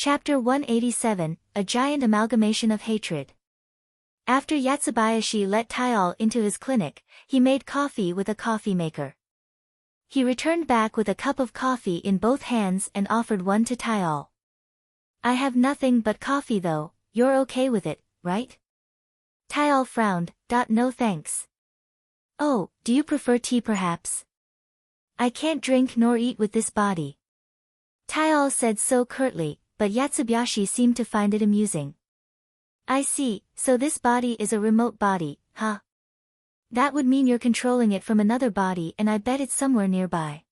Chapter 187, A Giant Amalgamation of Hatred. After Yatsubayashi let Taial into his clinic, he made coffee with a coffee maker. He returned back with a cup of coffee in both hands and offered one to Taial. "I have nothing but coffee though, you're okay with it, right?" Taial frowned. "No thanks." "Oh, do you prefer tea perhaps?" "I can't drink nor eat with this body." Taial said so curtly, but Yatsubayashi seemed to find it amusing. "I see, so this body is a remote body, huh? That would mean you're controlling it from another body and I bet it's somewhere nearby."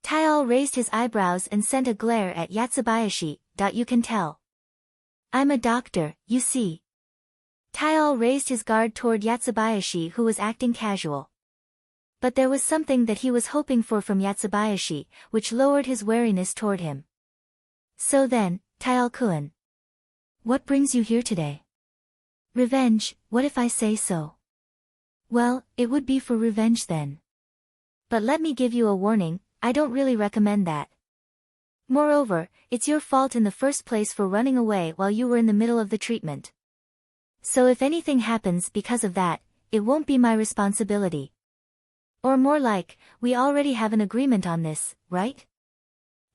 Taial raised his eyebrows and sent a glare at Yatsubayashi. "You can tell. I'm a doctor, you see." Taial raised his guard toward Yatsubayashi who was acting casual. But there was something that he was hoping for from Yatsubayashi, which lowered his wariness toward him. "So then, Taial-kun. What brings you here today?" "Revenge, what if I say so?" "Well, it would be for revenge then. But let me give you a warning, I don't really recommend that. Moreover, it's your fault in the first place for running away while you were in the middle of the treatment. So if anything happens because of that, it won't be my responsibility. Or more like, we already have an agreement on this, right?"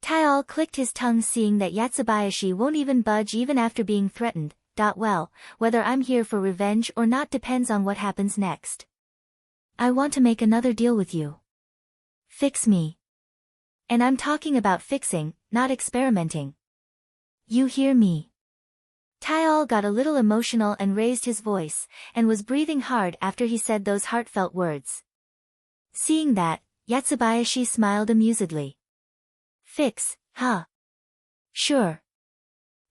Taial clicked his tongue seeing that Yatsubayashi won't even budge even after being threatened. "Well, whether I'm here for revenge or not depends on what happens next. I want to make another deal with you. Fix me. And I'm talking about fixing, not experimenting. You hear me?" Taial got a little emotional and raised his voice, and was breathing hard after he said those heartfelt words. Seeing that, Yatsubayashi smiled amusedly. "Fix, huh? Sure.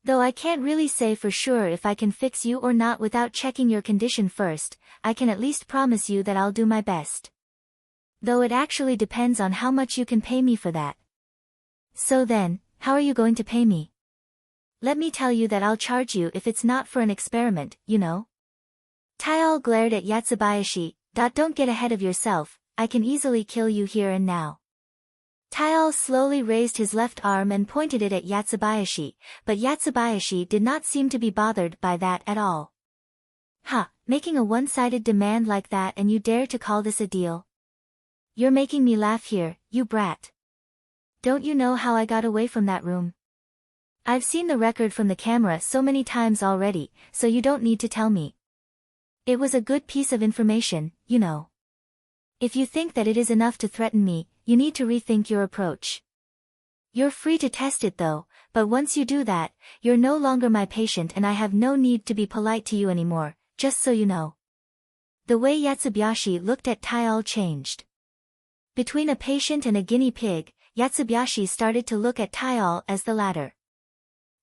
Though I can't really say for sure if I can fix you or not without checking your condition first, I can at least promise you that I'll do my best. Though it actually depends on how much you can pay me for that." "So then, how are you going to pay me?" "Let me tell you that I'll charge you if it's not for an experiment, you know." Taial glared at Yatsubayashi. "Don't get ahead of yourself, I can easily kill you here and now." Taial slowly raised his left arm and pointed it at Yatsubayashi, but Yatsubayashi did not seem to be bothered by that at all. "Ha, making a one-sided demand like that and you dare to call this a deal? You're making me laugh here, you brat. Don't you know how I got away from that room? I've seen the record from the camera so many times already, so you don't need to tell me. It was a good piece of information, you know. If you think that it is enough to threaten me, you need to rethink your approach. You're free to test it though, but once you do that, you're no longer my patient and I have no need to be polite to you anymore, just so you know." The way Yatsubayashi looked at Taial changed. Between a patient and a guinea pig, Yatsubayashi started to look at Taial as the latter.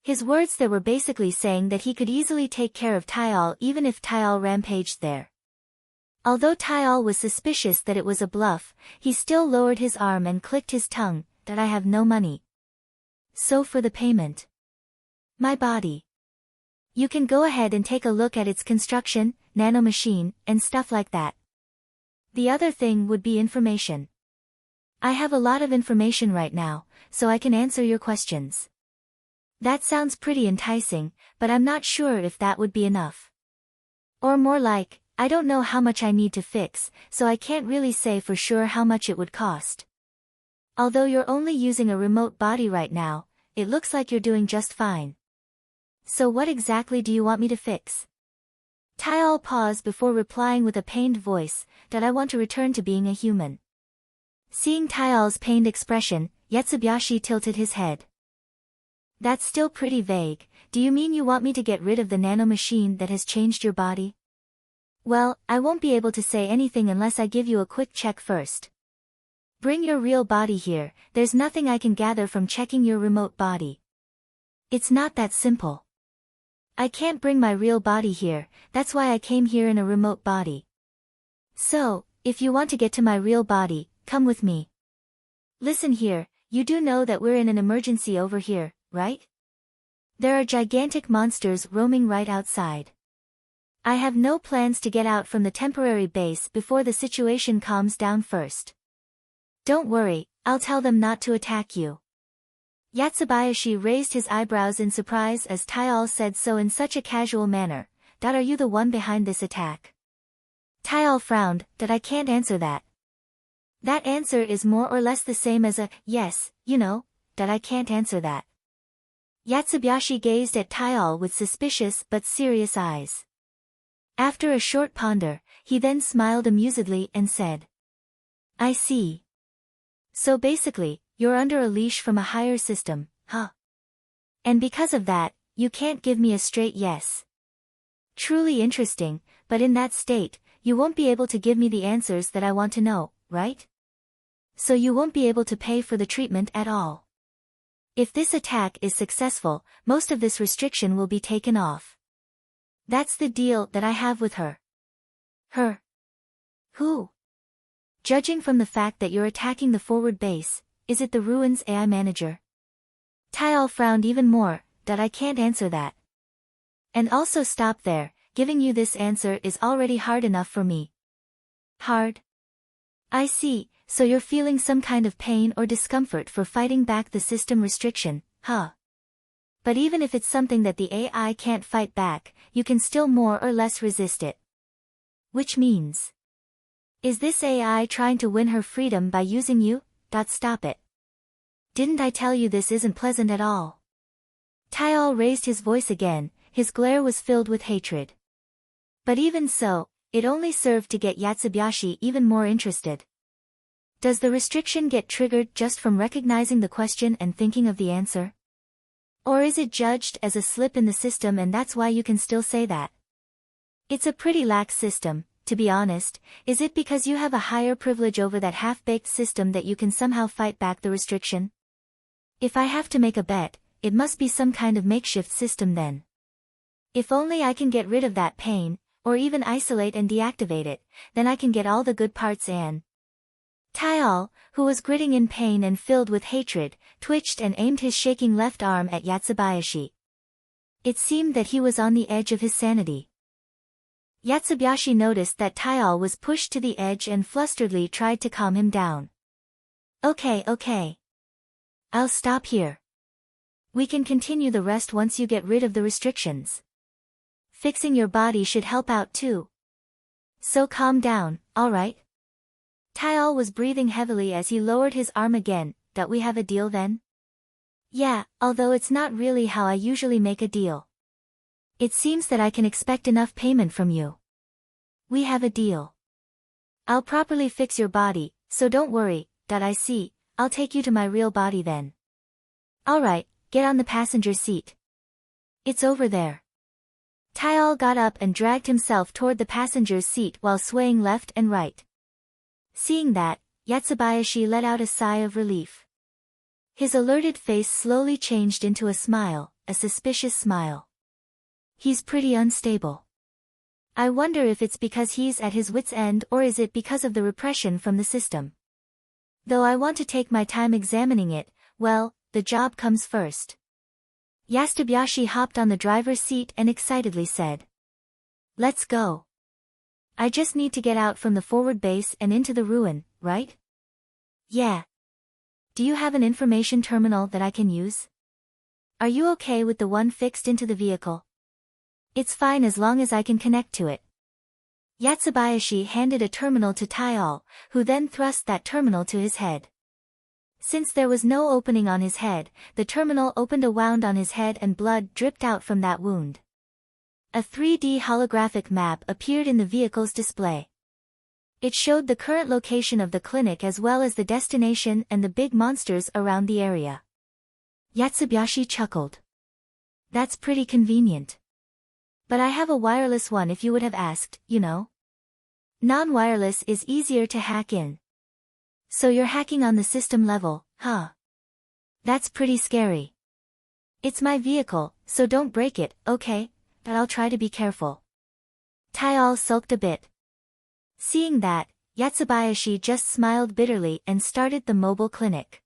His words there were basically saying that he could easily take care of Taial even if Taial rampaged there. Although Taial was suspicious that it was a bluff, he still lowered his arm and clicked his tongue. "That I have no money. So for the payment. My body. You can go ahead and take a look at its construction, nanomachine, and stuff like that. The other thing would be information. I have a lot of information right now, so I can answer your questions." That sounds pretty enticing, but I'm not sure if that would be enough. Or more like, I don't know how much I need to fix, so I can't really say for sure how much it would cost. Although you're only using a remote body right now, it looks like you're doing just fine. So what exactly do you want me to fix? Taial paused before replying with a pained voice. "That I want to return to being a human." Seeing Taial's pained expression, Yatsubayashi tilted his head. "That's still pretty vague. Do you mean you want me to get rid of the nanomachine that has changed your body?" "Well, I won't be able to say anything unless I give you a quick check first. Bring your real body here, there's nothing I can gather from checking your remote body." "It's not that simple. I can't bring my real body here, that's why I came here in a remote body. So, if you want to get to my real body, come with me. Listen here, you do know that we're in an emergency over here, right? There are gigantic monsters roaming right outside. I have no plans to get out from the temporary base before the situation calms down first. Don't worry, I'll tell them not to attack you. Yatsubayashi raised his eyebrows in surprise as Taial said so in such a casual manner. Are you the one behind this attack? Taial frowned. I can't answer that. That answer is more or less the same as a yes, I can't answer that. Yatsubayashi gazed at Taial with suspicious but serious eyes. After a short ponder, he then smiled amusedly and said, I see. So basically, you're under a leash from a higher system, huh? And because of that, you can't give me a straight yes. Truly interesting, but in that state, you won't be able to give me the answers that I want to know, right? So you won't be able to pay for the treatment at all. If this attack is successful, most of this restriction will be taken off. That's the deal that I have with her. Her? Who? Judging from the fact that you're attacking the forward base, is it the Ruins AI manager? Taial frowned even more. I can't answer that. And also stop there, giving you this answer is already hard enough for me. Hard? I see, so you're feeling some kind of pain or discomfort for fighting back the system restriction, huh? But even if it's something that the AI can't fight back, you can still more or less resist it. Which means? Is this AI trying to win her freedom by using you? Stop it. Didn't I tell you this isn't pleasant at all? Taial raised his voice again, his glare was filled with hatred. But even so, it only served to get Yatsubayashi even more interested. Does the restriction get triggered just from recognizing the question and thinking of the answer? Or is it judged as a slip in the system and that's why you can still say that? It's a pretty lax system, to be honest. Is it because you have a higher privilege over that half-baked system that you can somehow fight back the restriction? If I have to make a bet, it must be some kind of makeshift system then. If only I can get rid of that pain, or even isolate and deactivate it, then I can get all the good parts and... Taial, who was gritting in pain and filled with hatred, twitched and aimed his shaking left arm at Yatsubayashi. It seemed that he was on the edge of his sanity. Yatsubayashi noticed that Taial was pushed to the edge and flusteredly tried to calm him down. Okay. I'll stop here. We can continue the rest once you get rid of the restrictions. Fixing your body should help out too. So calm down, alright? Taial was breathing heavily as he lowered his arm again. We have a deal then? Yeah, although it's not really how I usually make a deal. It seems that I can expect enough payment from you. We have a deal. I'll properly fix your body, so don't worry. I see, I'll take you to my real body then. Alright, get on the passenger seat. It's over there. Taial got up and dragged himself toward the passenger's seat while swaying left and right. Seeing that, Yatsubayashi let out a sigh of relief. His alerted face slowly changed into a smile, a suspicious smile. He's pretty unstable. I wonder if it's because he's at his wit's end or is it because of the repression from the system. Though I want to take my time examining it, well, the job comes first. Yatsubayashi hopped on the driver's seat and excitedly said. Let's go. I just need to get out from the forward base and into the ruin, right? Yeah. Do you have an information terminal that I can use? Are you okay with the one fixed into the vehicle? It's fine as long as I can connect to it. Yatsubayashi handed a terminal to Taial, who then thrust that terminal to his head. Since there was no opening on his head, the terminal opened a wound on his head and blood dripped out from that wound. A 3D holographic map appeared in the vehicle's display. It showed the current location of the clinic as well as the destination and the big monsters around the area. Yatsubayashi chuckled. That's pretty convenient. But I have a wireless one if you would have asked, Non-wireless is easier to hack in. So you're hacking on the system level, huh? That's pretty scary. It's my vehicle, so don't break it, okay? But I'll try to be careful. Taial sulked a bit. Seeing that, Yatsubayashi just smiled bitterly and started the mobile clinic.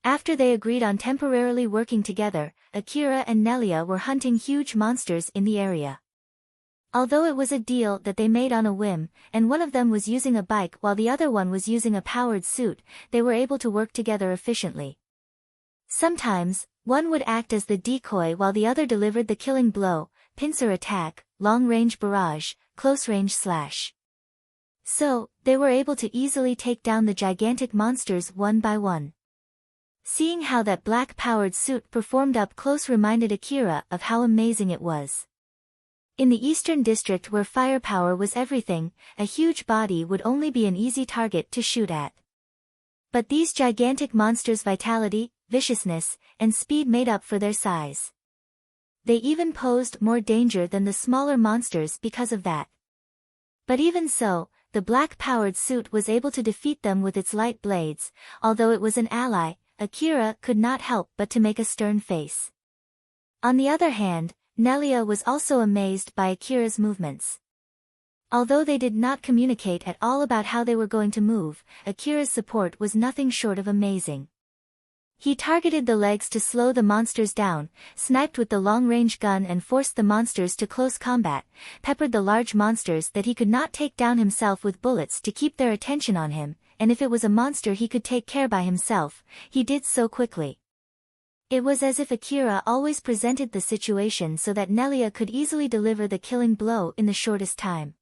After they agreed on temporarily working together, Akira and Nelia were hunting huge monsters in the area. Although it was a deal that they made on a whim, and one of them was using a bike while the other one was using a powered suit, they were able to work together efficiently. Sometimes, one would act as the decoy while the other delivered the killing blow, pincer attack, long-range barrage, close-range slash. So, they were able to easily take down the gigantic monsters one by one. Seeing how that black-powered suit performed up close reminded Akira of how amazing it was. In the Eastern District where firepower was everything, a huge body would only be an easy target to shoot at. But these gigantic monsters' vitality, viciousness, and speed made up for their size. They even posed more danger than the smaller monsters because of that. But even so, the black-powered suit was able to defeat them with its light blades. Although it was an ally, Akira could not help but to make a stern face. On the other hand, Nelia was also amazed by Akira's movements. Although they did not communicate at all about how they were going to move, Akira's support was nothing short of amazing. He targeted the legs to slow the monsters down, sniped with the long-range gun and forced the monsters to close combat, peppered the large monsters that he could not take down himself with bullets to keep their attention on him, and if it was a monster he could take care by himself, he did so quickly. It was as if Akira always presented the situation so that Nelia could easily deliver the killing blow in the shortest time.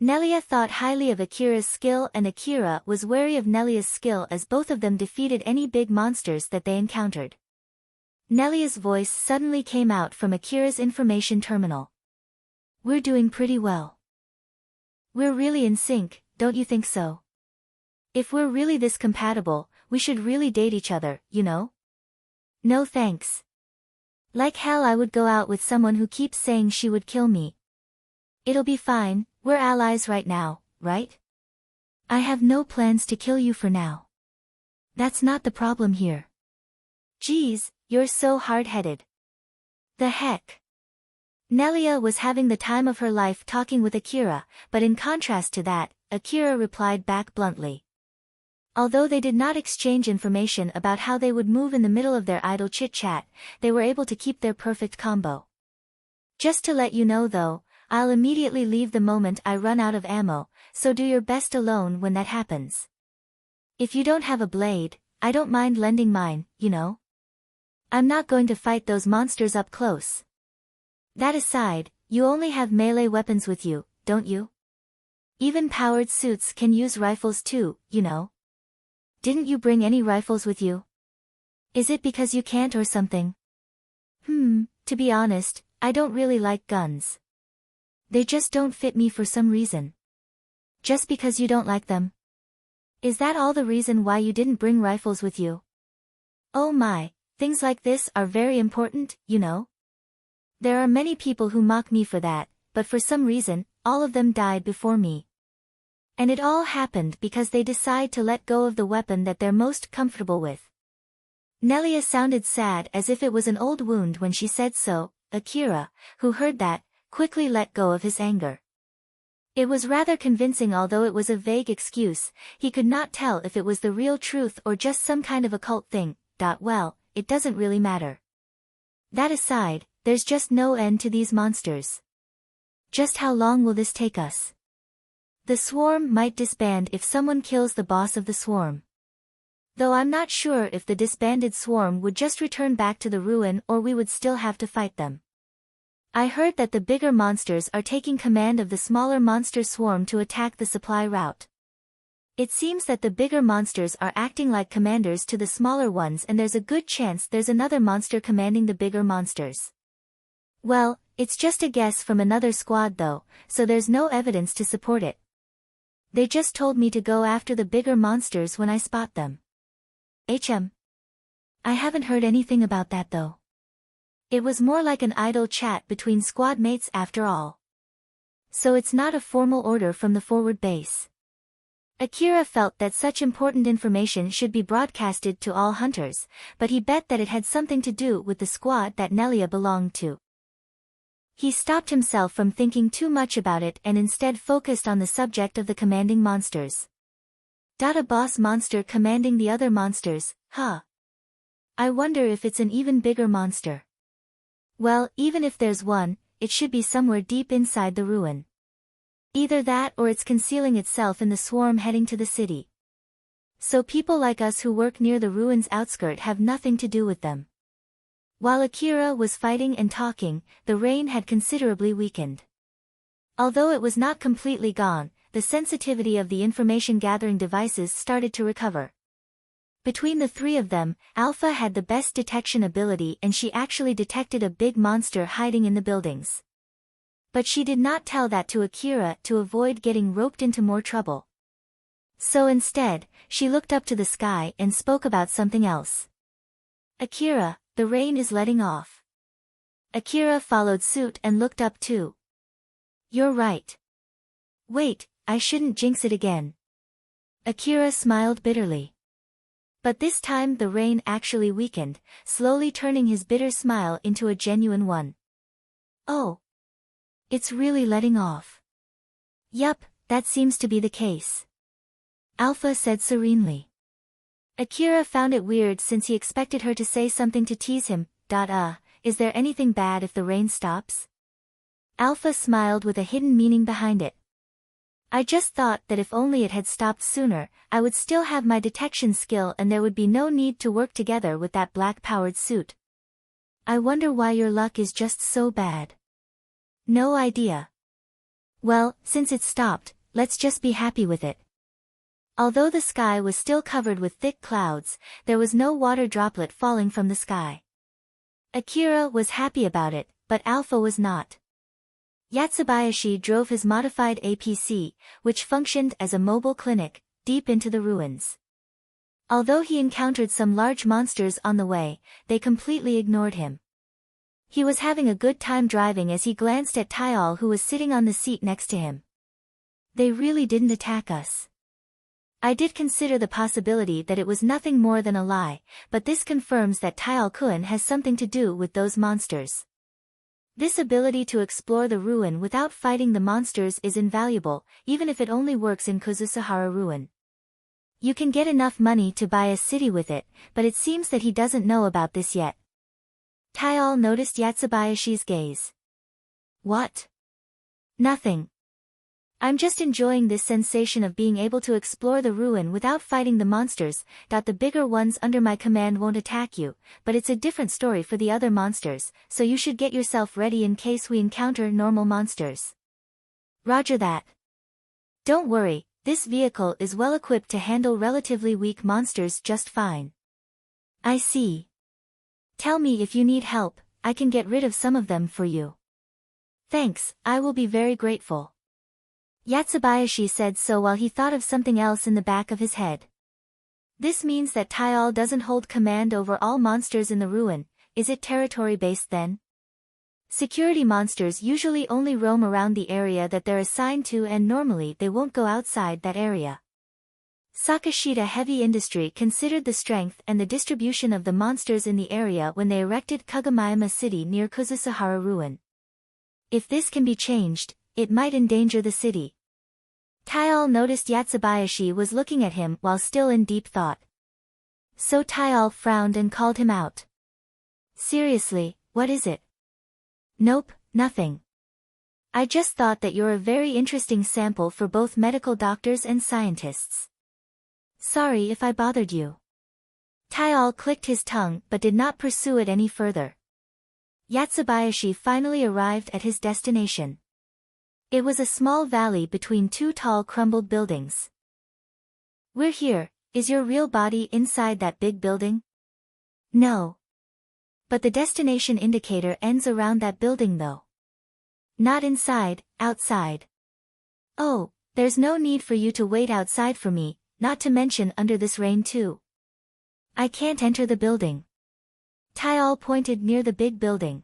Nelia thought highly of Akira's skill and Akira was wary of Nelia's skill as both of them defeated any big monsters that they encountered. Nelia's voice suddenly came out from Akira's information terminal. "We're doing pretty well. We're really in sync, don't you think so? If we're really this compatible, we should really date each other, you know?" "No thanks. Like hell I would go out with someone who keeps saying she would kill me. It'll be fine. We're allies right now, right? I have no plans to kill you for now. That's not the problem here." "Geez, you're so hard-headed. The heck?" Nelia was having the time of her life talking with Akira, but in contrast to that, Akira replied back bluntly. Although they did not exchange information about how they would move in the middle of their idle chit-chat, they were able to keep their perfect combo. "Just to let you know though, I'll immediately leave the moment I run out of ammo, so do your best alone when that happens. If you don't have a blade, I don't mind lending mine, you know? I'm not going to fight those monsters up close. That aside, you only have melee weapons with you, don't you? Even powered suits can use rifles too, you know? Didn't you bring any rifles with you? Is it because you can't or something?" To be honest, I don't really like guns. They just don't fit me for some reason." "Just because you don't like them? Is that all the reason why you didn't bring rifles with you?" "Oh my, things like this are very important, you know? There are many people who mock me for that, but for some reason, all of them died before me. And it all happened because they decide to let go of the weapon that they're most comfortable with." Nelia sounded sad as if it was an old wound when she said so. Akira, who heard that, quickly let go of his anger. It was rather convincing although it was a vague excuse, he could not tell if it was the real truth or just some kind of occult thing. Well, it doesn't really matter. That aside, there's just no end to these monsters. Just how long will this take us? The swarm might disband if someone kills the boss of the swarm. Though I'm not sure if the disbanded swarm would just return back to the ruin or we would still have to fight them. I heard that the bigger monsters are taking command of the smaller monster swarm to attack the supply route. It seems that the bigger monsters are acting like commanders to the smaller ones and there's a good chance there's another monster commanding the bigger monsters. Well, it's just a guess from another squad though, so there's no evidence to support it. They just told me to go after the bigger monsters when I spot them. I haven't heard anything about that though. It was more like an idle chat between squad mates after all. So it's not a formal order from the forward base. Akira felt that such important information should be broadcasted to all hunters, but he bet that it had something to do with the squad that Nelia belonged to. He stopped himself from thinking too much about it and instead focused on the subject of the commanding monsters. A boss monster commanding the other monsters, huh? I wonder if it's an even bigger monster. Well, even if there's one, it should be somewhere deep inside the ruin. Either that or it's concealing itself in the swarm heading to the city. So people like us who work near the ruins' outskirt have nothing to do with them. While Akira was fighting and talking, the rain had considerably weakened. Although it was not completely gone, the sensitivity of the information-gathering devices started to recover. Between the three of them, Alpha had the best detection ability and she actually detected a big monster hiding in the buildings. But she did not tell that to Akira to avoid getting roped into more trouble. So instead, she looked up to the sky and spoke about something else. Akira, the rain is letting off. Akira followed suit and looked up too. You're right. Wait, I shouldn't jinx it again. Akira smiled bitterly. But this time the rain actually weakened, slowly turning his bitter smile into a genuine one. Oh. It's really letting off. Yup, that seems to be the case. Alpha said serenely. Akira found it weird since he expected her to say something to tease him. Is there anything bad if the rain stops? Alpha smiled with a hidden meaning behind it. I just thought that if only it had stopped sooner, I would still have my detection skill and there would be no need to work together with that black-powered suit. I wonder why your luck is just so bad. No idea. Well, since it stopped, let's just be happy with it. Although the sky was still covered with thick clouds, there was no water droplet falling from the sky. Akira was happy about it, but Alpha was not. Yatsubayashi drove his modified APC, which functioned as a mobile clinic, deep into the ruins. Although he encountered some large monsters on the way, they completely ignored him. He was having a good time driving as he glanced at Tayal who was sitting on the seat next to him. They really didn't attack us. I did consider the possibility that it was nothing more than a lie, but this confirms that Tayal-kun has something to do with those monsters. This ability to explore the ruin without fighting the monsters is invaluable, even if it only works in Kozusuhara ruin. You can get enough money to buy a city with it, but it seems that he doesn't know about this yet. Tayal noticed Yatsubayashi's gaze. What? Nothing. I'm just enjoying this sensation of being able to explore the ruin without fighting the monsters. The bigger ones under my command won't attack you, but it's a different story for the other monsters, so you should get yourself ready in case we encounter normal monsters. Roger that. Don't worry, this vehicle is well equipped to handle relatively weak monsters just fine. I see. Tell me if you need help, I can get rid of some of them for you. Thanks, I will be very grateful. Yatsubayashi said so while he thought of something else in the back of his head. This means that Tayal doesn't hold command over all monsters in the ruin. Is it territory-based then? Security monsters usually only roam around the area that they're assigned to and normally they won't go outside that area. Sakashita Heavy Industry considered the strength and the distribution of the monsters in the area when they erected Kagomayama City near Kozusuhara ruin. If this can be changed, it might endanger the city. Tayal noticed Yatsubayashi was looking at him while still in deep thought. So Tayal frowned and called him out. Seriously, what is it? Nope, nothing. I just thought that you're a very interesting sample for both medical doctors and scientists. Sorry if I bothered you. Tayal clicked his tongue but did not pursue it any further. Yatsubayashi finally arrived at his destination. It was a small valley between two tall crumbled buildings. We're here. Is your real body inside that big building? No. But the destination indicator ends around that building though. Not inside, outside. Oh, there's no need for you to wait outside for me, not to mention under this rain too. I can't enter the building. Tayal pointed near the big building.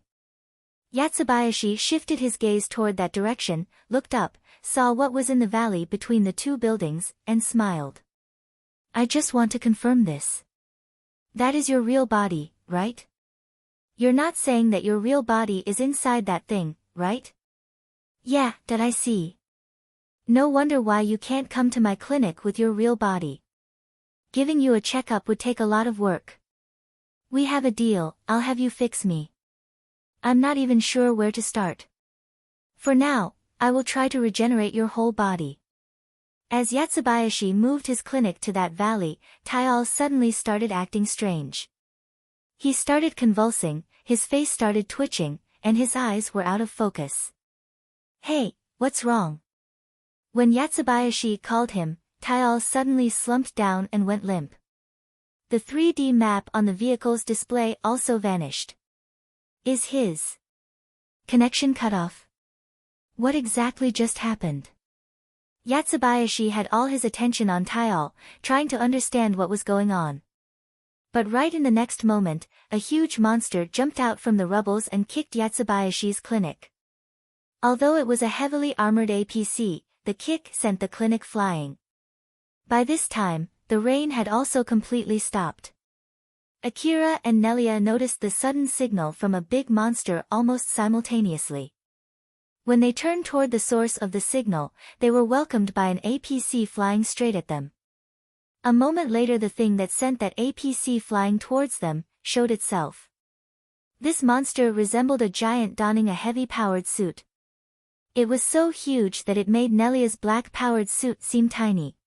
Yatsubayashi shifted his gaze toward that direction, looked up, saw what was in the valley between the two buildings, and smiled. I just want to confirm this. That is your real body, right? You're not saying that your real body is inside that thing, right? Yeah, that I see. No wonder why you can't come to my clinic with your real body. Giving you a checkup would take a lot of work. We have a deal, I'll have you fix me. I'm not even sure where to start. For now, I will try to regenerate your whole body. As Yatsubayashi moved his clinic to that valley, Taial suddenly started acting strange. He started convulsing, his face started twitching, and his eyes were out of focus. "Hey, what's wrong?" When Yatsubayashi called him, Taial suddenly slumped down and went limp. The 3D map on the vehicle's display also vanished. Is his connection cut off? What exactly just happened? Yatsubayashi had all his attention on Taial, trying to understand what was going on. But right in the next moment, a huge monster jumped out from the rubbles and kicked Yatsubayashi's clinic. Although it was a heavily armored APC, the kick sent the clinic flying. By this time, the rain had also completely stopped. Akira and Nelia noticed the sudden signal from a big monster almost simultaneously. When they turned toward the source of the signal, they were welcomed by an APC flying straight at them. A moment later, the thing that sent that APC flying towards them showed itself. This monster resembled a giant donning a heavy-powered suit. It was so huge that it made Nelia's black-powered suit seem tiny.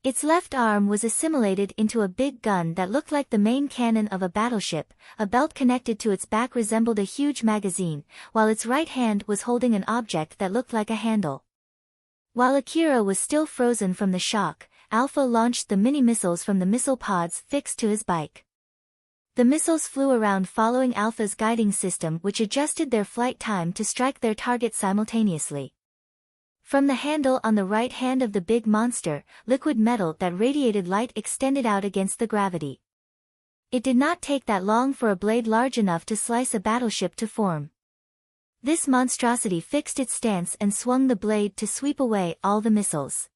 Its left arm was assimilated into a big gun that looked like the main cannon of a battleship, a belt connected to its back resembled a huge magazine, while its right hand was holding an object that looked like a handle. While Akira was still frozen from the shock, Alpha launched the mini-missiles from the missile pods fixed to his bike. The missiles flew around following Alpha's guiding system, which adjusted their flight time to strike their target simultaneously. From the handle on the right hand of the big monster, liquid metal that radiated light extended out against the gravity. It did not take that long for a blade large enough to slice a battleship to form. This monstrosity fixed its stance and swung the blade to sweep away all the missiles.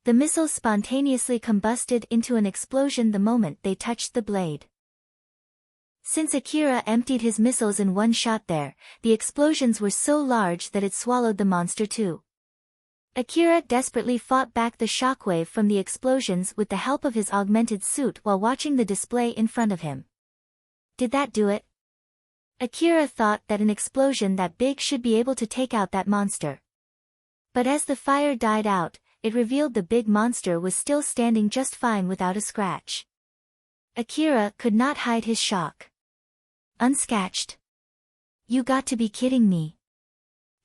The missiles spontaneously combusted into an explosion the moment they touched the blade. Since Akira emptied his missiles in one shot there, the explosions were so large that it swallowed the monster too. Akira desperately fought back the shockwave from the explosions with the help of his augmented suit while watching the display in front of him. Did that do it? Akira thought that an explosion that big should be able to take out that monster. But as the fire died out, it revealed the big monster was still standing just fine without a scratch. Akira could not hide his shock. Unscatched? You got to be kidding me.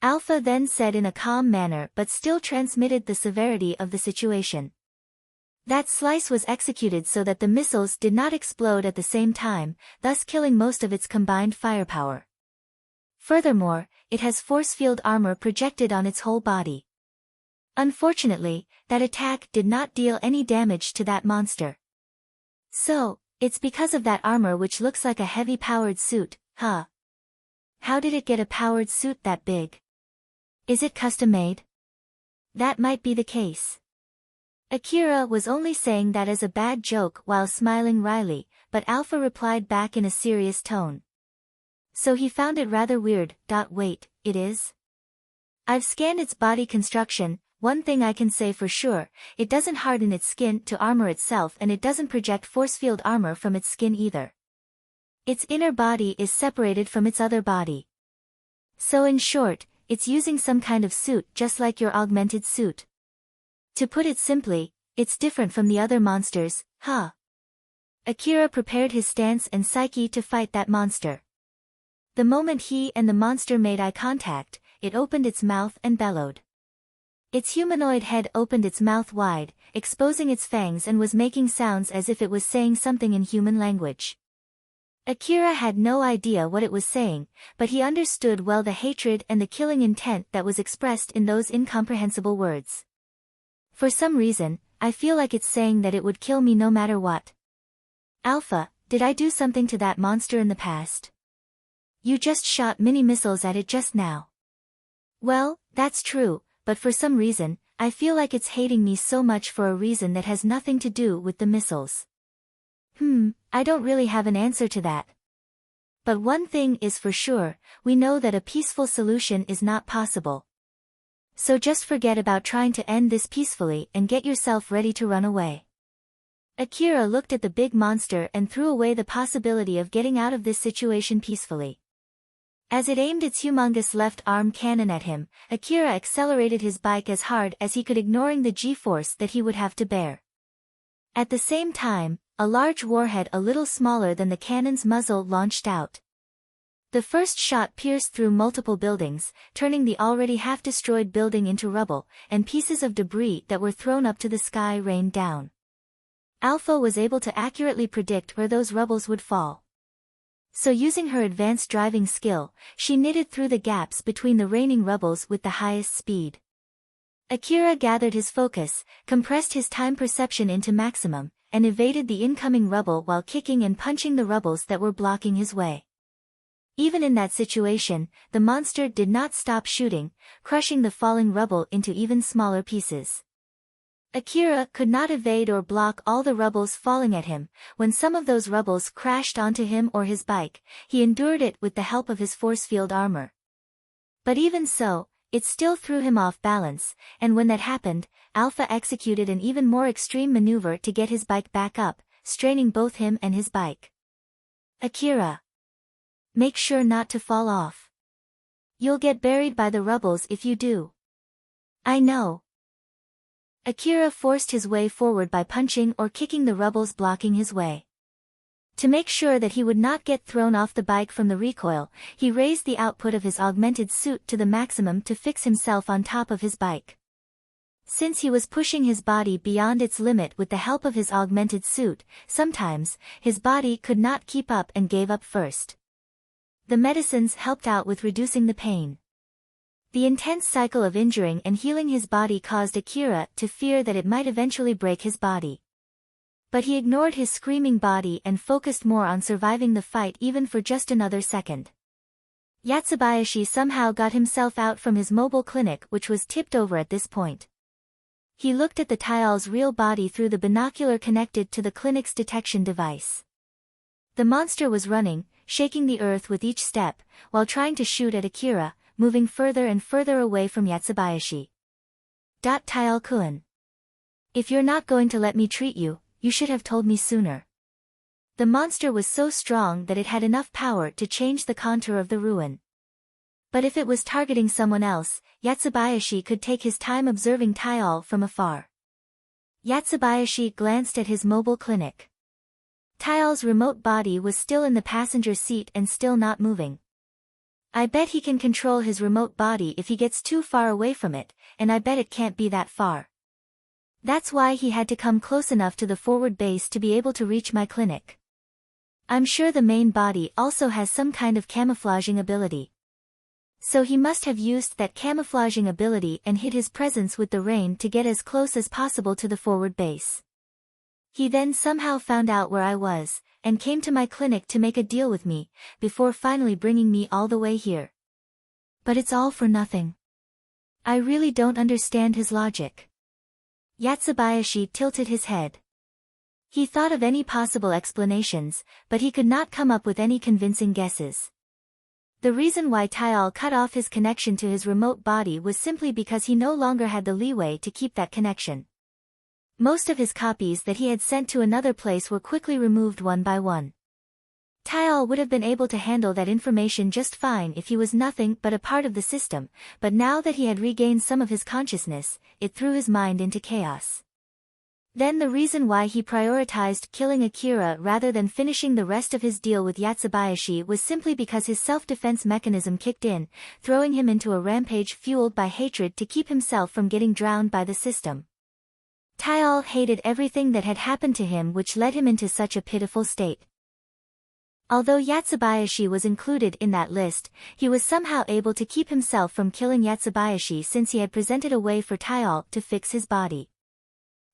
Alpha then said in a calm manner but still transmitted the severity of the situation. That slice was executed so that the missiles did not explode at the same time, thus killing most of its combined firepower. Furthermore, it has force field armor projected on its whole body. Unfortunately, that attack did not deal any damage to that monster. So, it's because of that armor which looks like a heavy-powered suit, huh? How did it get a powered suit that big? Is it custom-made? That might be the case. Akira was only saying that as a bad joke while smiling wryly, but Alpha replied back in a serious tone. So he found it rather weird. Wait, it is? I've scanned its body construction. One thing I can say for sure, it doesn't harden its skin to armor itself and it doesn't project force field armor from its skin either. Its inner body is separated from its other body. So in short, it's using some kind of suit just like your augmented suit. To put it simply, it's different from the other monsters, huh? Akira prepared his stance and psyche to fight that monster. The moment he and the monster made eye contact, it opened its mouth and bellowed. Its humanoid head opened its mouth wide, exposing its fangs and was making sounds as if it was saying something in human language. Akira had no idea what it was saying, but he understood well the hatred and the killing intent that was expressed in those incomprehensible words. For some reason, I feel like it's saying that it would kill me no matter what. Alpha, did I do something to that monster in the past? You just shot mini-missiles at it just now. Well, that's true, but for some reason, I feel like it's hating me so much for a reason that has nothing to do with the missiles. I don't really have an answer to that. But one thing is for sure, we know that a peaceful solution is not possible. So just forget about trying to end this peacefully and get yourself ready to run away. Akira looked at the big monster and threw away the possibility of getting out of this situation peacefully. As it aimed its humongous left arm cannon at him, Akira accelerated his bike as hard as he could, ignoring the G-force that he would have to bear. At the same time, a large warhead a little smaller than the cannon's muzzle launched out. The first shot pierced through multiple buildings, turning the already half-destroyed building into rubble, and pieces of debris that were thrown up to the sky rained down. Alpha was able to accurately predict where those rubbles would fall. So using her advanced driving skill, she knitted through the gaps between the raining rubbles with the highest speed. Akira gathered his focus, compressed his time perception into maximum, and evaded the incoming rubble while kicking and punching the rubbles that were blocking his way. Even in that situation, the monster did not stop shooting, crushing the falling rubble into even smaller pieces. Akira could not evade or block all the rubbles falling at him. When some of those rubbles crashed onto him or his bike, he endured it with the help of his force field armor. But even so, it still threw him off balance, and when that happened, Alpha executed an even more extreme maneuver to get his bike back up, straining both him and his bike. Akira, make sure not to fall off. You'll get buried by the rubbles if you do. I know. Akira forced his way forward by punching or kicking the rubbles blocking his way. To make sure that he would not get thrown off the bike from the recoil, he raised the output of his augmented suit to the maximum to fix himself on top of his bike. Since he was pushing his body beyond its limit with the help of his augmented suit, sometimes, his body could not keep up and gave up first. The medicines helped out with reducing the pain. The intense cycle of injuring and healing his body caused Akira to fear that it might eventually break his body. But he ignored his screaming body and focused more on surviving the fight even for just another second. Yatsubayashi somehow got himself out from his mobile clinic, which was tipped over at this point. He looked at the Taial's real body through the binocular connected to the clinic's detection device. The monster was running, shaking the earth with each step, while trying to shoot at Akira, moving further and further away from Yatsubayashi. Taial-kun. If you're not going to let me treat you, you should have told me sooner. The monster was so strong that it had enough power to change the contour of the ruin. But if it was targeting someone else, Yatsubayashi could take his time observing Taial from afar. Yatsubayashi glanced at his mobile clinic. Taial's remote body was still in the passenger seat and still not moving. I bet he can control his remote body if he gets too far away from it, and I bet it can't be that far. That's why he had to come close enough to the forward base to be able to reach my clinic. I'm sure the main body also has some kind of camouflaging ability. So he must have used that camouflaging ability and hid his presence with the rain to get as close as possible to the forward base. He then somehow found out where I was, and came to my clinic to make a deal with me, before finally bringing me all the way here. But it's all for nothing. I really don't understand his logic. Yatsubayashi tilted his head. He thought of any possible explanations, but he could not come up with any convincing guesses. The reason why Taial cut off his connection to his remote body was simply because he no longer had the leeway to keep that connection. Most of his copies that he had sent to another place were quickly removed one by one. Taial would have been able to handle that information just fine if he was nothing but a part of the system, but now that he had regained some of his consciousness, it threw his mind into chaos. Then the reason why he prioritized killing Akira rather than finishing the rest of his deal with Yatsubayashi was simply because his self-defense mechanism kicked in, throwing him into a rampage fueled by hatred to keep himself from getting drowned by the system. Taial hated everything that had happened to him, which led him into such a pitiful state. Although Yatsubayashi was included in that list, he was somehow able to keep himself from killing Yatsubayashi since he had presented a way for Taial to fix his body.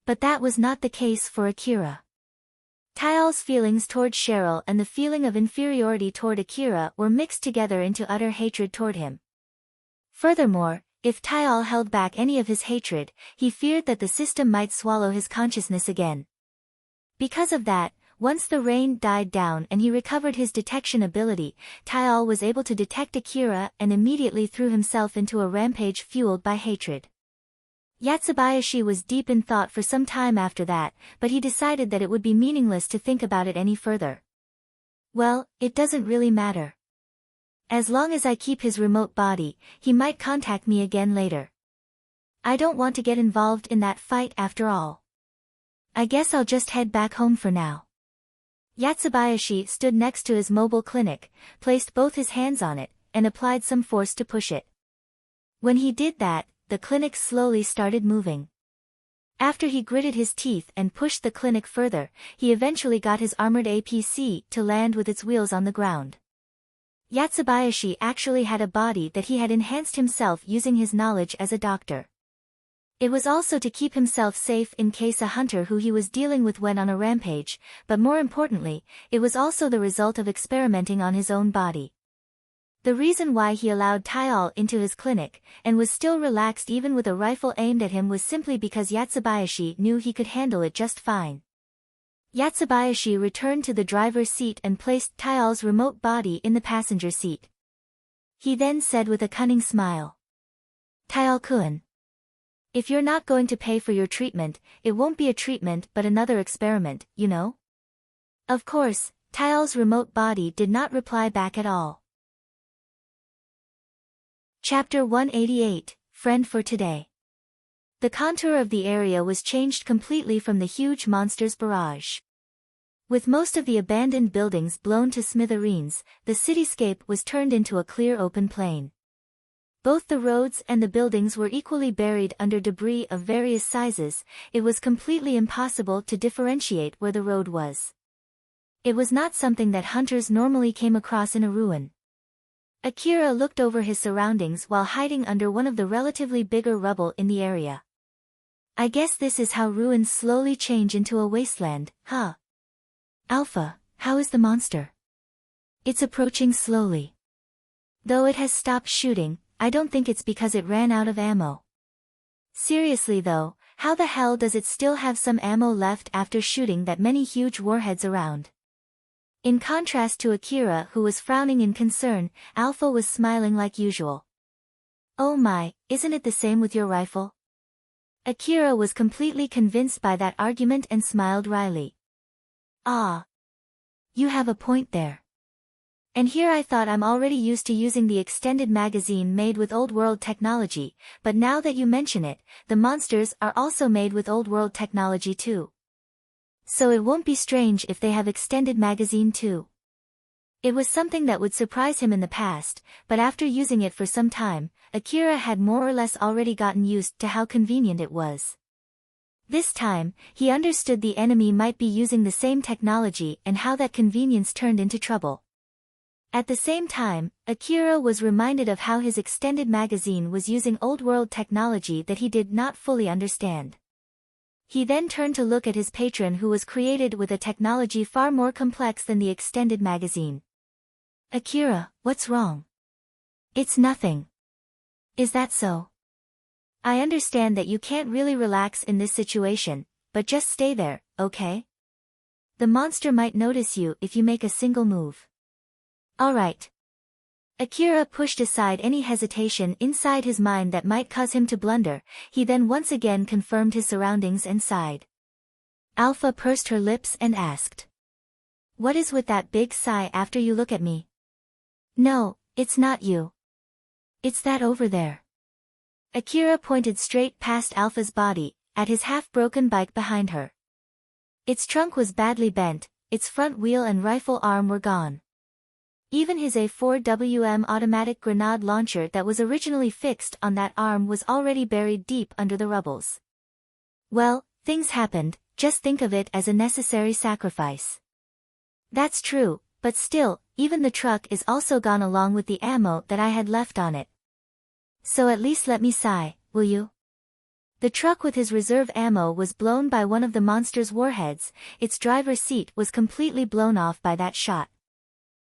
But that was not the case for Akira. Taial's feelings toward Cheryl and the feeling of inferiority toward Akira were mixed together into utter hatred toward him. Furthermore, if Taial held back any of his hatred, he feared that the system might swallow his consciousness again. Because of that, once the rain died down and he recovered his detection ability, Taial was able to detect Akira and immediately threw himself into a rampage fueled by hatred. Yatsubayashi was deep in thought for some time after that, but he decided that it would be meaningless to think about it any further. Well, it doesn't really matter. As long as I keep his remote body, he might contact me again later. I don't want to get involved in that fight after all. I guess I'll just head back home for now. Yatsubayashi stood next to his mobile clinic, placed both his hands on it, and applied some force to push it. When he did that, the clinic slowly started moving. After he gritted his teeth and pushed the clinic further, he eventually got his armored APC to land with its wheels on the ground. Yatsubayashi actually had a body that he had enhanced himself using his knowledge as a doctor. It was also to keep himself safe in case a hunter who he was dealing with went on a rampage, but more importantly, it was also the result of experimenting on his own body. The reason why he allowed Taial into his clinic, and was still relaxed even with a rifle aimed at him, was simply because Yatsubayashi knew he could handle it just fine. Yatsubayashi returned to the driver's seat and placed Taial's remote body in the passenger seat. He then said with a cunning smile, "Taial-kun. If you're not going to pay for your treatment, it won't be a treatment but another experiment, you know?" Of course, Taial's remote body did not reply back at all. Chapter 188, Friend for Today. The contour of the area was changed completely from the huge monster's barrage. With most of the abandoned buildings blown to smithereens, the cityscape was turned into a clear open plain. Both the roads and the buildings were equally buried under debris of various sizes. It was completely impossible to differentiate where the road was. It was not something that hunters normally came across in a ruin. Akira looked over his surroundings while hiding under one of the relatively bigger rubble in the area. I guess this is how ruins slowly change into a wasteland, huh? Alpha, how is the monster? It's approaching slowly. Though it has stopped shooting, I don't think it's because it ran out of ammo. Seriously though, how the hell does it still have some ammo left after shooting that many huge warheads around? In contrast to Akira, who was frowning in concern, Alpha was smiling like usual. Oh my, isn't it the same with your rifle? Akira was completely convinced by that argument and smiled wryly. Ah. You have a point there. And here I thought I'm already used to using the extended magazine made with old world technology, but now that you mention it, the monsters are also made with old world technology too. So it won't be strange if they have extended magazine too. It was something that would surprise him in the past, but after using it for some time, Akira had more or less already gotten used to how convenient it was. This time, he understood the enemy might be using the same technology and how that convenience turned into trouble. At the same time, Akira was reminded of how his extended magazine was using old world technology that he did not fully understand. He then turned to look at his patron, who was created with a technology far more complex than the extended magazine. Akira, what's wrong? It's nothing. Is that so? I understand that you can't really relax in this situation, but just stay there, okay? The monster might notice you if you make a single move. Alright. Akira pushed aside any hesitation inside his mind that might cause him to blunder. He then once again confirmed his surroundings and sighed. Alpha pursed her lips and asked, "What is with that big sigh after you look at me?" "No, it's not you. It's that over there." Akira pointed straight past Alpha's body, at his half-broken bike behind her. Its trunk was badly bent, its front wheel and rifle arm were gone. Even his A4WM automatic grenade launcher that was originally fixed on that arm was already buried deep under the rubbles. Well, things happened, just think of it as a necessary sacrifice. That's true, but still, even the truck is also gone along with the ammo that I had left on it. So at least let me sigh, will you? The truck with his reserve ammo was blown by one of the monster's warheads. Its driver's seat was completely blown off by that shot.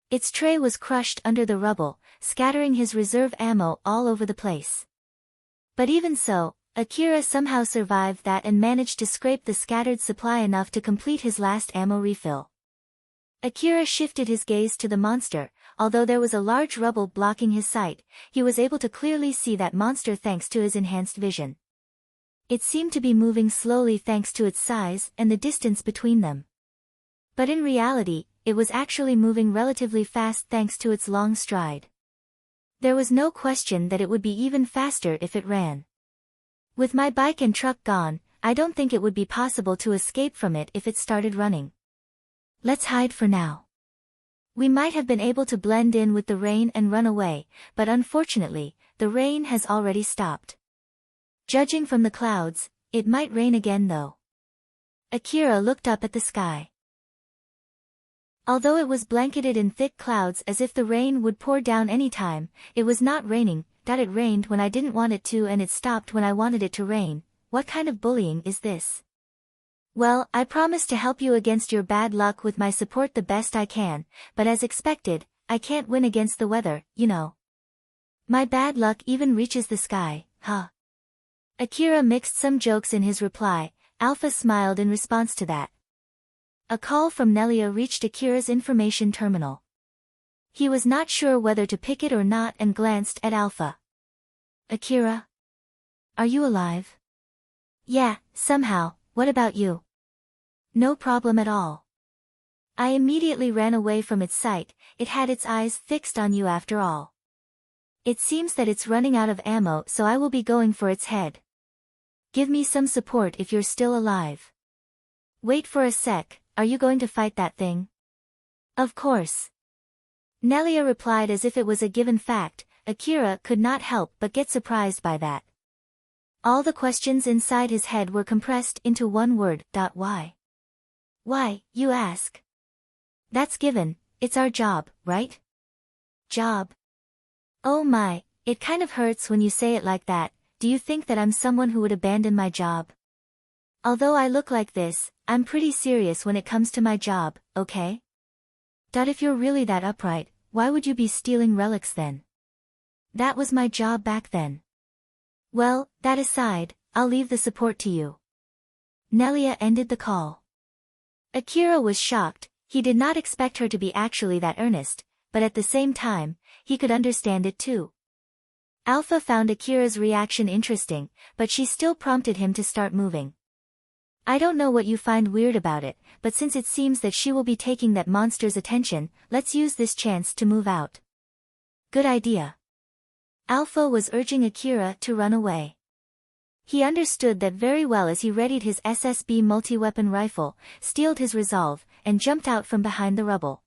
Its tray was crushed under the rubble, scattering his reserve ammo all over the place. But even so, Akira somehow survived that and managed to scrape the scattered supply enough to complete his last ammo refill. Akira shifted his gaze to the monster. Although there was a large rubble blocking his sight, he was able to clearly see that monster thanks to his enhanced vision. It seemed to be moving slowly thanks to its size and the distance between them. But in reality, it was actually moving relatively fast thanks to its long stride. There was no question that it would be even faster if it ran. With my bike and truck gone, I don't think it would be possible to escape from it if it started running. Let's hide for now. We might have been able to blend in with the rain and run away, but unfortunately, the rain has already stopped. Judging from the clouds, it might rain again though. Akira looked up at the sky. Although it was blanketed in thick clouds as if the rain would pour down any time, it was not raining. It rained when I didn't want it to and it stopped when I wanted it to rain. What kind of bullying is this? Well, I promise to help you against your bad luck with my support the best I can, but as expected, I can't win against the weather, you know. My bad luck even reaches the sky, huh? Akira mixed some jokes in his reply. Alpha smiled in response to that. A call from Nelia reached Akira's information terminal. He was not sure whether to pick it or not and glanced at Alpha. Akira? Are you alive? Yeah, somehow. What about you? No problem at all. I immediately ran away from its sight. It had its eyes fixed on you after all. It seems that it's running out of ammo, so I will be going for its head. Give me some support if you're still alive. Wait for a sec, are you going to fight that thing? Of course. Nelia replied as if it was a given fact. Akira could not help but get surprised by that. All the questions inside his head were compressed into one word. Why? Why, you ask? That's given, it's our job, right? Job? Oh my, it kind of hurts when you say it like that. Do you think that I'm someone who would abandon my job? Although I look like this, I'm pretty serious when it comes to my job, okay? If you're really that upright, why would you be stealing relics then? That was my job back then. Well, that aside, I'll leave the support to you. Nelia ended the call. Akira was shocked. He did not expect her to be actually that earnest, but at the same time, he could understand it too. Alpha found Akira's reaction interesting, but she still prompted him to start moving. I don't know what you find weird about it, but since it seems that she will be taking that monster's attention, let's use this chance to move out. Good idea. Alpha was urging Akira to run away. He understood that very well as he readied his SSB multi-weapon rifle, steeled his resolve, and jumped out from behind the rubble.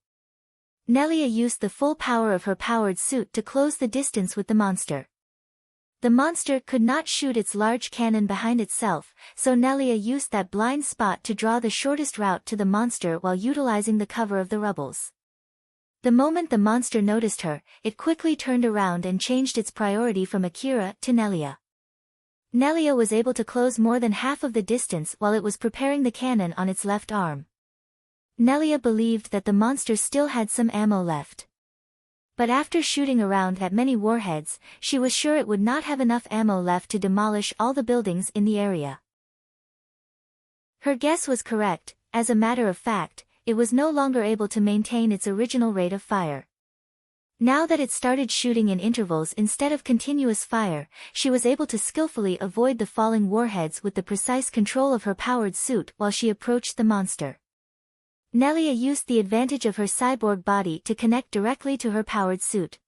Nelia used the full power of her powered suit to close the distance with the monster. The monster could not shoot its large cannon behind itself, so Nelia used that blind spot to draw the shortest route to the monster while utilizing the cover of the rubbles. The moment the monster noticed her, it quickly turned around and changed its priority from Akira to Nelia. Nelia was able to close more than half of the distance while it was preparing the cannon on its left arm. Nelia believed that the monster still had some ammo left. But after shooting around at many warheads, she was sure it would not have enough ammo left to demolish all the buildings in the area. Her guess was correct. As a matter of fact, it was no longer able to maintain its original rate of fire. Now that it started shooting in intervals instead of continuous fire, she was able to skillfully avoid the falling warheads with the precise control of her powered suit while she approached the monster. Nelia used the advantage of her cyborg body to connect directly to her powered suit.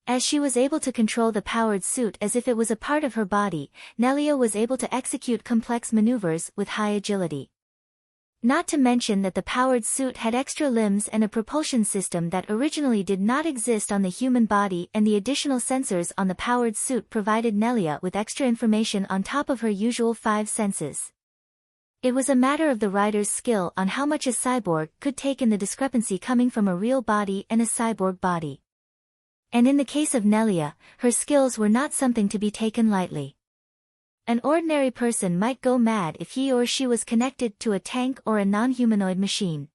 As she was able to control the powered suit as if it was a part of her body, Nelia was able to execute complex maneuvers with high agility. Not to mention that the powered suit had extra limbs and a propulsion system that originally did not exist on the human body, and the additional sensors on the powered suit provided Nelia with extra information on top of her usual 5 senses. It was a matter of the rider's skill on how much a cyborg could take in the discrepancy coming from a real body and a cyborg body. And in the case of Nelia, her skills were not something to be taken lightly. An ordinary person might go mad if he or she was connected to a tank or a non-humanoid machine.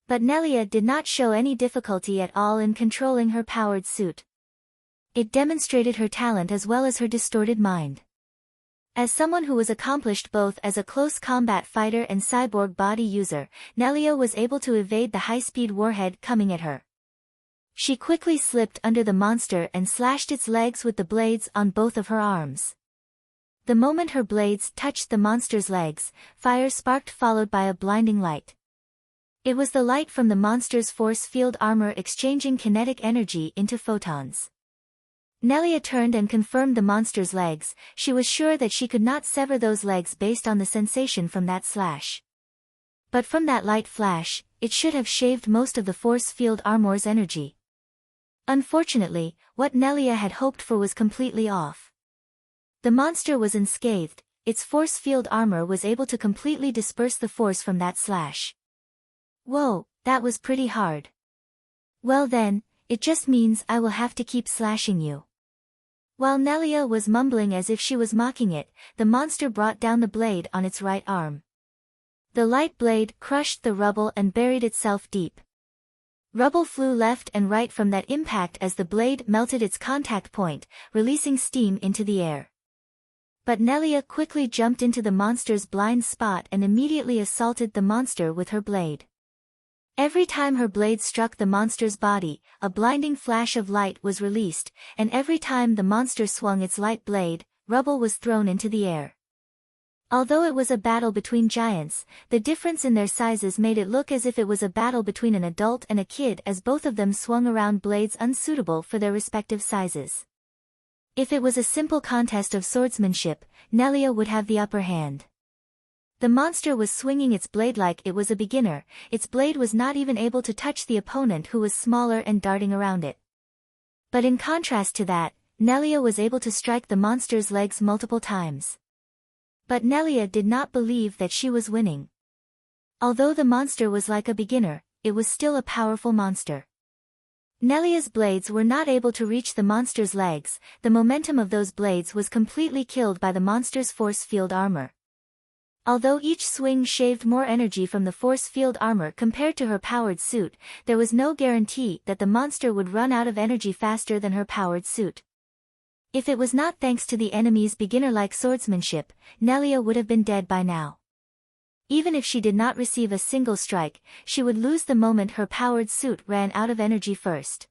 But Nelia did not show any difficulty at all in controlling her powered suit. It demonstrated her talent as well as her distorted mind. As someone who was accomplished both as a close combat fighter and cyborg body user, Nelia was able to evade the high-speed warhead coming at her. She quickly slipped under the monster and slashed its legs with the blades on both of her arms. The moment her blades touched the monster's legs, fire sparked followed by a blinding light. It was the light from the monster's force field armor exchanging kinetic energy into photons. Nelia turned and confirmed the monster's legs. She was sure that she could not sever those legs based on the sensation from that slash. But from that light flash, it should have shaved most of the force field armor's energy. Unfortunately, what Nelia had hoped for was completely off. The monster was unscathed. Its force field armor was able to completely disperse the force from that slash. Whoa, that was pretty hard. Well then, it just means I will have to keep slashing you. While Nelia was mumbling as if she was mocking it, the monster brought down the blade on its right arm. The light blade crushed the rubble and buried itself deep. Rubble flew left and right from that impact as the blade melted its contact point, releasing steam into the air. But Nelia quickly jumped into the monster's blind spot and immediately assaulted the monster with her blade. Every time her blade struck the monster's body, a blinding flash of light was released, and every time the monster swung its light blade, rubble was thrown into the air. Although it was a battle between giants, the difference in their sizes made it look as if it was a battle between an adult and a kid, as both of them swung around blades unsuitable for their respective sizes. If it was a simple contest of swordsmanship, Nelia would have the upper hand. The monster was swinging its blade like it was a beginner. Its blade was not even able to touch the opponent, who was smaller and darting around it. But in contrast to that, Nelia was able to strike the monster's legs multiple times. But Nelia did not believe that she was winning. Although the monster was like a beginner, it was still a powerful monster. Nelia's blades were not able to reach the monster's legs. The momentum of those blades was completely killed by the monster's force field armor. Although each swing shaved more energy from the force field armor compared to her powered suit, there was no guarantee that the monster would run out of energy faster than her powered suit. If it was not thanks to the enemy's beginner-like swordsmanship, Nelia would have been dead by now. Even if she did not receive a single strike, she would lose the moment her powered suit ran out of energy first.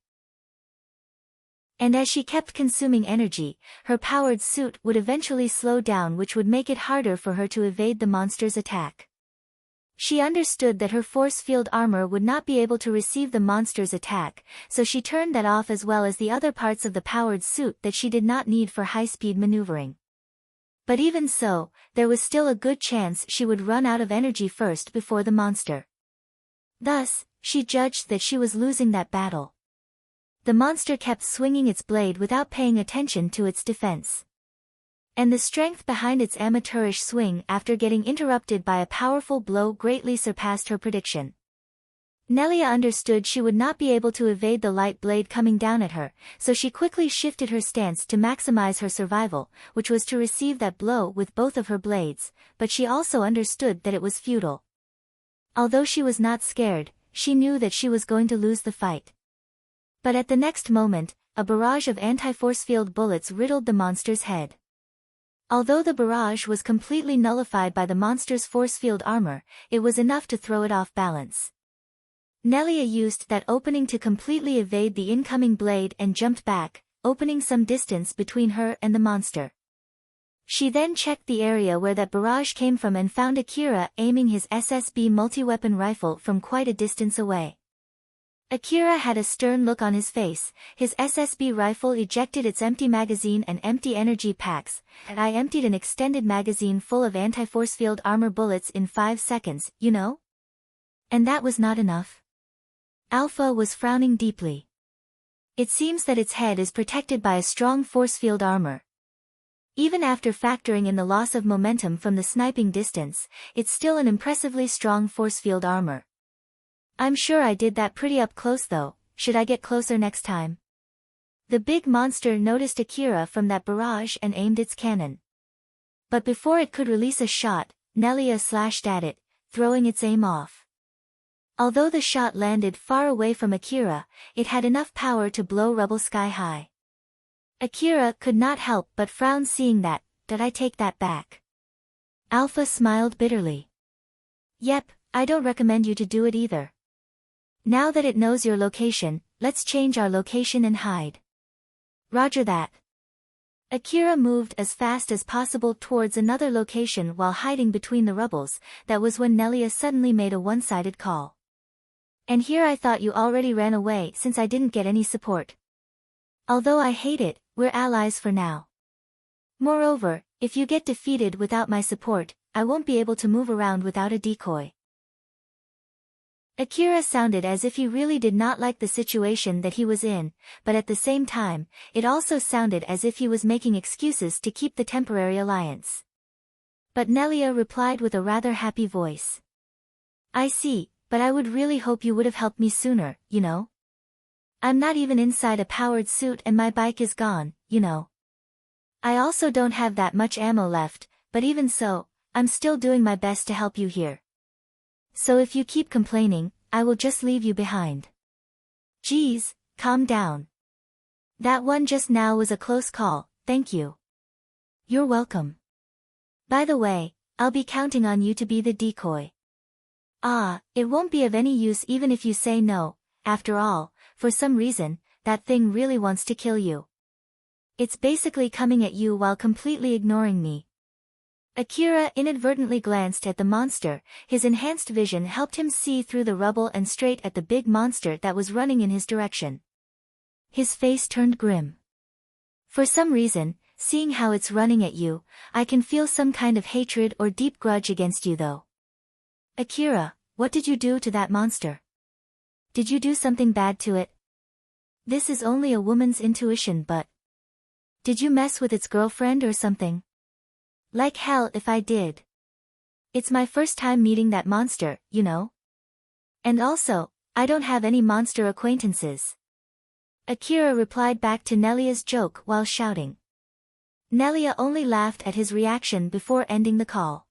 And as she kept consuming energy, her powered suit would eventually slow down, which would make it harder for her to evade the monster's attack. She understood that her force field armor would not be able to receive the monster's attack, so she turned that off as well as the other parts of the powered suit that she did not need for high-speed maneuvering. But even so, there was still a good chance she would run out of energy first before the monster. Thus, she judged that she was losing that battle. The monster kept swinging its blade without paying attention to its defense. And the strength behind its amateurish swing after getting interrupted by a powerful blow greatly surpassed her prediction. Nelia understood she would not be able to evade the light blade coming down at her, so she quickly shifted her stance to maximize her survival, which was to receive that blow with both of her blades, but she also understood that it was futile. Although she was not scared, she knew that she was going to lose the fight. But at the next moment, a barrage of anti-force field bullets riddled the monster's head. Although the barrage was completely nullified by the monster's force field armor, it was enough to throw it off balance. Nelia used that opening to completely evade the incoming blade and jumped back, opening some distance between her and the monster. She then checked the area where that barrage came from and found Akira aiming his SSB multi-weapon rifle from quite a distance away. Akira had a stern look on his face. His SSB rifle ejected its empty magazine and empty energy packs, and I emptied an extended magazine full of anti-force field armor bullets in 5 seconds, you know? And that was not enough. Alpha was frowning deeply. It seems that its head is protected by a strong force field armor. Even after factoring in the loss of momentum from the sniping distance, it's still an impressively strong force field armor. I'm sure I did that pretty up close though. Should I get closer next time? The big monster noticed Akira from that barrage and aimed its cannon. But before it could release a shot, Nelia slashed at it, throwing its aim off. Although the shot landed far away from Akira, it had enough power to blow rubble sky high. Akira could not help but frown seeing that. Did I take that back? Alpha smiled bitterly. Yep, I don't recommend you to do it either. Now that it knows your location, let's change our location and hide. Roger that. Akira moved as fast as possible towards another location while hiding between the rubbles. That was when Nelia suddenly made a one-sided call. And here I thought you already ran away since I didn't get any support. Although I hate it, we're allies for now. Moreover, if you get defeated without my support, I won't be able to move around without a decoy. Akira sounded as if he really did not like the situation that he was in, but at the same time, it also sounded as if he was making excuses to keep the temporary alliance. But Nelia replied with a rather happy voice. I see, but I would really hope you would have helped me sooner, you know? I'm not even inside a powered suit and my bike is gone, you know. I also don't have that much ammo left, but even so, I'm still doing my best to help you here. So if you keep complaining, I will just leave you behind. Geez, calm down. That one just now was a close call, thank you. You're welcome. By the way, I'll be counting on you to be the decoy. It won't be of any use even if you say no. After all, for some reason, that thing really wants to kill you. It's basically coming at you while completely ignoring me. Akira inadvertently glanced at the monster. His enhanced vision helped him see through the rubble and straight at the big monster that was running in his direction. His face turned grim. For some reason, seeing how it's running at you, I can feel some kind of hatred or deep grudge against you though. Akira, what did you do to that monster? Did you do something bad to it? This is only a woman's intuition, but... Did you mess with its girlfriend or something? Like hell if I did. It's my first time meeting that monster, you know? And also, I don't have any monster acquaintances. Akira replied back to Nelia's joke while shouting. Nelia only laughed at his reaction before ending the call.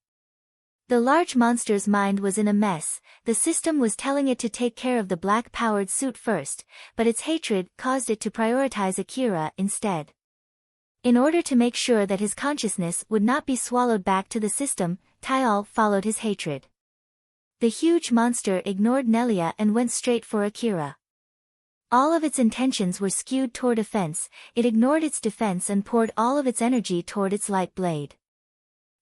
The large monster's mind was in a mess. The system was telling it to take care of the black-powered suit first, but its hatred caused it to prioritize Akira instead. In order to make sure that his consciousness would not be swallowed back to the system, Tyal followed his hatred. The huge monster ignored Nelia and went straight for Akira. All of its intentions were skewed toward offense. It ignored its defense and poured all of its energy toward its light blade.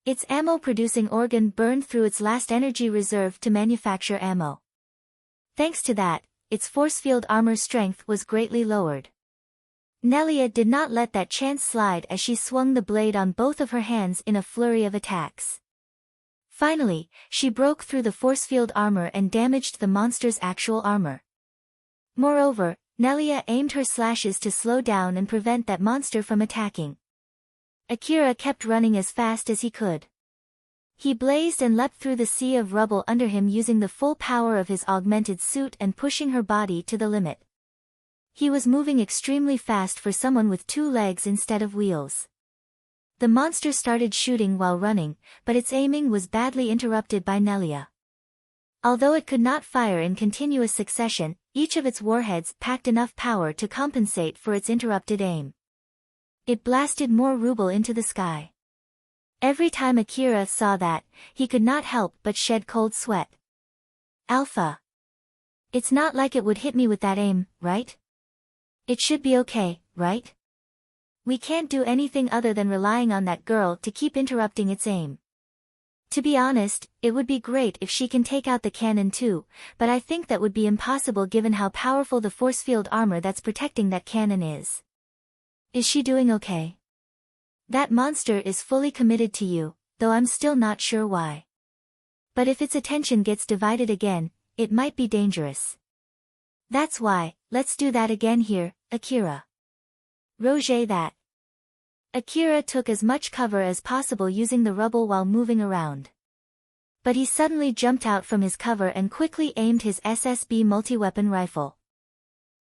Its ammo-producing organ burned through its last energy reserve to manufacture ammo. Thanks to that, its force field armor strength was greatly lowered. Nelia did not let that chance slide as she swung the blade on both of her hands in a flurry of attacks. Finally, she broke through the force field armor and damaged the monster's actual armor. Moreover, Nelia aimed her slashes to slow down and prevent that monster from attacking. Akira kept running as fast as he could. He blazed and leapt through the sea of rubble under him using the full power of his augmented suit and pushing her body to the limit. He was moving extremely fast for someone with 2 legs instead of wheels. The monster started shooting while running, but its aiming was badly interrupted by Nelia. Although it could not fire in continuous succession, each of its warheads packed enough power to compensate for its interrupted aim. It blasted more rubble into the sky. Every time Akira saw that, he could not help but shed cold sweat. Alpha. It's not like it would hit me with that aim, right? It should be okay, right? We can't do anything other than relying on that girl to keep interrupting its aim. To be honest, it would be great if she can take out the cannon too, but I think that would be impossible given how powerful the force field armor that's protecting that cannon is. Is she doing okay? That monster is fully committed to you, though I'm still not sure why. But if its attention gets divided again, it might be dangerous. That's why, let's do that again here, Akira. Roger that. Akira took as much cover as possible using the rubble while moving around. But he suddenly jumped out from his cover and quickly aimed his SSB multi-weapon rifle.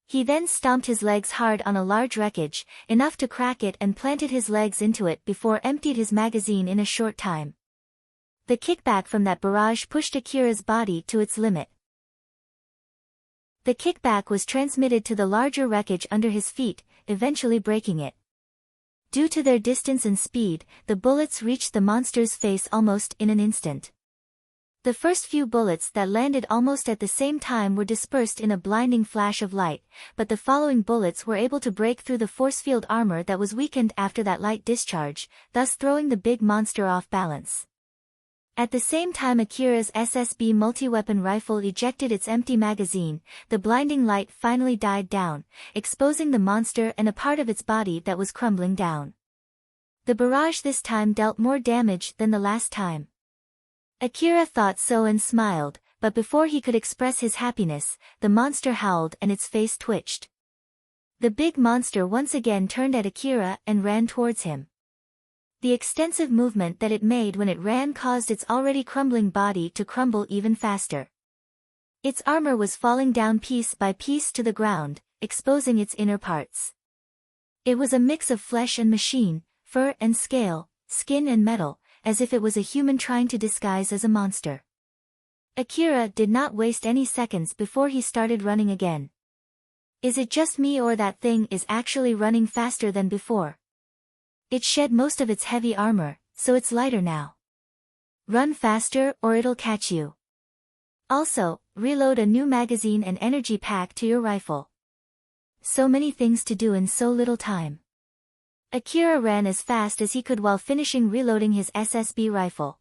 He then stomped his legs hard on a large wreckage, enough to crack it, and planted his legs into it before emptied his magazine in a short time. The kickback from that barrage pushed Akira's body to its limit. The kickback was transmitted to the larger wreckage under his feet, eventually breaking it. Due to their distance and speed, the bullets reached the monster's face almost in an instant. The first few bullets that landed almost at the same time were dispersed in a blinding flash of light, but the following bullets were able to break through the force field armor that was weakened after that light discharge, thus throwing the big monster off balance. At the same time Akira's SSB multi-weapon rifle ejected its empty magazine, the blinding light finally died down, exposing the monster and a part of its body that was crumbling down. The barrage this time dealt more damage than the last time. Akira thought so and smiled, but before he could express his happiness, the monster howled and its face twitched. The big monster once again turned at Akira and ran towards him. The extensive movement that it made when it ran caused its already crumbling body to crumble even faster. Its armor was falling down piece by piece to the ground, exposing its inner parts. It was a mix of flesh and machine, fur and scale, skin and metal, as if it was a human trying to disguise as a monster. Akira did not waste any seconds before he started running again. Is it just me or that thing is actually running faster than before? It shed most of its heavy armor, so it's lighter now. Run faster or it'll catch you. Also, reload a new magazine and energy pack to your rifle. So many things to do in so little time. Akira ran as fast as he could while finishing reloading his SSB rifle.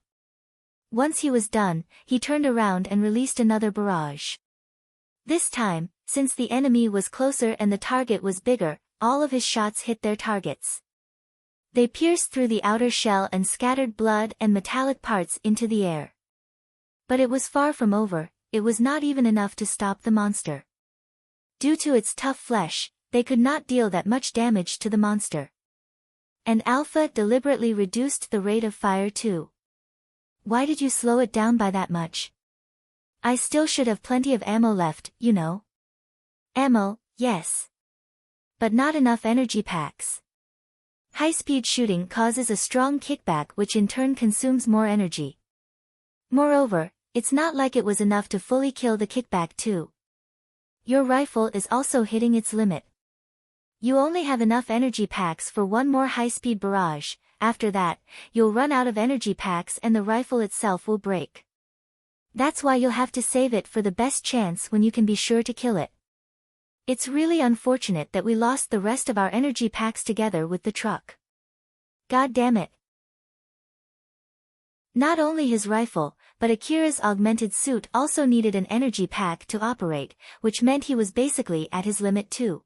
Once he was done, he turned around and released another barrage. This time, since the enemy was closer and the target was bigger, all of his shots hit their targets. They pierced through the outer shell and scattered blood and metallic parts into the air. But it was far from over, it was not even enough to stop the monster. Due to its tough flesh, they could not deal that much damage to the monster. And Alpha deliberately reduced the rate of fire too. Why did you slow it down by that much? I still should have plenty of ammo left, you know. Ammo, yes. But not enough energy packs. High-speed shooting causes a strong kickback which in turn consumes more energy. Moreover, it's not like it was enough to fully kill the kickback too. Your rifle is also hitting its limit. You only have enough energy packs for one more high-speed barrage. After that, you'll run out of energy packs and the rifle itself will break. That's why you'll have to save it for the best chance when you can be sure to kill it. It's really unfortunate that we lost the rest of our energy packs together with the truck. God damn it. Not only his rifle, but Akira's augmented suit also needed an energy pack to operate, which meant he was basically at his limit too.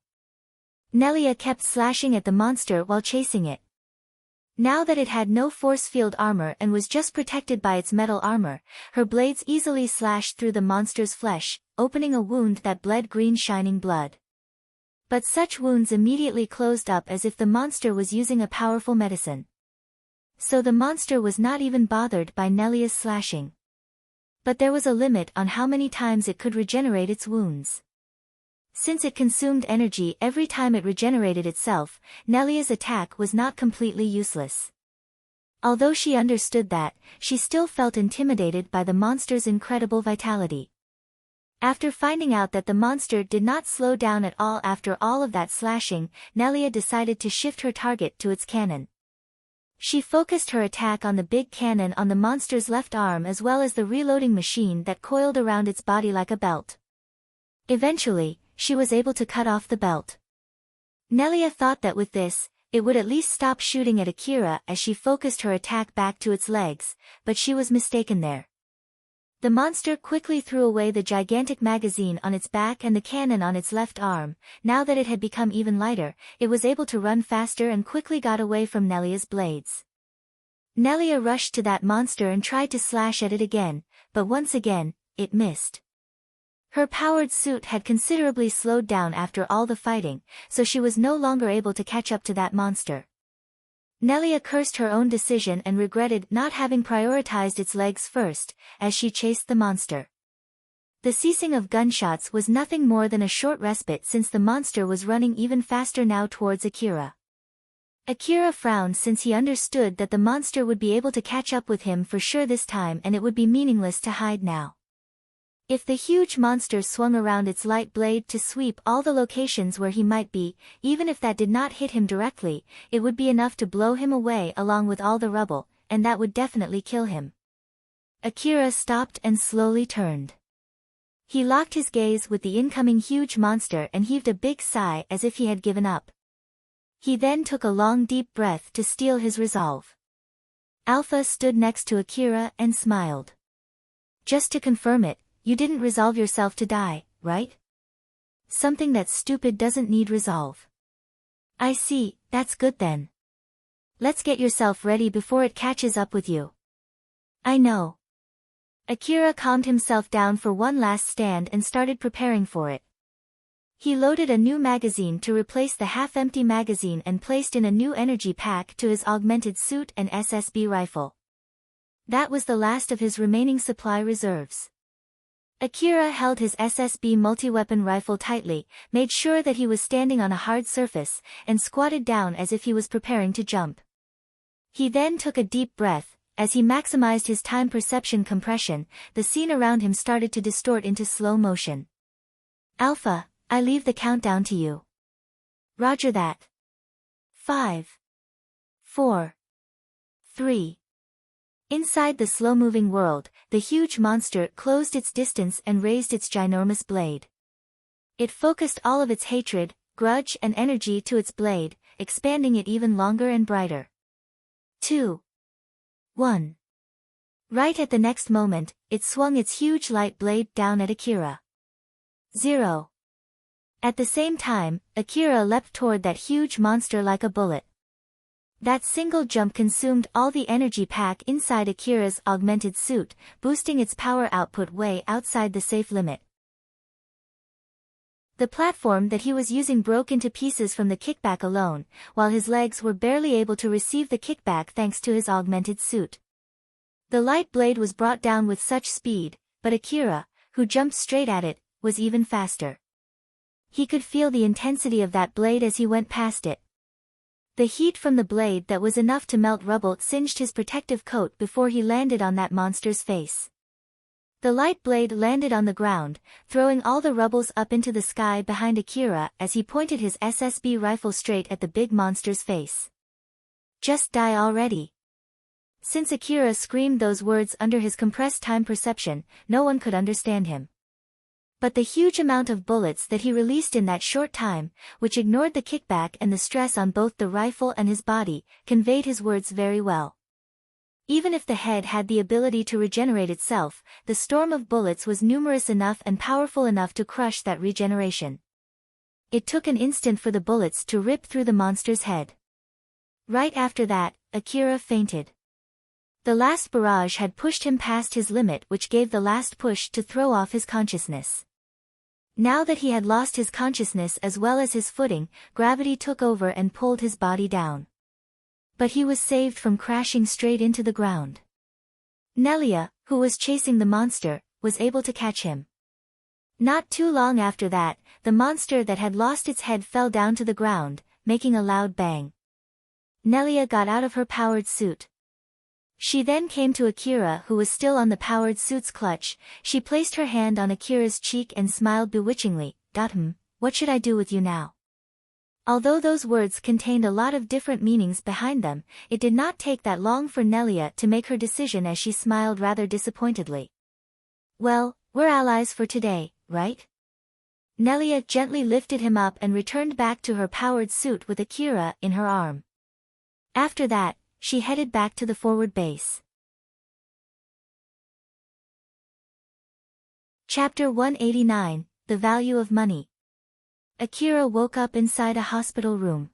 Nelia kept slashing at the monster while chasing it. Now that it had no force field armor and was just protected by its metal armor, her blades easily slashed through the monster's flesh, opening a wound that bled green shining blood. But such wounds immediately closed up as if the monster was using a powerful medicine. So the monster was not even bothered by Nelia's slashing. But there was a limit on how many times it could regenerate its wounds. Since it consumed energy every time it regenerated itself, Nelia's attack was not completely useless. Although she understood that, she still felt intimidated by the monster's incredible vitality. After finding out that the monster did not slow down at all after all of that slashing, Nelia decided to shift her target to its cannon. She focused her attack on the big cannon on the monster's left arm as well as the reloading machine that coiled around its body like a belt. Eventually, she was able to cut off the belt. Nelia thought that with this, it would at least stop shooting at Akira as she focused her attack back to its legs, but she was mistaken there. The monster quickly threw away the gigantic magazine on its back and the cannon on its left arm. Now that it had become even lighter, it was able to run faster and quickly got away from Nelia's blades. Nelia rushed to that monster and tried to slash at it again, but once again, it missed. Her powered suit had considerably slowed down after all the fighting, so she was no longer able to catch up to that monster. Nelia cursed her own decision and regretted not having prioritized its legs first, as she chased the monster. The ceasing of gunshots was nothing more than a short respite since the monster was running even faster now towards Akira. Akira frowned since he understood that the monster would be able to catch up with him for sure this time and it would be meaningless to hide now. If the huge monster swung around its light blade to sweep all the locations where he might be, even if that did not hit him directly, it would be enough to blow him away along with all the rubble, and that would definitely kill him. Akira stopped and slowly turned. He locked his gaze with the incoming huge monster and heaved a big sigh as if he had given up. He then took a long deep breath to steel his resolve. Alpha stood next to Akira and smiled. Just to confirm it, you didn't resolve yourself to die, right? Something that's stupid doesn't need resolve. I see, that's good then. Let's get yourself ready before it catches up with you. I know. Akira calmed himself down for one last stand and started preparing for it. He loaded a new magazine to replace the half-empty magazine and placed in a new energy pack to his augmented suit and SSB rifle. That was the last of his remaining supply reserves. Akira held his SSB multi-weapon rifle tightly, made sure that he was standing on a hard surface, and squatted down as if he was preparing to jump. He then took a deep breath. As he maximized his time perception compression, the scene around him started to distort into slow motion. Alpha, I leave the countdown to you. Roger that. 5. 4. 3. Inside the slow-moving world, the huge monster closed its distance and raised its ginormous blade. It focused all of its hatred, grudge and energy to its blade, expanding it even longer and brighter. 2. 1. Right at the next moment, it swung its huge light blade down at Akira. 0. At the same time, Akira leapt toward that huge monster like a bullet. That single jump consumed all the energy pack inside Akira's augmented suit, boosting its power output way outside the safe limit. The platform that he was using broke into pieces from the kickback alone, while his legs were barely able to receive the kickback thanks to his augmented suit. The light blade was brought down with such speed, but Akira, who jumped straight at it, was even faster. He could feel the intensity of that blade as he went past it. The heat from the blade that was enough to melt rubble singed his protective coat before he landed on that monster's face. The light blade landed on the ground, throwing all the rubbles up into the sky behind Akira as he pointed his SSB rifle straight at the big monster's face. Just die already. Since Akira screamed those words under his compressed time perception, no one could understand him. But the huge amount of bullets that he released in that short time, which ignored the kickback and the stress on both the rifle and his body, conveyed his words very well. Even if the head had the ability to regenerate itself, the storm of bullets was numerous enough and powerful enough to crush that regeneration. It took an instant for the bullets to rip through the monster's head. Right after that, Akira fainted. The last barrage had pushed him past his limit, which gave the last push to throw off his consciousness. Now that he had lost his consciousness as well as his footing, gravity took over and pulled his body down. But he was saved from crashing straight into the ground. Nelia, who was chasing the monster, was able to catch him. Not too long after that, the monster that had lost its head fell down to the ground, making a loud bang. Nelia got out of her powered suit. She then came to Akira, who was still on the powered suit's clutch. She placed her hand on Akira's cheek and smiled bewitchingly. What should I do with you now? Although those words contained a lot of different meanings behind them, it did not take that long for Nelia to make her decision as she smiled rather disappointedly. Well, we're allies for today, right? Nelia gently lifted him up and returned back to her powered suit with Akira in her arm. After that, she headed back to the forward base. Chapter 189, The Value of Money. Akira woke up inside a hospital room.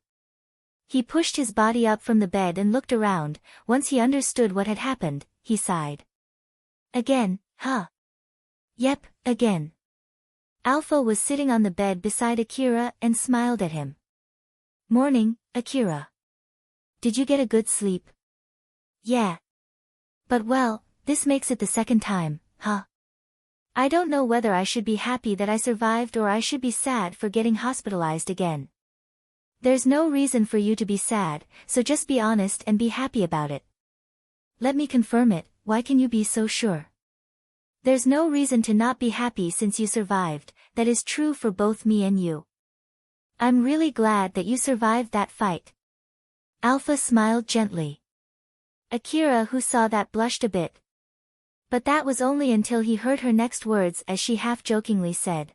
He pushed his body up from the bed and looked around. Once he understood what had happened, he sighed. Again, huh? Yep, again. Alpha was sitting on the bed beside Akira and smiled at him. Morning, Akira. Did you get a good sleep? Yeah. But well, this makes it the second time, huh? I don't know whether I should be happy that I survived or I should be sad for getting hospitalized again. There's no reason for you to be sad, so just be honest and be happy about it. Let me confirm it, why can you be so sure? There's no reason to not be happy since you survived, that is true for both me and you. I'm really glad that you survived that fight. Alpha smiled gently. Akira, who saw that, blushed a bit. But that was only until he heard her next words as she half-jokingly said.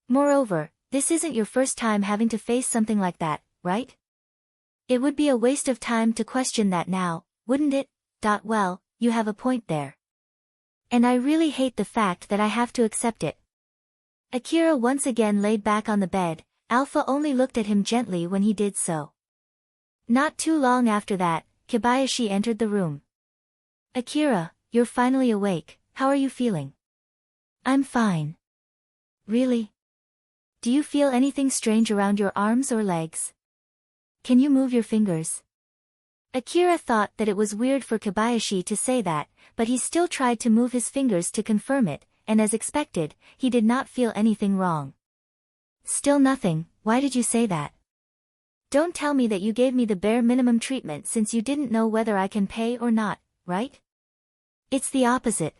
Moreover, this isn't your first time having to face something like that, right? It would be a waste of time to question that now, wouldn't it, Well, you have a point there. And I really hate the fact that I have to accept it. Akira once again laid back on the bed. Alpha only looked at him gently when he did so. Not too long after that, Kobayashi entered the room. Akira, you're finally awake, how are you feeling? I'm fine. Really? Do you feel anything strange around your arms or legs? Can you move your fingers? Akira thought that it was weird for Kobayashi to say that, but he still tried to move his fingers to confirm it, and as expected, he did not feel anything wrong. Still nothing, why did you say that? Don't tell me that you gave me the bare minimum treatment since you didn't know whether I can pay or not, right? It's the opposite.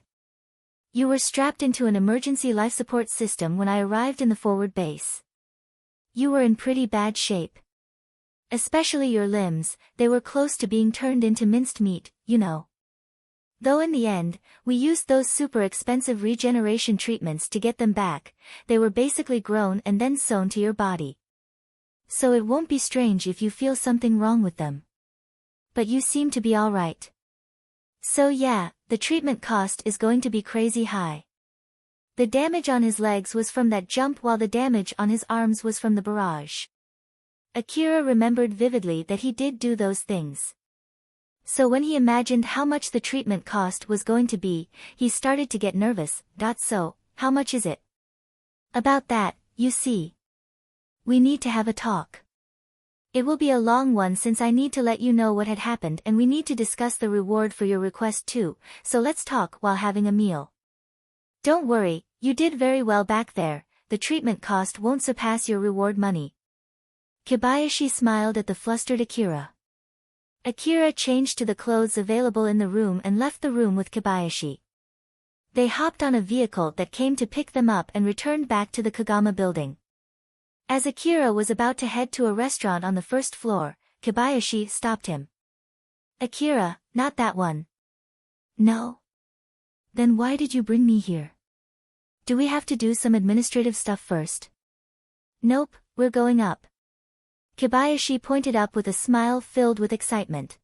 You were strapped into an emergency life support system when I arrived in the forward base. You were in pretty bad shape. Especially your limbs, they were close to being turned into minced meat, you know. Though in the end, we used those super expensive regeneration treatments to get them back, they were basically grown and then sewn to your body. So it won't be strange if you feel something wrong with them. But you seem to be alright. So yeah, the treatment cost is going to be crazy high. The damage on his legs was from that jump while the damage on his arms was from the barrage. Akira remembered vividly that he did do those things. So when he imagined how much the treatment cost was going to be, he started to get nervous. So, how much is it? About that, you see. We need to have a talk. It will be a long one since I need to let you know what had happened and we need to discuss the reward for your request too, so let's talk while having a meal. Don't worry, you did very well back there, the treatment cost won't surpass your reward money. Kobayashi smiled at the flustered Akira. Akira changed to the clothes available in the room and left the room with Kobayashi. They hopped on a vehicle that came to pick them up and returned back to the Kagama building. As Akira was about to head to a restaurant on the first floor, Kobayashi stopped him. Akira, not that one. No? Then why did you bring me here? Do we have to do some administrative stuff first? Nope, we're going up. Kobayashi pointed up with a smile filled with excitement.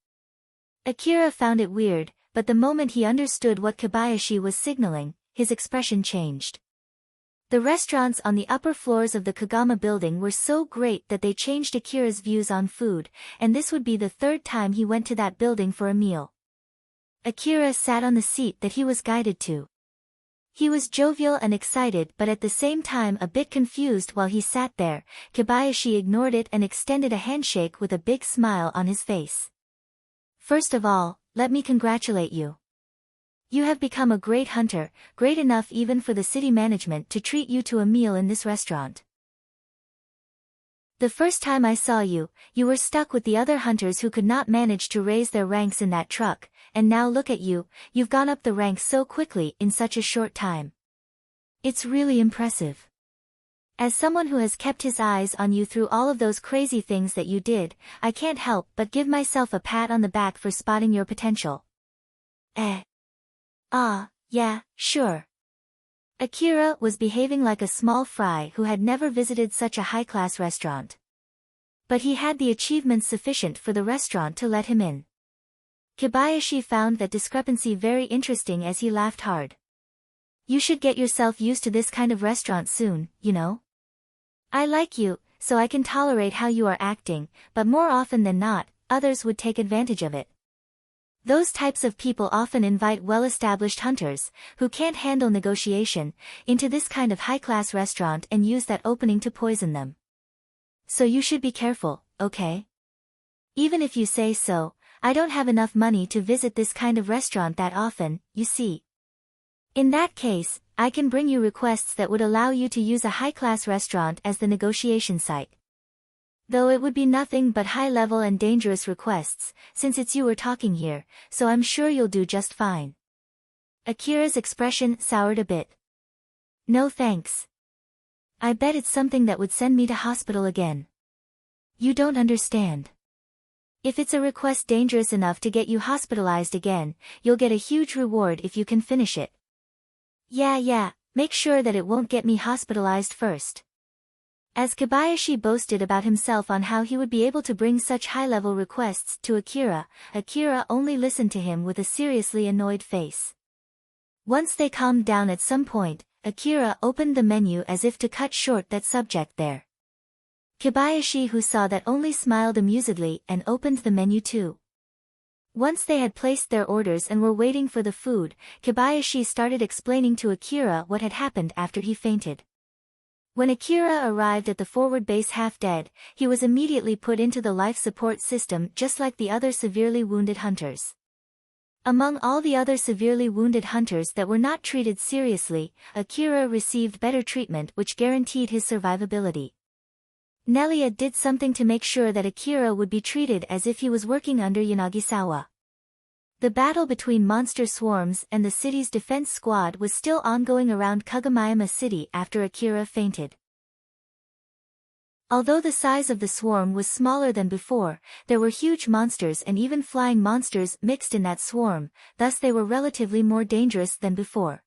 Akira found it weird, but the moment he understood what Kobayashi was signaling, his expression changed. The restaurants on the upper floors of the Kagama building were so great that they changed Akira's views on food, and this would be the third time he went to that building for a meal. Akira sat on the seat that he was guided to. He was jovial and excited but at the same time a bit confused while he sat there. Kobayashi ignored it and extended a handshake with a big smile on his face. First of all, let me congratulate you. You have become a great hunter, great enough even for the city management to treat you to a meal in this restaurant. The first time I saw you, you were stuck with the other hunters who could not manage to raise their ranks in that truck, and now look at you, you've gone up the ranks so quickly in such a short time. It's really impressive. As someone who has kept his eyes on you through all of those crazy things that you did, I can't help but give myself a pat on the back for spotting your potential. Yeah, sure. Akira was behaving like a small fry who had never visited such a high-class restaurant. But he had the achievements sufficient for the restaurant to let him in. Kobayashi found that discrepancy very interesting as he laughed hard. You should get yourself used to this kind of restaurant soon, you know? I like you, so I can tolerate how you are acting, but more often than not, others would take advantage of it. Those types of people often invite well-established hunters, who can't handle negotiation, into this kind of high-class restaurant and use that opening to poison them. So you should be careful, okay? Even if you say so, I don't have enough money to visit this kind of restaurant that often, you see. In that case, I can bring you requests that would allow you to use a high-class restaurant as the negotiation site. Though it would be nothing but high-level and dangerous requests, since it's you we're talking here, so I'm sure you'll do just fine. Akira's expression soured a bit. No thanks. I bet it's something that would send me to hospital again. You don't understand. If it's a request dangerous enough to get you hospitalized again, you'll get a huge reward if you can finish it. Yeah, make sure that it won't get me hospitalized first. As Kobayashi boasted about himself on how he would be able to bring such high-level requests to Akira, Akira only listened to him with a seriously annoyed face. Once they calmed down at some point, Akira opened the menu as if to cut short that subject there. Kobayashi, who saw that, only smiled amusedly and opened the menu too. Once they had placed their orders and were waiting for the food, Kobayashi started explaining to Akira what had happened after he fainted. When Akira arrived at the forward base half dead, he was immediately put into the life support system just like the other severely wounded hunters. Among all the other severely wounded hunters that were not treated seriously, Akira received better treatment which guaranteed his survivability. Nelia did something to make sure that Akira would be treated as if he was working under Yanagisawa. The battle between monster swarms and the city's defense squad was still ongoing around Kagomayama City after Akira fainted. Although the size of the swarm was smaller than before, there were huge monsters and even flying monsters mixed in that swarm, thus they were relatively more dangerous than before.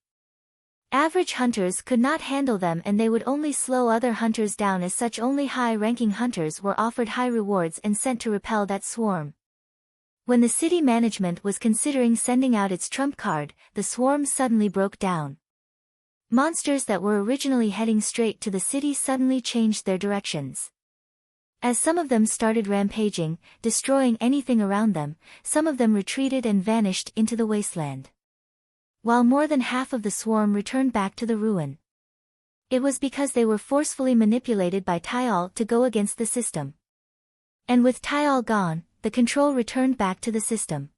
Average hunters could not handle them and they would only slow other hunters down, as such only high-ranking hunters were offered high rewards and sent to repel that swarm. When the city management was considering sending out its trump card, the swarm suddenly broke down. Monsters that were originally heading straight to the city suddenly changed their directions. As some of them started rampaging, destroying anything around them, some of them retreated and vanished into the wasteland. While more than half of the swarm returned back to the ruin. It was because they were forcefully manipulated by Tayal to go against the system. And with Tayal gone, the control returned back to the system.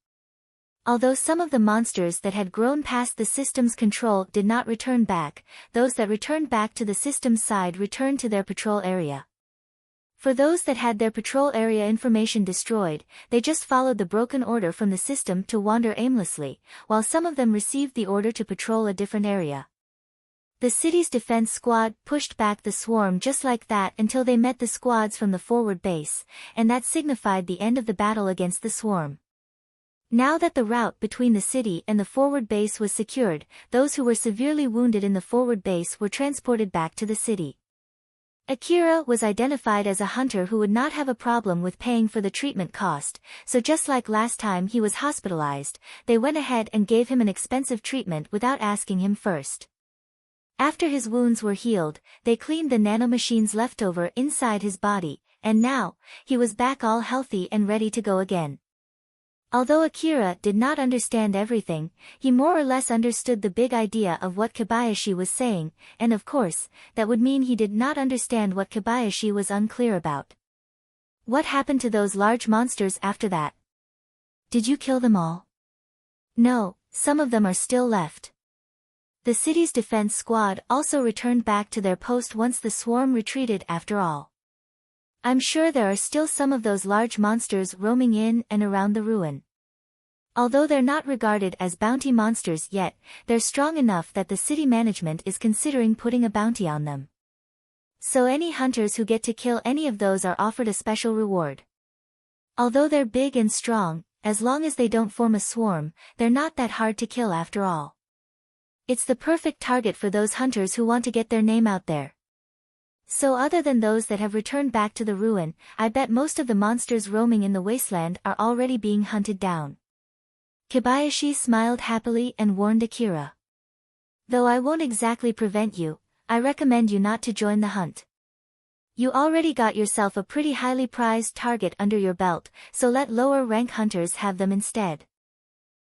Although some of the monsters that had grown past the system's control did not return back, those that returned back to the system's side returned to their patrol area. For those that had their patrol area information destroyed, they just followed the broken order from the system to wander aimlessly, while some of them received the order to patrol a different area. The city's defense squad pushed back the swarm just like that until they met the squads from the forward base, and that signified the end of the battle against the swarm. Now that the route between the city and the forward base was secured, those who were severely wounded in the forward base were transported back to the city. Akira was identified as a hunter who would not have a problem with paying for the treatment cost, so just like last time he was hospitalized, they went ahead and gave him an expensive treatment without asking him first. After his wounds were healed, they cleaned the nanomachines left over inside his body, and now, he was back all healthy and ready to go again. Although Akira did not understand everything, he more or less understood the big idea of what Kobayashi was saying, and of course, that would mean he did not understand what Kobayashi was unclear about. What happened to those large monsters after that? Did you kill them all? No, some of them are still left. The city's defense squad also returned back to their post once the swarm retreated after all. I'm sure there are still some of those large monsters roaming in and around the ruin. Although they're not regarded as bounty monsters yet, they're strong enough that the city management is considering putting a bounty on them. So any hunters who get to kill any of those are offered a special reward. Although they're big and strong, as long as they don't form a swarm, they're not that hard to kill after all. It's the perfect target for those hunters who want to get their name out there. So other than those that have returned back to the ruin, I bet most of the monsters roaming in the wasteland are already being hunted down. Kobayashi smiled happily and warned Akira. Though I won't exactly prevent you, I recommend you not to join the hunt. You already got yourself a pretty highly prized target under your belt, so let lower rank hunters have them instead.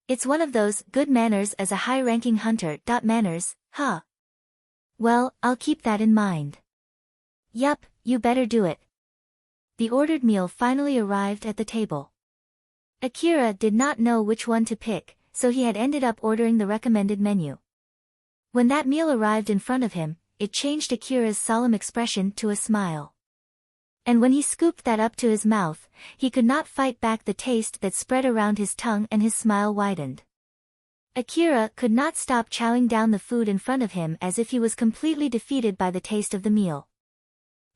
It's one of those good manners as a high-ranking hunter. Manners, huh? Well, I'll keep that in mind. Yup, you better do it. The ordered meal finally arrived at the table. Akira did not know which one to pick, so he had ended up ordering the recommended menu. When that meal arrived in front of him, it changed Akira's solemn expression to a smile. And when he scooped that up to his mouth, he could not fight back the taste that spread around his tongue and his smile widened. Akira could not stop chowing down the food in front of him as if he was completely defeated by the taste of the meal.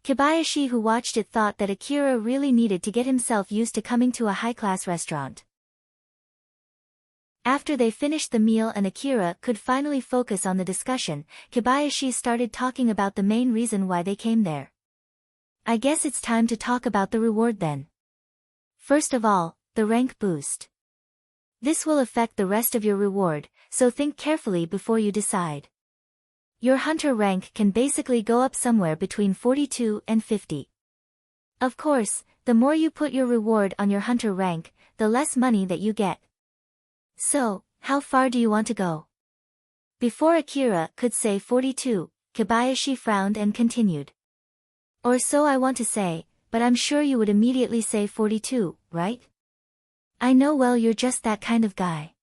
Kobayashi, who watched it, thought that Akira really needed to get himself used to coming to a high-class restaurant. After they finished the meal and Akira could finally focus on the discussion, Kobayashi started talking about the main reason why they came there. I guess it's time to talk about the reward then. First of all, the rank boost. This will affect the rest of your reward, so think carefully before you decide. Your hunter rank can basically go up somewhere between 42 and 50. Of course, the more you put your reward on your hunter rank, the less money that you get. So, how far do you want to go? Before Akira could say 42, Kobayashi frowned and continued. Or so I want to say, but I'm sure you would immediately say 42, right? I know, well, you're just that kind of guy.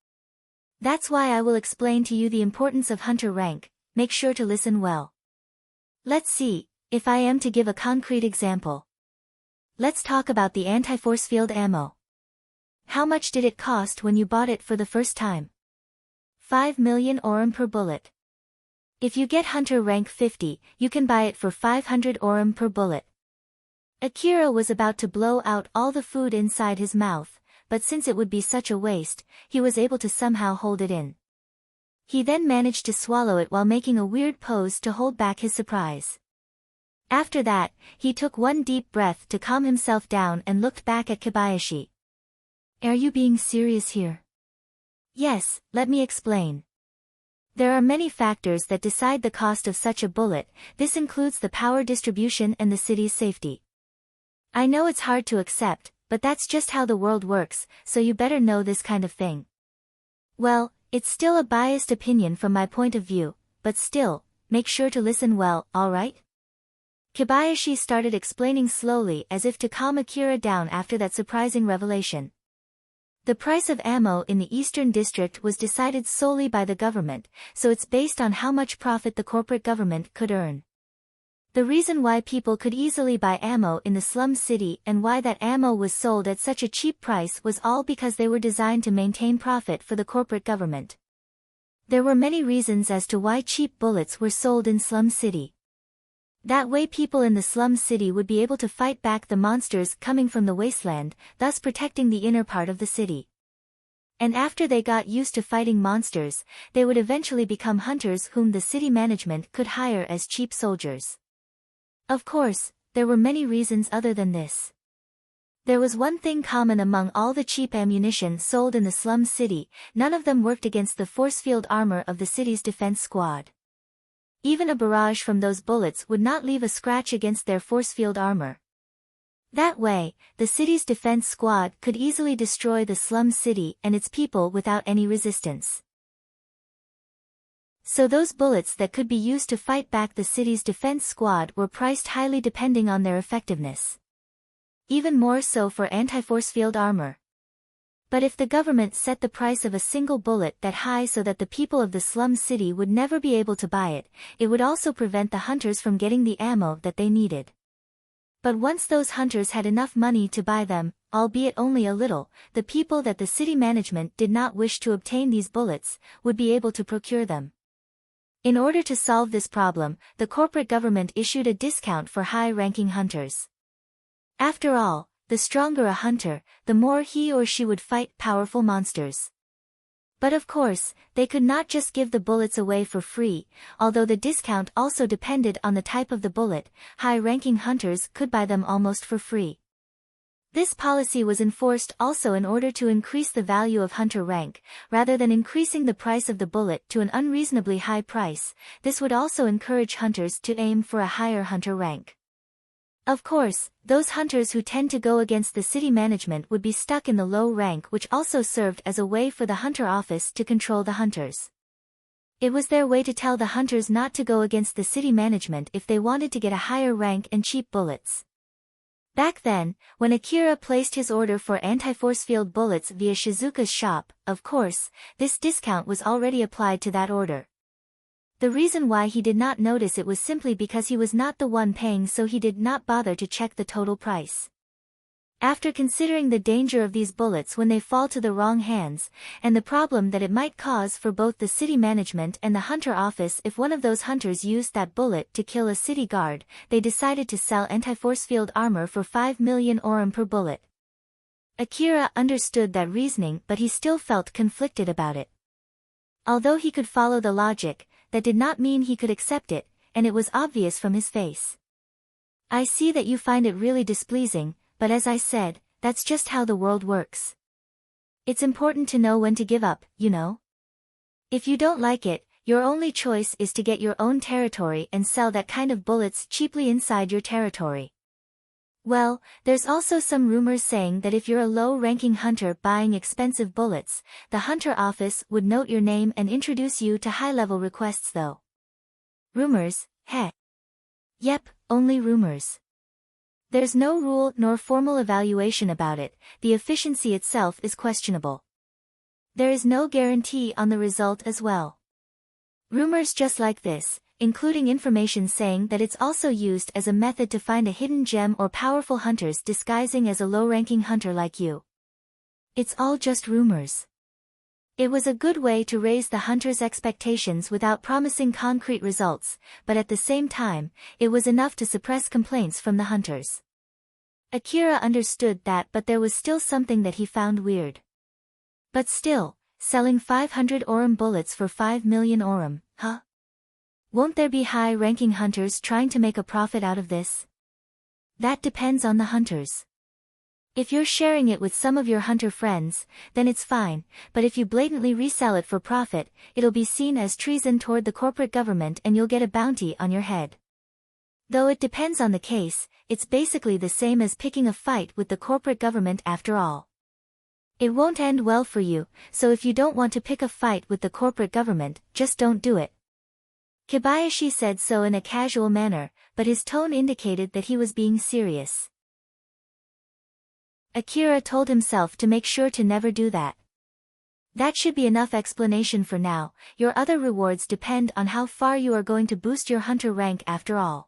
That's why I will explain to you the importance of hunter rank. Make sure to listen well. Let's see, if I am to give a concrete example. Let's talk about the anti-force field ammo. How much did it cost when you bought it for the first time? 5 million orum per bullet. If you get hunter rank 50, you can buy it for 500 orum per bullet. Akira was about to blow out all the food inside his mouth, but since it would be such a waste, he was able to somehow hold it in. He then managed to swallow it while making a weird pose to hold back his surprise. After that, he took one deep breath to calm himself down and looked back at Kobayashi. Are you being serious here? Yes, let me explain. There are many factors that decide the cost of such a bullet. This includes the power distribution and the city's safety. I know it's hard to accept, but that's just how the world works, so you better know this kind of thing. Well, it's still a biased opinion from my point of view, but still, make sure to listen well, alright? Kobayashi started explaining slowly as if to calm Akira down after that surprising revelation. The price of ammo in the Eastern District was decided solely by the government, so it's based on how much profit the corporate government could earn. The reason why people could easily buy ammo in the slum city and why that ammo was sold at such a cheap price was all because they were designed to maintain profit for the corporate government. There were many reasons as to why cheap bullets were sold in slum city. That way people in the slum city would be able to fight back the monsters coming from the wasteland, thus protecting the inner part of the city. And after they got used to fighting monsters, they would eventually become hunters whom the city management could hire as cheap soldiers. Of course, there were many reasons other than this. There was one thing common among all the cheap ammunition sold in the slum city: none of them worked against the force field armor of the city's defense squad. Even a barrage from those bullets would not leave a scratch against their force field armor. That way, the city's defense squad could easily destroy the slum city and its people without any resistance. So those bullets that could be used to fight back the city's defense squad were priced highly depending on their effectiveness. Even more so for anti-force field armor. But if the government set the price of a single bullet that high so that the people of the slum city would never be able to buy it, it would also prevent the hunters from getting the ammo that they needed. But once those hunters had enough money to buy them, albeit only a little, the people that the city management did not wish to obtain these bullets would be able to procure them. In order to solve this problem, the corporate government issued a discount for high-ranking hunters. After all, the stronger a hunter, the more he or she would fight powerful monsters. But of course, they could not just give the bullets away for free, although the discount also depended on the type of the bullet. High-ranking hunters could buy them almost for free. This policy was enforced also in order to increase the value of hunter rank, rather than increasing the price of the bullet to an unreasonably high price. This would also encourage hunters to aim for a higher hunter rank. Of course, those hunters who tend to go against the city management would be stuck in the low rank, which also served as a way for the hunter office to control the hunters. It was their way to tell the hunters not to go against the city management if they wanted to get a higher rank and cheap bullets. Back then, when Akira placed his order for anti-force field bullets via Shizuka's shop, of course, this discount was already applied to that order. The reason why he did not notice it was simply because he was not the one paying, so he did not bother to check the total price. After considering the danger of these bullets when they fall to the wrong hands, and the problem that it might cause for both the city management and the hunter office if one of those hunters used that bullet to kill a city guard, they decided to sell anti-force field armor for 5 million orum per bullet. Akira understood that reasoning, but he still felt conflicted about it. Although he could follow the logic, that did not mean he could accept it, and it was obvious from his face. I see that you find it really displeasing, but as I said, that's just how the world works. It's important to know when to give up, you know? If you don't like it, your only choice is to get your own territory and sell that kind of bullets cheaply inside your territory. Well, there's also some rumors saying that if you're a low-ranking hunter buying expensive bullets, the hunter office would note your name and introduce you to high-level requests though. Rumors, heh. Yep, only rumors. There's no rule nor formal evaluation about it, the efficiency itself is questionable. There is no guarantee on the result as well. Rumors just like this, including information saying that it's also used as a method to find a hidden gem or powerful hunters disguising as a low-ranking hunter like you. It's all just rumors. It was a good way to raise the hunter's expectations without promising concrete results, but at the same time, it was enough to suppress complaints from the hunters. Akira understood that, but there was still something that he found weird. But still, selling 500 Aurum bullets for 5 million Aurum, huh? Won't there be high-ranking hunters trying to make a profit out of this? That depends on the hunters. If you're sharing it with some of your hunter friends, then it's fine, but if you blatantly resell it for profit, it'll be seen as treason toward the corporate government and you'll get a bounty on your head. Though it depends on the case, it's basically the same as picking a fight with the corporate government after all. It won't end well for you, so if you don't want to pick a fight with the corporate government, just don't do it. Kobayashi said so in a casual manner, but his tone indicated that he was being serious. Akira told himself to make sure to never do that. That should be enough explanation for now, your other rewards depend on how far you are going to boost your hunter rank after all.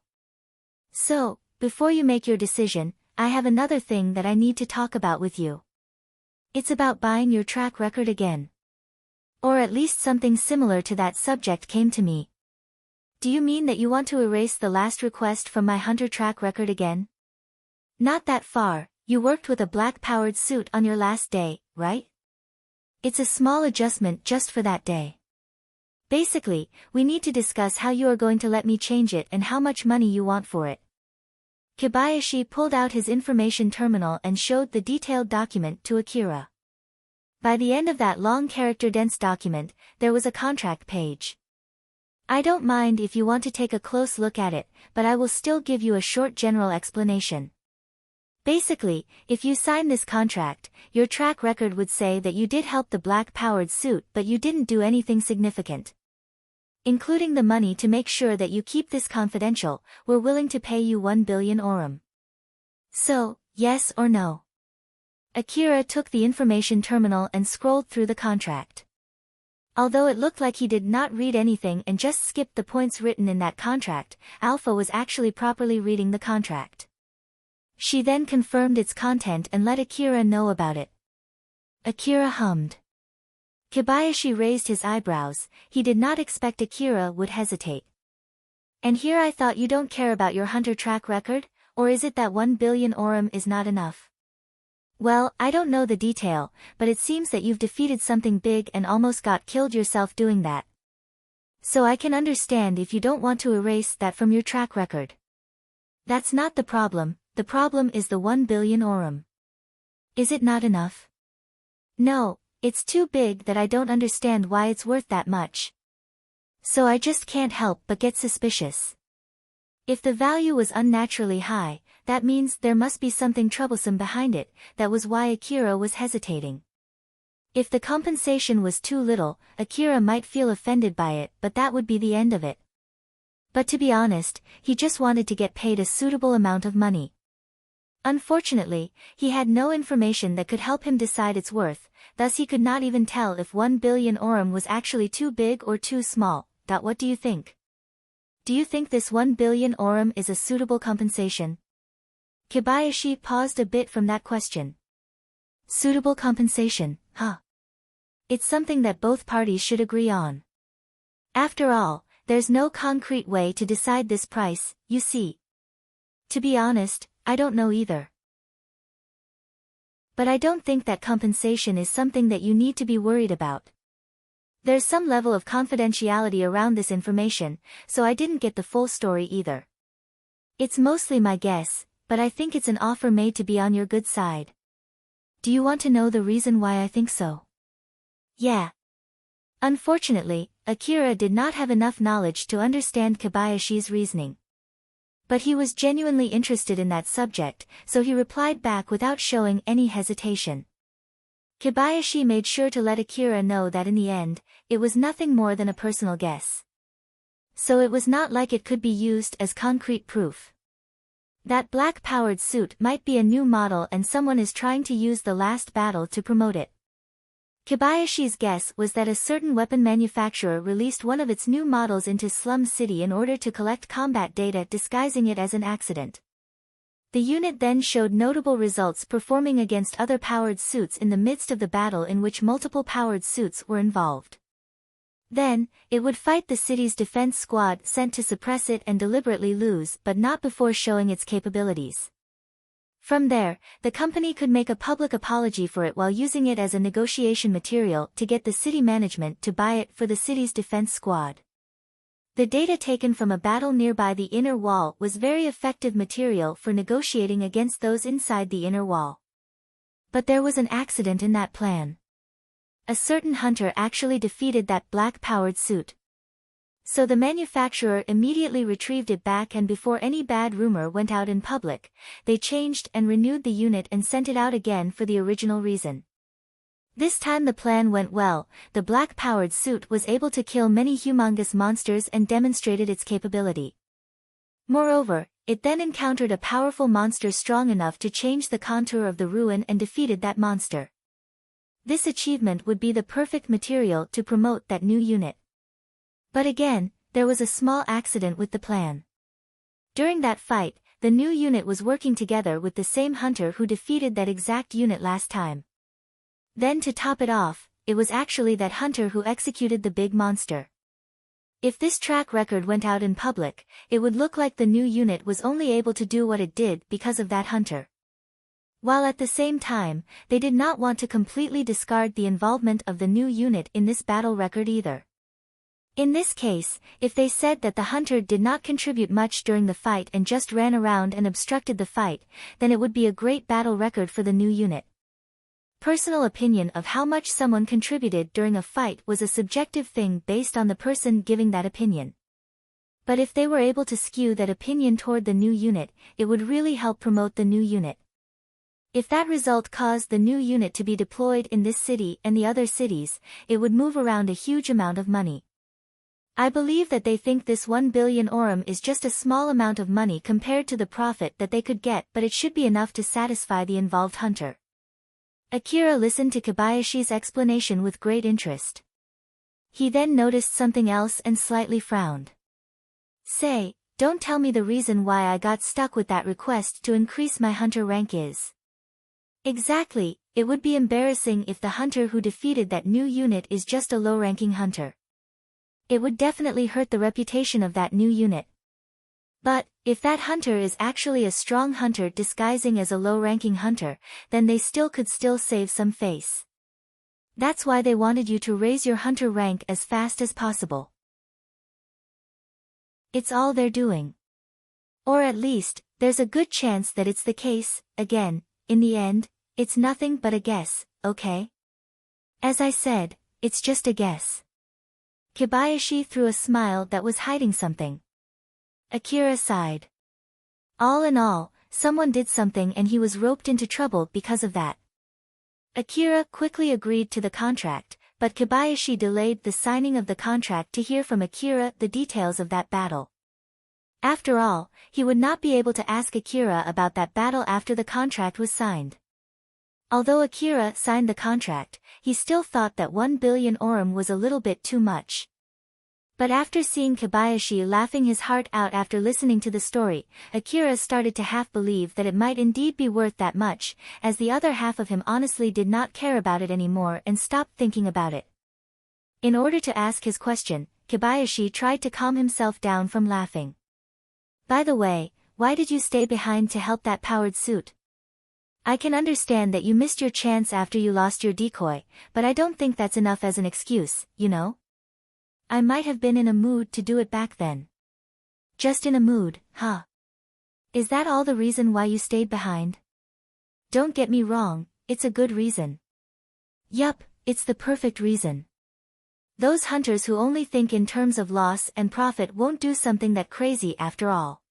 So, before you make your decision, I have another thing that I need to talk about with you. It's about buying your track record again. Or at least something similar to that subject came to me. Do you mean that you want to erase the last request from my hunter track record again? Not that far, you worked with a black-powered suit on your last day, right? It's a small adjustment just for that day. Basically, we need to discuss how you are going to let me change it and how much money you want for it. Kobayashi pulled out his information terminal and showed the detailed document to Akira. By the end of that long character-dense document, there was a contract page. I don't mind if you want to take a close look at it, but I will still give you a short general explanation. Basically, if you sign this contract, your track record would say that you did help the black-powered suit but you didn't do anything significant. Including the money to make sure that you keep this confidential, we're willing to pay you 1 billion Aurum. So, yes or no? Akira took the information terminal and scrolled through the contract. Although it looked like he did not read anything and just skipped the points written in that contract, Alpha was actually properly reading the contract. She then confirmed its content and let Akira know about it. Akira hummed. Kobayashi raised his eyebrows, he did not expect Akira would hesitate. And here I thought you don't care about your hunter track record, or is it that 1 billion Aurum is not enough? Well, I don't know the detail, but it seems that you've defeated something big and almost got killed yourself doing that. So I can understand if you don't want to erase that from your track record. That's not the problem is the 1 billion Aurum. Is it not enough? No. It's too big that I don't understand why it's worth that much. So I just can't help but get suspicious. If the value was unnaturally high, that means there must be something troublesome behind it, that was why Akira was hesitating. If the compensation was too little, Akira might feel offended by it, but that would be the end of it. But to be honest, he just wanted to get paid a suitable amount of money. Unfortunately, he had no information that could help him decide its worth, thus he could not even tell if 1 billion Aurum was actually too big or too small. What do you think? Do you think this 1 billion Aurum is a suitable compensation? Kobayashi paused a bit from that question. Suitable compensation, huh? It's something that both parties should agree on. After all, there's no concrete way to decide this price, you see. To be honest, I don't know either. But I don't think that compensation is something that you need to be worried about. There's some level of confidentiality around this information, so I didn't get the full story either. It's mostly my guess, but I think it's an offer made to be on your good side. Do you want to know the reason why I think so? Yeah. Unfortunately, Akira did not have enough knowledge to understand Kobayashi's reasoning. But he was genuinely interested in that subject, so he replied back without showing any hesitation. Kobayashi made sure to let Akira know that in the end, it was nothing more than a personal guess. So it was not like it could be used as concrete proof. That black-powered suit might be a new model and someone is trying to use the last battle to promote it. Kobayashi's guess was that a certain weapon manufacturer released one of its new models into Slum City in order to collect combat data, disguising it as an accident. The unit then showed notable results performing against other powered suits in the midst of the battle in which multiple powered suits were involved. Then, it would fight the city's defense squad sent to suppress it and deliberately lose, but not before showing its capabilities. From there, the company could make a public apology for it while using it as a negotiation material to get the city management to buy it for the city's defense squad. The data taken from a battle nearby the inner wall was very effective material for negotiating against those inside the inner wall. But there was an accident in that plan. A certain hunter actually defeated that black-powered suit. So the manufacturer immediately retrieved it back, and before any bad rumor went out in public, they changed and renewed the unit and sent it out again for the original reason. This time the plan went well. The black-powered suit was able to kill many humongous monsters and demonstrated its capability. Moreover, it then encountered a powerful monster strong enough to change the contour of the ruin and defeated that monster. This achievement would be the perfect material to promote that new unit. But again, there was a small accident with the plan. During that fight, the new unit was working together with the same hunter who defeated that exact unit last time. Then to top it off, it was actually that hunter who executed the big monster. If this track record went out in public, it would look like the new unit was only able to do what it did because of that hunter. While at the same time, they did not want to completely discard the involvement of the new unit in this battle record either. In this case, if they said that the hunter did not contribute much during the fight and just ran around and obstructed the fight, then it would be a great battle record for the new unit. Personal opinion of how much someone contributed during a fight was a subjective thing based on the person giving that opinion. But if they were able to skew that opinion toward the new unit, it would really help promote the new unit. If that result caused the new unit to be deployed in this city and the other cities, it would move around a huge amount of money. I believe that they think this 1 billion orum is just a small amount of money compared to the profit that they could get, but it should be enough to satisfy the involved hunter. Akira listened to Kobayashi's explanation with great interest. He then noticed something else and slightly frowned. Say, don't tell me the reason why I got stuck with that request to increase my hunter rank is. Exactly, it would be embarrassing if the hunter who defeated that new unit is just a low-ranking hunter. It would definitely hurt the reputation of that new unit. But, if that hunter is actually a strong hunter disguising as a low-ranking hunter, then they could still save some face. That's why they wanted you to raise your hunter rank as fast as possible. It's all they're doing. Or at least, there's a good chance that it's the case. Again, in the end, it's nothing but a guess, okay? As I said, it's just a guess. Kobayashi threw a smile that was hiding something. Akira sighed. All in all, someone did something and he was roped into trouble because of that. Akira quickly agreed to the contract, but Kobayashi delayed the signing of the contract to hear from Akira the details of that battle. After all, he would not be able to ask Akira about that battle after the contract was signed. Although Akira signed the contract, he still thought that 1 billion orum was a little bit too much. But after seeing Kobayashi laughing his heart out after listening to the story, Akira started to half believe that it might indeed be worth that much, as the other half of him honestly did not care about it anymore and stopped thinking about it. In order to ask his question, Kobayashi tried to calm himself down from laughing. By the way, why did you stay behind to help that powered suit? I can understand that you missed your chance after you lost your decoy, but I don't think that's enough as an excuse, you know? I might have been in a mood to do it back then. Just in a mood, huh? Is that all the reason why you stayed behind? Don't get me wrong, it's a good reason. Yup, it's the perfect reason. Those hunters who only think in terms of loss and profit won't do something that crazy after all.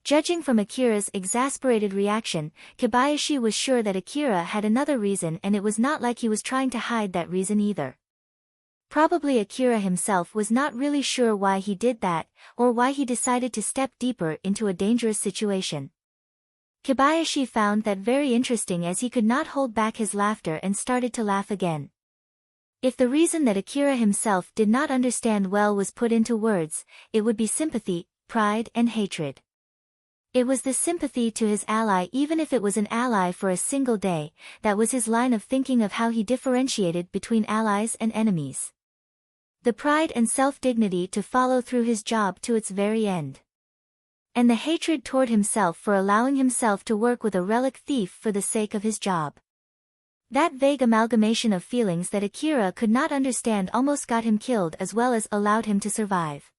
Judging from Akira's exasperated reaction, Kobayashi was sure that Akira had another reason, and it was not like he was trying to hide that reason either. Probably Akira himself was not really sure why he did that, or why he decided to step deeper into a dangerous situation. Kobayashi found that very interesting, as he could not hold back his laughter and started to laugh again. If the reason that Akira himself did not understand well was put into words, it would be sympathy, pride and hatred. It was the sympathy to his ally, even if it was an ally for a single day. That was his line of thinking of how he differentiated between allies and enemies. The pride and self-dignity to follow through his job to its very end. And the hatred toward himself for allowing himself to work with a relic thief for the sake of his job. That vague amalgamation of feelings that Akira could not understand almost got him killed as well as allowed him to survive.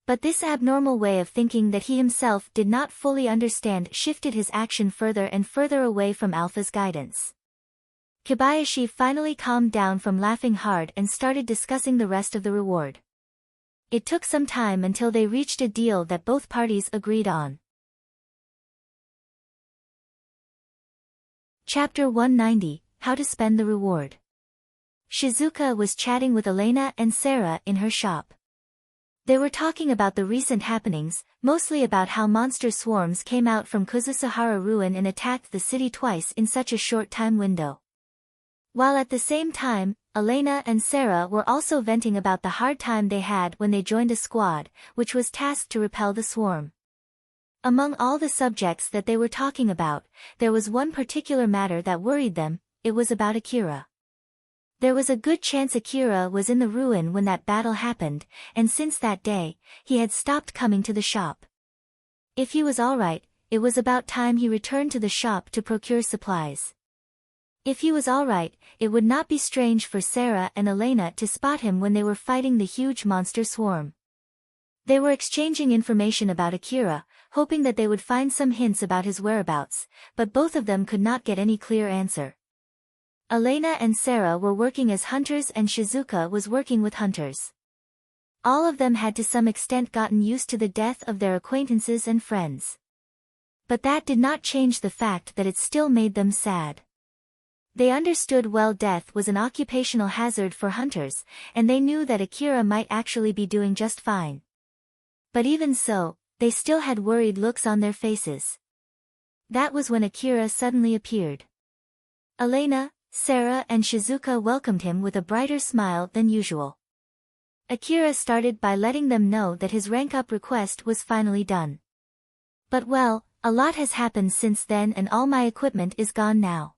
But this abnormal way of thinking that he himself did not fully understand shifted his action further and further away from Alpha's guidance. Kobayashi finally calmed down from laughing hard and started discussing the rest of the reward. It took some time until they reached a deal that both parties agreed on. Chapter 190, How to Spend the Reward. Shizuka was chatting with Elena and Sarah in her shop. They were talking about the recent happenings, mostly about how monster swarms came out from Kuzusuhara ruin and attacked the city twice in such a short time window. While at the same time, Elena and Sarah were also venting about the hard time they had when they joined a squad, which was tasked to repel the swarm. Among all the subjects that they were talking about, there was one particular matter that worried them. It was about Akira. There was a good chance Akira was in the ruin when that battle happened, and since that day, he had stopped coming to the shop. If he was alright, it was about time he returned to the shop to procure supplies. If he was alright, it would not be strange for Sarah and Elena to spot him when they were fighting the huge monster swarm. They were exchanging information about Akira, hoping that they would find some hints about his whereabouts, but both of them could not get any clear answer. Elena and Sarah were working as hunters and Shizuka was working with hunters. All of them had to some extent gotten used to the death of their acquaintances and friends. But that did not change the fact that it still made them sad. They understood well death was an occupational hazard for hunters, and they knew that Akira might actually be doing just fine. But even so, they still had worried looks on their faces. That was when Akira suddenly appeared. Elena, Sarah and Shizuka welcomed him with a brighter smile than usual. Akira started by letting them know that his rank-up request was finally done. But well, a lot has happened since then and all my equipment is gone now.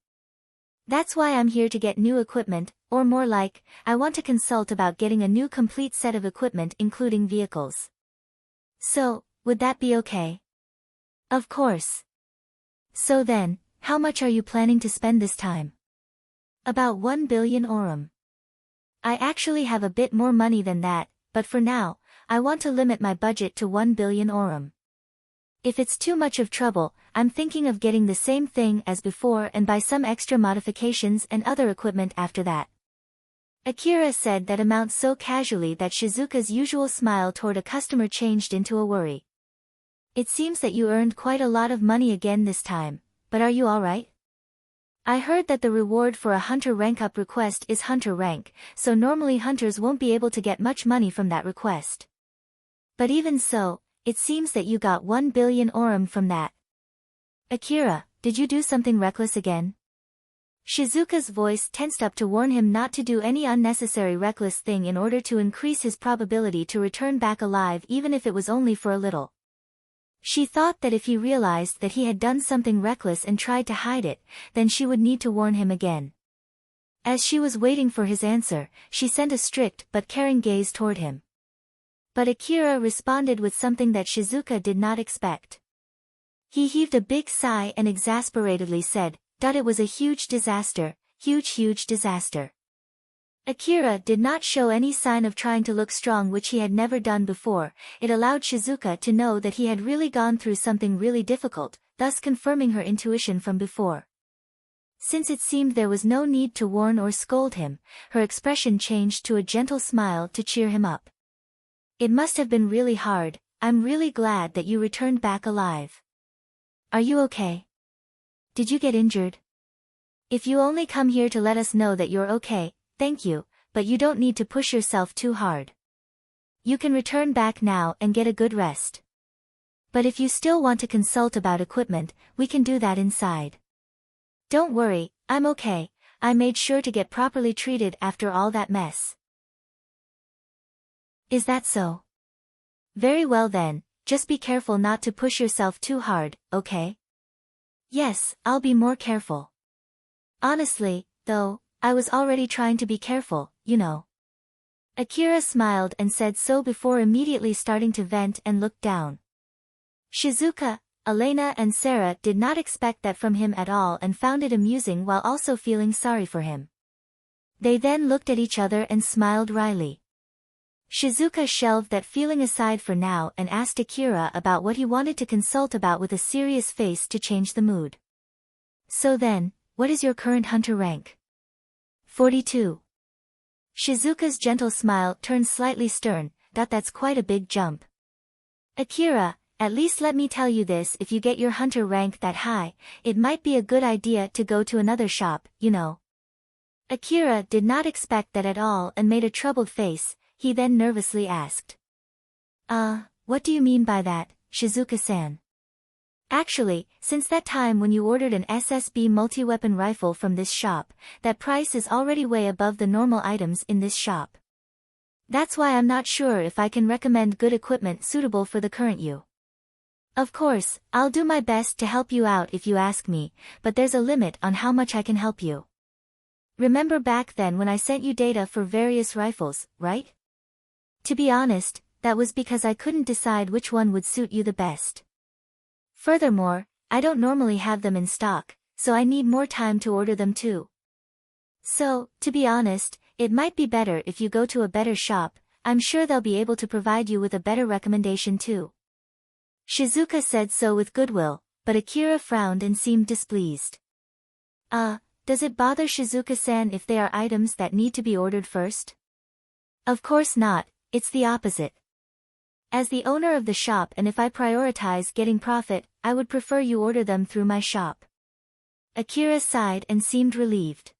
That's why I'm here to get new equipment, or more like, I want to consult about getting a new complete set of equipment including vehicles. So, would that be okay? Of course. So then, how much are you planning to spend this time? About 1 billion orum. I actually have a bit more money than that, but for now, I want to limit my budget to 1 billion orum. If it's too much of trouble, I'm thinking of getting the same thing as before and buy some extra modifications and other equipment after that. Akira said that amount so casually that Shizuka's usual smile toward a customer changed into a worry. It seems that you earned quite a lot of money again this time, but are you alright? I heard that the reward for a hunter rank-up request is hunter rank, so normally hunters won't be able to get much money from that request. But even so, it seems that you got 1 billion orum from that. Akira, did you do something reckless again? Shizuka's voice tensed up to warn him not to do any unnecessary reckless thing in order to increase his probability to return back alive even if it was only for a little. She thought that if he realized that he had done something reckless and tried to hide it, then she would need to warn him again. As she was waiting for his answer, she sent a strict but caring gaze toward him. But Akira responded with something that Shizuka did not expect. He heaved a big sigh and exasperatedly said, "It was a huge disaster, huge disaster." Akira did not show any sign of trying to look strong, which he had never done before. It allowed Shizuka to know that he had really gone through something really difficult, thus confirming her intuition from before. Since it seemed there was no need to warn or scold him, her expression changed to a gentle smile to cheer him up. It must have been really hard. I'm really glad that you returned back alive. Are you okay? Did you get injured? If you only come here to let us know that you're okay, thank you, but you don't need to push yourself too hard. You can return back now and get a good rest. But if you still want to consult about equipment, we can do that inside. Don't worry, I'm okay. I made sure to get properly treated after all that mess. Is that so? Very well then, just be careful not to push yourself too hard, okay? Yes, I'll be more careful. Honestly, though, I was already trying to be careful, you know. Akira smiled and said so before immediately starting to vent and look down. Shizuka, Elena and Sarah did not expect that from him at all and found it amusing while also feeling sorry for him. They then looked at each other and smiled wryly. Shizuka shelved that feeling aside for now and asked Akira about what he wanted to consult about with a serious face to change the mood. So then, what is your current hunter rank? 42. Shizuka's gentle smile turned slightly stern. That's quite a big jump. Akira, at least let me tell you this, if you get your hunter rank that high, it might be a good idea to go to another shop, you know. Akira did not expect that at all and made a troubled face. He then nervously asked. What do you mean by that, Shizuka-san? Actually, since that time when you ordered an SSB multi-weapon rifle from this shop, that price is already way above the normal items in this shop. That's why I'm not sure if I can recommend good equipment suitable for the current you. Of course, I'll do my best to help you out if you ask me, but there's a limit on how much I can help you. Remember back then when I sent you data for various rifles, right? To be honest, that was because I couldn't decide which one would suit you the best. Furthermore, I don't normally have them in stock, so I need more time to order them too. So, to be honest, it might be better if you go to a better shop. I'm sure they'll be able to provide you with a better recommendation too. Shizuka said so with goodwill, but Akira frowned and seemed displeased. Does it bother Shizuka-san if they are items that need to be ordered first? Of course not, it's the opposite. As the owner of the shop, and if I prioritize getting profit, I would prefer you order them through my shop. Akira sighed and seemed relieved.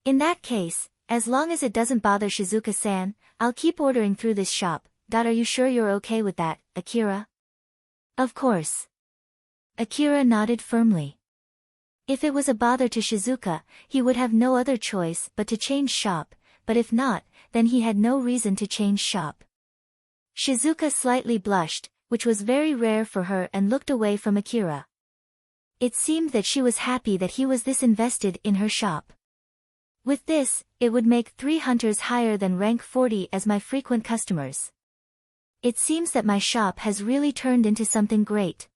In that case, as long as it doesn't bother Shizuka-san, I'll keep ordering through this shop. Are you sure you're okay with that, Akira? Of course. Akira nodded firmly. If it was a bother to Shizuka, he would have no other choice but to change shop, but if not, then he had no reason to change shop. Shizuka slightly blushed, which was very rare for her, and looked away from Akira. It seemed that she was happy that he was this invested in her shop. With this, it would make 3 hunters higher than rank 40 as my frequent customers. It seems that my shop has really turned into something great.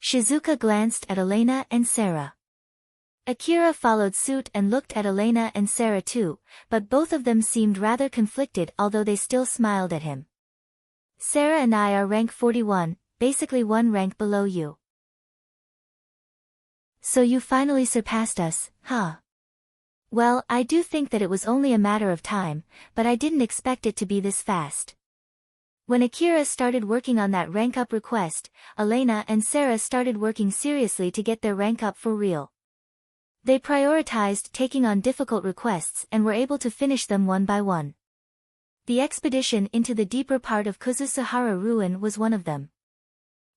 Shizuka glanced at Elena and Sarah. Akira followed suit and looked at Elena and Sarah too, but both of them seemed rather conflicted, although they still smiled at him. Sarah and I are rank 41, basically 1 rank below you. So you finally surpassed us, huh? Well, I do think that it was only a matter of time, but I didn't expect it to be this fast. When Akira started working on that rank up request, Elena and Sarah started working seriously to get their rank up for real. They prioritized taking on difficult requests and were able to finish them one by one. The expedition into the deeper part of Kuzusuhara ruin was one of them.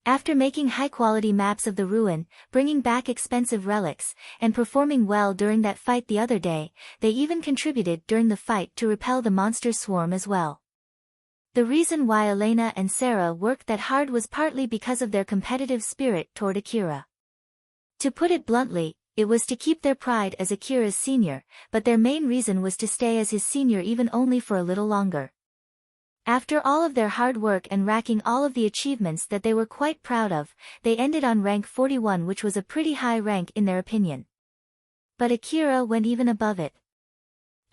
After making high-quality maps of the ruin, bringing back expensive relics, and performing well during that fight the other day, they even contributed during the fight to repel the monster swarm as well. The reason why Elena and Sarah worked that hard was partly because of their competitive spirit toward Akira. To put it bluntly, it was to keep their pride as Akira's senior, but their main reason was to stay as his senior even only for a little longer. After all of their hard work and racking all of the achievements that they were quite proud of, they ended on rank 41, which was a pretty high rank in their opinion. But Akira went even above it.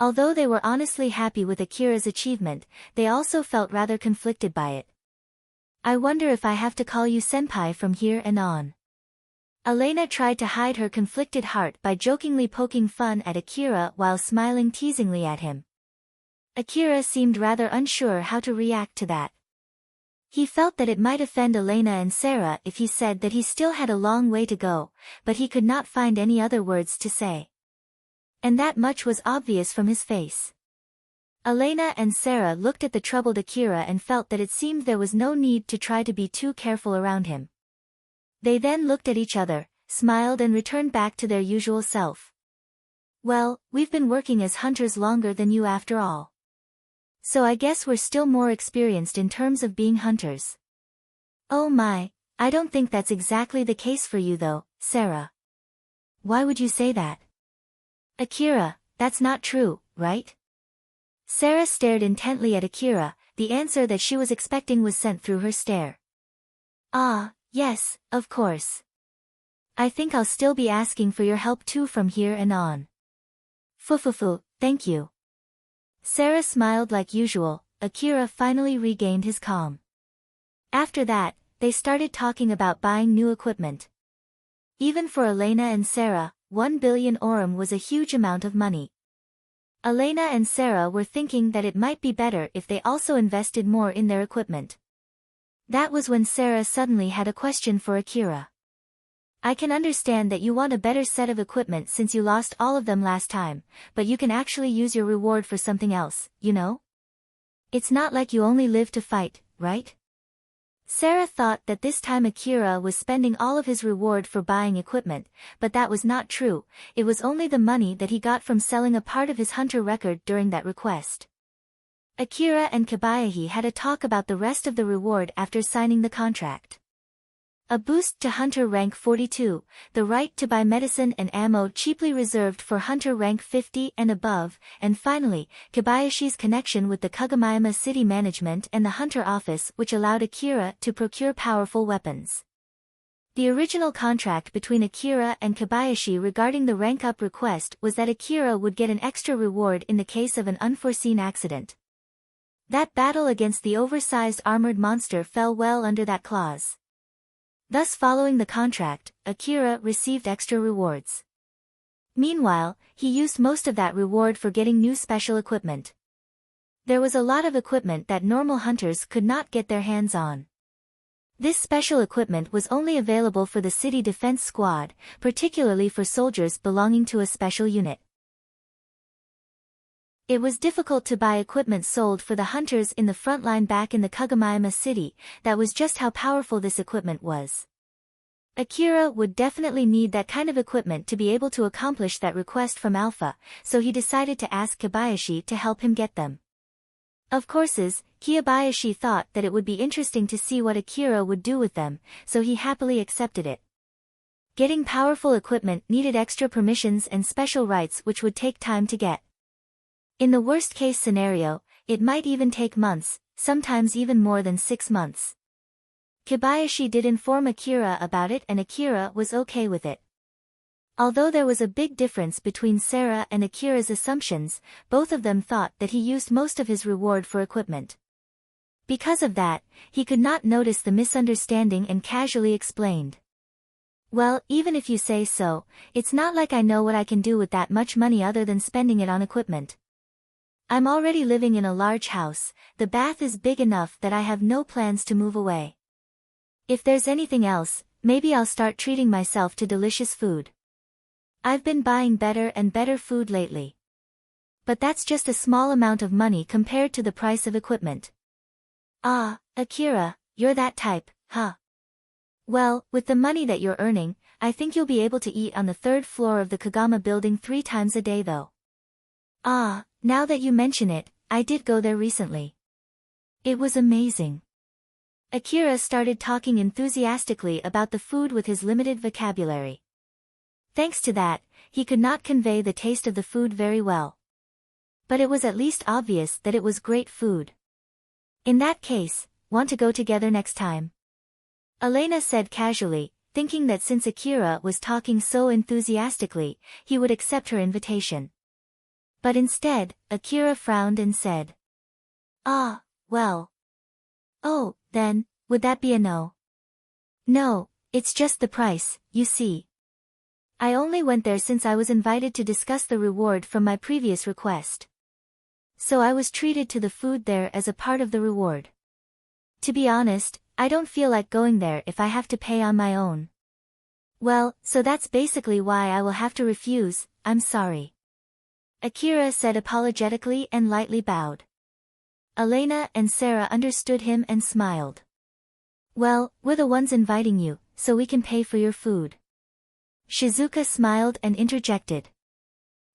Although they were honestly happy with Akira's achievement, they also felt rather conflicted by it. I wonder if I have to call you senpai from here and on. Elena tried to hide her conflicted heart by jokingly poking fun at Akira while smiling teasingly at him. Akira seemed rather unsure how to react to that. He felt that it might offend Elena and Sarah if he said that he still had a long way to go, but he could not find any other words to say. And that much was obvious from his face. Elena and Sarah looked at the troubled Akira and felt that it seemed there was no need to try to be too careful around him. They then looked at each other, smiled and returned back to their usual self. Well, we've been working as hunters longer than you after all. So I guess we're still more experienced in terms of being hunters. Oh my, I don't think that's exactly the case for you though, Sarah. Why would you say that? Akira, that's not true, right? Sarah stared intently at Akira, the answer that she was expecting was sent through her stare. Ah, yes, of course. I think I'll still be asking for your help too from here and on. Fufufu, thank you. Sarah smiled like usual. Akira finally regained his calm. After that, they started talking about buying new equipment. Even for Elena and Sarah, 1 billion orum was a huge amount of money. Elena and Sarah were thinking that it might be better if they also invested more in their equipment. That was when Sarah suddenly had a question for Akira. I can understand that you want a better set of equipment since you lost all of them last time, but you can actually use your reward for something else, you know? It's not like you only live to fight, right? Sarah thought that this time Akira was spending all of his reward for buying equipment, but that was not true. It was only the money that he got from selling a part of his hunter record during that request. Akira and Kobayashi had a talk about the rest of the reward after signing the contract. A boost to Hunter rank 42, the right to buy medicine and ammo cheaply reserved for Hunter rank 50 and above, and finally, Kobayashi's connection with the Kagomiyama city management and the Hunter office which allowed Akira to procure powerful weapons. The original contract between Akira and Kobayashi regarding the rank-up request was that Akira would get an extra reward in the case of an unforeseen accident. That battle against the oversized armored monster fell well under that clause. Thus following the contract, Akira received extra rewards. Meanwhile, he used most of that reward for getting new special equipment. There was a lot of equipment that normal hunters could not get their hands on. This special equipment was only available for the city defense squad, particularly for soldiers belonging to a special unit. It was difficult to buy equipment sold for the hunters in the front line back in the Kagomiyama city. That was just how powerful this equipment was. Akira would definitely need that kind of equipment to be able to accomplish that request from Alpha, so he decided to ask Kobayashi to help him get them. Of course, Kobayashi thought that it would be interesting to see what Akira would do with them, so he happily accepted it. Getting powerful equipment needed extra permissions and special rights which would take time to get. In the worst-case scenario, it might even take months, sometimes even more than 6 months. Kobayashi did inform Akira about it and Akira was okay with it. Although there was a big difference between Sarah and Akira's assumptions, both of them thought that he used most of his reward for equipment. Because of that, he could not notice the misunderstanding and casually explained. Well, even if you say so, it's not like I know what I can do with that much money other than spending it on equipment. I'm already living in a large house, the bath is big enough that I have no plans to move away. If there's anything else, maybe I'll start treating myself to delicious food. I've been buying better and better food lately. But that's just a small amount of money compared to the price of equipment. Ah, Akira, you're that type, huh? Well, with the money that you're earning, I think you'll be able to eat on the 3rd floor of the Kagama building 3 times a day though. Ah, now that you mention it, I did go there recently. It was amazing. Akira started talking enthusiastically about the food with his limited vocabulary. Thanks to that, he could not convey the taste of the food very well. But it was at least obvious that it was great food. In that case, want to go together next time? Elena said casually, thinking that since Akira was talking so enthusiastically, he would accept her invitation. But instead, Akira frowned and said. Ah, well. Oh, then, would that be a no? No, it's just the price, you see. I only went there since I was invited to discuss the reward from my previous request. So I was treated to the food there as a part of the reward. To be honest, I don't feel like going there if I have to pay on my own. Well, so that's basically why I will have to refuse, I'm sorry. Akira said apologetically and lightly bowed. Elena and Sarah understood him and smiled. Well, we're the ones inviting you, so we can pay for your food. Shizuka smiled and interjected.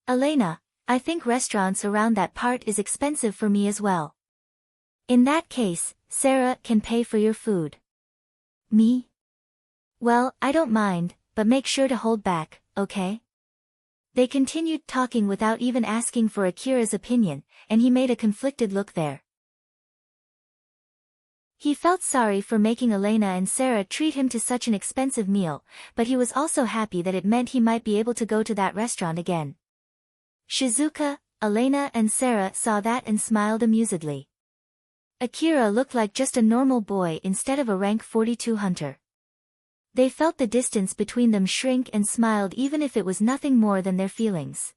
Elena, I think restaurants around that part is expensive for me as well. In that case, Sarah can pay for your food. Me? Well, I don't mind, but make sure to hold back, okay? They continued talking without even asking for Akira's opinion, and he made a conflicted look there. He felt sorry for making Elena and Sarah treat him to such an expensive meal, but he was also happy that it meant he might be able to go to that restaurant again. Shizuka, Elena and Sarah saw that and smiled amusedly. Akira looked like just a normal boy instead of a rank 42 hunter. They felt the distance between them shrink and smiled even if it was nothing more than their feelings.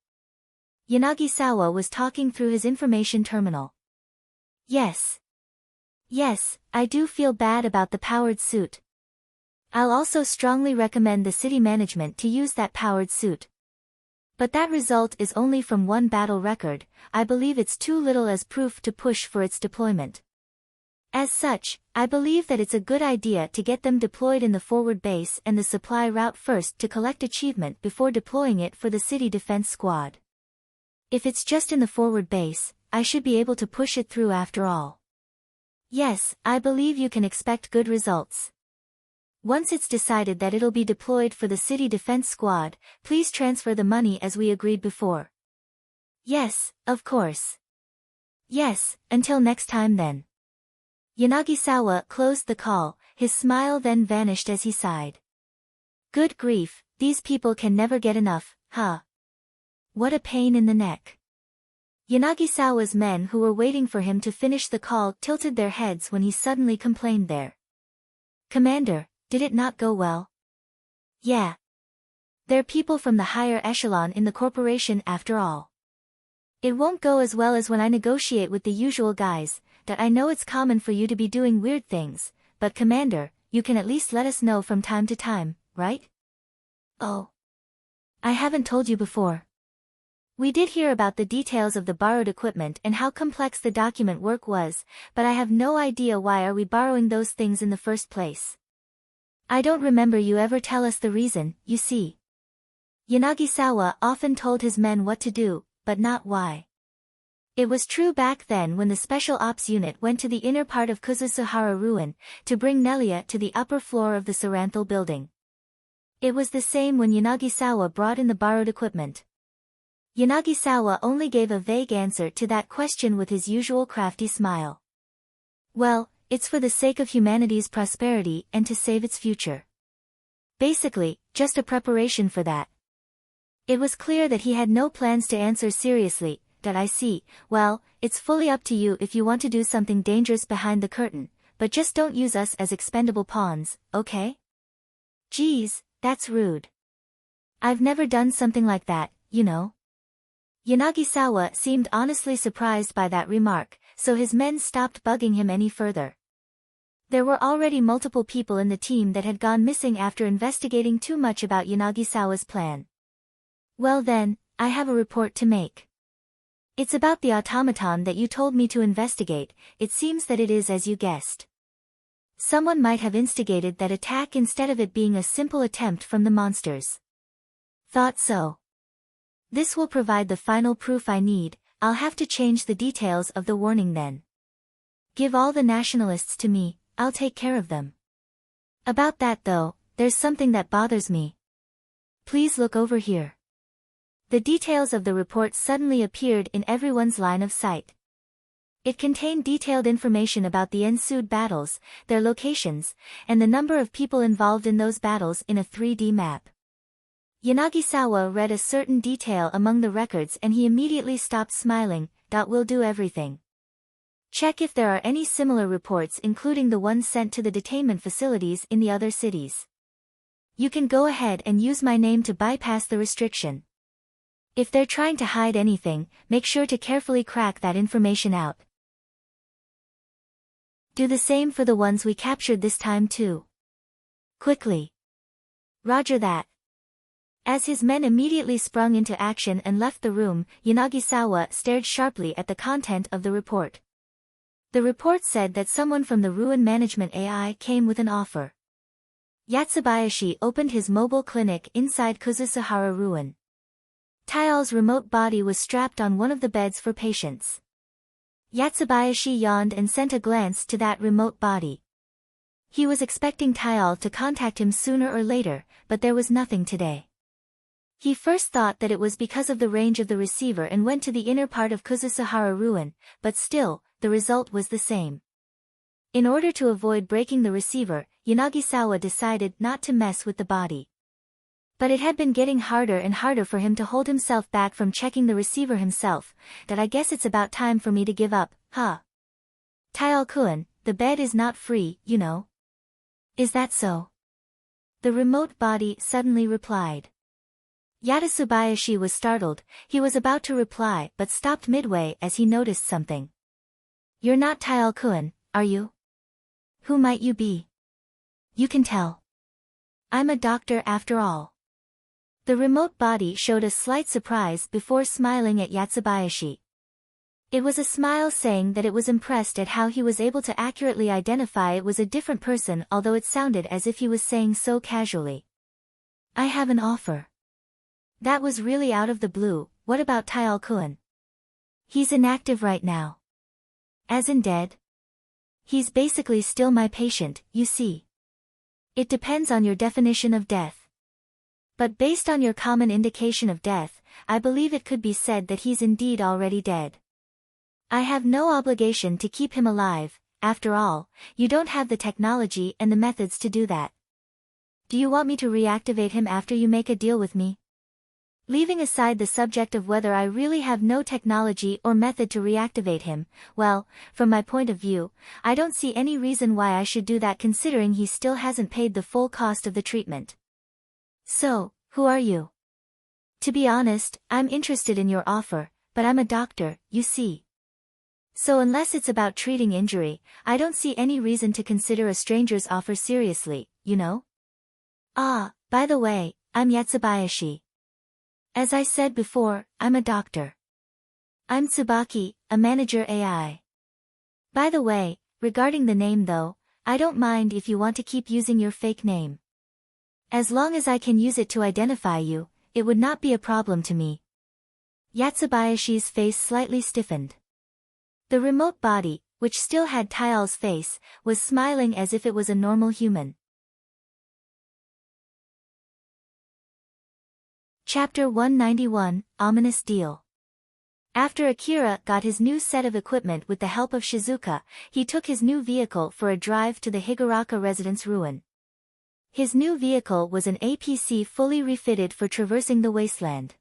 Yanagisawa was talking through his information terminal. Yes, I do feel bad about the powered suit. I'll also strongly recommend the city management to use that powered suit. But that result is only from one battle record, I believe it's too little as proof to push for its deployment. As such, I believe that it's a good idea to get them deployed in the forward base and the supply route first to collect achievement before deploying it for the city defense squad. If it's just in the forward base, I should be able to push it through after all. Yes, I believe you can expect good results. Once it's decided that it'll be deployed for the city defense squad, please transfer the money as we agreed before. Yes, of course. Yes, until next time then. Yanagisawa closed the call, his smile then vanished as he sighed. Good grief, these people can never get enough, huh? What a pain in the neck. Yanagisawa's men who were waiting for him to finish the call tilted their heads when he suddenly complained there. Commander, did it not go well? Yeah. They're people from the higher echelon in the corporation after all. It won't go as well as when I negotiate with the usual guys, that I know it's common for you to be doing weird things, but Commander, you can at least let us know from time to time, right? Oh. I haven't told you before. We did hear about the details of the borrowed equipment and how complex the document work was, but I have no idea why are we borrowing those things in the first place. I don't remember you ever tell us the reason, you see. Yanagisawa often told his men what to do, but not why. It was true back then when the Special Ops unit went to the inner part of Kuzusuhara ruin, to bring Nelia to the upper floor of the Saranthal building. It was the same when Yanagisawa brought in the borrowed equipment. Yanagisawa only gave a vague answer to that question with his usual crafty smile. Well, it's for the sake of humanity's prosperity and to save its future. Basically, just a preparation for that. It was clear that he had no plans to answer seriously, that I see. Well, it's fully up to you if you want to do something dangerous behind the curtain, but just don't use us as expendable pawns, okay? Geez, that's rude. I've never done something like that, you know. Yanagisawa seemed honestly surprised by that remark, so his men stopped bugging him any further. There were already multiple people in the team that had gone missing after investigating too much about Yanagisawa's plan. Well then, I have a report to make. It's about the automaton that you told me to investigate. It seems that it is as you guessed. Someone might have instigated that attack instead of it being a simple attempt from the monsters. Thought so. This will provide the final proof I need. I'll have to change the details of the warning then. Give all the nationalists to me, I'll take care of them. About that though, there's something that bothers me. Please look over here. The details of the report suddenly appeared in everyone's line of sight. It contained detailed information about the ensued battles, their locations, and the number of people involved in those battles in a 3D map. Yanagisawa read a certain detail among the records and he immediately stopped smiling. We'll do everything. Check if there are any similar reports including the ones sent to the detainment facilities in the other cities. You can go ahead and use my name to bypass the restriction. If they're trying to hide anything, make sure to carefully crack that information out. Do the same for the ones we captured this time too. Quickly. Roger that. As his men immediately sprung into action and left the room, Yanagisawa stared sharply at the content of the report. The report said that someone from the Ruin Management AI came with an offer. Yatsubayashi opened his mobile clinic inside Kuzusuhara Ruin. Taial's remote body was strapped on one of the beds for patients. Yatsubayashi yawned and sent a glance to that remote body. He was expecting Taial to contact him sooner or later, but there was nothing today. He first thought that it was because of the range of the receiver and went to the inner part of Kuzusuhara Ruin, but still, the result was the same. In order to avoid breaking the receiver, Yanagisawa decided not to mess with the body. But it had been getting harder and harder for him to hold himself back from checking the receiver himself, that I guess it's about time for me to give up, huh? Taial-kun, the bed is not free, you know. Is that so? The remote body suddenly replied. Yatsubayashi was startled. He was about to reply but stopped midway as he noticed something. You're not Taial-kun, are you? Who might you be? You can tell. I'm a doctor after all. The remote body showed a slight surprise before smiling at Yatsubayashi. It was a smile saying that it was impressed at how he was able to accurately identify it was a different person, although it sounded as if he was saying so casually. I have an offer. That was really out of the blue. What about Taial-kun? He's inactive right now. As in dead? He's basically still my patient, you see. It depends on your definition of death. But based on your common indication of death, I believe it could be said that he's indeed already dead. I have no obligation to keep him alive. After all, you don't have the technology and the methods to do that. Do you want me to reactivate him after you make a deal with me? Leaving aside the subject of whether I really have no technology or method to reactivate him, well, from my point of view, I don't see any reason why I should do that considering he still hasn't paid the full cost of the treatment. So, who are you? To be honest, I'm interested in your offer, but I'm a doctor, you see. So unless it's about treating injury, I don't see any reason to consider a stranger's offer seriously, you know? Ah, by the way, I'm Yatsubayashi. As I said before, I'm a doctor. I'm Tsubaki, a manager AI. By the way, regarding the name though, I don't mind if you want to keep using your fake name. As long as I can use it to identify you, it would not be a problem to me. Yatsubayashi's face slightly stiffened. The remote body, which still had Taial's face, was smiling as if it was a normal human. Chapter 191, Ominous Deal. After Akira got his new set of equipment with the help of Shizuka, he took his new vehicle for a drive to the Higuraka residence ruin. His new vehicle was an APC fully refitted for traversing the wasteland.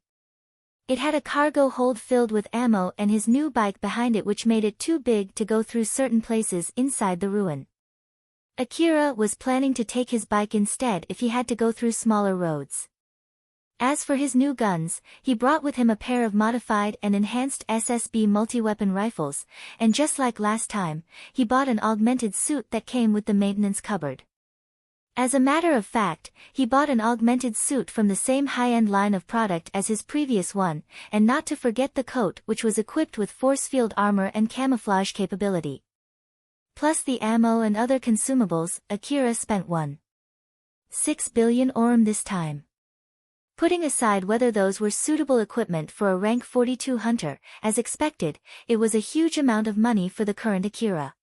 It had a cargo hold filled with ammo and his new bike behind it which made it too big to go through certain places inside the ruin. Akira was planning to take his bike instead if he had to go through smaller roads. As for his new guns, he brought with him a pair of modified and enhanced SSB multi-weapon rifles, and just like last time, he bought an augmented suit that came with the maintenance cupboard. As a matter of fact, he bought an augmented suit from the same high-end line of product as his previous one, and not to forget the coat which was equipped with force field armor and camouflage capability. Plus the ammo and other consumables, Akira spent 1.6 billion orum this time. Putting aside whether those were suitable equipment for a rank 42 hunter, as expected, it was a huge amount of money for the current Akira.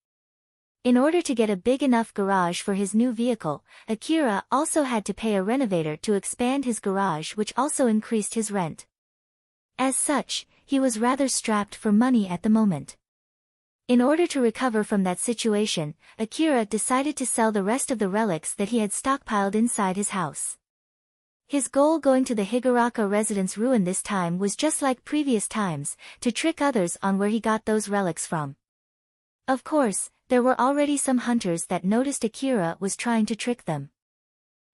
In order to get a big enough garage for his new vehicle, Akira also had to pay a renovator to expand his garage which also increased his rent. As such, he was rather strapped for money at the moment. In order to recover from that situation, Akira decided to sell the rest of the relics that he had stockpiled inside his house. His goal going to the Higuraka residence ruin this time was just like previous times, to trick others on where he got those relics from. Of course, there were already some hunters that noticed Akira was trying to trick them.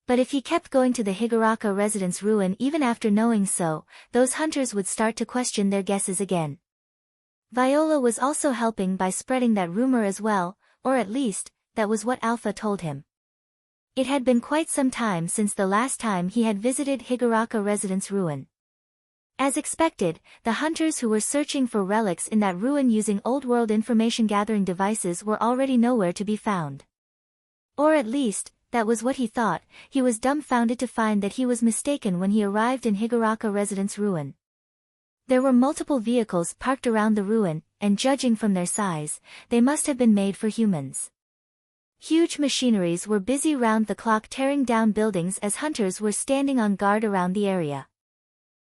But if he kept going to the Higuraka residence ruin even after knowing so, those hunters would start to question their guesses again. Viola was also helping by spreading that rumor as well, or at least, that was what Alpha told him. It had been quite some time since the last time he had visited Higuraka residence ruin. As expected, the hunters who were searching for relics in that ruin using old-world information-gathering devices were already nowhere to be found. Or at least, that was what he thought. He was dumbfounded to find that he was mistaken when he arrived in Higuraka residence ruin. There were multiple vehicles parked around the ruin, and judging from their size, they must have been made for humans. Huge machineries were busy round the clock tearing down buildings as hunters were standing on guard around the area.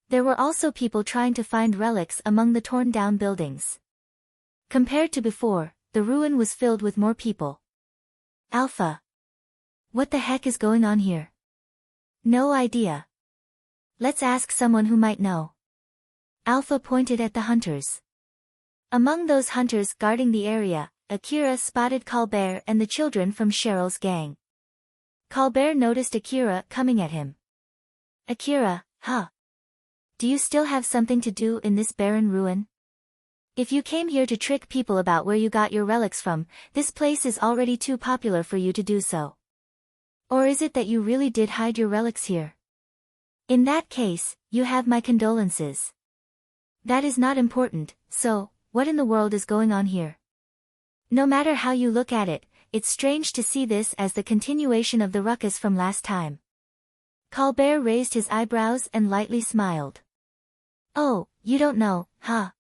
There were also people trying to find relics among the torn-down buildings. Compared to before, the ruin was filled with more people. Alpha. What the heck is going on here? No idea. Let's ask someone who might know. Alpha pointed at the hunters. Among those hunters guarding the area, Akira spotted Colbert and the children from Cheryl's gang. Colbert noticed Akira coming at him. Akira, huh? Do you still have something to do in this barren ruin? If you came here to trick people about where you got your relics from, this place is already too popular for you to do so. Or is it that you really did hide your relics here? In that case, you have my condolences. That is not important, so, what in the world is going on here? No matter how you look at it, it's strange to see this as the continuation of the ruckus from last time. Colbert raised his eyebrows and lightly smiled. Oh, you don't know, huh?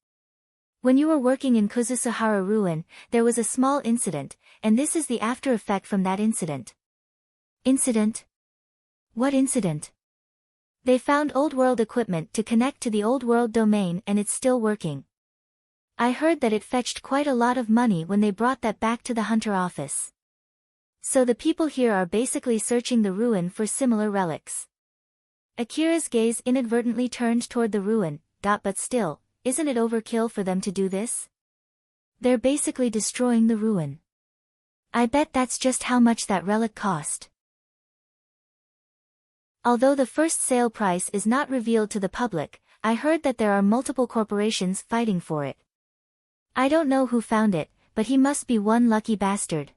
When you were working in Kuzusuhara ruin, there was a small incident, and this is the after effect from that incident. Incident? What incident? They found old world equipment to connect to the old world domain and it's still working. I heard that it fetched quite a lot of money when they brought that back to the hunter office. So the people here are basically searching the ruin for similar relics. Akira's gaze inadvertently turned toward the ruin, but still, isn't it overkill for them to do this? They're basically destroying the ruin. I bet that's just how much that relic cost. Although the first sale price is not revealed to the public, I heard that there are multiple corporations fighting for it. I don't know who found it, but he must be one lucky bastard.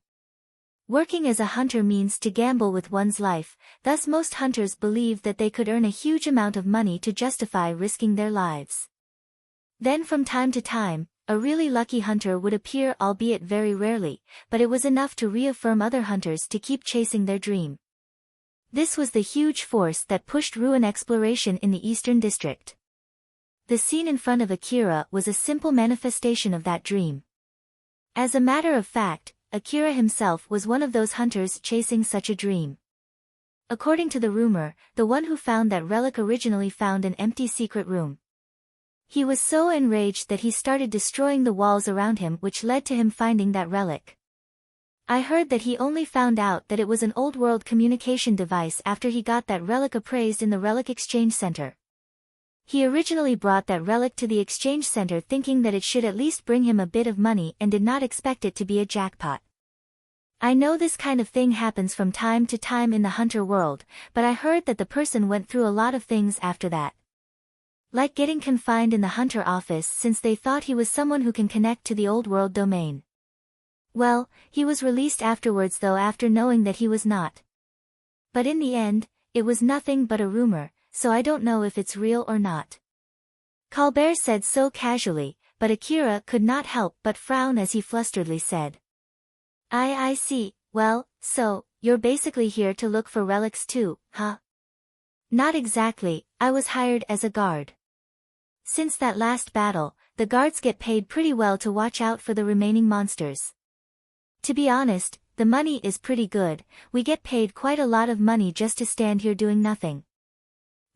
Working as a hunter means to gamble with one's life, thus most hunters believe that they could earn a huge amount of money to justify risking their lives. Then from time to time, a really lucky hunter would appear, albeit very rarely, but it was enough to reaffirm other hunters to keep chasing their dream. This was the huge force that pushed ruin exploration in the Eastern District. The scene in front of Akira was a simple manifestation of that dream. As a matter of fact, Akira himself was one of those hunters chasing such a dream. According to the rumor, the one who found that relic originally found an empty secret room. He was so enraged that he started destroying the walls around him, which led to him finding that relic. I heard that he only found out that it was an old-world communication device after he got that relic appraised in the Relic Exchange Center. He originally brought that relic to the Exchange Center thinking that it should at least bring him a bit of money and did not expect it to be a jackpot. I know this kind of thing happens from time to time in the hunter world, but I heard that the person went through a lot of things after that. Like getting confined in the hunter office since they thought he was someone who can connect to the old world domain. Well, he was released afterwards though after knowing that he was not. But in the end, it was nothing but a rumor, so I don't know if it's real or not. Colbert said so casually, but Akira could not help but frown as he flusteredly said. I see, well, so, you're basically here to look for relics too, huh? Not exactly, I was hired as a guard. Since that last battle, the guards get paid pretty well to watch out for the remaining monsters. To be honest, the money is pretty good, we get paid quite a lot of money just to stand here doing nothing.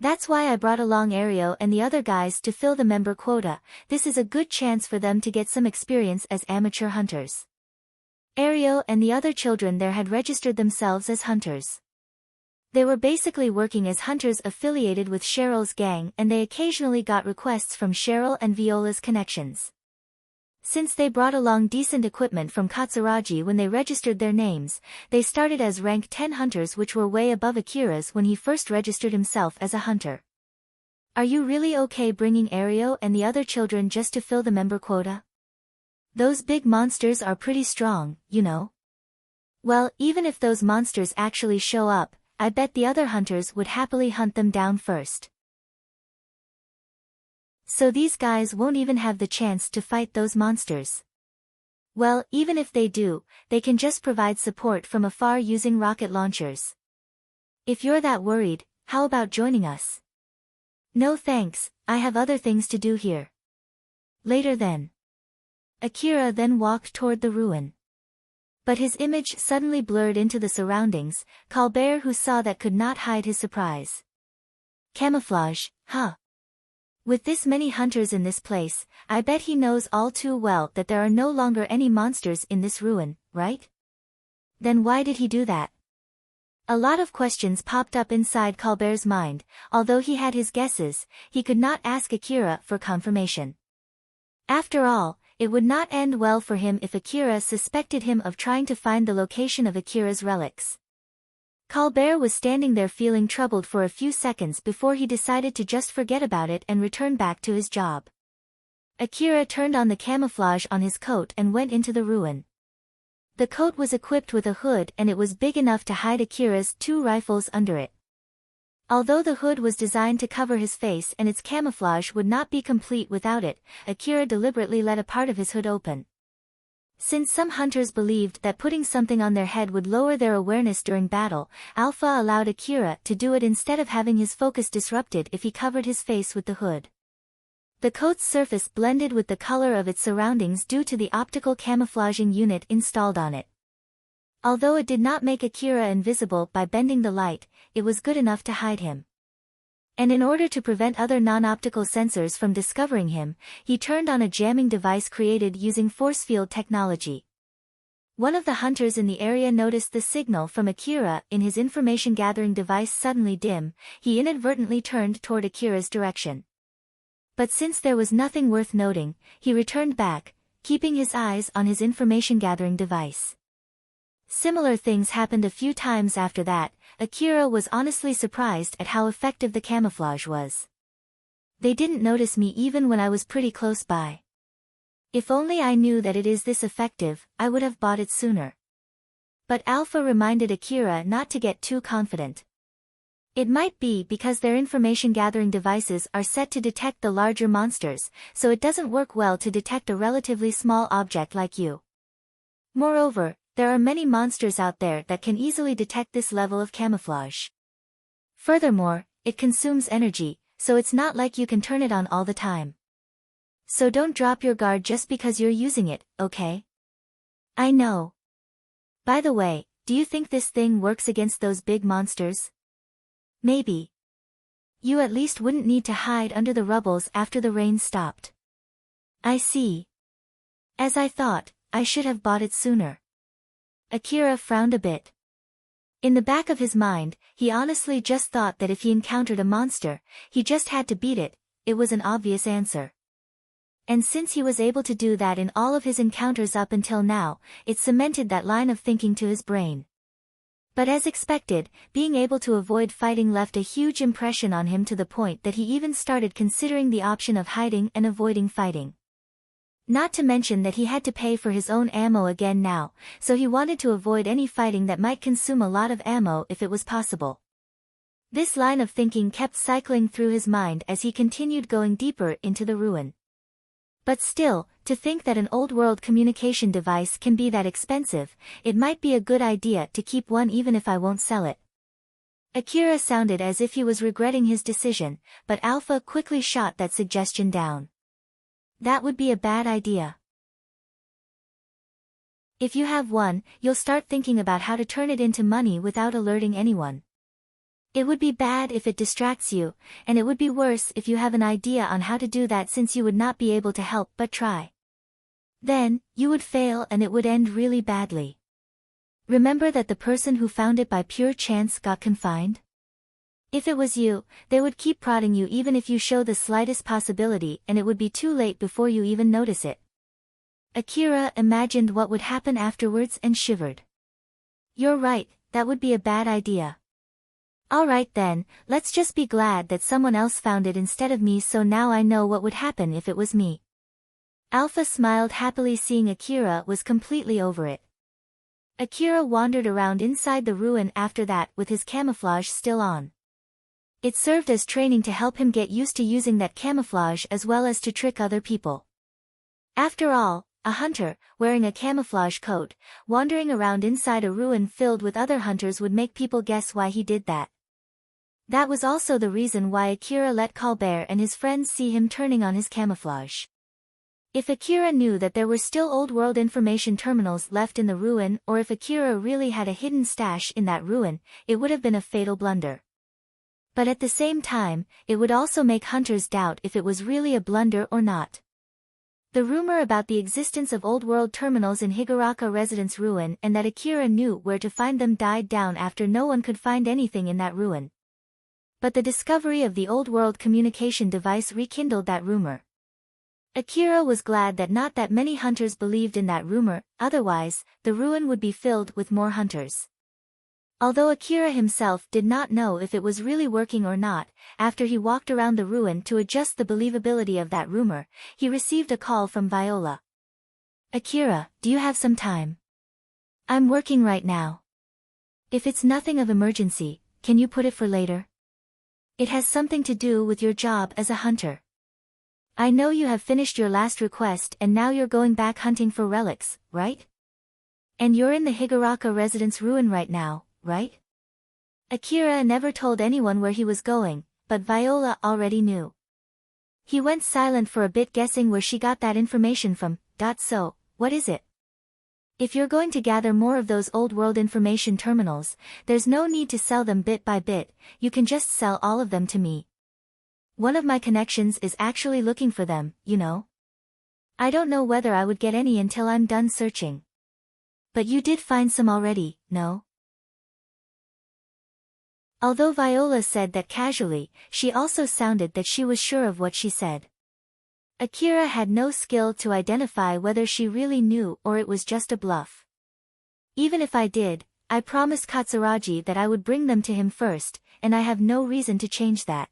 That's why I brought along Ario and the other guys to fill the member quota. This is a good chance for them to get some experience as amateur hunters. Ario and the other children there had registered themselves as hunters. They were basically working as hunters affiliated with Cheryl's gang, and they occasionally got requests from Cheryl and Viola's connections. Since they brought along decent equipment from Katsuragi when they registered their names, they started as rank 10 hunters, which were way above Akira's when he first registered himself as a hunter. Are you really okay bringing Ario and the other children just to fill the member quota? Those big monsters are pretty strong, you know. Well, even if those monsters actually show up, I bet the other hunters would happily hunt them down first. So these guys won't even have the chance to fight those monsters. Well, even if they do, they can just provide support from afar using rocket launchers. If you're that worried, how about joining us? No thanks, I have other things to do here. Later then. Akira then walked toward the ruin. But his image suddenly blurred into the surroundings. Colbert, who saw that, could not hide his surprise. Camouflage, huh? With this many hunters in this place, I bet he knows all too well that there are no longer any monsters in this ruin, right? Then why did he do that? A lot of questions popped up inside Colbert's mind. Although he had his guesses, he could not ask Akira for confirmation. After all, it would not end well for him if Akira suspected him of trying to find the location of Akira's relics. Colbert was standing there feeling troubled for a few seconds before he decided to just forget about it and return back to his job. Akira turned on the camouflage on his coat and went into the ruin. The coat was equipped with a hood, and it was big enough to hide Akira's 2 rifles under it. Although the hood was designed to cover his face and its camouflage would not be complete without it, Akira deliberately let a part of his hood open. Since some hunters believed that putting something on their head would lower their awareness during battle, Alpha allowed Akira to do it instead of having his focus disrupted if he covered his face with the hood. The coat's surface blended with the color of its surroundings due to the optical camouflaging unit installed on it. Although it did not make Akira invisible by bending the light, it was good enough to hide him. And in order to prevent other non-optical sensors from discovering him, he turned on a jamming device created using force field technology. One of the hunters in the area noticed the signal from Akira in his information-gathering device suddenly dim. He inadvertently turned toward Akira's direction. But since there was nothing worth noting, he returned back, keeping his eyes on his information-gathering device. Similar things happened a few times after that. Akira was honestly surprised at how effective the camouflage was. They didn't notice me even when I was pretty close by. If only I knew that it is this effective, I would have bought it sooner. But Alpha reminded Akira not to get too confident. It might be because their information-gathering devices are set to detect the larger monsters, so it doesn't work well to detect a relatively small object like you. Moreover, there are many monsters out there that can easily detect this level of camouflage. Furthermore, it consumes energy, so it's not like you can turn it on all the time. So don't drop your guard just because you're using it, okay? I know. By the way, do you think this thing works against those big monsters? Maybe. You at least wouldn't need to hide under the rubbles after the rain stopped. I see. As I thought, I should have bought it sooner. Akira frowned a bit. In the back of his mind, he honestly just thought that if he encountered a monster, he just had to beat it. It was an obvious answer. And since he was able to do that in all of his encounters up until now, it cemented that line of thinking to his brain. But as expected, being able to avoid fighting left a huge impression on him to the point that he even started considering the option of hiding and avoiding fighting. Not to mention that he had to pay for his own ammo again now, so he wanted to avoid any fighting that might consume a lot of ammo if it was possible. This line of thinking kept cycling through his mind as he continued going deeper into the ruin. But still, to think that an old-world communication device can be that expensive, it might be a good idea to keep one even if I won't sell it. Akira sounded as if he was regretting his decision, but Alpha quickly shot that suggestion down. That would be a bad idea. If you have one, you'll start thinking about how to turn it into money without alerting anyone. It would be bad if it distracts you, and it would be worse if you have an idea on how to do that since you would not be able to help but try. Then, you would fail and it would end really badly. Remember that the person who found it by pure chance got confined? If it was you, they would keep prodding you even if you show the slightest possibility, and it would be too late before you even notice it. Akira imagined what would happen afterwards and shivered. You're right, that would be a bad idea. Alright then, let's just be glad that someone else found it instead of me, so now I know what would happen if it was me. Alpha smiled happily, seeing Akira was completely over it. Akira wandered around inside the ruin after that with his camouflage still on. It served as training to help him get used to using that camouflage as well as to trick other people. After all, a hunter, wearing a camouflage coat, wandering around inside a ruin filled with other hunters would make people guess why he did that. That was also the reason why Akira let Colbert and his friends see him turning on his camouflage. If Akira knew that there were still old-world information terminals left in the ruin, or if Akira really had a hidden stash in that ruin, it would have been a fatal blunder. But at the same time, it would also make hunters doubt if it was really a blunder or not. The rumor about the existence of old-world terminals in Higuraka Residence ruin and that Akira knew where to find them died down after no one could find anything in that ruin. But the discovery of the old-world communication device rekindled that rumor. Akira was glad that not that many hunters believed in that rumor, otherwise, the ruin would be filled with more hunters. Although Akira himself did not know if it was really working or not, after he walked around the ruin to adjust the believability of that rumor, he received a call from Viola. Akira, do you have some time? I'm working right now. If it's nothing of emergency, can you put it for later? It has something to do with your job as a hunter. I know you have finished your last request and now you're going back hunting for relics, right? And you're in the Higuraka Residence ruin right now, right? Akira never told anyone where he was going, but Viola already knew. He went silent for a bit, guessing where she got that information from. So, what is it? If you're going to gather more of those old-world information terminals, there's no need to sell them bit by bit, you can just sell all of them to me. One of my connections is actually looking for them, you know. I don't know whether I would get any until I'm done searching. But you did find some already, no? Although Viola said that casually, she also sounded that she was sure of what she said. Akira had no skill to identify whether she really knew or it was just a bluff. Even if I did, I promised Katsuragi that I would bring them to him first, and I have no reason to change that.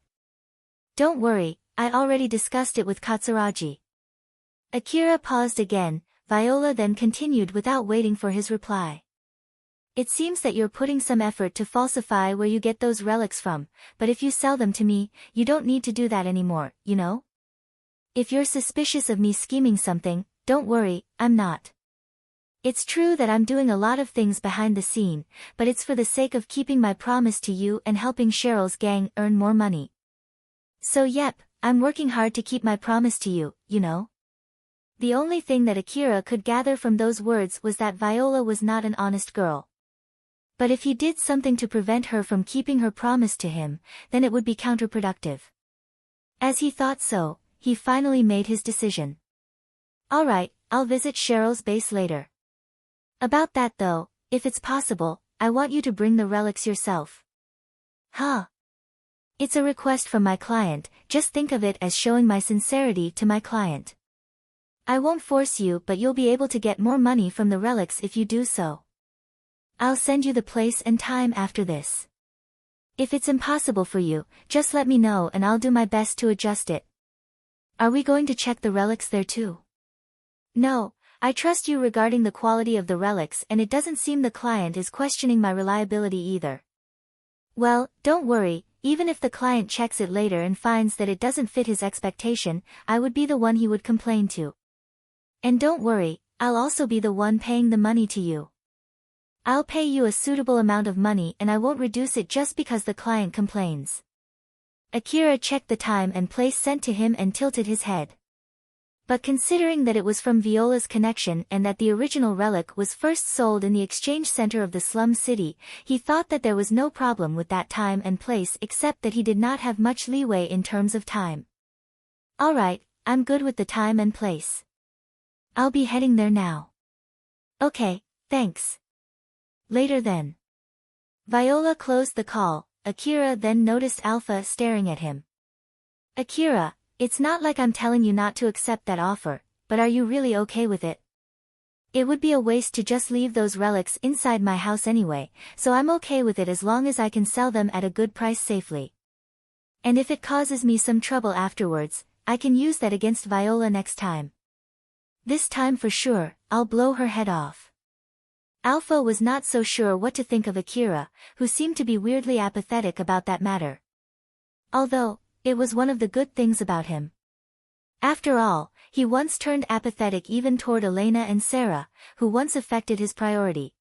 Don't worry, I already discussed it with Katsuragi. Akira paused again, Viola then continued without waiting for his reply. It seems that you're putting some effort to falsify where you get those relics from, but if you sell them to me, you don't need to do that anymore, you know? If you're suspicious of me scheming something, don't worry, I'm not. It's true that I'm doing a lot of things behind the scene, but it's for the sake of keeping my promise to you and helping Cheryl's gang earn more money. So yep, I'm working hard to keep my promise to you, you know? The only thing that Akira could gather from those words was that Viola was not an honest girl. But if he did something to prevent her from keeping her promise to him, then it would be counterproductive. As he thought so, he finally made his decision. Alright, I'll visit Cheryl's base later. About that though, if it's possible, I want you to bring the relics yourself. Huh? It's a request from my client, just think of it as showing my sincerity to my client. I won't force you, but you'll be able to get more money from the relics if you do so. I'll send you the place and time after this. If it's impossible for you, just let me know and I'll do my best to adjust it. Are we going to check the relics there too? No, I trust you regarding the quality of the relics and it doesn't seem the client is questioning my reliability either. Well, don't worry, even if the client checks it later and finds that it doesn't fit his expectation, I would be the one he would complain to. And don't worry, I'll also be the one paying the money to you. I'll pay you a suitable amount of money and I won't reduce it just because the client complains. Akira checked the time and place sent to him and tilted his head. But considering that it was from Viola's connection and that the original relic was first sold in the exchange center of the slum city, he thought that there was no problem with that time and place except that he did not have much leeway in terms of time. Alright, I'm good with the time and place. I'll be heading there now. Okay, thanks. Later then. Viola closed the call. Akira then noticed Alpha staring at him. Akira, it's not like I'm telling you not to accept that offer, but are you really okay with it? It would be a waste to just leave those relics inside my house anyway, so I'm okay with it as long as I can sell them at a good price safely. And if it causes me some trouble afterwards, I can use that against Viola next time. This time for sure, I'll blow her head off. Alpha was not so sure what to think of Akira, who seemed to be weirdly apathetic about that matter. Although, it was one of the good things about him. After all, he once turned apathetic even toward Elena and Sarah, who once affected his priority.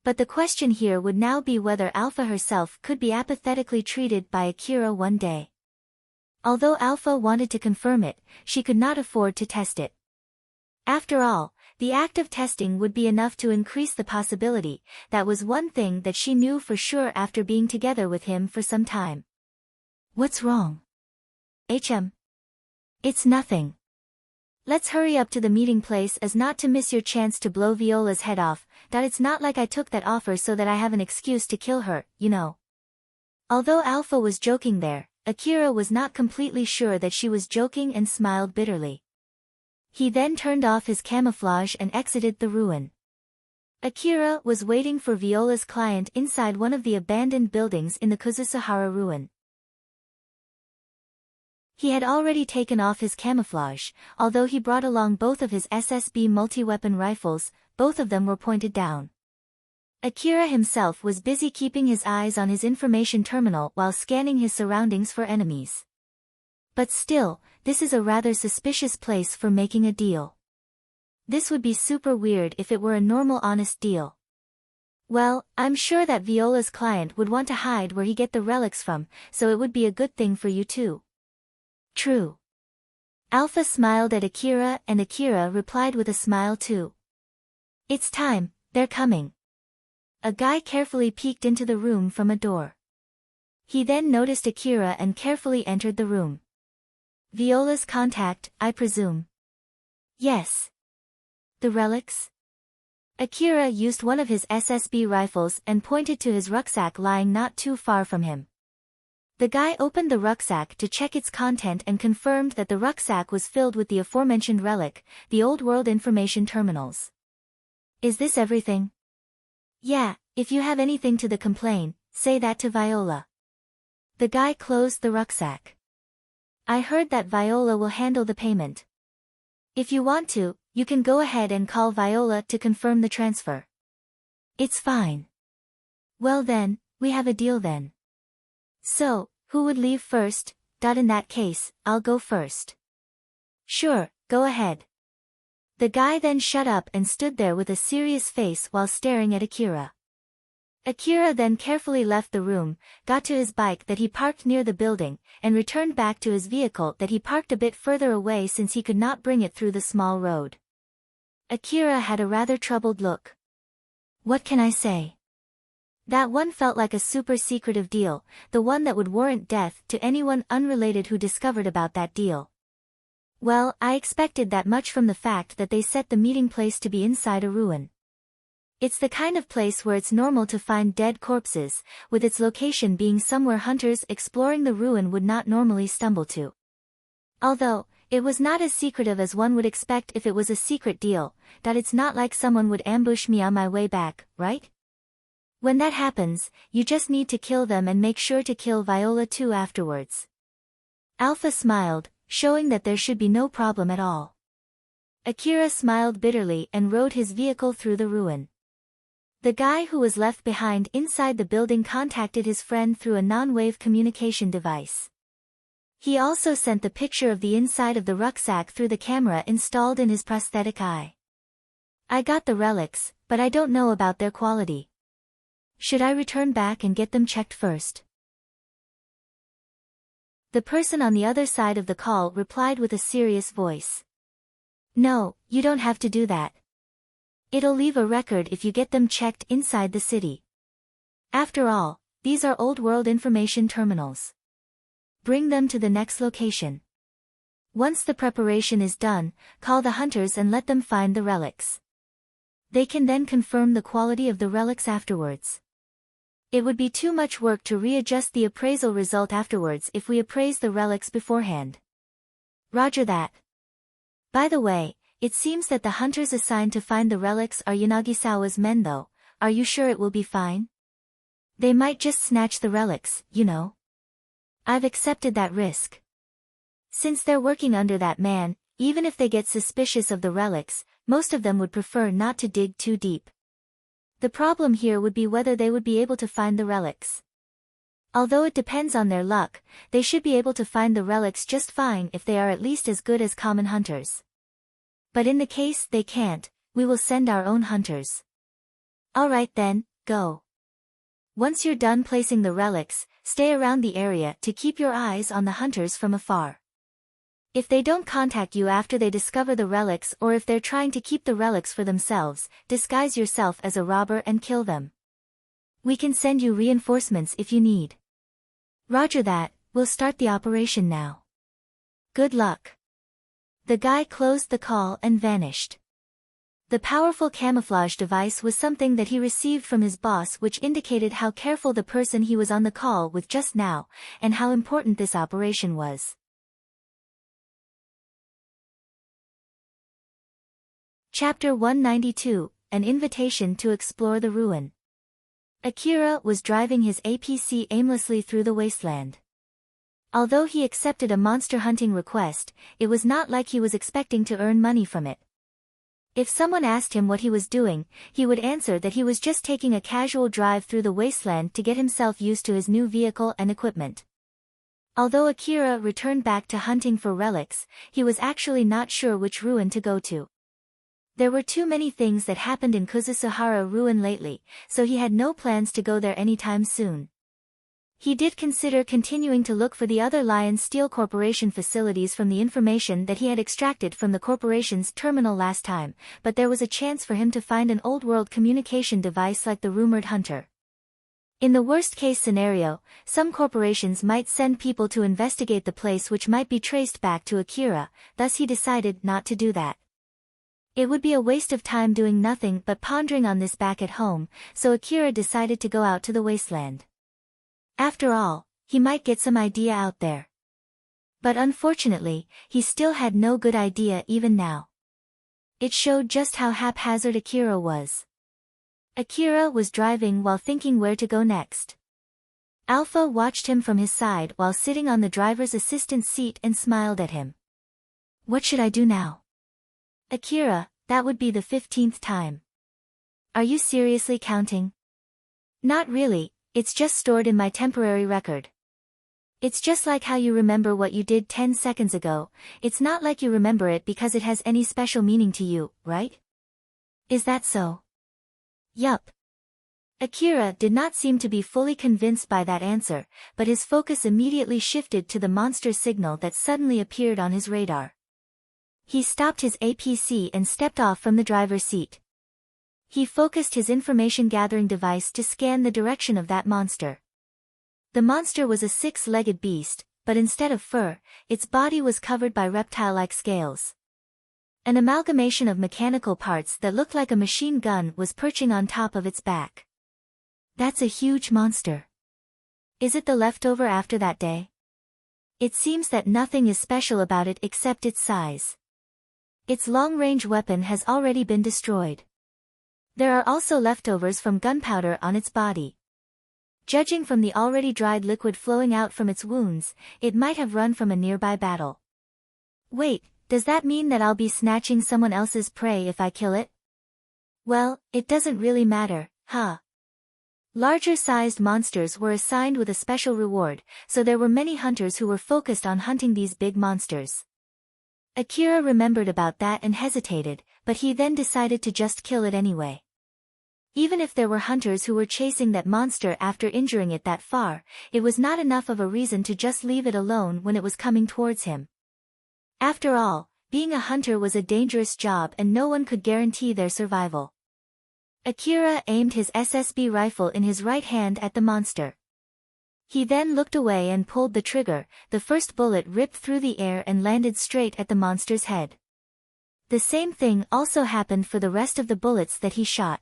But the question here would now be whether Alpha herself could be apathetically treated by Akira one day. Although Alpha wanted to confirm it, she could not afford to test it. After all, the act of testing would be enough to increase the possibility. That was one thing that she knew for sure after being together with him for some time. What's wrong? It's nothing. Let's hurry up to the meeting place as not to miss your chance to blow Viola's head off. That it's not like I took that offer so that I have an excuse to kill her, you know. Although Alpha was joking there, Akira was not completely sure that she was joking and smiled bitterly. He then turned off his camouflage and exited the ruin. Akira was waiting for Viola's client inside one of the abandoned buildings in the Kuzusuhara ruin. He had already taken off his camouflage, although he brought along both of his SSB multi-weapon rifles, both of them were pointed down. Akira himself was busy keeping his eyes on his information terminal while scanning his surroundings for enemies. But still, this is a rather suspicious place for making a deal. This would be super weird if it were a normal honest deal. Well, I'm sure that Viola's client would want to hide where he get the relics from, so it would be a good thing for you too. True. Alpha smiled at Akira and Akira replied with a smile too. It's time, they're coming. A guy carefully peeked into the room from a door. He then noticed Akira and carefully entered the room. Viola's contact, I presume. Yes. The relics? Akira used one of his SSB rifles and pointed to his rucksack lying not too far from him. The guy opened the rucksack to check its content and confirmed that the rucksack was filled with the aforementioned relic, the old world information terminals. Is this everything? Yeah, if you have anything to complain, say that to Viola. The guy closed the rucksack. I heard that Viola will handle the payment. If you want to, you can go ahead and call Viola to confirm the transfer. It's fine. Well then, we have a deal then. So, who would leave first? In that case, I'll go first. Sure, go ahead. The guy then shut up and stood there with a serious face while staring at Akira. Akira then carefully left the room, got to his bike that he parked near the building, and returned back to his vehicle that he parked a bit further away since he could not bring it through the small road. Akira had a rather troubled look. What can I say? That one felt like a super secretive deal, the one that would warrant death to anyone unrelated who discovered about that deal. Well, I expected that much from the fact that they set the meeting place to be inside a ruin. It's the kind of place where it's normal to find dead corpses, with its location being somewhere hunters exploring the ruin would not normally stumble to. Although, it was not as secretive as one would expect if it was a secret deal, that it's not like someone would ambush me on my way back, right? When that happens, you just need to kill them and make sure to kill Viola too afterwards. Alpha smiled, showing that there should be no problem at all. Akira smiled bitterly and rode his vehicle through the ruin. The guy who was left behind inside the building contacted his friend through a non-wave communication device. He also sent the picture of the inside of the rucksack through the camera installed in his prosthetic eye. I got the relics, but I don't know about their quality. Should I return back and get them checked first? The person on the other side of the call replied with a serious voice. No, you don't have to do that. It'll leave a record if you get them checked inside the city. After all, these are old world information terminals. Bring them to the next location. Once the preparation is done, call the hunters and let them find the relics. They can then confirm the quality of the relics afterwards. It would be too much work to readjust the appraisal result afterwards if we appraise the relics beforehand. Roger that. By the way, it seems that the hunters assigned to find the relics are Yanagisawa's men though. Are you sure it will be fine? They might just snatch the relics, you know. I've accepted that risk. Since they're working under that man, even if they get suspicious of the relics, most of them would prefer not to dig too deep. The problem here would be whether they would be able to find the relics. Although it depends on their luck, they should be able to find the relics just fine if they are at least as good as common hunters. But in the case they can't, we will send our own hunters. Alright then, go. Once you're done placing the relics, stay around the area to keep your eyes on the hunters from afar. If they don't contact you after they discover the relics or if they're trying to keep the relics for themselves, disguise yourself as a robber and kill them. We can send you reinforcements if you need. Roger that, we'll start the operation now. Good luck. The guy closed the call and vanished. The powerful camouflage device was something that he received from his boss, which indicated how careful the person he was on the call with just now, and how important this operation was. Chapter 192, An Invitation to Explore the Ruin. Akira was driving his APC aimlessly through the wasteland. Although he accepted a monster hunting request, it was not like he was expecting to earn money from it. If someone asked him what he was doing, he would answer that he was just taking a casual drive through the wasteland to get himself used to his new vehicle and equipment. Although Akira returned back to hunting for relics, he was actually not sure which ruin to go to. There were too many things that happened in Kuzusuhara ruin lately, so he had no plans to go there anytime soon. He did consider continuing to look for the other Lion Steel Corporation facilities from the information that he had extracted from the corporation's terminal last time, but there was a chance for him to find an old-world communication device like the rumored hunter. In the worst-case scenario, some corporations might send people to investigate the place, which might be traced back to Akira, thus he decided not to do that. It would be a waste of time doing nothing but pondering on this back at home, so Akira decided to go out to the wasteland. After all, he might get some idea out there. But unfortunately, he still had no good idea even now. It showed just how haphazard Akira was. Akira was driving while thinking where to go next. Alpha watched him from his side while sitting on the driver's assistant seat and smiled at him. What should I do now? Akira, that would be the 15th time. Are you seriously counting? Not really, it's just stored in my temporary record. It's just like how you remember what you did 10 seconds ago, it's not like you remember it because it has any special meaning to you, right? Is that so? Yup. Akira did not seem to be fully convinced by that answer, but his focus immediately shifted to the monster signal that suddenly appeared on his radar. He stopped his APC and stepped off from the driver's seat. He focused his information-gathering device to scan the direction of that monster. The monster was a 6-legged beast, but instead of fur, its body was covered by reptile-like scales. An amalgamation of mechanical parts that looked like a machine gun was perching on top of its back. That's a huge monster. Is it the leftover after that day? It seems that nothing is special about it except its size. Its long-range weapon has already been destroyed. There are also leftovers from gunpowder on its body. Judging from the already dried liquid flowing out from its wounds, it might have run from a nearby battle. Wait, does that mean that I'll be snatching someone else's prey if I kill it? Well, it doesn't really matter, huh? Larger-sized monsters were assigned with a special reward, so there were many hunters who were focused on hunting these big monsters. Akira remembered about that and hesitated, but he then decided to just kill it anyway. Even if there were hunters who were chasing that monster after injuring it that far, it was not enough of a reason to just leave it alone when it was coming towards him. After all, being a hunter was a dangerous job and no one could guarantee their survival. Akira aimed his SSB rifle in his right hand at the monster. He then looked away and pulled the trigger. The first bullet ripped through the air and landed straight at the monster's head. The same thing also happened for the rest of the bullets that he shot.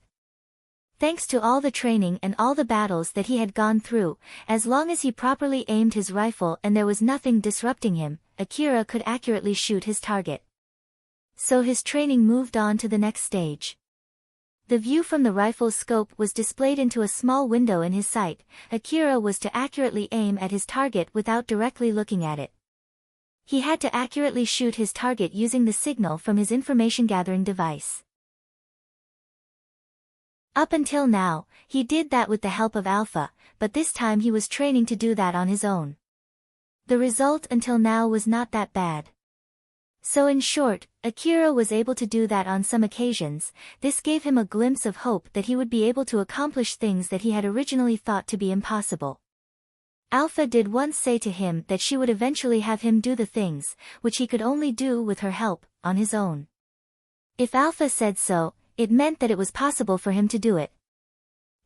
Thanks to all the training and all the battles that he had gone through, as long as he properly aimed his rifle and there was nothing disrupting him, Akira could accurately shoot his target. So his training moved on to the next stage. The view from the rifle's scope was displayed into a small window in his sight. Akira was to accurately aim at his target without directly looking at it. He had to accurately shoot his target using the signal from his information-gathering device. Up until now, he did that with the help of Alpha, but this time he was training to do that on his own. The result until now was not that bad. So in short, Akira was able to do that on some occasions. This gave him a glimpse of hope that he would be able to accomplish things that he had originally thought to be impossible. Alpha did once say to him that she would eventually have him do the things, which he could only do with her help, on his own. If Alpha said so, it meant that it was possible for him to do it.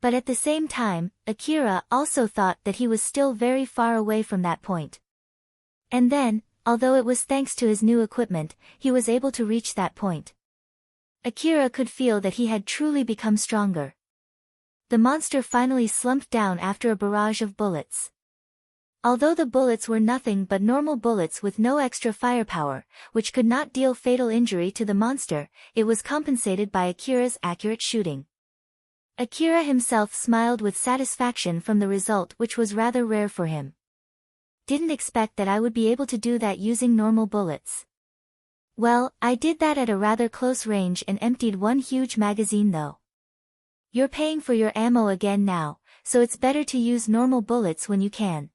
But at the same time, Akira also thought that he was still very far away from that point. And then, although it was thanks to his new equipment, he was able to reach that point. Akira could feel that he had truly become stronger. The monster finally slumped down after a barrage of bullets. Although the bullets were nothing but normal bullets with no extra firepower, which could not deal fatal injury to the monster, it was compensated by Akira's accurate shooting. Akira himself smiled with satisfaction from the result, which was rather rare for him. Didn't expect that I would be able to do that using normal bullets. Well, I did that at a rather close range and emptied one huge magazine though. You're paying for your ammo again now, so it's better to use normal bullets when you can.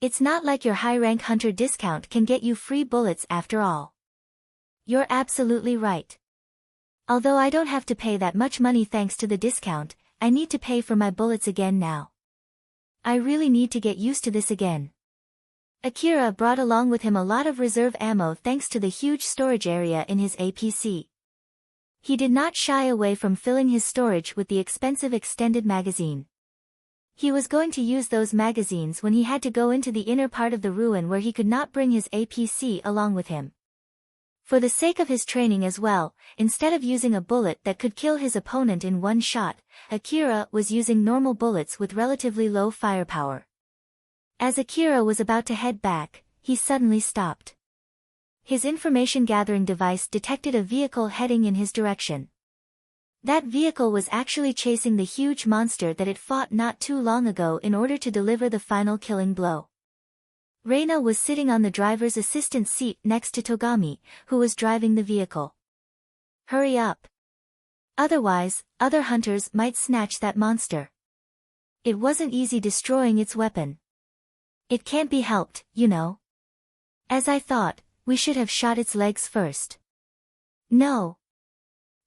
It's not like your high-rank hunter discount can get you free bullets after all. You're absolutely right. Although I don't have to pay that much money thanks to the discount, I need to pay for my bullets again now. I really need to get used to this again. Akira brought along with him a lot of reserve ammo thanks to the huge storage area in his APC. He did not shy away from filling his storage with the expensive extended magazine. He was going to use those magazines when he had to go into the inner part of the ruin where he could not bring his APC along with him. For the sake of his training as well, instead of using a bullet that could kill his opponent in one shot, Akira was using normal bullets with relatively low firepower. As Akira was about to head back, he suddenly stopped. His information-gathering device detected a vehicle heading in his direction. That vehicle was actually chasing the huge monster that it fought not too long ago in order to deliver the final killing blow. Reina was sitting on the driver's assistant seat next to Togami, who was driving the vehicle. Hurry up. Otherwise, other hunters might snatch that monster. It wasn't easy destroying its weapon. It can't be helped, you know. As I thought, we should have shot its legs first. No.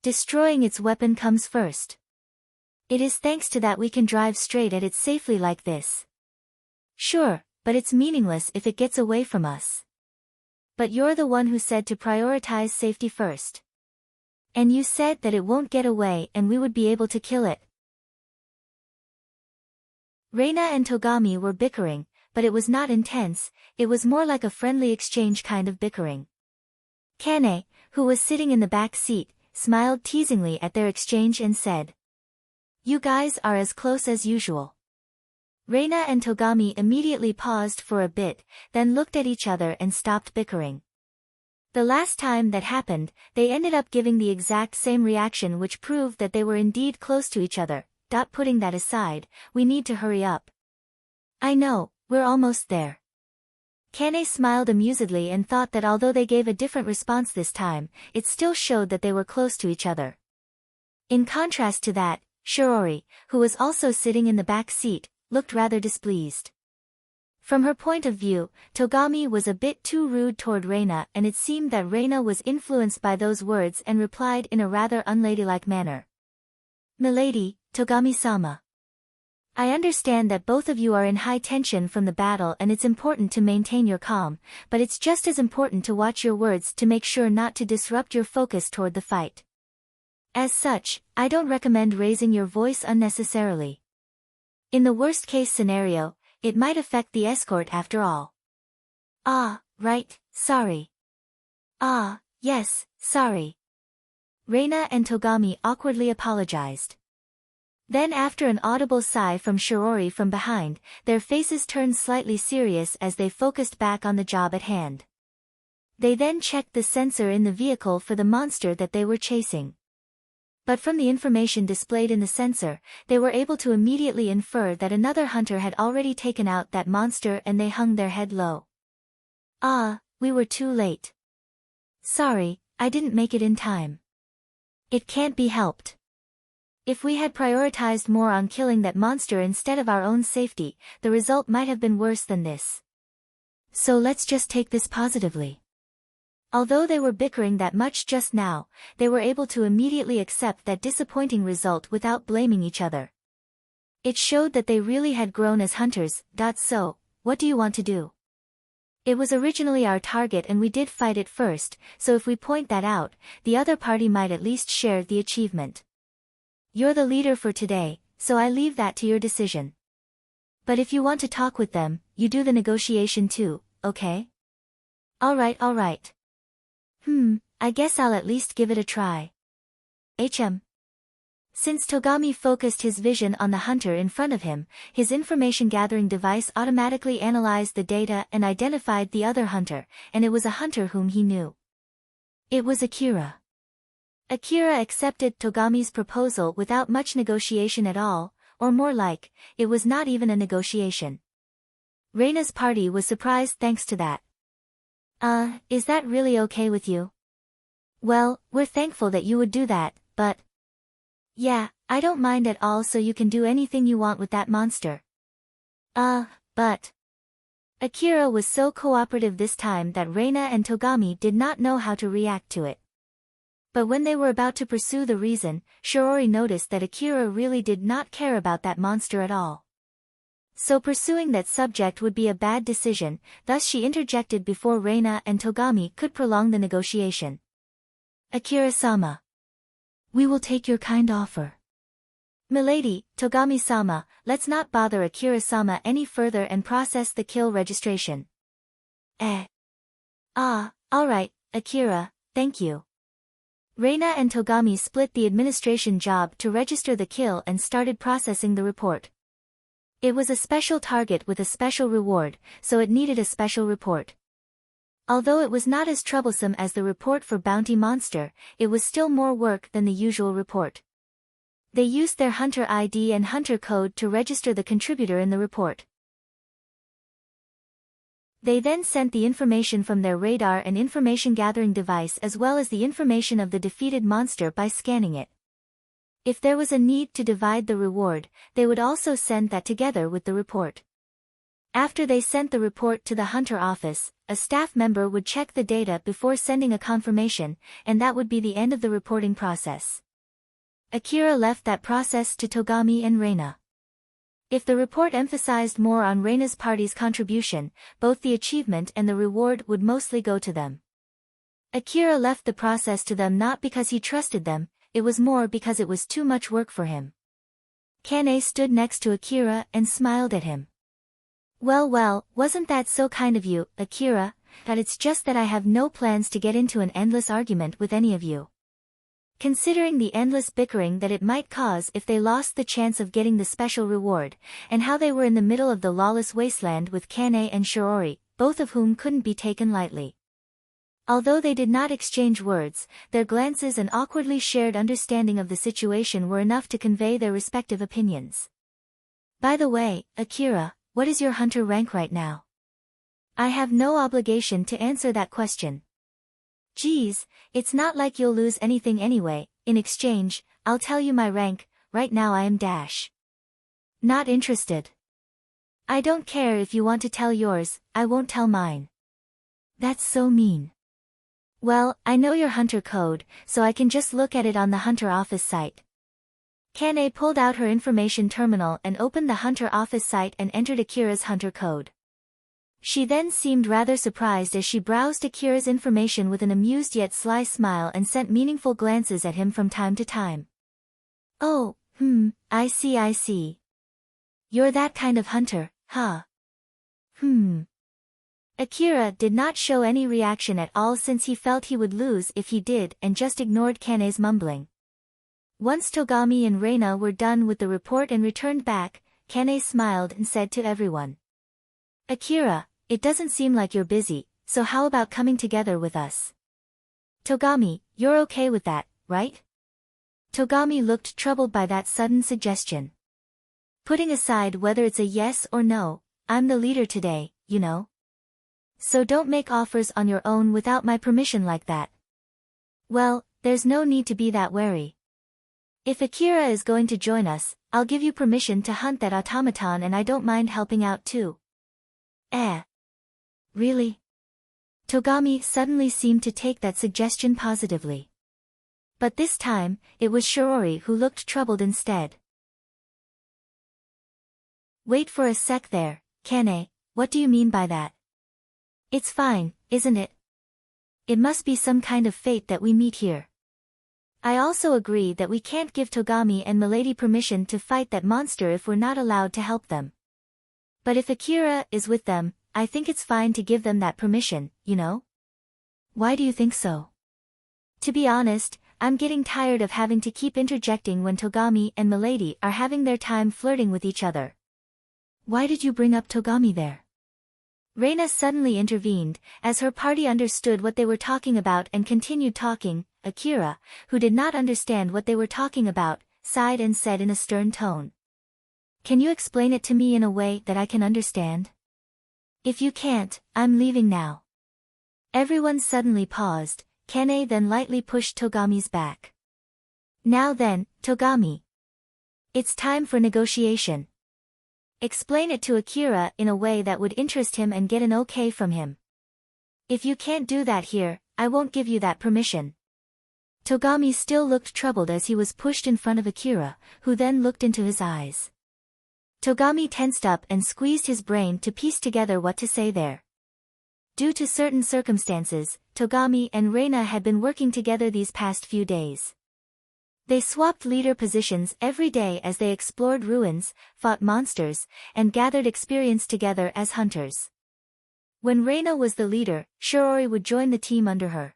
Destroying its weapon comes first. It is thanks to that we can drive straight at it safely like this. Sure, but it's meaningless if it gets away from us. But you're the one who said to prioritize safety first. And you said that it won't get away and we would be able to kill it. Reina and Togami were bickering, but it was not intense, it was more like a friendly exchange kind of bickering. Kane, who was sitting in the back seat, smiled teasingly at their exchange and said, "You guys are as close as usual." Reina and Togami immediately paused for a bit, then looked at each other and stopped bickering. The last time that happened, they ended up giving the exact same reaction, which proved that they were indeed close to each other. Putting that aside, we need to hurry up. I know, we're almost there. Kane smiled amusedly and thought that although they gave a different response this time, it still showed that they were close to each other. In contrast to that, Shirori, who was also sitting in the back seat, looked rather displeased. From her point of view, Togami was a bit too rude toward Reina, and it seemed that Reina was influenced by those words and replied in a rather unladylike manner. "Milady, Togami-sama. I understand that both of you are in high tension from the battle and it's important to maintain your calm, but it's just as important to watch your words to make sure not to disrupt your focus toward the fight. As such, I don't recommend raising your voice unnecessarily. In the worst-case scenario, it might affect the escort after all." "Ah, right, sorry." "Ah, Yes, sorry. Reina and Togami awkwardly apologized. Then after an audible sigh from Shirori from behind, their faces turned slightly serious as they focused back on the job at hand. They then checked the sensor in the vehicle for the monster that they were chasing. But from the information displayed in the sensor, they were able to immediately infer that another hunter had already taken out that monster and they hung their head low. Ah, we were too late. Sorry, I didn't make it in time. It can't be helped. If we had prioritized more on killing that monster instead of our own safety, the result might have been worse than this. So let's just take this positively. Although they were bickering that much just now, they were able to immediately accept that disappointing result without blaming each other. It showed that they really had grown as hunters. So, what do you want to do? It was originally our target and we did fight it first, so if we point that out, the other party might at least share the achievement. You're the leader for today, so I leave that to your decision. But if you want to talk with them, you do the negotiation too, okay? Alright. I guess I'll at least give it a try. Since Togami focused his vision on the hunter in front of him, his information-gathering device automatically analyzed the data and identified the other hunter, and it was a hunter whom he knew. It was Akira. Akira accepted Togami's proposal without much negotiation at all, or more like, it was not even a negotiation. Reina's party was surprised thanks to that. Is that really okay with you? Well, we're thankful that you would do that, but... Yeah, I don't mind at all, so you can do anything you want with that monster. But... Akira was so cooperative this time that Reina and Togami did not know how to react to it. But when they were about to pursue the reason, Shirori noticed that Akira really did not care about that monster at all. So pursuing that subject would be a bad decision, thus she interjected before Reina and Togami could prolong the negotiation. Akira-sama. We will take your kind offer. Milady, Togami-sama, let's not bother Akira-sama any further and process the kill registration. Alright, Akira, thank you. Reina and Togami split the administration job to register the kill and started processing the report. It was a special target with a special reward, so it needed a special report. Although it was not as troublesome as the report for Bounty Monster, it was still more work than the usual report. They used their Hunter ID and Hunter code to register the contributor in the report. They then sent the information from their radar and information-gathering device as well as the information of the defeated monster by scanning it. If there was a need to divide the reward, they would also send that together with the report. After they sent the report to the Hunter office, a staff member would check the data before sending a confirmation, and that would be the end of the reporting process. Akira left that process to Togami and Reina. If the report emphasized more on Reina's party's contribution, both the achievement and the reward would mostly go to them. Akira left the process to them not because he trusted them, it was more because it was too much work for him. Kane stood next to Akira and smiled at him. Well, wasn't that so kind of you, Akira, but it's just that I have no plans to get into an endless argument with any of you. Considering the endless bickering that it might cause if they lost the chance of getting the special reward, and how they were in the middle of the lawless wasteland with Kane and Shirori, both of whom couldn't be taken lightly. Although they did not exchange words, their glances and awkwardly shared understanding of the situation were enough to convey their respective opinions. By the way, Akira, what is your hunter rank right now? I have no obligation to answer that question. Geez, it's not like you'll lose anything anyway. In exchange, I'll tell you my rank. Right now I am dash. Not interested. I don't care if you want to tell yours, I won't tell mine. That's so mean. Well, I know your hunter code, so I can just look at it on the hunter office site. Kane pulled out her information terminal and opened the hunter office site and entered Akira's hunter code. She then seemed rather surprised as she browsed Akira's information with an amused yet sly smile and sent meaningful glances at him from time to time. Oh, I see. You're that kind of hunter, huh? Akira did not show any reaction at all since he felt he would lose if he did and just ignored Kane's mumbling. Once Togami and Reina were done with the report and returned back, Kane smiled and said to everyone. Akira, it doesn't seem like you're busy, so how about coming together with us? Togami, you're okay with that, right? Togami looked troubled by that sudden suggestion. Putting aside whether it's a yes or no, I'm the leader today, you know? So don't make offers on your own without my permission like that. Well, there's no need to be that wary. If Akira is going to join us, I'll give you permission to hunt that automaton and I don't mind helping out too. Really? Togami suddenly seemed to take that suggestion positively. But this time, it was Shirori who looked troubled instead. Wait for a sec there, Kane, what do you mean by that? It's fine, isn't it? It must be some kind of fate that we meet here. I also agree that we can't give Togami and Milady permission to fight that monster if we're not allowed to help them. But if Akira is with them, I think it's fine to give them that permission, you know? Why do you think so? To be honest, I'm getting tired of having to keep interjecting when Togami and Milady are having their time flirting with each other. Why did you bring up Togami there? Reina suddenly intervened, as her party understood what they were talking about and continued talking. Akira, who did not understand what they were talking about, sighed and said in a stern tone. Can you explain it to me in a way that I can understand? If you can't, I'm leaving now. Everyone suddenly paused. Kane then lightly pushed Togami's back. Now then, Togami. It's time for negotiation. Explain it to Akira in a way that would interest him and get an okay from him. If you can't do that here, I won't give you that permission. Togami still looked troubled as he was pushed in front of Akira, who then looked into his eyes. Togami tensed up and squeezed his brain to piece together what to say there. Due to certain circumstances, Togami and Reina had been working together these past few days. They swapped leader positions every day as they explored ruins, fought monsters, and gathered experience together as hunters. When Reina was the leader, Shirori would join the team under her.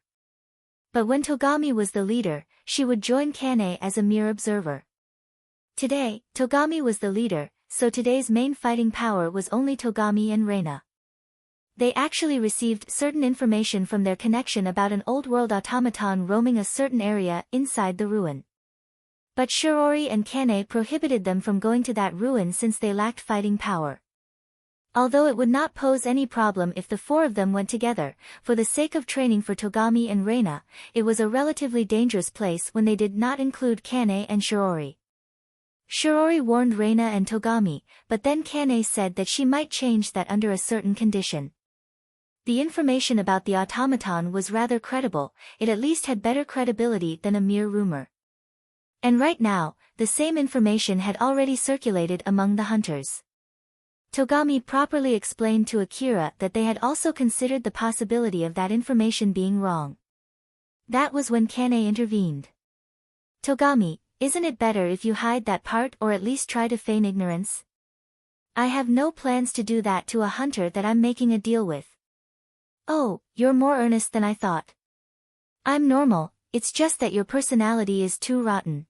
But when Togami was the leader, she would join Kane as a mere observer. Today, Togami was the leader, so today's main fighting power was only Togami and Reina. They actually received certain information from their connection about an old-world automaton roaming a certain area inside the ruin. But Shirori and Kane prohibited them from going to that ruin since they lacked fighting power. Although it would not pose any problem if the four of them went together, for the sake of training for Togami and Reina, it was a relatively dangerous place when they did not include Kane and Shirori. Shirori warned Reina and Togami, but then Kane said that she might change that under a certain condition. The information about the automaton was rather credible, it at least had better credibility than a mere rumor. And right now, the same information had already circulated among the hunters. Togami properly explained to Akira that they had also considered the possibility of that information being wrong. That was when Kane intervened. Togami, isn't it better if you hide that part or at least try to feign ignorance? I have no plans to do that to a hunter that I'm making a deal with. Oh, you're more earnest than I thought. I'm normal, it's just that your personality is too rotten.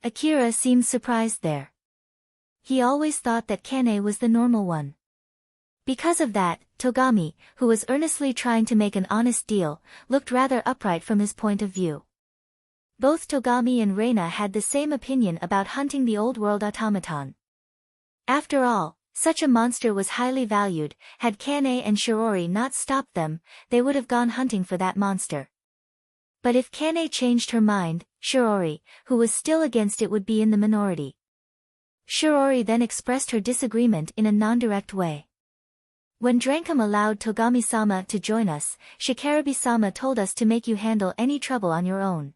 Akira seemed surprised there. He always thought that Kane was the normal one. Because of that, Togami, who was earnestly trying to make an honest deal, looked rather upright from his point of view. Both Togami and Reina had the same opinion about hunting the old-world automaton. After all, such a monster was highly valued. Had Kane and Shirori not stopped them, they would have gone hunting for that monster. But if Kane changed her mind, Shirori, who was still against it, would be in the minority. Shirori then expressed her disagreement in a non-direct way. When Drancom allowed Togami-sama to join us, Shikarabi-sama told us to make you handle any trouble on your own.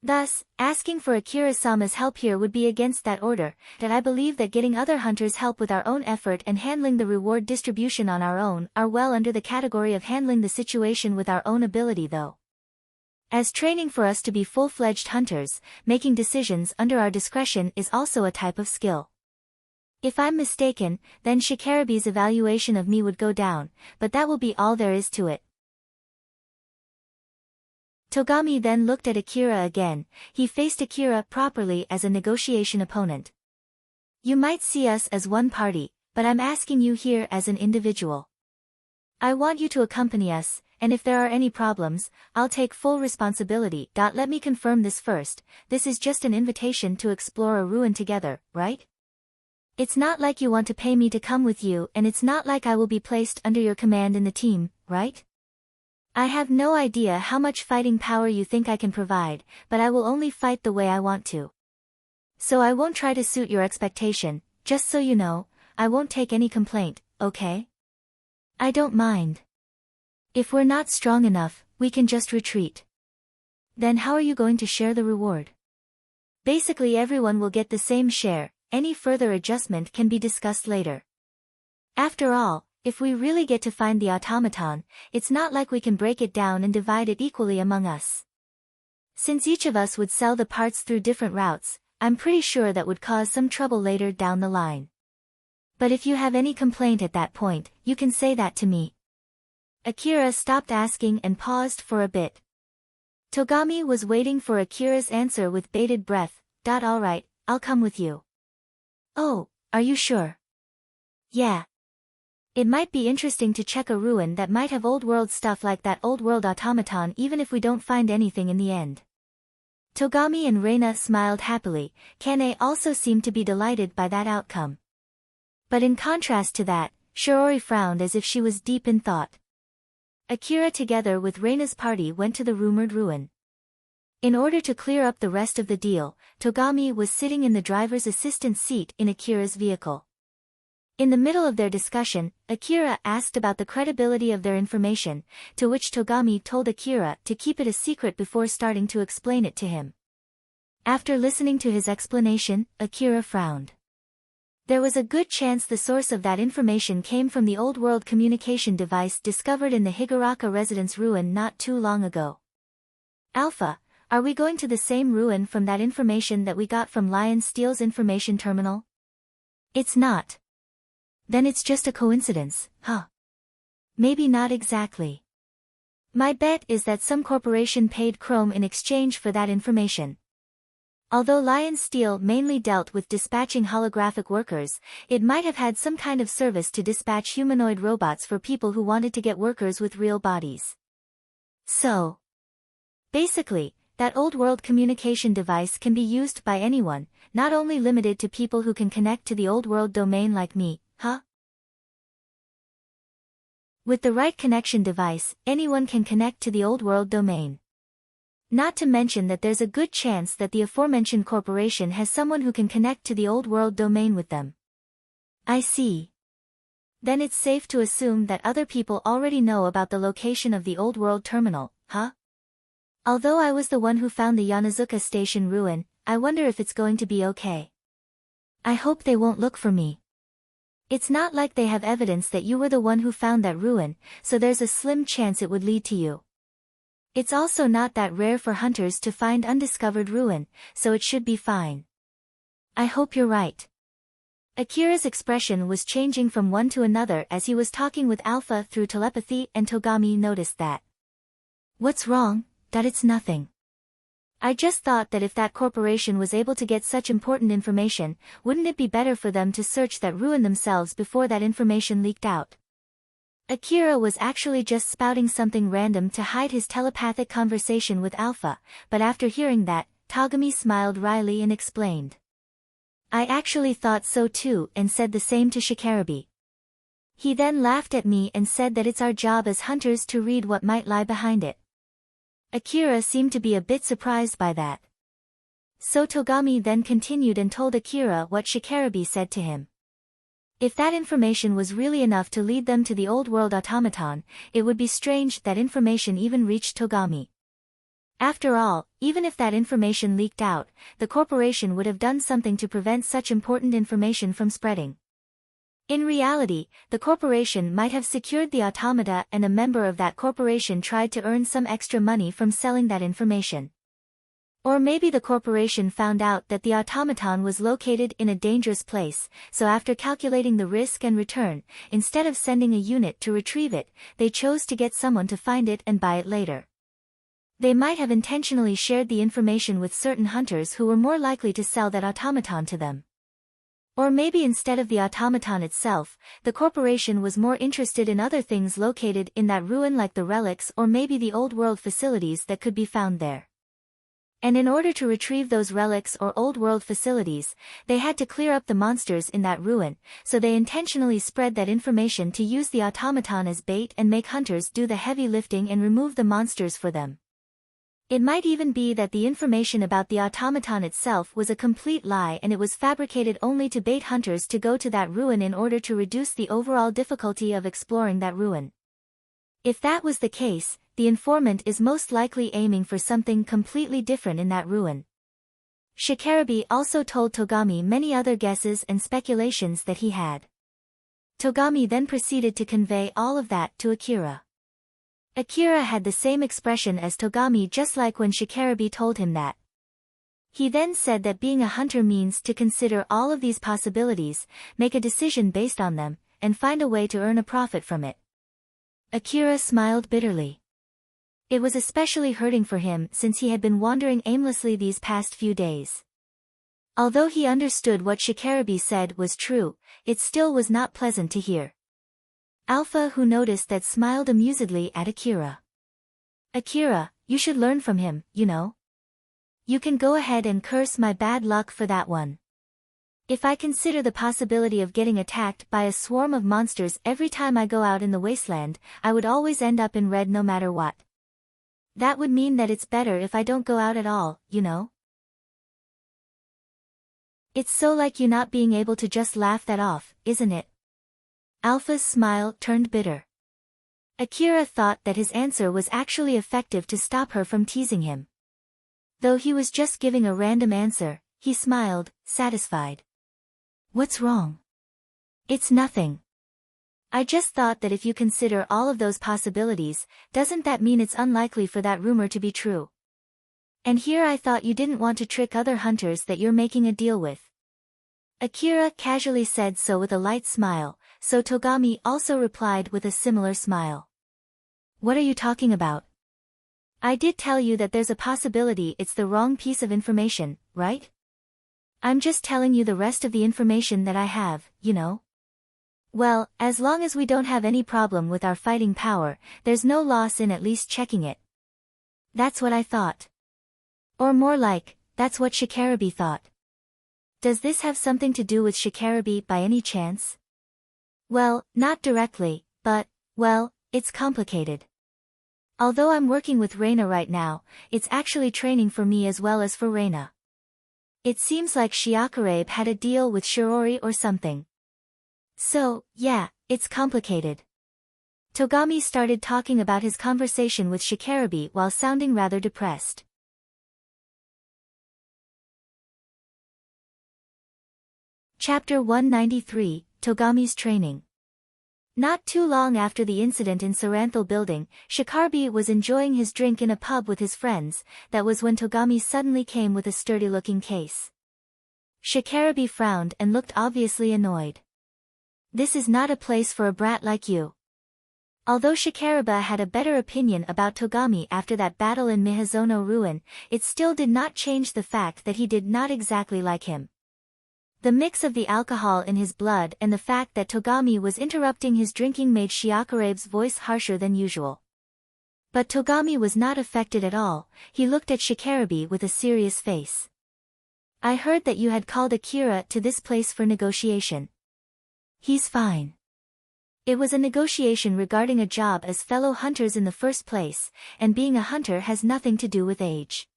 Thus, asking for Akira-sama's help here would be against that order, that I believe that getting other hunters help with our own effort and handling the reward distribution on our own are well under the category of handling the situation with our own ability though. As training for us to be full-fledged hunters, making decisions under our discretion is also a type of skill. If I'm mistaken, then Shikarabe's evaluation of me would go down, but that will be all there is to it. Togami then looked at Akira again. He faced Akira properly as a negotiation opponent. You might see us as one party, but I'm asking you here as an individual. I want you to accompany us, and if there are any problems, I'll take full responsibility. Let me confirm this first, this is just an invitation to explore a ruin together, right? It's not like you want to pay me to come with you, and it's not like I will be placed under your command in the team, right? I have no idea how much fighting power you think I can provide, but I will only fight the way I want to. So I won't try to suit your expectation, just so you know, I won't take any complaint, okay? I don't mind. If we're not strong enough, we can just retreat. Then how are you going to share the reward? Basically everyone will get the same share, any further adjustment can be discussed later. After all, if we really get to find the automaton, it's not like we can break it down and divide it equally among us. Since each of us would sell the parts through different routes, I'm pretty sure that would cause some trouble later down the line. But if you have any complaint at that point, you can say that to me. Akira stopped asking and paused for a bit. Togami was waiting for Akira's answer with bated breath. Alright, I'll come with you. Oh, are you sure? Yeah. It might be interesting to check a ruin that might have old world stuff like that old world automaton even if we don't find anything in the end. Togami and Reina smiled happily. Kane also seemed to be delighted by that outcome. But in contrast to that, Shiori frowned as if she was deep in thought. Akira together with Reina's party went to the rumored ruin. In order to clear up the rest of the deal, Togami was sitting in the driver's assistant seat in Akira's vehicle. In the middle of their discussion, Akira asked about the credibility of their information, to which Togami told Akira to keep it a secret before starting to explain it to him. After listening to his explanation, Akira frowned. There was a good chance the source of that information came from the old world communication device discovered in the Higuraka residence ruin not too long ago. Alpha, are we going to the same ruin from that information that we got from Lion Steel's information terminal? It's not. Then it's just a coincidence, huh? Maybe not exactly. My bet is that some corporation paid Chrome in exchange for that information. Although Lion Steel mainly dealt with dispatching holographic workers, it might have had some kind of service to dispatch humanoid robots for people who wanted to get workers with real bodies. So, basically, that old world communication device can be used by anyone, not only limited to people who can connect to the old world domain like me, huh? With the right connection device, anyone can connect to the old world domain. Not to mention that there's a good chance that the aforementioned corporation has someone who can connect to the old world domain with them. I see. Then it's safe to assume that other people already know about the location of the old world terminal, huh? Although I was the one who found the Yanazuka station ruin, I wonder if it's going to be okay. I hope they won't look for me. It's not like they have evidence that you were the one who found that ruin, so there's a slim chance it would lead to you. It's also not that rare for hunters to find undiscovered ruin, so it should be fine. I hope you're right. Akira's expression was changing from one to another as he was talking with Alpha through telepathy, and Togami noticed that. What's wrong? That it's nothing. I just thought that if that corporation was able to get such important information, wouldn't it be better for them to search that ruin themselves before that information leaked out? Akira was actually just spouting something random to hide his telepathic conversation with Alpha, but after hearing that, Togami smiled wryly and explained. I actually thought so too and said the same to Shikarabe. He then laughed at me and said that it's our job as hunters to read what might lie behind it. Akira seemed to be a bit surprised by that. So Togami then continued and told Akira what Shikarabe said to him. If that information was really enough to lead them to the old world automaton, it would be strange that information even reached Togami. After all, even if that information leaked out, the corporation would have done something to prevent such important information from spreading. In reality, the corporation might have secured the automata and a member of that corporation tried to earn some extra money from selling that information. Or maybe the corporation found out that the automaton was located in a dangerous place, so after calculating the risk and return, instead of sending a unit to retrieve it, they chose to get someone to find it and buy it later. They might have intentionally shared the information with certain hunters who were more likely to sell that automaton to them. Or maybe instead of the automaton itself, the corporation was more interested in other things located in that ruin, like the relics or maybe the old world facilities that could be found there. And in order to retrieve those relics or old world facilities, they had to clear up the monsters in that ruin, so they intentionally spread that information to use the automaton as bait and make hunters do the heavy lifting and remove the monsters for them. It might even be that the information about the automaton itself was a complete lie and it was fabricated only to bait hunters to go to that ruin in order to reduce the overall difficulty of exploring that ruin. If that was the case, the informant is most likely aiming for something completely different in that ruin. Shikarabe also told Togami many other guesses and speculations that he had. Togami then proceeded to convey all of that to Akira. Akira had the same expression as Togami, just like when Shikarabe told him that. He then said that being a hunter means to consider all of these possibilities, make a decision based on them, and find a way to earn a profit from it. Akira smiled bitterly. It was especially hurting for him since he had been wandering aimlessly these past few days. Although he understood what Shikarabe said was true, it still was not pleasant to hear. Alpha, who noticed that, smiled amusedly at Akira. Akira, you should learn from him, you know. You can go ahead and curse my bad luck for that one. If I consider the possibility of getting attacked by a swarm of monsters every time I go out in the wasteland, I would always end up in red no matter what. That would mean that it's better if I don't go out at all, you know? It's so like you not being able to just laugh that off, isn't it? Alpha's smile turned bitter. Akira thought that his answer was actually effective to stop her from teasing him. Though he was just giving a random answer, he smiled, satisfied. What's wrong? It's nothing. I just thought that if you consider all of those possibilities, doesn't that mean it's unlikely for that rumor to be true? And here I thought you didn't want to trick other hunters that you're making a deal with. Akira casually said so with a light smile, so Togami also replied with a similar smile. What are you talking about? I did tell you that there's a possibility it's the wrong piece of information, right? I'm just telling you the rest of the information that I have, you know? Well, as long as we don't have any problem with our fighting power, there's no loss in at least checking it. That's what I thought. Or more like, that's what Shikarabe thought. Does this have something to do with Shikarabe by any chance? Well, not directly, but, well, it's complicated. Although I'm working with Reina right now, it's actually training for me as well as for Reina. It seems like Shikarabe had a deal with Shirori or something. So, yeah, it's complicated. Togami started talking about his conversation with Shikarabe while sounding rather depressed. Chapter 193, Togami's Training. Not too long after the incident in Saranthal building, Shikarabe was enjoying his drink in a pub with his friends. That was when Togami suddenly came with a sturdy-looking case. Shikarabe frowned and looked obviously annoyed. This is not a place for a brat like you. Although Shikarabe had a better opinion about Togami after that battle in Miyazono Ruin, it still did not change the fact that he did not exactly like him. The mix of the alcohol in his blood and the fact that Togami was interrupting his drinking made Shikarabe's voice harsher than usual. But Togami was not affected at all. He looked at Shikarabe with a serious face. I heard that you had called Akira to this place for negotiation. He's fine. It was a negotiation regarding a job as fellow hunters in the first place, and being a hunter has nothing to do with age.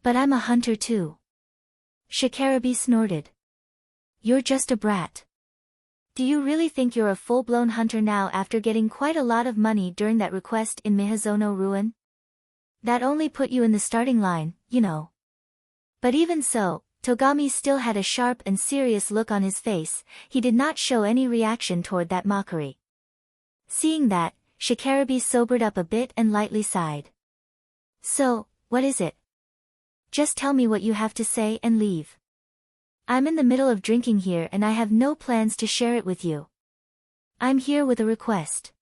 But I'm a hunter too. Shikarabe snorted. You're just a brat. Do you really think you're a full-blown hunter now after getting quite a lot of money during that request in Miyazono Ruin? That only put you in the starting line, you know. But even so, Togami still had a sharp and serious look on his face. He did not show any reaction toward that mockery. Seeing that, Shikarabe sobered up a bit and lightly sighed. So, what is it? Just tell me what you have to say and leave. I'm in the middle of drinking here and I have no plans to share it with you. I'm here with a request.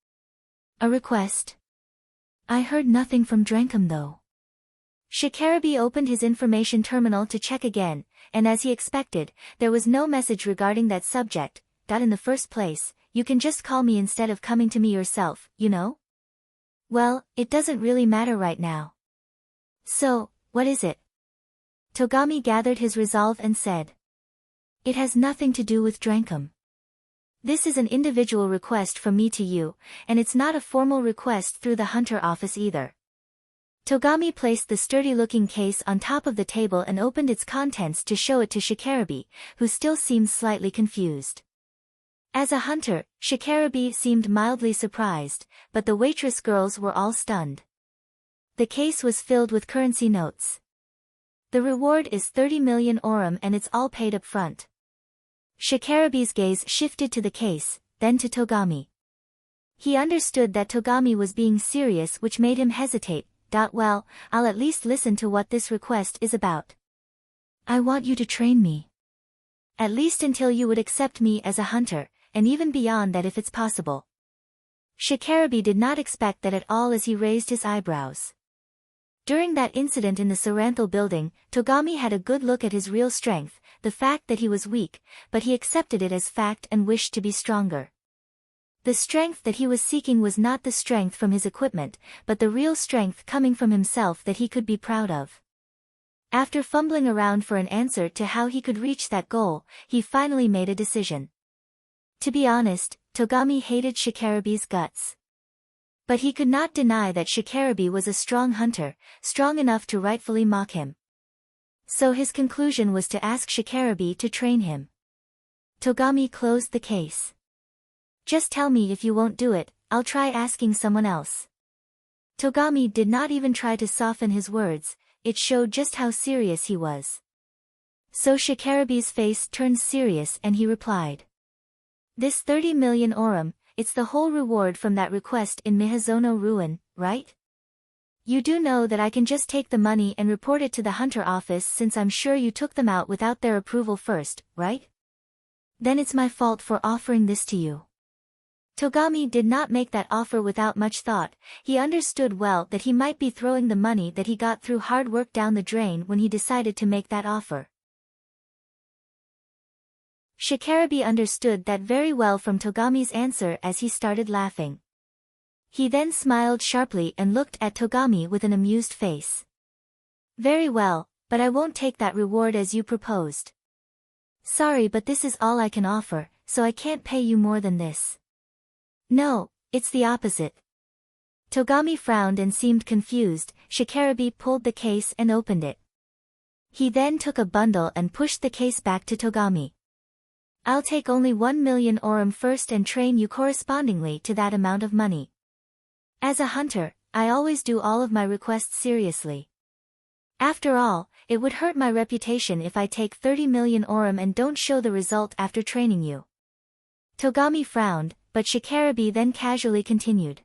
A request? I heard nothing from Drankum though. Shikarabi opened his information terminal to check again, and as he expected, there was no message regarding that subject. In the first place, you can just call me instead of coming to me yourself, you know? Well, it doesn't really matter right now. So, what is it? Togami gathered his resolve and said. It has nothing to do with Drankum. This is an individual request from me to you, and it's not a formal request through the Hunter office either. Togami placed the sturdy-looking case on top of the table and opened its contents to show it to Shikarabi, who still seemed slightly confused. As a hunter, Shikarabi seemed mildly surprised, but the waitress girls were all stunned. The case was filled with currency notes. The reward is 30 million orum and it's all paid up front. Shikarabi's gaze shifted to the case, then to Togami. He understood that Togami was being serious, which made him hesitate. Well, I'll at least listen to what this request is about. I want you to train me. At least until you would accept me as a hunter, and even beyond that if it's possible. Shikarabi did not expect that at all as he raised his eyebrows. During that incident in the Saranthal building, Togami had a good look at his real strength, the fact that he was weak, but he accepted it as fact and wished to be stronger. The strength that he was seeking was not the strength from his equipment, but the real strength coming from himself that he could be proud of. After fumbling around for an answer to how he could reach that goal, he finally made a decision. To be honest, Togami hated Shikarabi's guts. But he could not deny that Shikarabi was a strong hunter, strong enough to rightfully mock him. So his conclusion was to ask Shikarabi to train him. Togami closed the case. Just tell me if you won't do it, I'll try asking someone else. Togami did not even try to soften his words, it showed just how serious he was. So Shikarabi's face turned serious and he replied. This 30 million orum, it's the whole reward from that request in Mihazono ruin, right? You do know that I can just take the money and report it to the Hunter office since I'm sure you took them out without their approval first, right? Then it's my fault for offering this to you. Togami did not make that offer without much thought. He understood well that he might be throwing the money that he got through hard work down the drain when he decided to make that offer. Shikarabi understood that very well from Togami's answer as he started laughing. He then smiled sharply and looked at Togami with an amused face. Very well, but I won't take that reward as you proposed. Sorry, but this is all I can offer, so I can't pay you more than this. No, it's the opposite. Togami frowned and seemed confused. Shikarabi pulled the case and opened it. He then took a bundle and pushed the case back to Togami. I'll take only 1 million orum first and train you correspondingly to that amount of money. As a hunter, I always do all of my requests seriously. After all, it would hurt my reputation if I take 30 million orum and don't show the result after training you. Togami frowned, but Shikarabi then casually continued.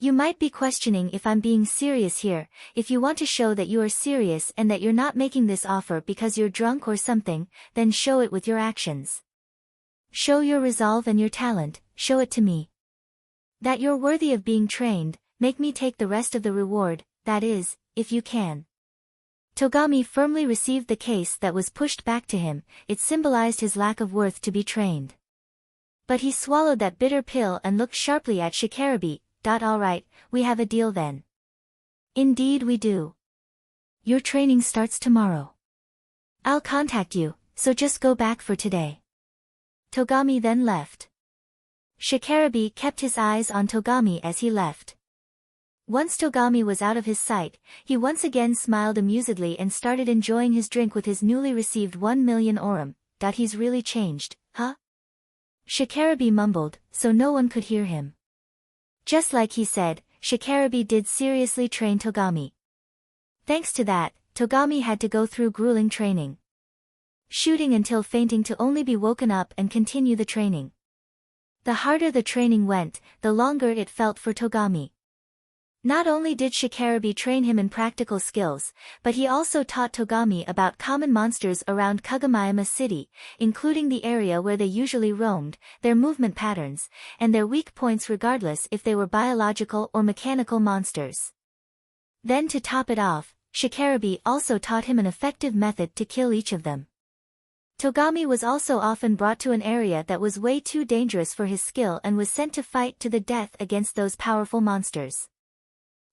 You might be questioning if I'm being serious here. If you want to show that you are serious and that you're not making this offer because you're drunk or something, then show it with your actions. Show your resolve and your talent, show it to me. That you're worthy of being trained, make me take the rest of the reward, that is, if you can. Togami firmly received the case that was pushed back to him. It symbolized his lack of worth to be trained. But he swallowed that bitter pill and looked sharply at Shikarabi. All right, we have a deal then. Indeed we do. Your training starts tomorrow. I'll contact you, so just go back for today. Togami then left. Shikarabi kept his eyes on Togami as he left. Once Togami was out of his sight, he once again smiled amusedly and started enjoying his drink with his newly received 1 million orum. He's really changed, huh? Shikarabi mumbled, so no one could hear him. Just like he said, Shikarabi did seriously train Togami. Thanks to that, Togami had to go through grueling training. Shooting until fainting to only be woken up and continue the training. The harder the training went, the longer it felt for Togami. Not only did Shikarabe train him in practical skills, but he also taught Togami about common monsters around Kagomayama City, including the area where they usually roamed, their movement patterns, and their weak points regardless if they were biological or mechanical monsters. Then to top it off, Shikarabe also taught him an effective method to kill each of them. Togami was also often brought to an area that was way too dangerous for his skill and was sent to fight to the death against those powerful monsters.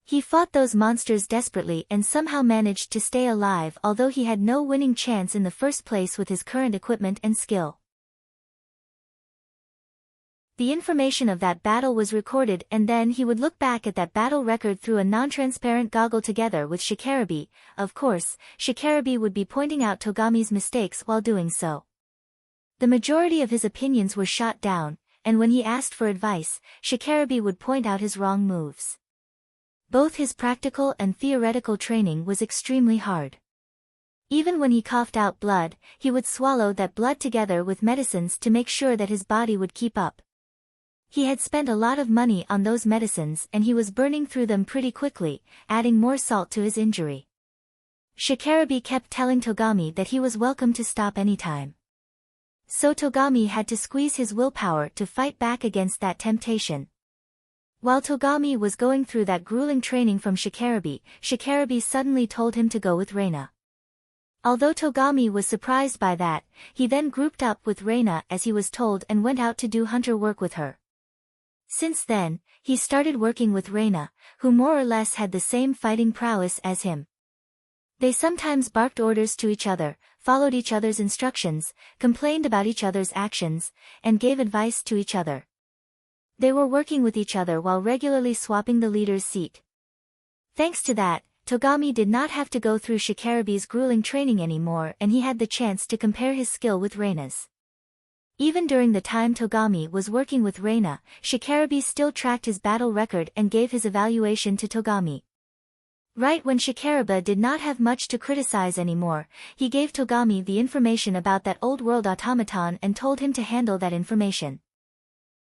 He fought those monsters desperately and somehow managed to stay alive, although he had no winning chance in the first place with his current equipment and skill. The information of that battle was recorded, and then he would look back at that battle record through a non-transparent goggle together with Shikarabe. Of course, Shikarabe would be pointing out Togami's mistakes while doing so. The majority of his opinions were shot down, and when he asked for advice, Shikarabe would point out his wrong moves. Both his practical and theoretical training was extremely hard. Even when he coughed out blood, he would swallow that blood together with medicines to make sure that his body would keep up. He had spent a lot of money on those medicines and he was burning through them pretty quickly, adding more salt to his injury. Shikarabe kept telling Togami that he was welcome to stop anytime. So Togami had to squeeze his willpower to fight back against that temptation. While Togami was going through that grueling training from Shikarabe, Shikarabe suddenly told him to go with Reina. Although Togami was surprised by that, he then grouped up with Reina as he was told and went out to do hunter work with her. Since then, he started working with Reina, who more or less had the same fighting prowess as him. They sometimes barked orders to each other, followed each other's instructions, complained about each other's actions, and gave advice to each other. They were working with each other while regularly swapping the leader's seat. Thanks to that, Togami did not have to go through Shikarabe's grueling training anymore, and he had the chance to compare his skill with Reina's. Even during the time Togami was working with Reina, Shikarabe still tracked his battle record and gave his evaluation to Togami. Right when Shikarabe did not have much to criticize anymore, he gave Togami the information about that old world automaton and told him to handle that information.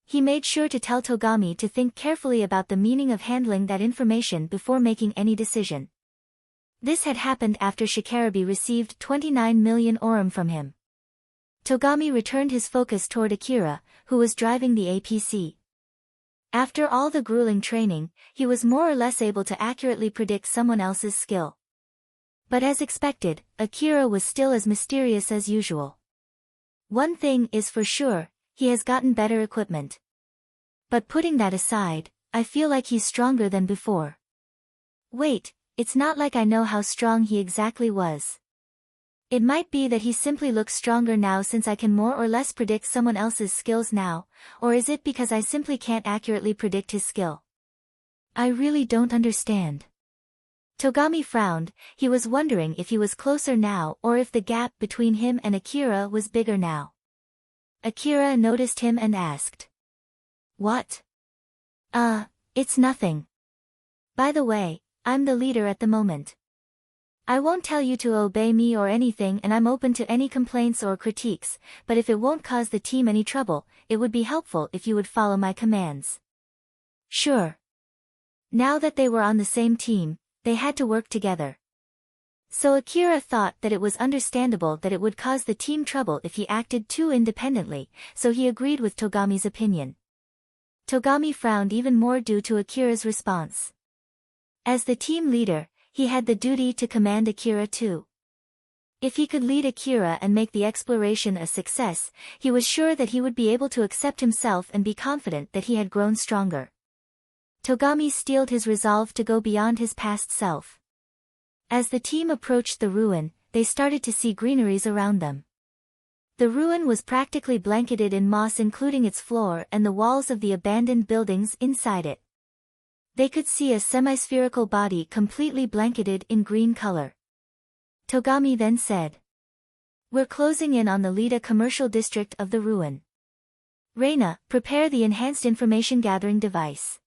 He made sure to tell Togami to think carefully about the meaning of handling that information before making any decision. This had happened after Shikarabe received 29 million orum from him. Togami returned his focus toward Akira, who was driving the APC. After all the grueling training, he was more or less able to accurately predict someone else's skill. But as expected, Akira was still as mysterious as usual. One thing is for sure, he has gotten better equipment. But putting that aside, I feel like he's stronger than before. Wait, it's not like I know how strong he exactly was. It might be that he simply looks stronger now since I can more or less predict someone else's skills now, or is it because I simply can't accurately predict his skill? I really don't understand. Togami frowned, he was wondering if he was closer now or if the gap between him and Akira was bigger now. Akira noticed him and asked. What? It's nothing. By the way, I'm the leader at the moment. I won't tell you to obey me or anything, and I'm open to any complaints or critiques, but if it won't cause the team any trouble, it would be helpful if you would follow my commands. Sure. Now that they were on the same team, they had to work together. So Akira thought that it was understandable that it would cause the team trouble if he acted too independently, so he agreed with Togami's opinion. Togami frowned even more due to Akira's response. As the team leader, he had the duty to command Akira too. If he could lead Akira and make the exploration a success, he was sure that he would be able to accept himself and be confident that he had grown stronger. Togami steeled his resolve to go beyond his past self. As the team approached the ruin, they started to see greeneries around them. The ruin was practically blanketed in moss, including its floor and the walls of the abandoned buildings inside it. They could see a semi-spherical body completely blanketed in green color. Togami then said, "We're closing in on the Lida commercial district of the ruin. Reina, prepare the enhanced information gathering device.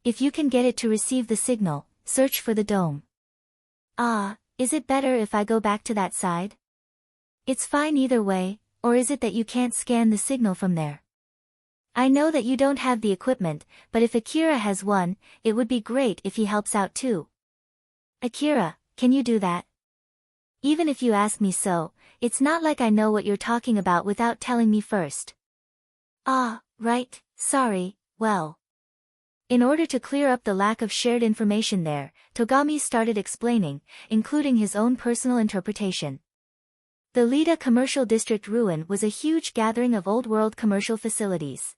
If you can get it to receive the signal, search for the dome." Is it better if I go back to that side? It's fine either way, or is it that you can't scan the signal from there? I know that you don't have the equipment, but if Akira has one, it would be great if he helps out too. Akira, can you do that? Even if you ask me so, it's not like I know what you're talking about without telling me first. Ah, right, sorry, well. In order to clear up the lack of shared information there, Togami started explaining, including his own personal interpretation. The Lida Commercial District ruin was a huge gathering of old-world commercial facilities.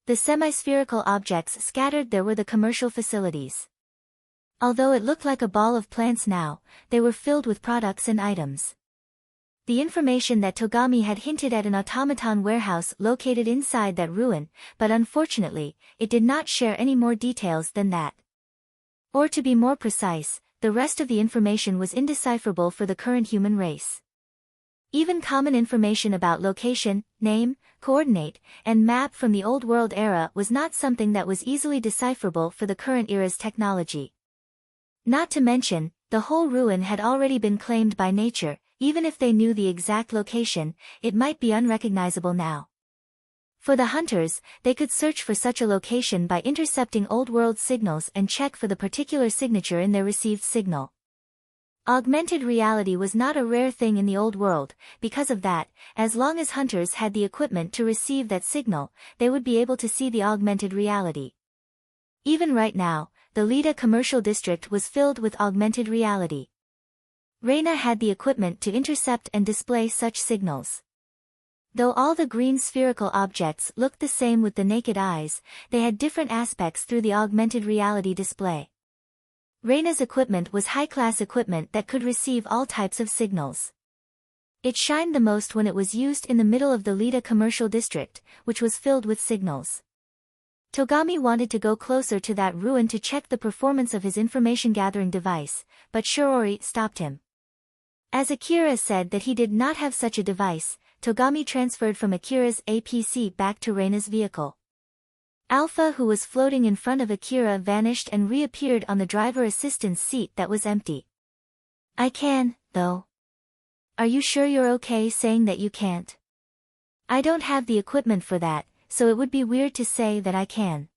The semi-spherical objects scattered there were the commercial facilities. Although it looked like a ball of plants now, they were filled with products and items. The information that Togami had hinted at an automaton warehouse located inside that ruin, but unfortunately, it did not share any more details than that. Or to be more precise, the rest of the information was indecipherable for the current human race. Even common information about location, name, coordinate, and map from the Old World era was not something that was easily decipherable for the current era's technology. Not to mention, the whole ruin had already been claimed by nature. Even if they knew the exact location, it might be unrecognizable now. For the hunters, they could search for such a location by intercepting old-world signals and check for the particular signature in their received signal. Augmented reality was not a rare thing in the old world. Because of that, as long as hunters had the equipment to receive that signal, they would be able to see the augmented reality. Even right now, the Lida Commercial District was filled with augmented reality. Reina had the equipment to intercept and display such signals. Though all the green spherical objects looked the same with the naked eyes, they had different aspects through the augmented reality display. Reina's equipment was high-class equipment that could receive all types of signals. It shined the most when it was used in the middle of the Lida Commercial District, which was filled with signals. Togami wanted to go closer to that ruin to check the performance of his information-gathering device, but Shiori stopped him. As Akira said that he did not have such a device, Togami transferred from Akira's APC back to Reina's vehicle. Alpha, who was floating in front of Akira, vanished and reappeared on the driver assistance seat that was empty. I can, though. Are you sure you're okay saying that you can't? I don't have the equipment for that, so it would be weird to say that I can.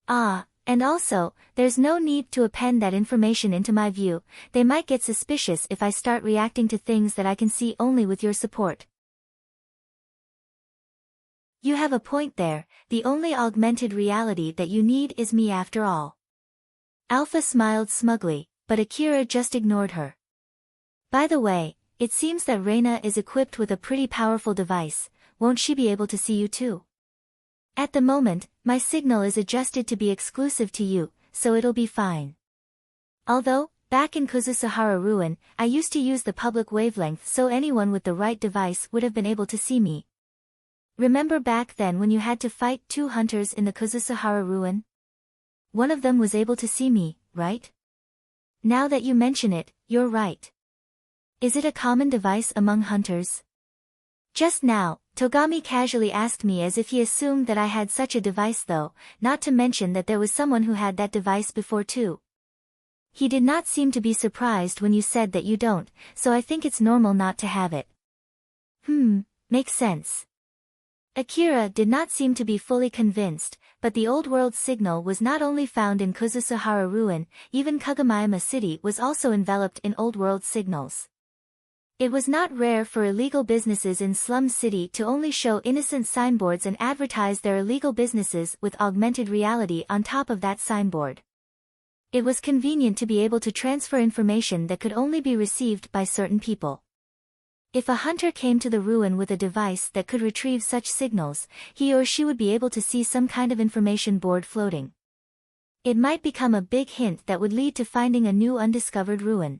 Ah. And also, there's no need to append that information into my view. They might get suspicious if I start reacting to things that I can see only with your support. You have a point there, the only augmented reality that you need is me after all. Alpha smiled smugly, but Akira just ignored her. By the way, it seems that Reina is equipped with a pretty powerful device. Won't she be able to see you too? At the moment, my signal is adjusted to be exclusive to you, so it'll be fine. Although, back in Kuzusuhara Ruin, I used to use the public wavelength so anyone with the right device would have been able to see me. Remember back then when you had to fight 2 hunters in the Kuzusuhara Ruin? One of them was able to see me, right? Now that you mention it, you're right. Is it a common device among hunters? Just now, Togami casually asked me as if he assumed that I had such a device though, not to mention that there was someone who had that device before too. He did not seem to be surprised when you said that you don't, so I think it's normal not to have it. Makes sense. Akira did not seem to be fully convinced, but the old world signal was not only found in Kuzusuhara Ruin, even Kagomayama City was also enveloped in old world signals. It was not rare for illegal businesses in Slum City to only show innocent signboards and advertise their illegal businesses with augmented reality on top of that signboard. It was convenient to be able to transfer information that could only be received by certain people. If a hunter came to the ruin with a device that could retrieve such signals, he or she would be able to see some kind of information board floating. It might become a big hint that would lead to finding a new undiscovered ruin.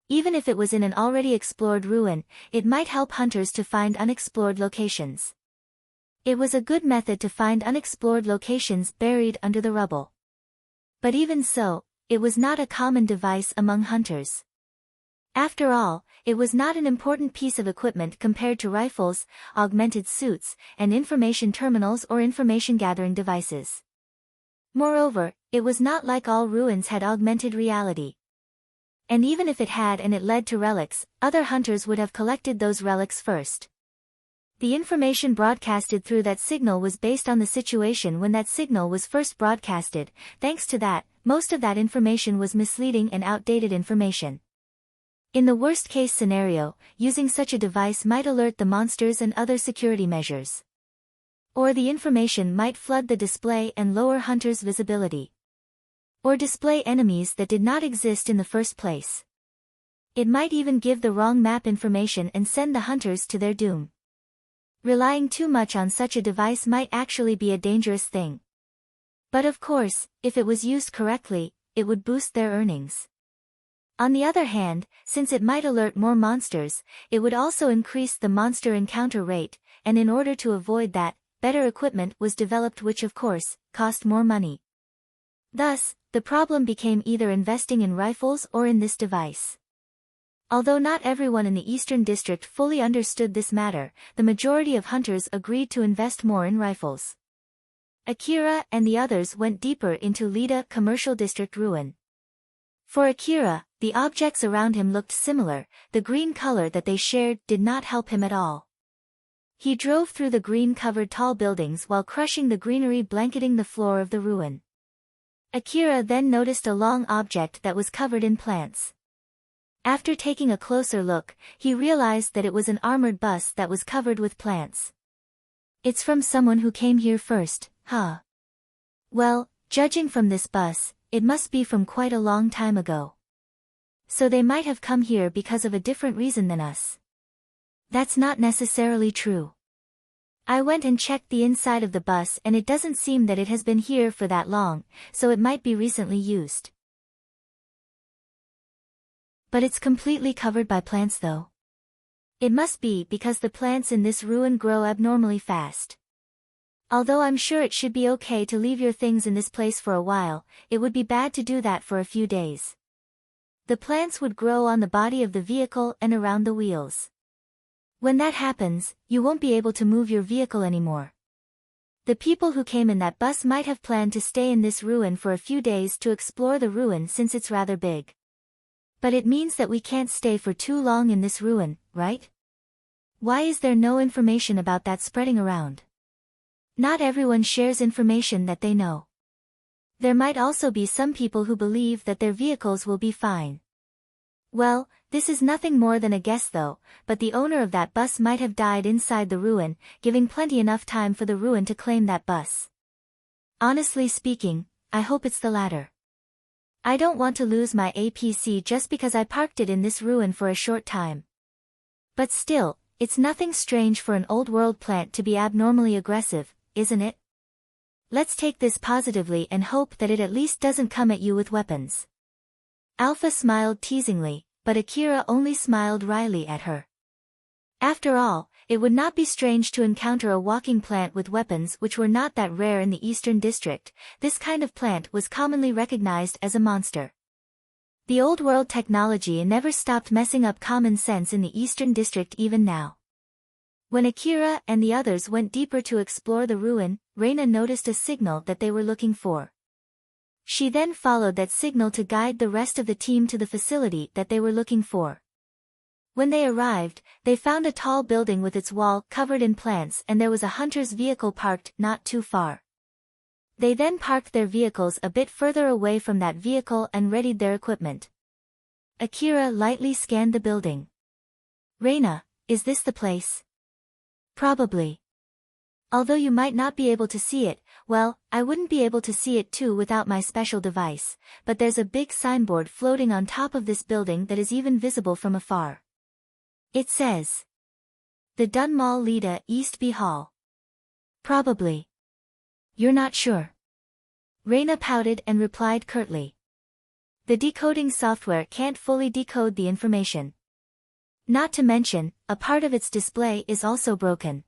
Even if it was in an already explored ruin, it might help hunters to find unexplored locations. It was a good method to find unexplored locations buried under the rubble. But even so, it was not a common device among hunters. After all, it was not an important piece of equipment compared to rifles, augmented suits, and information terminals or information-gathering devices. Moreover, it was not like all ruins had augmented reality. And even if it had and it led to relics, other hunters would have collected those relics first. The information broadcasted through that signal was based on the situation when that signal was first broadcasted. Thanks to that, most of that information was misleading and outdated information. In the worst-case scenario, using such a device might alert the monsters and other security measures. Or the information might flood the display and lower hunters' visibility. Or display enemies that did not exist in the first place. It might even give the wrong map information and send the hunters to their doom. Relying too much on such a device might actually be a dangerous thing. But of course, if it was used correctly, it would boost their earnings. On the other hand, since it might alert more monsters, it would also increase the monster encounter rate, and in order to avoid that, better equipment was developed which of course, cost more money. Thus, the problem became either investing in rifles or in this device. Although not everyone in the Eastern District fully understood this matter, the majority of hunters agreed to invest more in rifles. Akira and the others went deeper into Lida Commercial District ruin. For Akira, the objects around him looked similar, the green color that they shared did not help him at all. He drove through the green-covered tall buildings while crushing the greenery blanketing the floor of the ruin. Akira then noticed a long object that was covered in plants. After taking a closer look, he realized that it was an armored bus that was covered with plants. It's from someone who came here first, huh? Well, judging from this bus, it must be from quite a long time ago. So they might have come here because of a different reason than us. That's not necessarily true. I went and checked the inside of the bus and it doesn't seem that it has been here for that long, so it might be recently used. But it's completely covered by plants though. It must be because the plants in this ruin grow abnormally fast. Although I'm sure it should be okay to leave your things in this place for a while, it would be bad to do that for a few days. The plants would grow on the body of the vehicle and around the wheels. When that happens, you won't be able to move your vehicle anymore. The people who came in that bus might have planned to stay in this ruin for a few days to explore the ruin since it's rather big. But it means that we can't stay for too long in this ruin, right? Why is there no information about that spreading around? Not everyone shares information that they know. There might also be some people who believe that their vehicles will be fine. Well, this is nothing more than a guess though, but the owner of that bus might have died inside the ruin, giving plenty enough time for the ruin to claim that bus. Honestly speaking, I hope it's the latter. I don't want to lose my APC just because I parked it in this ruin for a short time. But still, it's nothing strange for an old world plant to be abnormally aggressive, isn't it? Let's take this positively and hope that it at least doesn't come at you with weapons. Alpha smiled teasingly, but Akira only smiled wryly at her. After all, it would not be strange to encounter a walking plant with weapons which were not that rare in the Eastern District. This kind of plant was commonly recognized as a monster. The old world technology never stopped messing up common sense in the Eastern District even now. When Akira and the others went deeper to explore the ruin, Reina noticed a signal that they were looking for. She then followed that signal to guide the rest of the team to the facility that they were looking for. When they arrived, they found a tall building with its wall covered in plants and there was a hunter's vehicle parked not too far. They then parked their vehicles a bit further away from that vehicle and readied their equipment. Akira lightly scanned the building. Reina, is this the place? Probably. Although you might not be able to see it, well, I wouldn't be able to see it too without my special device, but there's a big signboard floating on top of this building that is even visible from afar. It says, "The Dunmall Lida East B Hall." Probably. You're not sure? Reina pouted and replied curtly. The decoding software can't fully decode the information. Not to mention, a part of its display is also broken.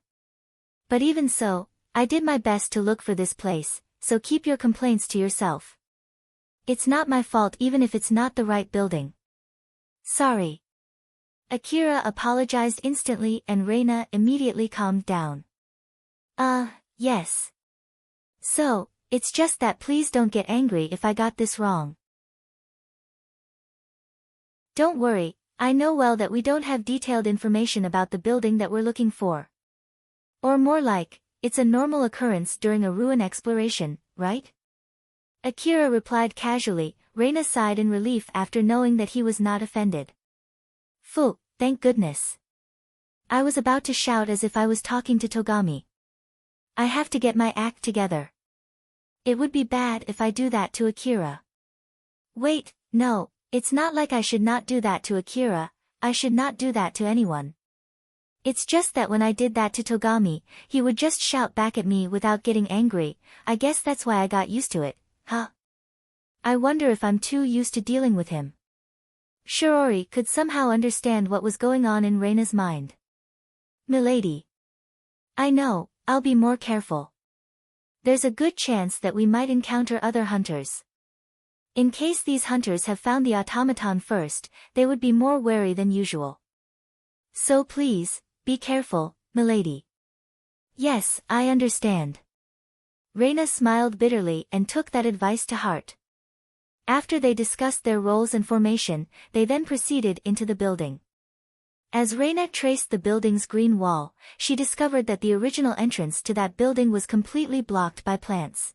But even so, I did my best to look for this place, so keep your complaints to yourself. It's not my fault even if it's not the right building. Sorry. Akira apologized instantly and Reina immediately calmed down. Yes. So, it's just that please don't get angry if I got this wrong. Don't worry, I know well that we don't have detailed information about the building that we're looking for. Or more like, it's a normal occurrence during a ruin exploration, right? Akira replied casually. Reina sighed in relief after knowing that he was not offended. Phew, thank goodness. I was about to shout as if I was talking to Togami. I have to get my act together. It would be bad if I do that to Akira. Wait, no, it's not like I should not do that to Akira, I should not do that to anyone. It's just that when I did that to Togami, he would just shout back at me without getting angry. I guess that's why I got used to it, huh? I wonder if I'm too used to dealing with him. Shiori could somehow understand what was going on in Reina's mind. Milady. I know, I'll be more careful. There's a good chance that we might encounter other hunters. In case these hunters have found the automaton first, they would be more wary than usual. So please, be careful, milady. Yes, I understand. Reina smiled bitterly and took that advice to heart. After they discussed their roles and formation, they then proceeded into the building. As Reina traced the building's green wall, she discovered that the original entrance to that building was completely blocked by plants.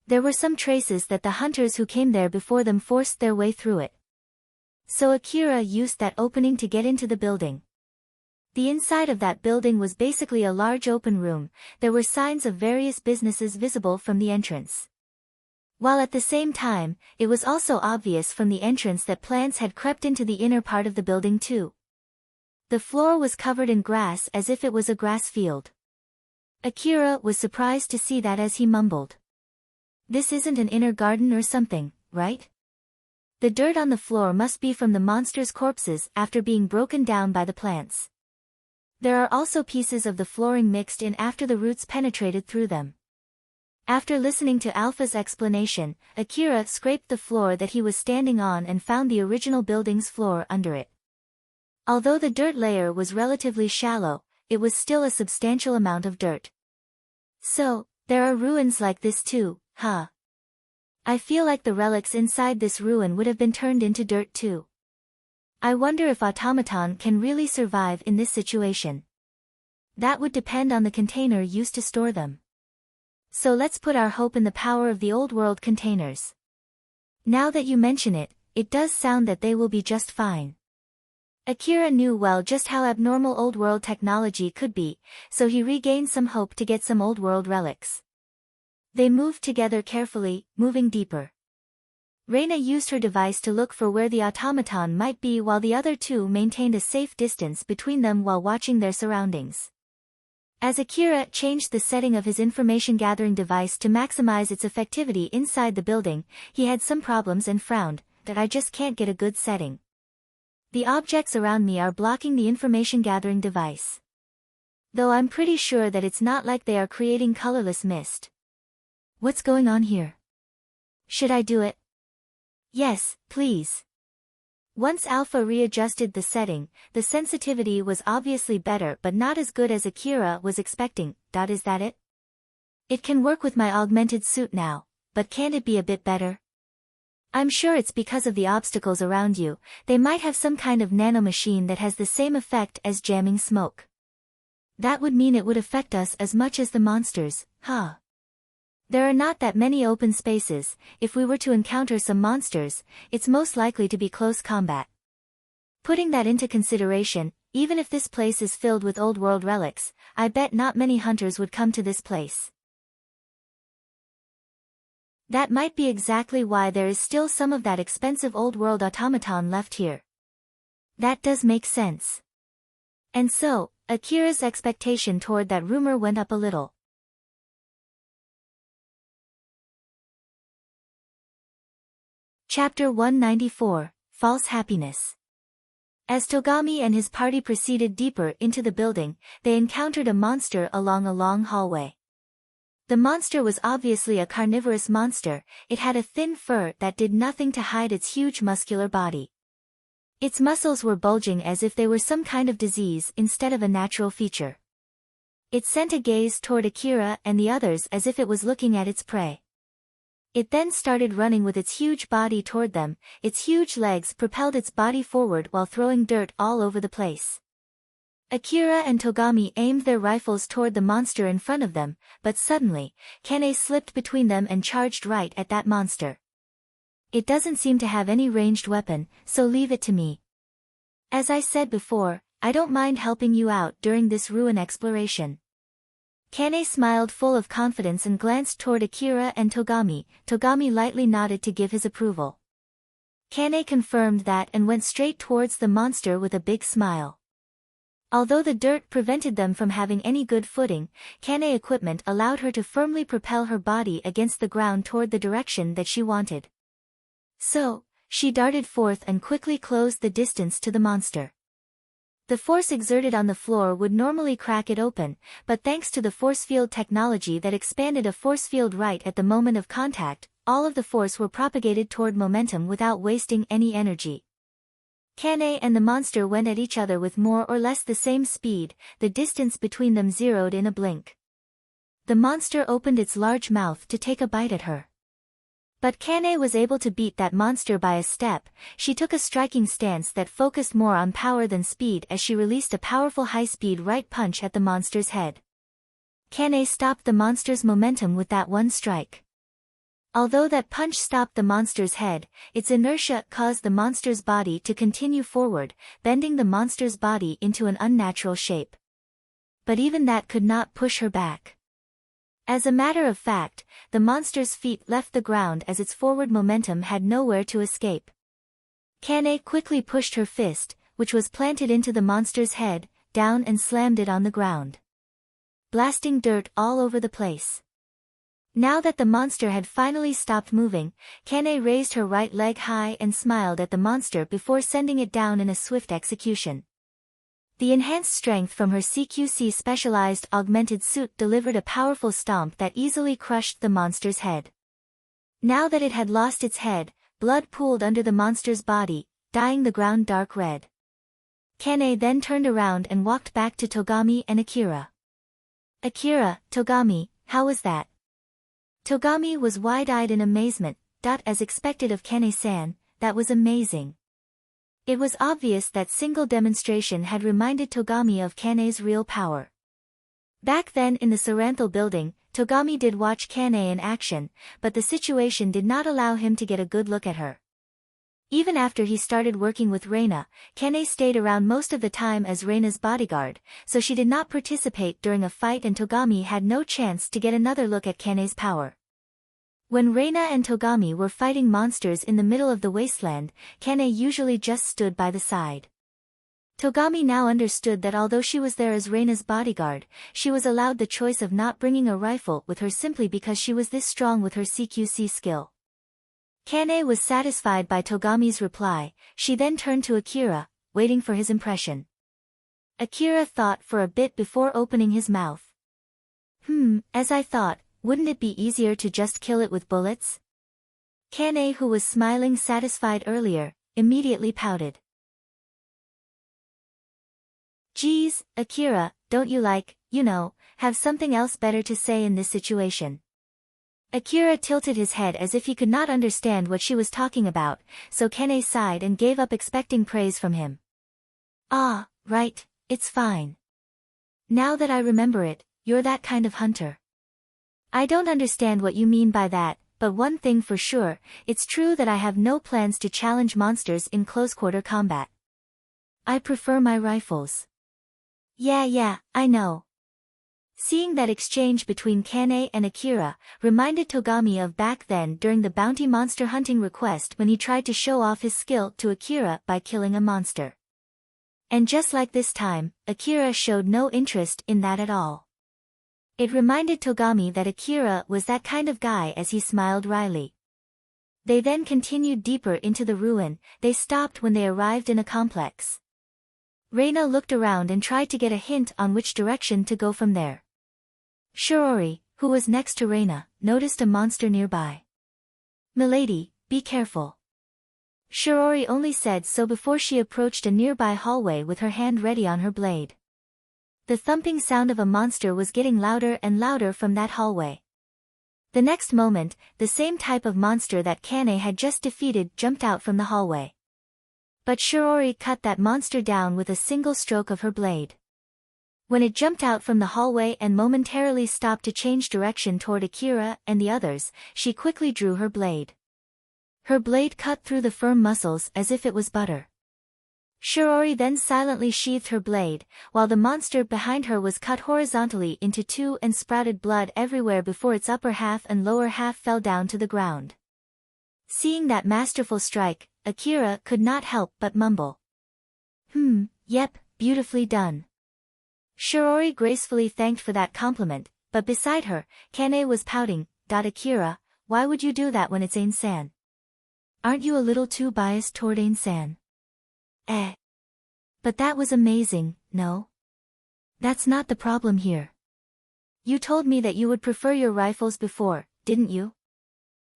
There were some traces that the hunters who came there before them forced their way through it. So Akira used that opening to get into the building. The inside of that building was basically a large open room. There were signs of various businesses visible from the entrance. While at the same time, it was also obvious from the entrance that plants had crept into the inner part of the building too. The floor was covered in grass as if it was a grass field. Akira was surprised to see that as he mumbled. This isn't an inner garden or something, right? The dirt on the floor must be from the monsters' corpses after being broken down by the plants. There are also pieces of the flooring mixed in after the roots penetrated through them. After listening to Alpha's explanation, Akira scraped the floor that he was standing on and found the original building's floor under it. Although the dirt layer was relatively shallow, it was still a substantial amount of dirt. So, there are ruins like this too, huh? I feel like the relics inside this ruin would have been turned into dirt too. I wonder if automaton can really survive in this situation. That would depend on the container used to store them. So let's put our hope in the power of the old world containers. Now that you mention it, it does sound that they will be just fine. Akira knew well just how abnormal old world technology could be, so he regained some hope to get some old world relics. They moved together carefully, moving deeper. Reina used her device to look for where the automaton might be while the other two maintained a safe distance between them while watching their surroundings. As Akira changed the setting of his information-gathering device to maximize its effectivity inside the building, he had some problems and frowned, that I just can't get a good setting. The objects around me are blocking the information-gathering device. Though I'm pretty sure that it's not like they are creating colorless mist. What's going on here? Should I do it? Yes, please. Once Alpha readjusted the setting, the sensitivity was obviously better but not as good as Akira was expecting. Is that it? It can work with my augmented suit now, but can't it be a bit better? I'm sure it's because of the obstacles around you. They might have some kind of nanomachine that has the same effect as jamming smoke. That would mean it would affect us as much as the monsters, huh? There are not that many open spaces. If we were to encounter some monsters, it's most likely to be close combat. Putting that into consideration, even if this place is filled with old world relics, I bet not many hunters would come to this place. That might be exactly why there is still some of that expensive old world automaton left here. That does make sense. And so, Akira's expectation toward that rumor went up a little. Chapter 194, False Happiness. As Togami and his party proceeded deeper into the building, they encountered a monster along a long hallway. The monster was obviously a carnivorous monster. It had a thin fur that did nothing to hide its huge muscular body. Its muscles were bulging as if they were some kind of disease instead of a natural feature. It sent a gaze toward Akira and the others as if it was looking at its prey. It then started running with its huge body toward them. Its huge legs propelled its body forward while throwing dirt all over the place. Akira and Togami aimed their rifles toward the monster in front of them, but suddenly, Kane slipped between them and charged right at that monster. It doesn't seem to have any ranged weapon, so leave it to me. As I said before, I don't mind helping you out during this ruin exploration. Kane smiled full of confidence and glanced toward Akira and Togami. Togami lightly nodded to give his approval. Kane confirmed that and went straight towards the monster with a big smile. Although the dirt prevented them from having any good footing, Kane equipment allowed her to firmly propel her body against the ground toward the direction that she wanted. So, she darted forth and quickly closed the distance to the monster. The force exerted on the floor would normally crack it open, but thanks to the force field technology that expanded a force field right at the moment of contact, all of the force were propagated toward momentum without wasting any energy. Kane and the monster went at each other with more or less the same speed, the distance between them zeroed in a blink. The monster opened its large mouth to take a bite at her. But Kane was able to beat that monster by a step. She took a striking stance that focused more on power than speed as she released a powerful high-speed right punch at the monster's head. Kane stopped the monster's momentum with that one strike. Although that punch stopped the monster's head, its inertia caused the monster's body to continue forward, bending the monster's body into an unnatural shape. But even that could not push her back. As a matter of fact, the monster's feet left the ground as its forward momentum had nowhere to escape. Kane quickly pushed her fist, which was planted into the monster's head, down and slammed it on the ground, blasting dirt all over the place. Now that the monster had finally stopped moving, Kane raised her right leg high and smiled at the monster before sending it down in a swift execution. The enhanced strength from her CQC specialized augmented suit delivered a powerful stomp that easily crushed the monster's head. Now that it had lost its head, blood pooled under the monster's body, dyeing the ground dark red. Kane then turned around and walked back to Togami and Akira. Akira, Togami, how was that? Togami was wide-eyed in amazement. As expected of Kane-san, that was amazing. It was obvious that single demonstration had reminded Togami of Kane's real power. Back then in the Saranthal building, Togami did watch Kane in action, but the situation did not allow him to get a good look at her. Even after he started working with Reina, Kane stayed around most of the time as Reina's bodyguard, so she did not participate during a fight and Togami had no chance to get another look at Kane's power. When Reina and Togami were fighting monsters in the middle of the wasteland, Kane usually just stood by the side. Togami now understood that although she was there as Reina's bodyguard, she was allowed the choice of not bringing a rifle with her simply because she was this strong with her CQC skill. Kane was satisfied by Togami's reply. She then turned to Akira, waiting for his impression. Akira thought for a bit before opening his mouth. As I thought, wouldn't it be easier to just kill it with bullets? Kane, who was smiling satisfied earlier, immediately pouted. Geez, Akira, don't you have something else better to say in this situation? Akira tilted his head as if he could not understand what she was talking about, so Kane sighed and gave up expecting praise from him. Ah, right, it's fine. Now that I remember it, you're that kind of hunter. I don't understand what you mean by that, but one thing for sure, it's true that I have no plans to challenge monsters in close-quarter combat. I prefer my rifles. Yeah, I know. Seeing that exchange between Kane and Akira reminded Togami of back then during the bounty monster hunting request when he tried to show off his skill to Akira by killing a monster. And just like this time, Akira showed no interest in that at all. It reminded Togami that Akira was that kind of guy as he smiled wryly. They then continued deeper into the ruin. They stopped when they arrived in a complex. Reina looked around and tried to get a hint on which direction to go from there. Shirori, who was next to Reina, noticed a monster nearby. Milady, be careful. Shirori only said so before she approached a nearby hallway with her hand ready on her blade. The thumping sound of a monster was getting louder and louder from that hallway. The next moment, the same type of monster that Kane had just defeated jumped out from the hallway. But Shirori cut that monster down with a single stroke of her blade. When it jumped out from the hallway and momentarily stopped to change direction toward Akira and the others, she quickly drew her blade. Her blade cut through the firm muscles as if it was butter. Shiori then silently sheathed her blade, while the monster behind her was cut horizontally into two and sprouted blood everywhere before its upper half and lower half fell down to the ground. Seeing that masterful strike, Akira could not help but mumble. Yep, beautifully done. Shiori gracefully thanked for that compliment, but beside her, Kane was pouting. Akira, why would you do that when it's Ain-san? Aren't you a little too biased toward Ain-san? But that was amazing, no? That's not the problem here. You told me that you would prefer your rifles before, didn't you?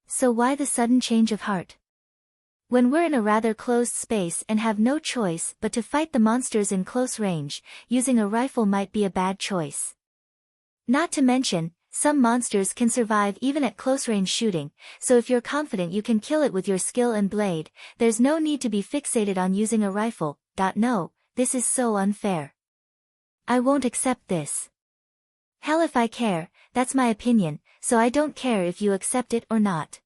So why the sudden change of heart? When we're in a rather closed space and have no choice but to fight the monsters in close range, using a rifle might be a bad choice. Not to mention, some monsters can survive even at close-range shooting, so if you're confident you can kill it with your skill and blade, there's no need to be fixated on using a rifle. No, this is so unfair. I won't accept this. Hell if I care, that's my opinion, so I don't care if you accept it or not.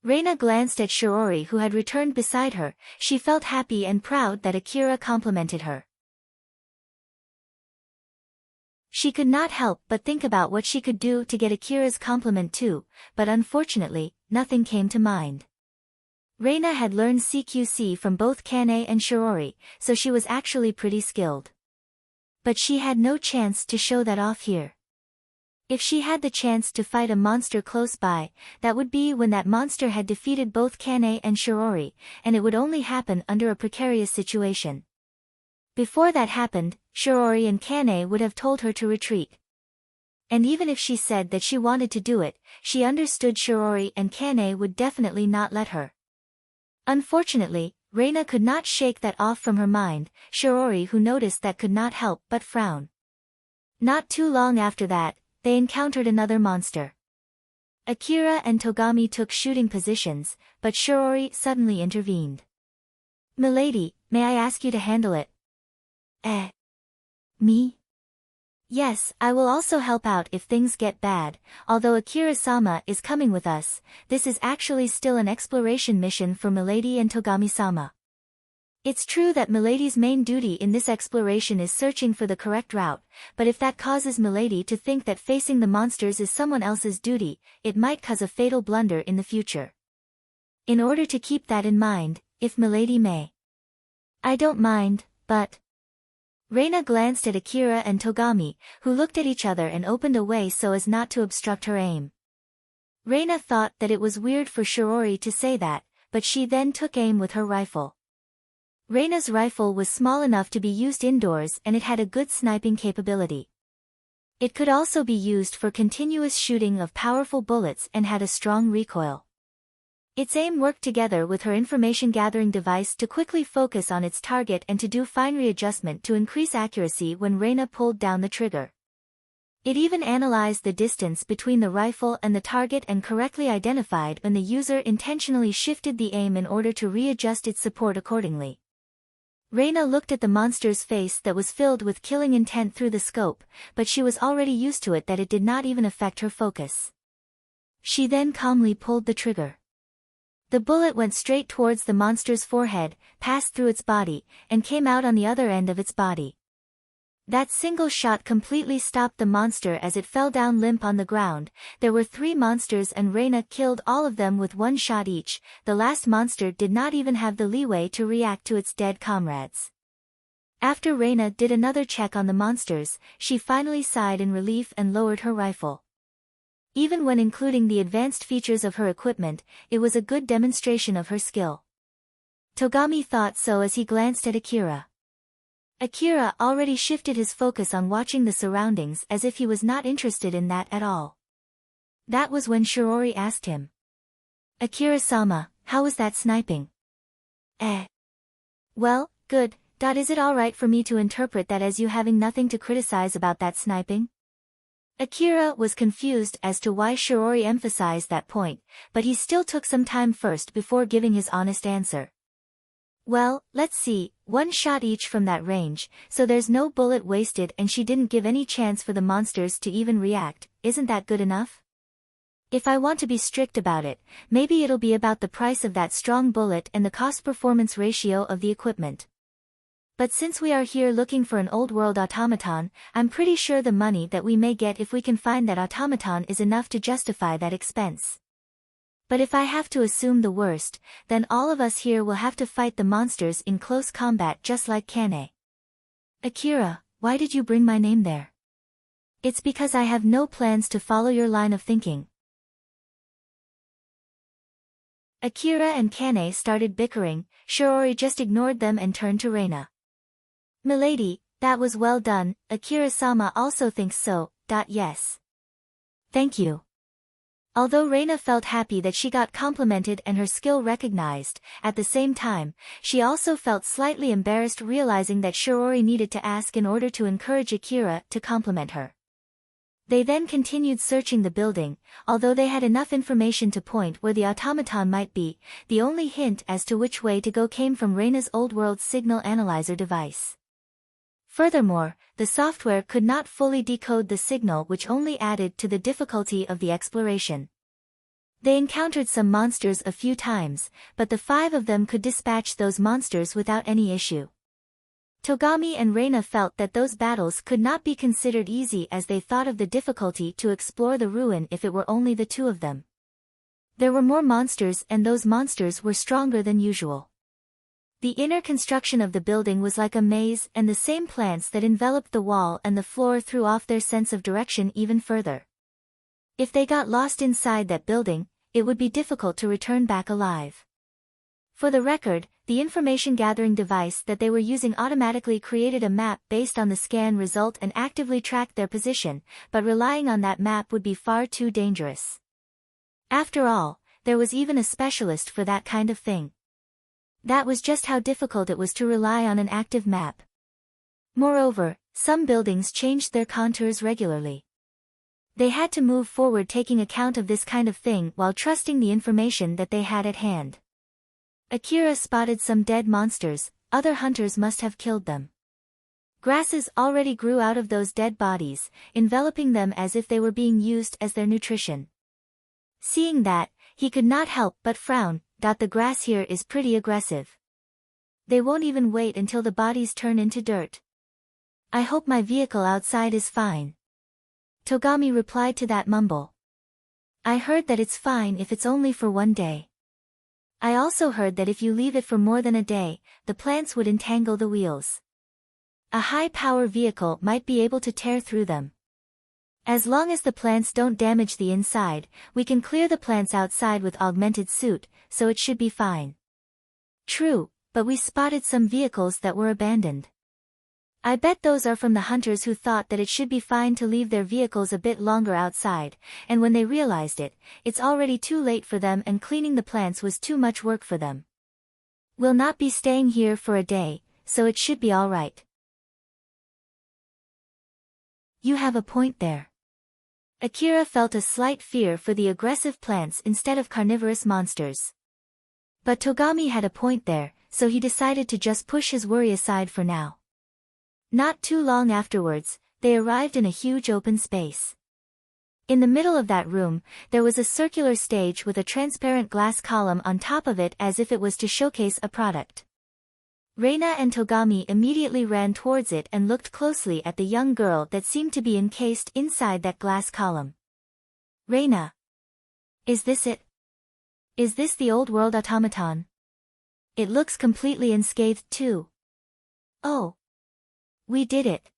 Reina glanced at Shiori who had returned beside her. She felt happy and proud that Akira complimented her. She could not help but think about what she could do to get Akira's compliment too, but unfortunately, nothing came to mind. Reina had learned CQC from both Kane and Shiori, so she was actually pretty skilled. But she had no chance to show that off here. If she had the chance to fight a monster close by, that would be when that monster had defeated both Kane and Shiori, and it would only happen under a precarious situation. Before that happened, Shiori and Kane would have told her to retreat. And even if she said that she wanted to do it, she understood Shiori and Kane would definitely not let her. Unfortunately, Reina could not shake that off from her mind. Shiori, who noticed that, could not help but frown. Not too long after that, they encountered another monster. Akira and Togami took shooting positions, but Shiori suddenly intervened. "Milady, may I ask you to handle it?" Me? Yes, I will also help out if things get bad. Although Akira-sama is coming with us, this is actually still an exploration mission for Milady and Togami-sama. It's true that Milady's main duty in this exploration is searching for the correct route, but if that causes Milady to think that facing the monsters is someone else's duty, it might cause a fatal blunder in the future. In order to keep that in mind, if Milady may. I don't mind, but... Reina glanced at Akira and Togami, who looked at each other and opened a way so as not to obstruct her aim. Reina thought that it was weird for Shiori to say that, but she then took aim with her rifle. Reina's rifle was small enough to be used indoors and it had a good sniping capability. It could also be used for continuous shooting of powerful bullets and had a strong recoil. Its aim worked together with her information-gathering device to quickly focus on its target and to do fine readjustment to increase accuracy when Reina pulled down the trigger. It even analyzed the distance between the rifle and the target and correctly identified when the user intentionally shifted the aim in order to readjust its support accordingly. Reina looked at the monster's face that was filled with killing intent through the scope, but she was already used to it that it did not even affect her focus. She then calmly pulled the trigger. The bullet went straight towards the monster's forehead, passed through its body, and came out on the other end of its body. That single shot completely stopped the monster as it fell down limp on the ground. There were 3 monsters and Reina killed all of them with 1 shot each. The last monster did not even have the leeway to react to its dead comrades. After Reina did another check on the monsters, she finally sighed in relief and lowered her rifle. Even when including the advanced features of her equipment, it was a good demonstration of her skill. Togami thought so as he glanced at Akira. Akira already shifted his focus on watching the surroundings as if he was not interested in that at all. That was when Shiori asked him. "Akira-sama, how was that sniping?" Well, good. Is it alright for me to interpret that as you having nothing to criticize about that sniping? Akira was confused as to why Shiori emphasized that point, but he still took some time first before giving his honest answer. Well, let's see, one shot each from that range, so there's no bullet wasted and she didn't give any chance for the monsters to even react. Isn't that good enough? If I want to be strict about it, maybe it'll be about the price of that strong bullet and the cost-performance ratio of the equipment. But since we are here looking for an old-world automaton, I'm pretty sure the money that we may get if we can find that automaton is enough to justify that expense. But if I have to assume the worst, then all of us here will have to fight the monsters in close combat just like Kane. Akira, why did you bring my name there? It's because I have no plans to follow your line of thinking. Akira and Kane started bickering. Shiori just ignored them and turned to Reina. Milady, that was well done. Akira-sama also thinks so. Yes. Thank you. Although Reina felt happy that she got complimented and her skill recognized, at the same time, she also felt slightly embarrassed realizing that Shiori needed to ask in order to encourage Akira to compliment her. They then continued searching the building, although they had enough information to point where the automaton might be. The only hint as to which way to go came from Reina's old world signal analyzer device. Furthermore, the software could not fully decode the signal, which only added to the difficulty of the exploration. They encountered some monsters a few times, but the 5 of them could dispatch those monsters without any issue. Togami and Reina felt that those battles could not be considered easy as they thought of the difficulty to explore the ruin if it were only the 2 of them. There were more monsters and those monsters were stronger than usual. The inner construction of the building was like a maze and the same plants that enveloped the wall and the floor threw off their sense of direction even further. If they got lost inside that building, it would be difficult to return back alive. For the record, the information-gathering device that they were using automatically created a map based on the scan result and actively tracked their position, but relying on that map would be far too dangerous. After all, there was even a specialist for that kind of thing. That was just how difficult it was to rely on an active map. Moreover, some buildings changed their contours regularly. They had to move forward taking account of this kind of thing while trusting the information that they had at hand. Akira spotted some dead monsters. Other hunters must have killed them. Grasses already grew out of those dead bodies, enveloping them as if they were being used as their nutrition. Seeing that, he could not help but frown. The grass here is pretty aggressive. They won't even wait until the bodies turn into dirt. I hope my vehicle outside is fine. Togami replied to that mumble. I heard that it's fine if it's only for one day. I also heard that if you leave it for more than a day, the plants would entangle the wheels. A high-power vehicle might be able to tear through them. As long as the plants don't damage the inside, we can clear the plants outside with augmented suit, so it should be fine. True, but we spotted some vehicles that were abandoned. I bet those are from the hunters who thought that it should be fine to leave their vehicles a bit longer outside, and when they realized it, it's already too late for them and cleaning the plants was too much work for them. We'll not be staying here for a day, so it should be all right. You have a point there. Akira felt a slight fear for the aggressive plants instead of carnivorous monsters. But Togami had a point there, so he decided to just push his worry aside for now. Not too long afterwards, they arrived in a huge open space. In the middle of that room, there was a circular stage with a transparent glass column on top of it as if it was to showcase a product. Reina and Togami immediately ran towards it and looked closely at the young girl that seemed to be encased inside that glass column. Reina. Is this it? Is this the old world automaton? It looks completely unscathed too. Oh. We did it.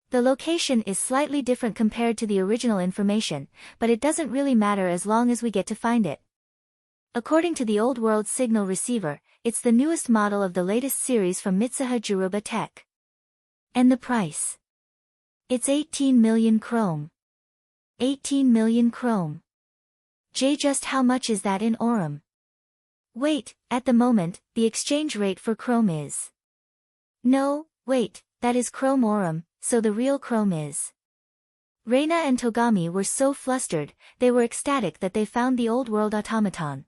The location is slightly different compared to the original information, but it doesn't really matter as long as we get to find it. According to the old world signal receiver, it's the newest model of the latest series from Mitsuha Juruba Tech. And the price? It's 18 million chrome. 18 million chrome. Just how much is that in Aurum? Wait, at the moment, the exchange rate for chrome is... No, wait. That is chrome Aurum, so the real chrome is. Reina and Togami were so flustered, they were ecstatic that they found the old world automaton.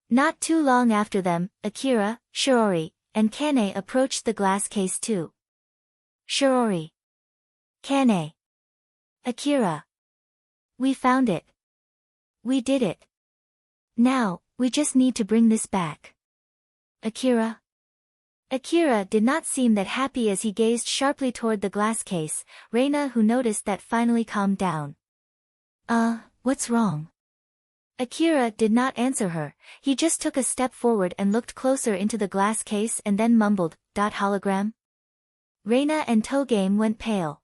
Not too long after them, Akira, Shiori, and Kane approached the glass case too. Shiori. Kane. Akira. We found it. We did it. Now, we just need to bring this back. Akira. Akira did not seem that happy as he gazed sharply toward the glass case. Reina, who noticed that, finally calmed down. What's wrong? Akira did not answer her. He just took a step forward and looked closer into the glass case and then mumbled, "Hologram?" Reina and Togame went pale.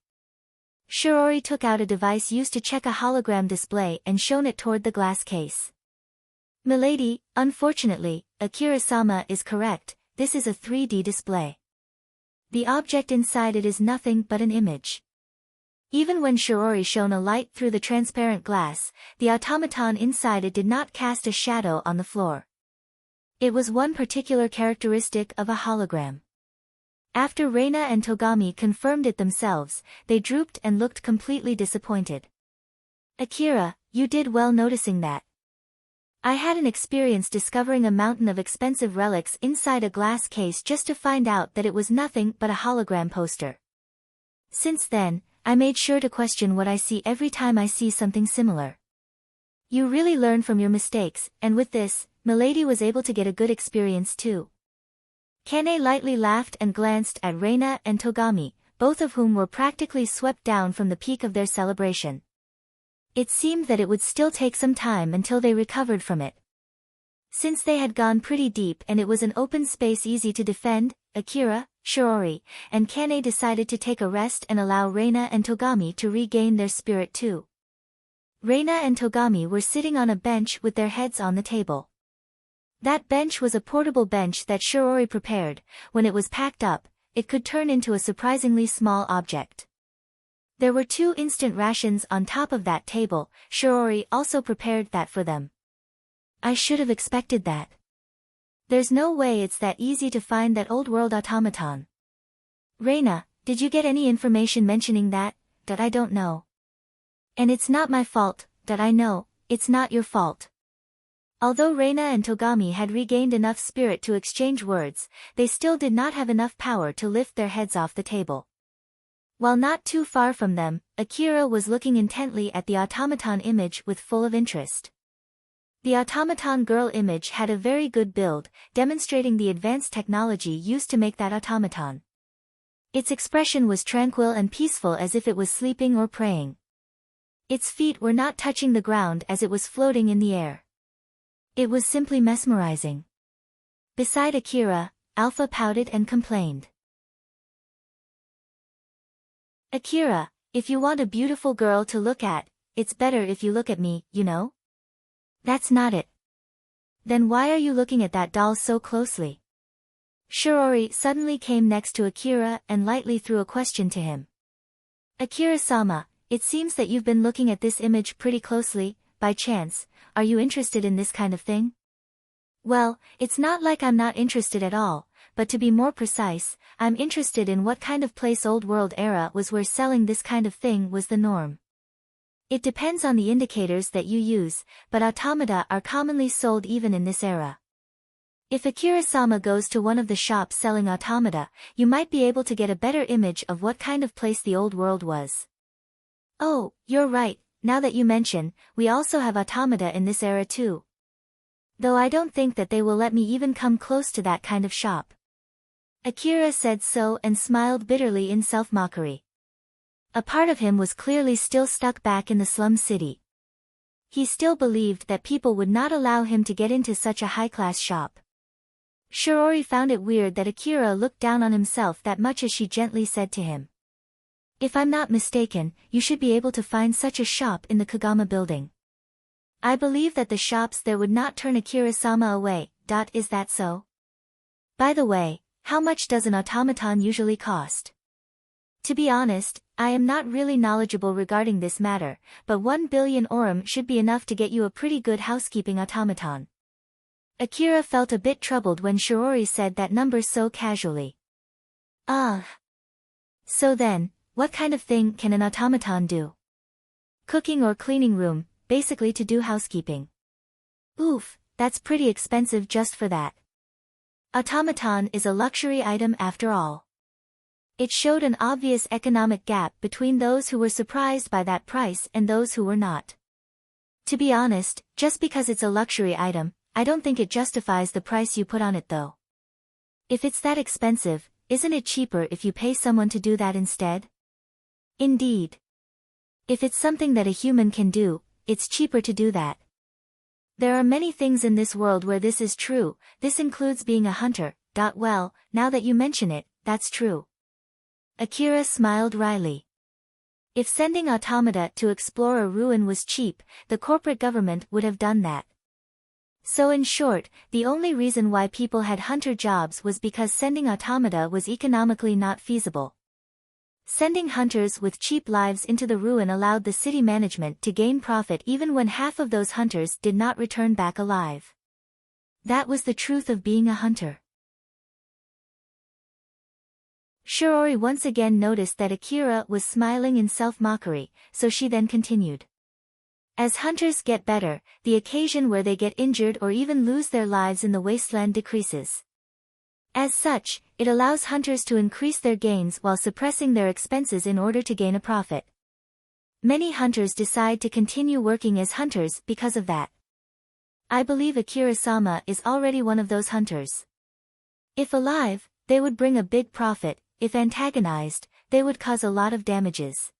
Shiori took out a device used to check a hologram display and shone it toward the glass case. "Milady, unfortunately, Akira-sama is correct, this is a 3D display. The object inside it is nothing but an image." Even when Shiori shone a light through the transparent glass, the automaton inside it did not cast a shadow on the floor. It was one particular characteristic of a hologram. After Reina and Togami confirmed it themselves, they drooped and looked completely disappointed. "Akira, you did well noticing that. I had an experience discovering a mountain of expensive relics inside a glass case just to find out that it was nothing but a hologram poster. Since then, I made sure to question what I see every time I see something similar. You really learn from your mistakes, and with this, Milady was able to get a good experience too." Kane lightly laughed and glanced at Reina and Togami, both of whom were practically swept down from the peak of their celebration. It seemed that it would still take some time until they recovered from it. Since they had gone pretty deep and it was an open space easy to defend, Akira, Shiori, and Kane decided to take a rest and allow Reina and Togami to regain their spirit too. Reina and Togami were sitting on a bench with their heads on the table. That bench was a portable bench that Shiori prepared. When it was packed up, it could turn into a surprisingly small object. There were 2 instant rations on top of that table. Shiori also prepared that for them. "I should have expected that. There's no way it's that easy to find that old world automaton." "Reina, did you get any information mentioning that I don't know? And it's not my fault, that I know, it's not your fault." Although Reina and Togami had regained enough spirit to exchange words, they still did not have enough power to lift their heads off the table. While not too far from them, Akira was looking intently at the automaton image with full of interest. The automaton girl image had a very good build, demonstrating the advanced technology used to make that automaton. Its expression was tranquil and peaceful as if it was sleeping or praying. Its feet were not touching the ground as it was floating in the air. It was simply mesmerizing. Beside Akira, Alpha pouted and complained. "Akira, if you want a beautiful girl to look at, it's better if you look at me, you know?" "That's not it." "Then why are you looking at that doll so closely?" Shiori suddenly came next to Akira and lightly threw a question to him. "Akira-sama, it seems that you've been looking at this image pretty closely. By chance, are you interested in this kind of thing?" "Well, it's not like I'm not interested at all, but to be more precise, I'm interested in what kind of place old world era was where selling this kind of thing was the norm. It depends on the indicators that you use, but automata are commonly sold even in this era. If Akira-sama goes to one of the shops selling automata, you might be able to get a better image of what kind of place the old world was." "Oh, you're right. Now that you mention, we also have automata in this era too. Though I don't think that they will let me even come close to that kind of shop." Akira said so and smiled bitterly in self-mockery. A part of him was clearly still stuck back in the slum city. He still believed that people would not allow him to get into such a high-class shop. Shiori found it weird that Akira looked down on himself that much as she gently said to him, "If I'm not mistaken, you should be able to find such a shop in the Kagama building. I believe that the shops there would not turn Akira-sama away. Is that so? By the way, how much does an automaton usually cost?" "To be honest, I am not really knowledgeable regarding this matter, but 1 billion orum should be enough to get you a pretty good housekeeping automaton." Akira felt a bit troubled when Shiori said that number so casually. So then, what kind of thing can an automaton do?" "Cooking or cleaning room, basically to do housekeeping." "Oof, That's pretty expensive just for that. Automaton is a luxury item after all. It showed an obvious economic gap between those who were surprised by that price and those who were not. To be honest, just because it's a luxury item, I don't think it justifies the price you put on it though. If it's that expensive, isn't it cheaper if you pay someone to do that instead? Indeed. If it's something that a human can do, it's cheaper to do that. There are many things in this world where this is true, this includes being a hunter. Well, now that you mention it, that's true. Akira smiled wryly. If sending automata to explore a ruin was cheap, the corporate government would have done that. So in short, the only reason why people had hunter jobs was because sending automata was economically not feasible. Sending hunters with cheap lives into the ruin allowed the city management to gain profit even when half of those hunters did not return back alive. That was the truth of being a hunter. Shiori once again noticed that Akira was smiling in self-mockery, so she then continued. As hunters get better, the occasion where they get injured or even lose their lives in the wasteland decreases. As such, it allows hunters to increase their gains while suppressing their expenses in order to gain a profit. Many hunters decide to continue working as hunters because of that. I believe Akira-sama is already one of those hunters. If alive, they would bring a big profit; if antagonized, they would cause a lot of damages.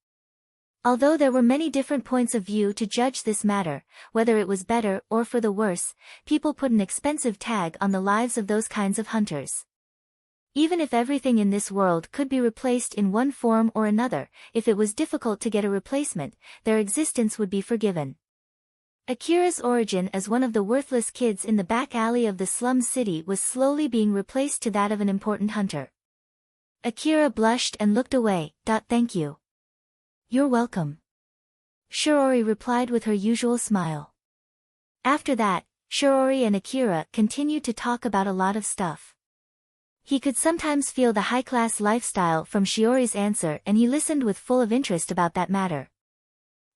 Although there were many different points of view to judge this matter, whether it was better or for the worse, people put an expensive tag on the lives of those kinds of hunters. Even if everything in this world could be replaced in one form or another, if it was difficult to get a replacement, their existence would be forgiven. Akira's origin as one of the worthless kids in the back alley of the slum city was slowly being replaced to that of an important hunter. Akira blushed and looked away. Thank you. You're welcome. Shiori replied with her usual smile. After that, Shiori and Akira continued to talk about a lot of stuff. He could sometimes feel the high-class lifestyle from Shiori's answer and he listened with full of interest about that matter.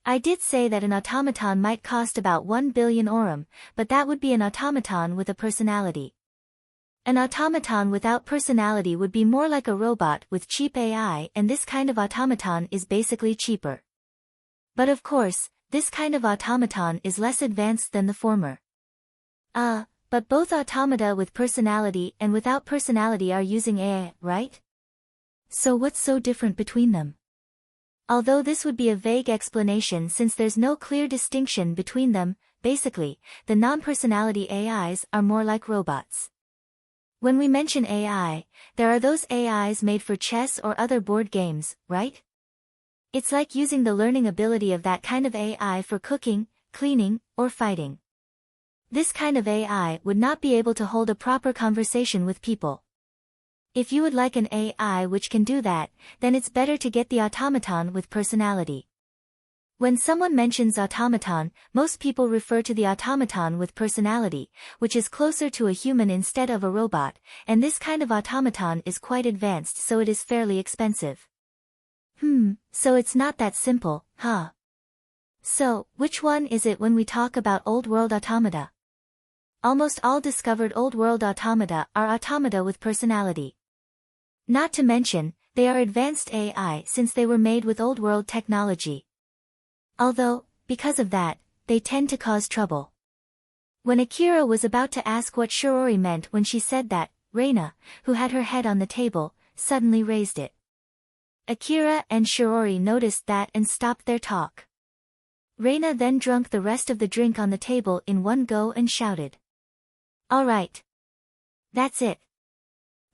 I did say that an automaton might cost about 1 billion orum, but that would be an automaton with a personality. An automaton without personality would be more like a robot with cheap AI, and this kind of automaton is basically cheaper. But of course, this kind of automaton is less advanced than the former. But both automata with personality and without personality are using AI, right? So what's so different between them? Although this would be a vague explanation since there's no clear distinction between them, basically, the non-personality AIs are more like robots. When we mention AI, there are those AIs made for chess or other board games, right? It's like using the learning ability of that kind of AI for cooking, cleaning, or fighting. This kind of AI would not be able to hold a proper conversation with people. If you would like an AI which can do that, then it's better to get the automaton with personality. When someone mentions automaton, most people refer to the automaton with personality, which is closer to a human instead of a robot, and this kind of automaton is quite advanced, so it is fairly expensive. So it's not that simple, huh? So, which one is it when we talk about Old World automata? Almost all discovered Old World automata are automata with personality. Not to mention, they are advanced AI since they were made with Old World technology. Although, because of that, they tend to cause trouble. When Akira was about to ask what Shiori meant when she said that, Reina, who had her head on the table, suddenly raised it. Akira and Shiori noticed that and stopped their talk. Reina then drank the rest of the drink on the table in one go and shouted. All right. That's it.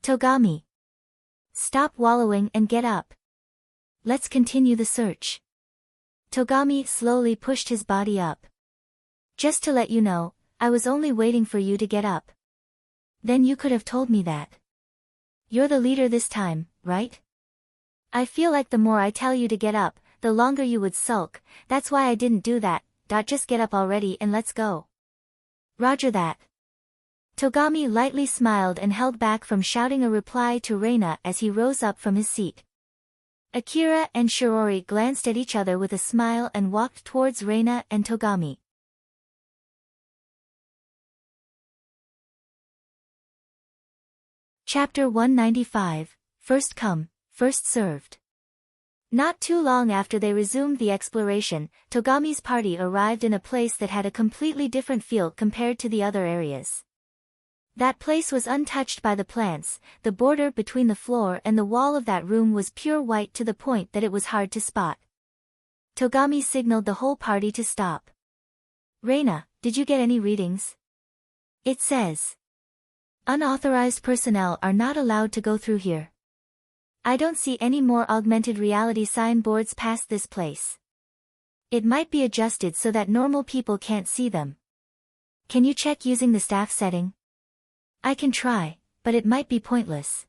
Togami. Stop wallowing and get up. Let's continue the search. Togami slowly pushed his body up. Just to let you know, I was only waiting for you to get up. Then you could have told me that. You're the leader this time, right? I feel like the more I tell you to get up, the longer you would sulk. That's why I didn't do that. Just get up already and let's go. Roger that. Togami lightly smiled and held back from shouting a reply to Reina as he rose up from his seat. Akira and Shiori glanced at each other with a smile and walked towards Reina and Togami. Chapter 195, First Come, First Served. Not too long after they resumed the exploration, Togami's party arrived in a place that had a completely different feel compared to the other areas. That place was untouched by the plants, the border between the floor and the wall of that room was pure white to the point that it was hard to spot. Togami signaled the whole party to stop. "Reina, did you get any readings?" "It says unauthorized personnel are not allowed to go through here. I don't see any more augmented reality signboards past this place. It might be adjusted so that normal people can't see them. Can you check using the staff setting?" "I can try, but it might be pointless.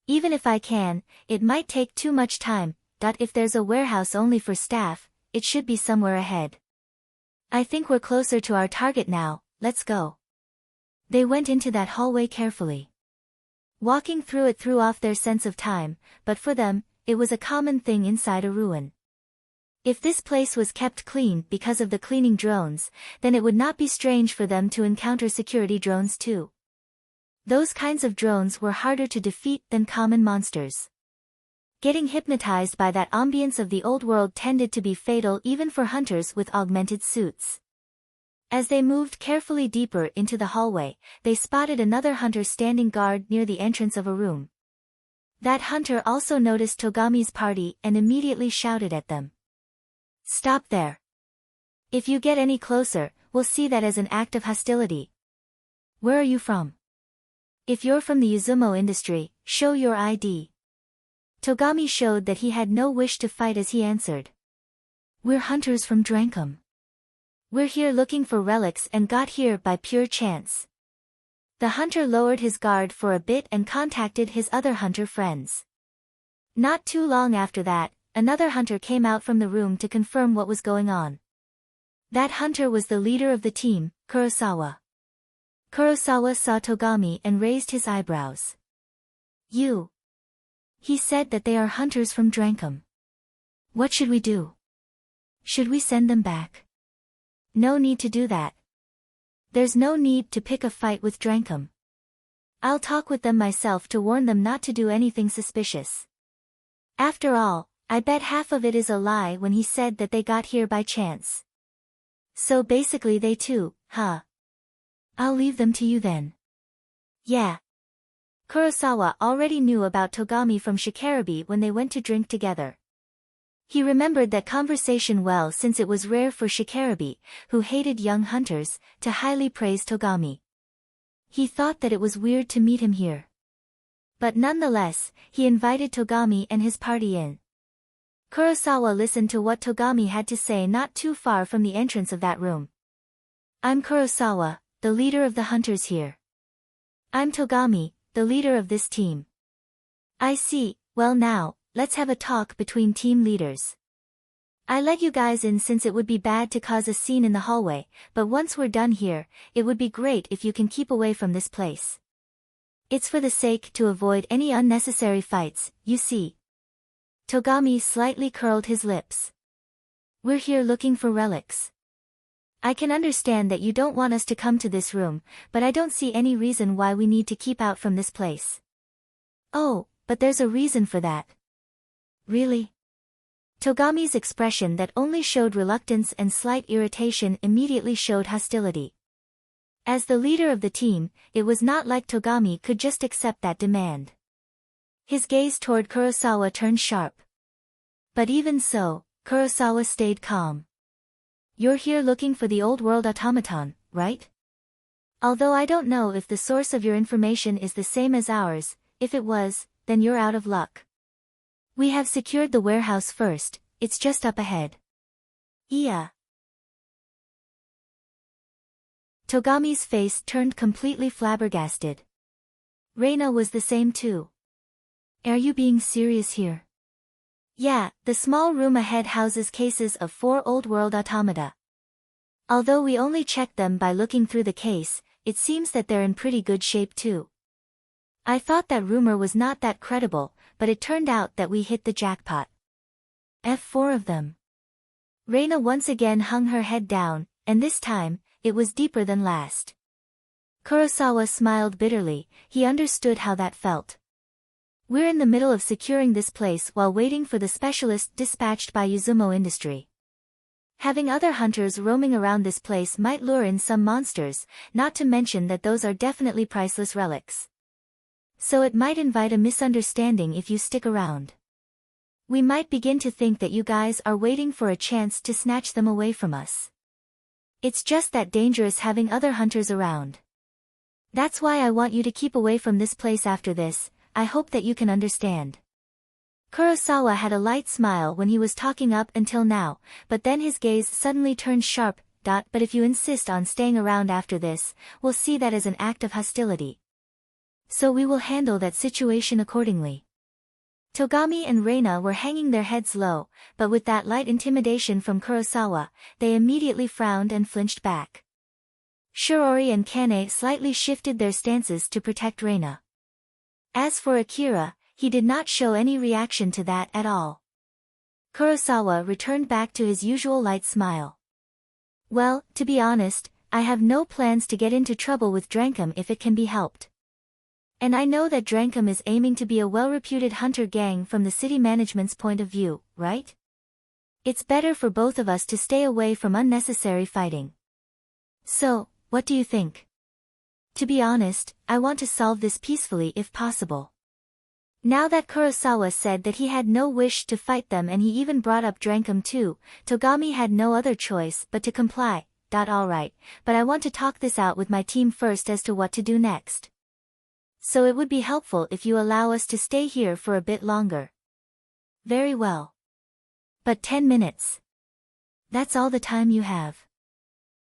Even if I can, it might take too much time. If there's a warehouse only for staff, it should be somewhere ahead. I think we're closer to our target now, let's go." They went into that hallway carefully. Walking through it threw off their sense of time, but for them, it was a common thing inside a ruin. If this place was kept clean because of the cleaning drones, then it would not be strange for them to encounter security drones too. Those kinds of drones were harder to defeat than common monsters. Getting hypnotized by that ambience of the old world tended to be fatal even for hunters with augmented suits. As they moved carefully deeper into the hallway, they spotted another hunter standing guard near the entrance of a room. That hunter also noticed Togami's party and immediately shouted at them. "Stop there. If you get any closer, we'll see that as an act of hostility. Where are you from? If you're from the Uzumo industry, show your ID." Togami showed that he had no wish to fight as he answered. "We're hunters from Drankum. We're here looking for relics and got here by pure chance." The hunter lowered his guard for a bit and contacted his other hunter friends. Not too long after that, another hunter came out from the room to confirm what was going on. That hunter was the leader of the team, Kurosawa. Kurosawa saw Togami and raised his eyebrows. "You." He said that they are hunters from Drankum. "What should we do? Should we send them back?" "No need to do that. There's no need to pick a fight with Drankum. I'll talk with them myself to warn them not to do anything suspicious. After all, I bet half of it is a lie when he said that they got here by chance. So basically they too, huh? I'll leave them to you then." "Yeah." Kurosawa already knew about Togami from Shikarabi when they went to drink together. He remembered that conversation well since it was rare for Shikarabi, who hated young hunters, to highly praise Togami. He thought that it was weird to meet him here. But nonetheless, he invited Togami and his party in. Kurosawa listened to what Togami had to say not too far from the entrance of that room. "I'm Kurosawa, the leader of the hunters here. I'm Togami, the leader of this team." "I see, well now, let's have a talk between team leaders. I let you guys in since it would be bad to cause a scene in the hallway, but once we're done here, it would be great if you can keep away from this place. It's for the sake to avoid any unnecessary fights, you see." Togami slightly curled his lips. "We're here looking for relics. I can understand that you don't want us to come to this room, but I don't see any reason why we need to keep out from this place." "Oh, but there's a reason for that." "Really?" Togami's expression that only showed reluctance and slight irritation immediately showed hostility. As the leader of the team, it was not like Togami could just accept that demand. His gaze toward Kurosawa turned sharp. But even so, Kurosawa stayed calm. "You're here looking for the old world automaton, right? Although I don't know if the source of your information is the same as ours, if it was, then you're out of luck. We have secured the warehouse first, it's just up ahead." "Yeah." Togami's face turned completely flabbergasted. Reina was the same too. "Are you being serious here?" "Yeah, the small room ahead houses cases of 4 old-world automata. Although we only checked them by looking through the case, it seems that they're in pretty good shape too. I thought that rumor was not that credible, but it turned out that we hit the jackpot. F4 of them." Reina once again hung her head down, and this time, it was deeper than last. Kurosawa smiled bitterly, he understood how that felt. We're in the middle of securing this place while waiting for the specialist dispatched by Yuzumo Industry. Having other hunters roaming around this place might lure in some monsters, not to mention that those are definitely priceless relics. So it might invite a misunderstanding if you stick around. We might begin to think that you guys are waiting for a chance to snatch them away from us. It's just that dangerous having other hunters around. That's why I want you to keep away from this place after this. I hope that you can understand. Kurosawa had a light smile when he was talking up until now, but then his gaze suddenly turned sharp. But if you insist on staying around after this, we'll see that as an act of hostility. So we will handle that situation accordingly. Togami and Reina were hanging their heads low, but with that light intimidation from Kurosawa, they immediately frowned and flinched back. Shiori and Kane slightly shifted their stances to protect Reina. As for Akira, he did not show any reaction to that at all. Kurosawa returned back to his usual light smile. Well, to be honest, I have no plans to get into trouble with Drankum if it can be helped. And I know that Drankum is aiming to be a well-reputed hunter gang from the city management's point of view, right? It's better for both of us to stay away from unnecessary fighting. So, what do you think? To be honest, I want to solve this peacefully if possible. Now that Kurosawa said that he had no wish to fight them and he even brought up Drankum too, Togami had no other choice but to comply. Alright, but I want to talk this out with my team first as to what to do next. So it would be helpful if you allow us to stay here for a bit longer. Very well. But 10 minutes. That's all the time you have.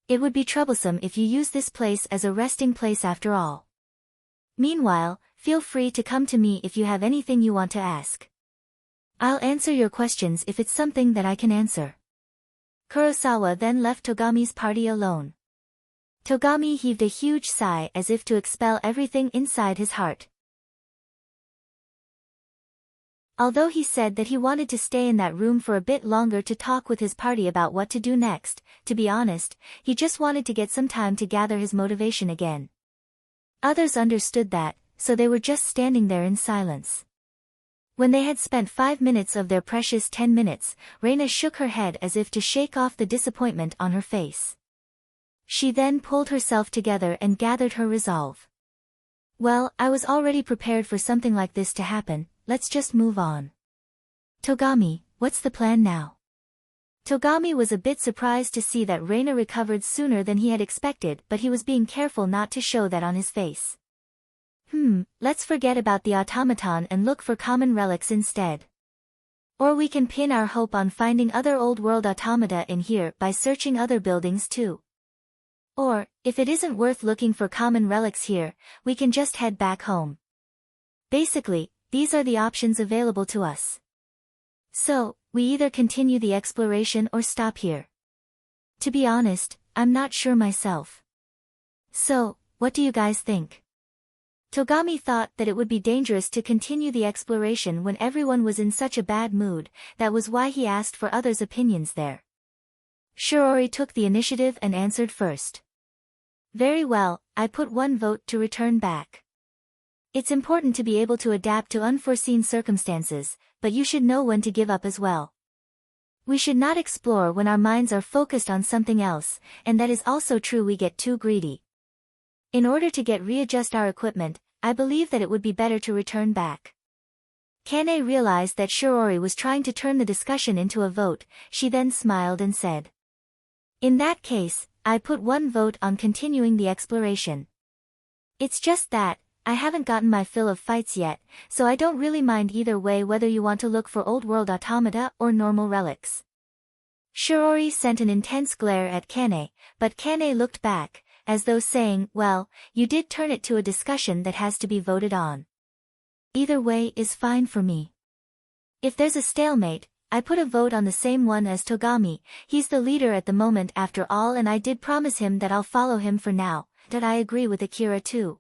It would be troublesome if you use this place as a resting place after all. Meanwhile, feel free to come to me if you have anything you want to ask. I'll answer your questions if it's something that I can answer. Kurosawa then left Togami's party alone. Togami heaved a huge sigh as if to expel everything inside his heart. Although he said that he wanted to stay in that room for a bit longer to talk with his party about what to do next, to be honest, he just wanted to get some time to gather his motivation again. Others understood that, so they were just standing there in silence. When they had spent 5 minutes of their precious 10 minutes, Reina shook her head as if to shake off the disappointment on her face. She then pulled herself together and gathered her resolve. Well, I was already prepared for something like this to happen. Let's just move on. Togami, what's the plan now? Togami was a bit surprised to see that Reina recovered sooner than he had expected, but he was being careful not to show that on his face. Let's forget about the automaton and look for common relics instead. Or we can pin our hope on finding other old world automata in here by searching other buildings too. Or, if it isn't worth looking for common relics here, we can just head back home. Basically, these are the options available to us. So, we either continue the exploration or stop here. To be honest, I'm not sure myself. So, what do you guys think? Togami thought that it would be dangerous to continue the exploration when everyone was in such a bad mood, that was why he asked for others' opinions there. Shiori took the initiative and answered first. Very well, I put one vote to return back. It's important to be able to adapt to unforeseen circumstances, but you should know when to give up as well. We should not explore when our minds are focused on something else, and that is also true we get too greedy. In order to readjust our equipment, I believe that it would be better to return back. Kane realized that Shiori was trying to turn the discussion into a vote. She then smiled and said, in that case, I put one vote on continuing the exploration. It's just that, I haven't gotten my fill of fights yet, so I don't really mind either way whether you want to look for old world automata or normal relics. Shiori sent an intense glare at Kane, but Kane looked back, as though saying, well, you did turn it to a discussion that has to be voted on. Either way is fine for me. If there's a stalemate, I put a vote on the same one as Togami. He's the leader at the moment after all, and I did promise him that I'll follow him for now. That I agree with Akira too.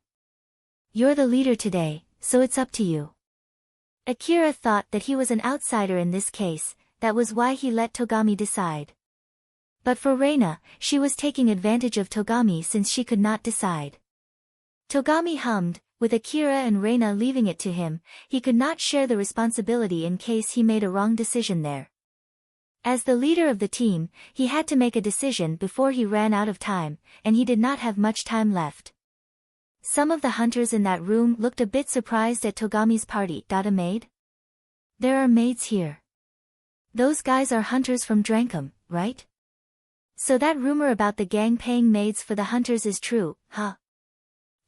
You're the leader today, so it's up to you. Akira thought that he was an outsider in this case, that was why he let Togami decide. But for Reina, she was taking advantage of Togami since she could not decide. Togami hummed, with Akira and Reina leaving it to him. He could not share the responsibility in case he made a wrong decision there. As the leader of the team, he had to make a decision before he ran out of time, and he did not have much time left. Some of the hunters in that room looked a bit surprised at Togami's party. A maid? There are maids here. Those guys are hunters from Drankum, right? So that rumor about the gang paying maids for the hunters is true, huh?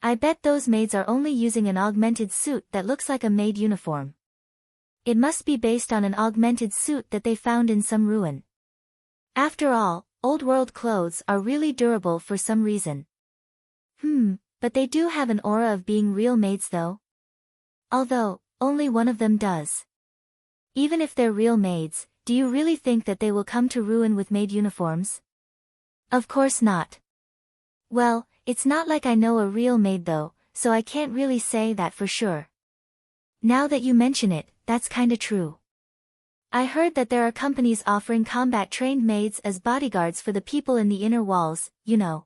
I bet those maids are only using an augmented suit that looks like a maid uniform. It must be based on an augmented suit that they found in some ruin. After all, old world clothes are really durable for some reason. But they do have an aura of being real maids though. Although, only one of them does. Even if they're real maids, do you really think that they will come to ruin with maid uniforms? Of course not. Well, it's not like I know a real maid though, so I can't really say that for sure. Now that you mention it, that's kinda true. I heard that there are companies offering combat-trained maids as bodyguards for the people in the inner walls, you know.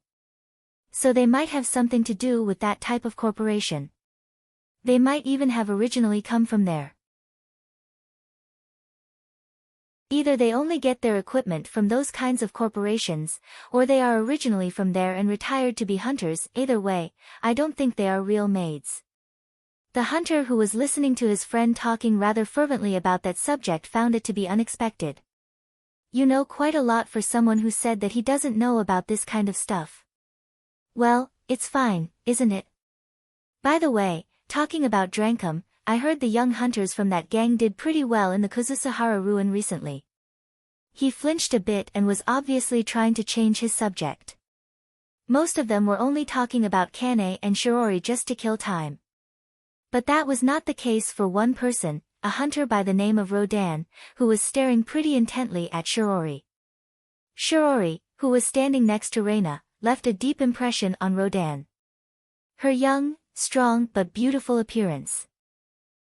So they might have something to do with that type of corporation. They might even have originally come from there. Either they only get their equipment from those kinds of corporations, or they are originally from there and retired to be hunters. Either way, I don't think they are real maids. The hunter who was listening to his friend talking rather fervently about that subject found it to be unexpected. You know quite a lot for someone who said that he doesn't know about this kind of stuff. Well, it's fine, isn't it? By the way, talking about Drankum, I heard the young hunters from that gang did pretty well in the Kuzusuhara ruin recently. He flinched a bit and was obviously trying to change his subject. Most of them were only talking about Kane and Shirori just to kill time. But that was not the case for one person, a hunter by the name of Rodan, who was staring pretty intently at Shirori. Shirori, who was standing next to Reina, left a deep impression on Rodan. Her young, strong but beautiful appearance.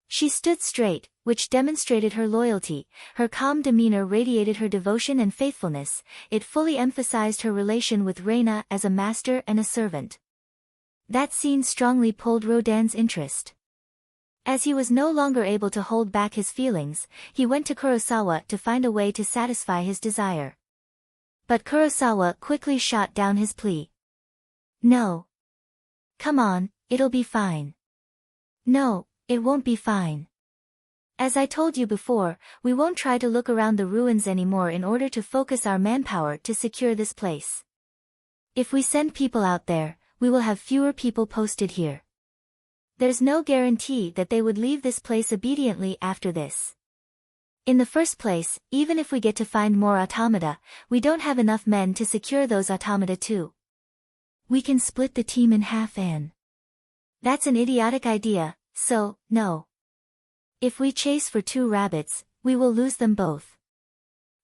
She stood straight, which demonstrated her loyalty. Her calm demeanor radiated her devotion and faithfulness. It fully emphasized her relation with Reina as a master and a servant. That scene strongly pulled Rodan's interest. As he was no longer able to hold back his feelings, he went to Kurosawa to find a way to satisfy his desire. But Kurosawa quickly shot down his plea. No. Come on, it'll be fine. No, it won't be fine. As I told you before, we won't try to look around the ruins anymore in order to focus our manpower to secure this place. If we send people out there, we will have fewer people posted here. There's no guarantee that they would leave this place obediently after this. In the first place, even if we get to find more automata, we don't have enough men to secure those automata too. We can split the team in half and... That's an idiotic idea, so, no. If we chase for 2 rabbits, we will lose them both.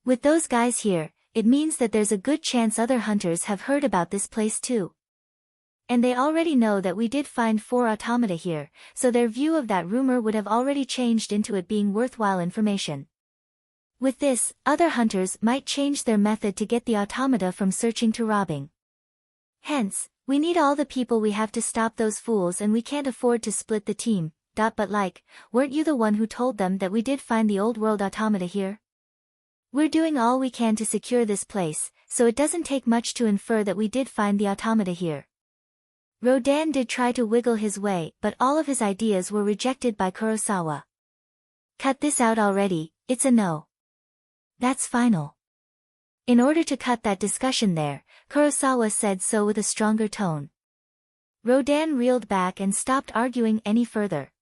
With those guys here, it means that there's a good chance other hunters have heard about this place too. And they already know that we did find 4 automata here, so their view of that rumor would have already changed into it being worthwhile information. With this, other hunters might change their method to get the automata from searching to robbing. Hence, we need all the people we have to stop those fools, and we can't afford to split the team. But weren't you the one who told them that we did find the old world automata here? We're doing all we can to secure this place, so it doesn't take much to infer that we did find the automata here. Rodan did try to wiggle his way, but all of his ideas were rejected by Kurosawa. Cut this out already, it's a no. That's final. In order to cut that discussion there, Kurosawa said so with a stronger tone. Rodan reeled back and stopped arguing any further.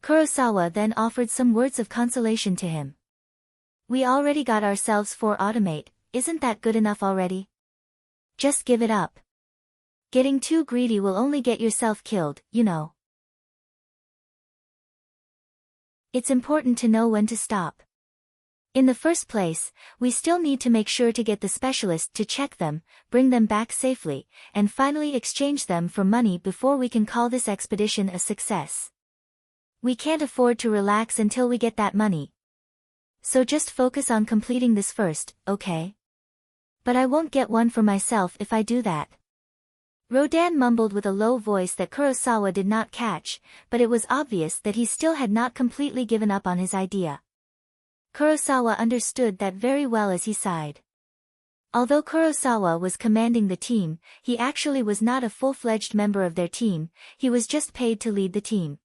Kurosawa then offered some words of consolation to him. We already got ourselves 4 automate, isn't that good enough already? Just give it up. Getting too greedy will only get yourself killed, you know. It's important to know when to stop. In the first place, we still need to make sure to get the specialist to check them, bring them back safely, and finally exchange them for money before we can call this expedition a success. We can't afford to relax until we get that money. So just focus on completing this first, okay? But I won't get one for myself if I do that. Rodan mumbled with a low voice that Kurosawa did not catch, but it was obvious that he still had not completely given up on his idea. Kurosawa understood that very well as he sighed. Although Kurosawa was commanding the team, he actually was not a full-fledged member of their team, he was just paid to lead the team.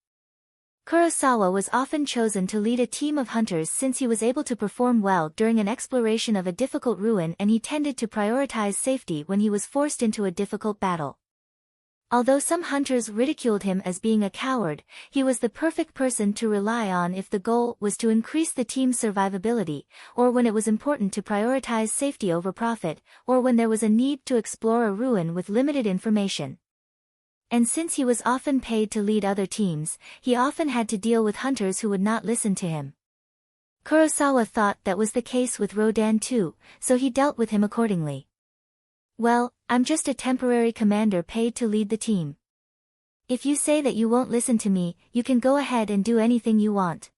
Kurosawa was often chosen to lead a team of hunters since he was able to perform well during an exploration of a difficult ruin, and he tended to prioritize safety when he was forced into a difficult battle. Although some hunters ridiculed him as being a coward, he was the perfect person to rely on if the goal was to increase the team's survivability, or when it was important to prioritize safety over profit, or when there was a need to explore a ruin with limited information. And since he was often paid to lead other teams, he often had to deal with hunters who would not listen to him. Kurosawa thought that was the case with Rodan too, so he dealt with him accordingly. Well, I'm just a temporary commander paid to lead the team. If you say that you won't listen to me, you can go ahead and do anything you want.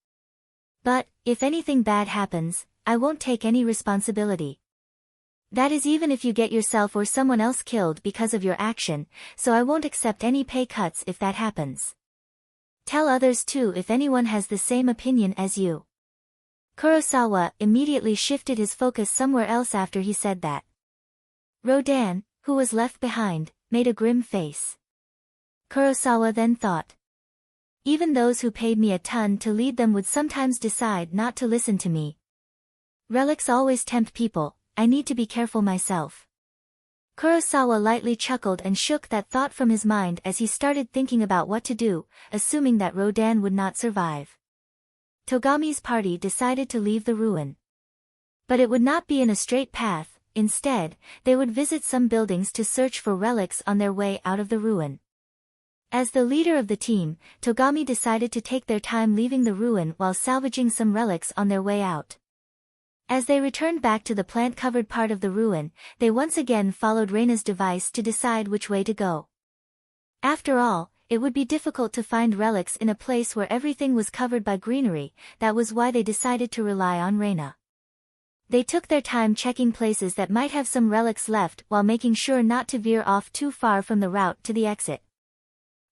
But, if anything bad happens, I won't take any responsibility. That is even if you get yourself or someone else killed because of your action, so I won't accept any pay cuts if that happens. Tell others too if anyone has the same opinion as you. Kurosawa immediately shifted his focus somewhere else after he said that. Rodan, who was left behind, made a grim face. Kurosawa then thought. Even those who paid me a ton to lead them would sometimes decide not to listen to me. Relics always tempt people, I need to be careful myself. Kurosawa lightly chuckled and shook that thought from his mind as he started thinking about what to do, assuming that Rodan would not survive. Togami's party decided to leave the ruin. But it would not be in a straight path, instead, they would visit some buildings to search for relics on their way out of the ruin. As the leader of the team, Togami decided to take their time leaving the ruin while salvaging some relics on their way out. As they returned back to the plant-covered part of the ruin, they once again followed Reina's device to decide which way to go. After all, it would be difficult to find relics in a place where everything was covered by greenery, that was why they decided to rely on Reina. They took their time checking places that might have some relics left while making sure not to veer off too far from the route to the exit.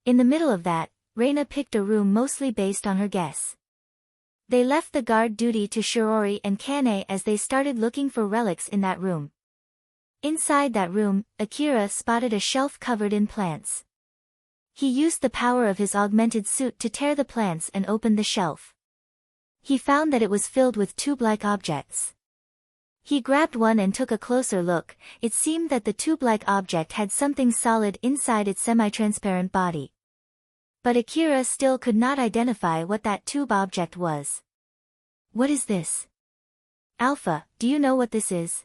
In the middle of that, Reina picked a room mostly based on her guess. They left the guard duty to Shirori and Kane as they started looking for relics in that room. Inside that room, Akira spotted a shelf covered in plants. He used the power of his augmented suit to tear the plants and open the shelf. He found that it was filled with tube-like objects. He grabbed one and took a closer look. It seemed that the tube-like object had something solid inside its semi-transparent body. But Akira still could not identify what that tube object was. What is this? Alpha, do you know what this is?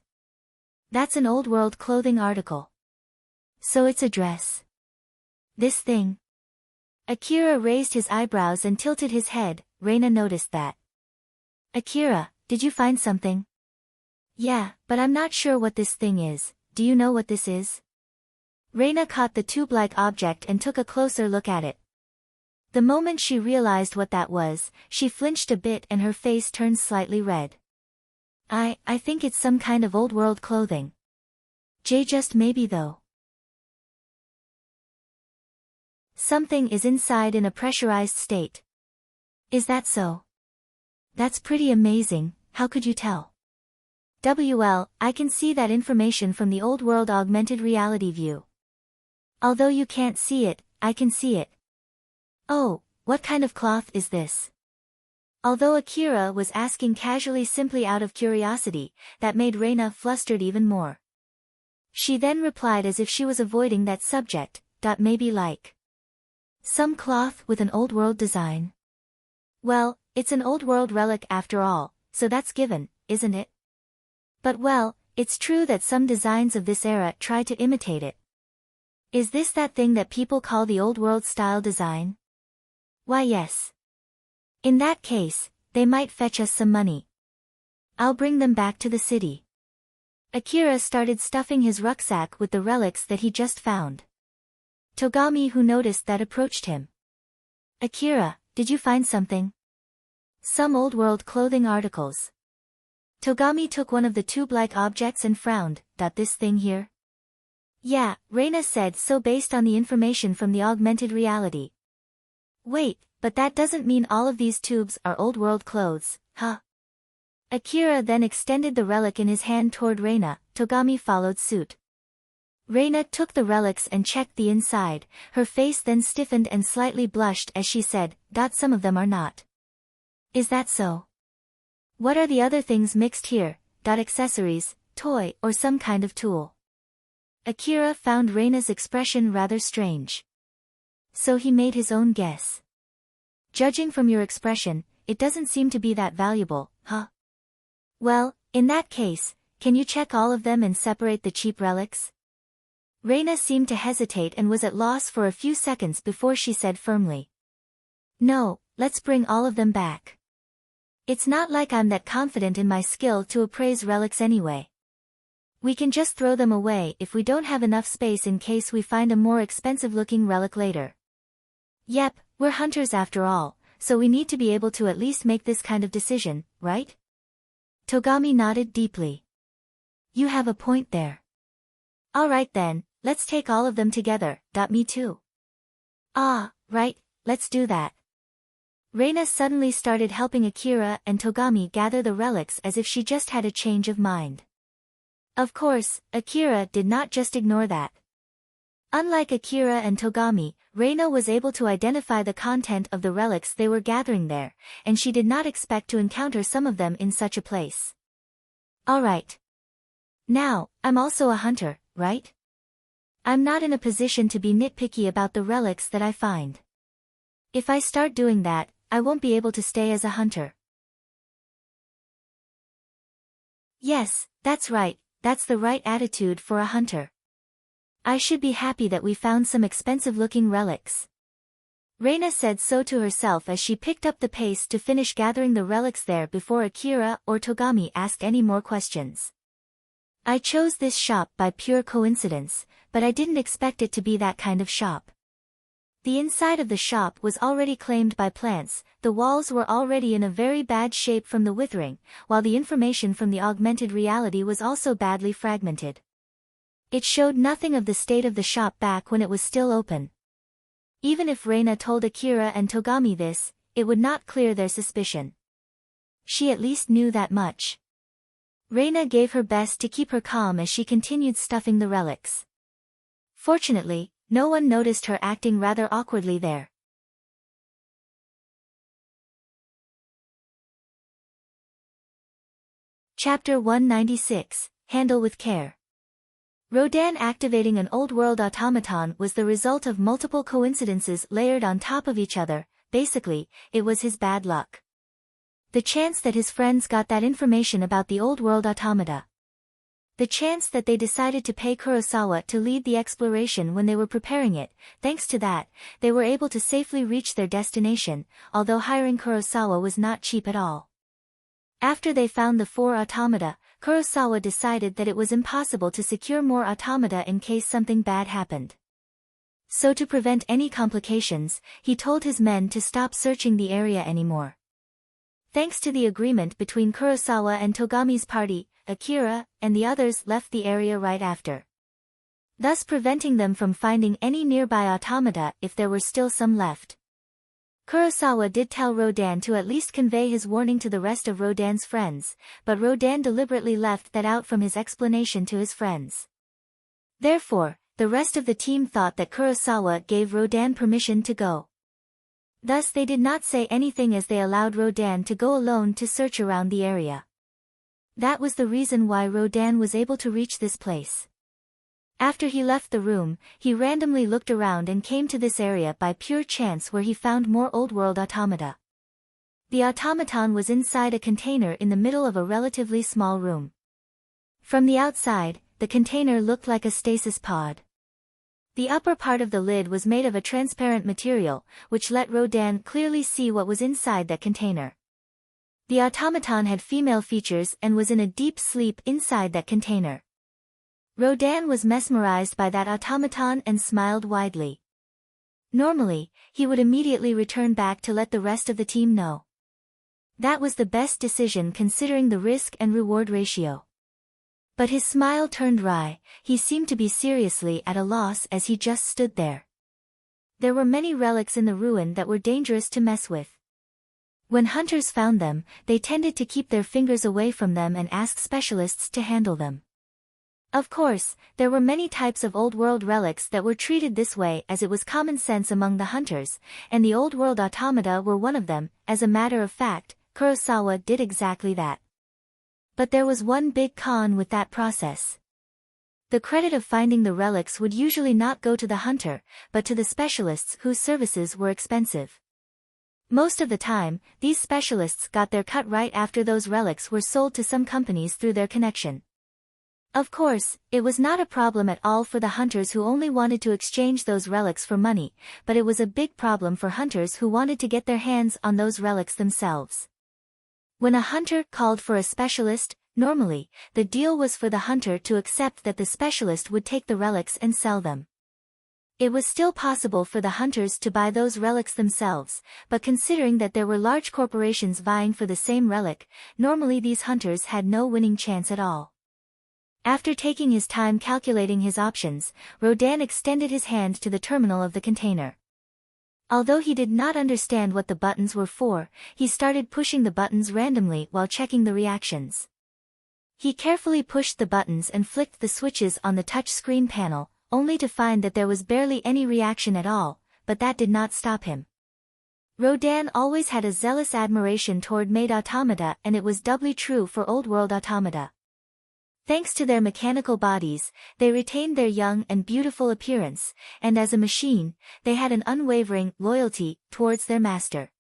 That's an old-world clothing article. So it's a dress. This thing? Akira raised his eyebrows and tilted his head. Reina noticed that. Akira, did you find something? Yeah, but I'm not sure what this thing is. Do you know what this is? Reina caught the tube-like object and took a closer look at it. The moment she realized what that was, she flinched a bit and her face turned slightly red. I think it's some kind of old-world clothing. Just maybe though. Something is inside in a pressurized state. Is that so? That's pretty amazing, how could you tell? Well, I can see that information from the old-world augmented reality view. Although you can't see it, I can see it. Oh, what kind of cloth is this? Although Akira was asking casually simply out of curiosity, that made Reina flustered even more. She then replied as if she was avoiding that subject, maybe like some cloth with an old-world design. Well, it's an old-world relic after all, so that's given, isn't it? But well, it's true that some designs of this era try to imitate it. Is this that thing that people call the old-world style design? Why yes. In that case, they might fetch us some money. I'll bring them back to the city. Akira started stuffing his rucksack with the relics that he just found. Togami, who noticed that, approached him. Akira, did you find something? Some old-world clothing articles. Togami took one of the tube-like objects and frowned. This thing here? Yeah, Reina said so based on the information from the augmented reality. Wait, but that doesn't mean all of these tubes are old world clothes, huh? Akira then extended the relic in his hand toward Reina. Togami followed suit. Reina took the relics and checked the inside, her face then stiffened and slightly blushed as she said, Some of them are not. Is that so? What are the other things mixed here? Accessories, toy, or some kind of tool? Akira found Reina's expression rather strange. So he made his own guess. Judging from your expression, it doesn't seem to be that valuable, huh? Well, in that case, can you check all of them and separate the cheap relics? Reina seemed to hesitate and was at loss for a few seconds before she said firmly. No, let's bring all of them back. It's not like I'm that confident in my skill to appraise relics anyway. We can just throw them away if we don't have enough space in case we find a more expensive-looking relic later. Yep, we're hunters after all, so we need to be able to at least make this kind of decision, right? Togami nodded deeply. You have a point there. Alright then, let's take all of them together. Me too. Ah, right, let's do that. Reina suddenly started helping Akira and Togami gather the relics as if she just had a change of mind. Of course, Akira did not just ignore that. Unlike Akira and Togami, Reina was able to identify the content of the relics they were gathering there, and she did not expect to encounter some of them in such a place. Alright. Now, I'm also a hunter, right? I'm not in a position to be nitpicky about the relics that I find. If I start doing that, I won't be able to stay as a hunter. Yes, that's right, that's the right attitude for a hunter. I should be happy that we found some expensive-looking relics. Reina said so to herself as she picked up the pace to finish gathering the relics there before Akira or Togami asked any more questions. I chose this shop by pure coincidence, but I didn't expect it to be that kind of shop. The inside of the shop was already claimed by plants, the walls were already in a very bad shape from the withering, while the information from the augmented reality was also badly fragmented. It showed nothing of the state of the shop back when it was still open. Even if Reina told Akira and Togami this, it would not clear their suspicion. She at least knew that much. Reina gave her best to keep her calm as she continued stuffing the relics. Fortunately, no one noticed her acting rather awkwardly there. Chapter 196, Handle with Care. Rodan activating an old-world automaton was the result of multiple coincidences layered on top of each other. Basically, it was his bad luck. The chance that his friends got that information about the old-world automata. The chance that they decided to pay Kurosawa to lead the exploration when they were preparing it. Thanks to that, they were able to safely reach their destination, although hiring Kurosawa was not cheap at all. After they found the 4 automata, Kurosawa decided that it was impossible to secure more automata in case something bad happened. So to prevent any complications, he told his men to stop searching the area anymore. Thanks to the agreement between Kurosawa and Togami's party, Akira and the others left the area right after, thus preventing them from finding any nearby automata if there were still some left. Kurosawa did tell Rodan to at least convey his warning to the rest of Rodan's friends, but Rodan deliberately left that out from his explanation to his friends. Therefore, the rest of the team thought that Kurosawa gave Rodan permission to go. Thus they did not say anything as they allowed Rodan to go alone to search around the area. That was the reason why Rodan was able to reach this place. After he left the room, he randomly looked around and came to this area by pure chance where he found more old-world automata. The automaton was inside a container in the middle of a relatively small room. From the outside, the container looked like a stasis pod. The upper part of the lid was made of a transparent material, which let Rodan clearly see what was inside that container. The automaton had female features and was in a deep sleep inside that container. Rodan was mesmerized by that automaton and smiled widely. Normally, he would immediately return back to let the rest of the team know. That was the best decision considering the risk and reward ratio. But his smile turned wry, he seemed to be seriously at a loss as he just stood there. There were many relics in the ruin that were dangerous to mess with. When hunters found them, they tended to keep their fingers away from them and ask specialists to handle them. Of course, there were many types of Old World relics that were treated this way as it was common sense among the hunters, and the Old World automata were one of them. As a matter of fact, Kurosawa did exactly that. But there was one big con with that process. The credit of finding the relics would usually not go to the hunter, but to the specialists whose services were expensive. Most of the time, these specialists got their cut right after those relics were sold to some companies through their connection. Of course, it was not a problem at all for the hunters who only wanted to exchange those relics for money, but it was a big problem for hunters who wanted to get their hands on those relics themselves. When a hunter called for a specialist, normally, the deal was for the hunter to accept that the specialist would take the relics and sell them. It was still possible for the hunters to buy those relics themselves, but considering that there were large corporations vying for the same relic, normally these hunters had no winning chance at all. After taking his time calculating his options, Rodin extended his hand to the terminal of the container. Although he did not understand what the buttons were for, he started pushing the buttons randomly while checking the reactions. He carefully pushed the buttons and flicked the switches on the touch screen panel, only to find that there was barely any reaction at all, but that did not stop him. Rodin always had a zealous admiration toward made automata, and it was doubly true for Old World automata. Thanks to their mechanical bodies, they retained their young and beautiful appearance, and as a machine, they had an unwavering loyalty towards their master.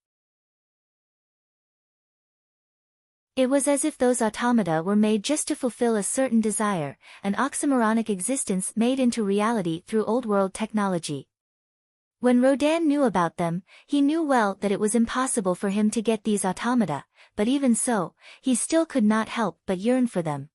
It was as if those automata were made just to fulfill a certain desire, an oxymoronic existence made into reality through Old World technology. When Rodin knew about them, he knew well that it was impossible for him to get these automata, but even so, he still could not help but yearn for them.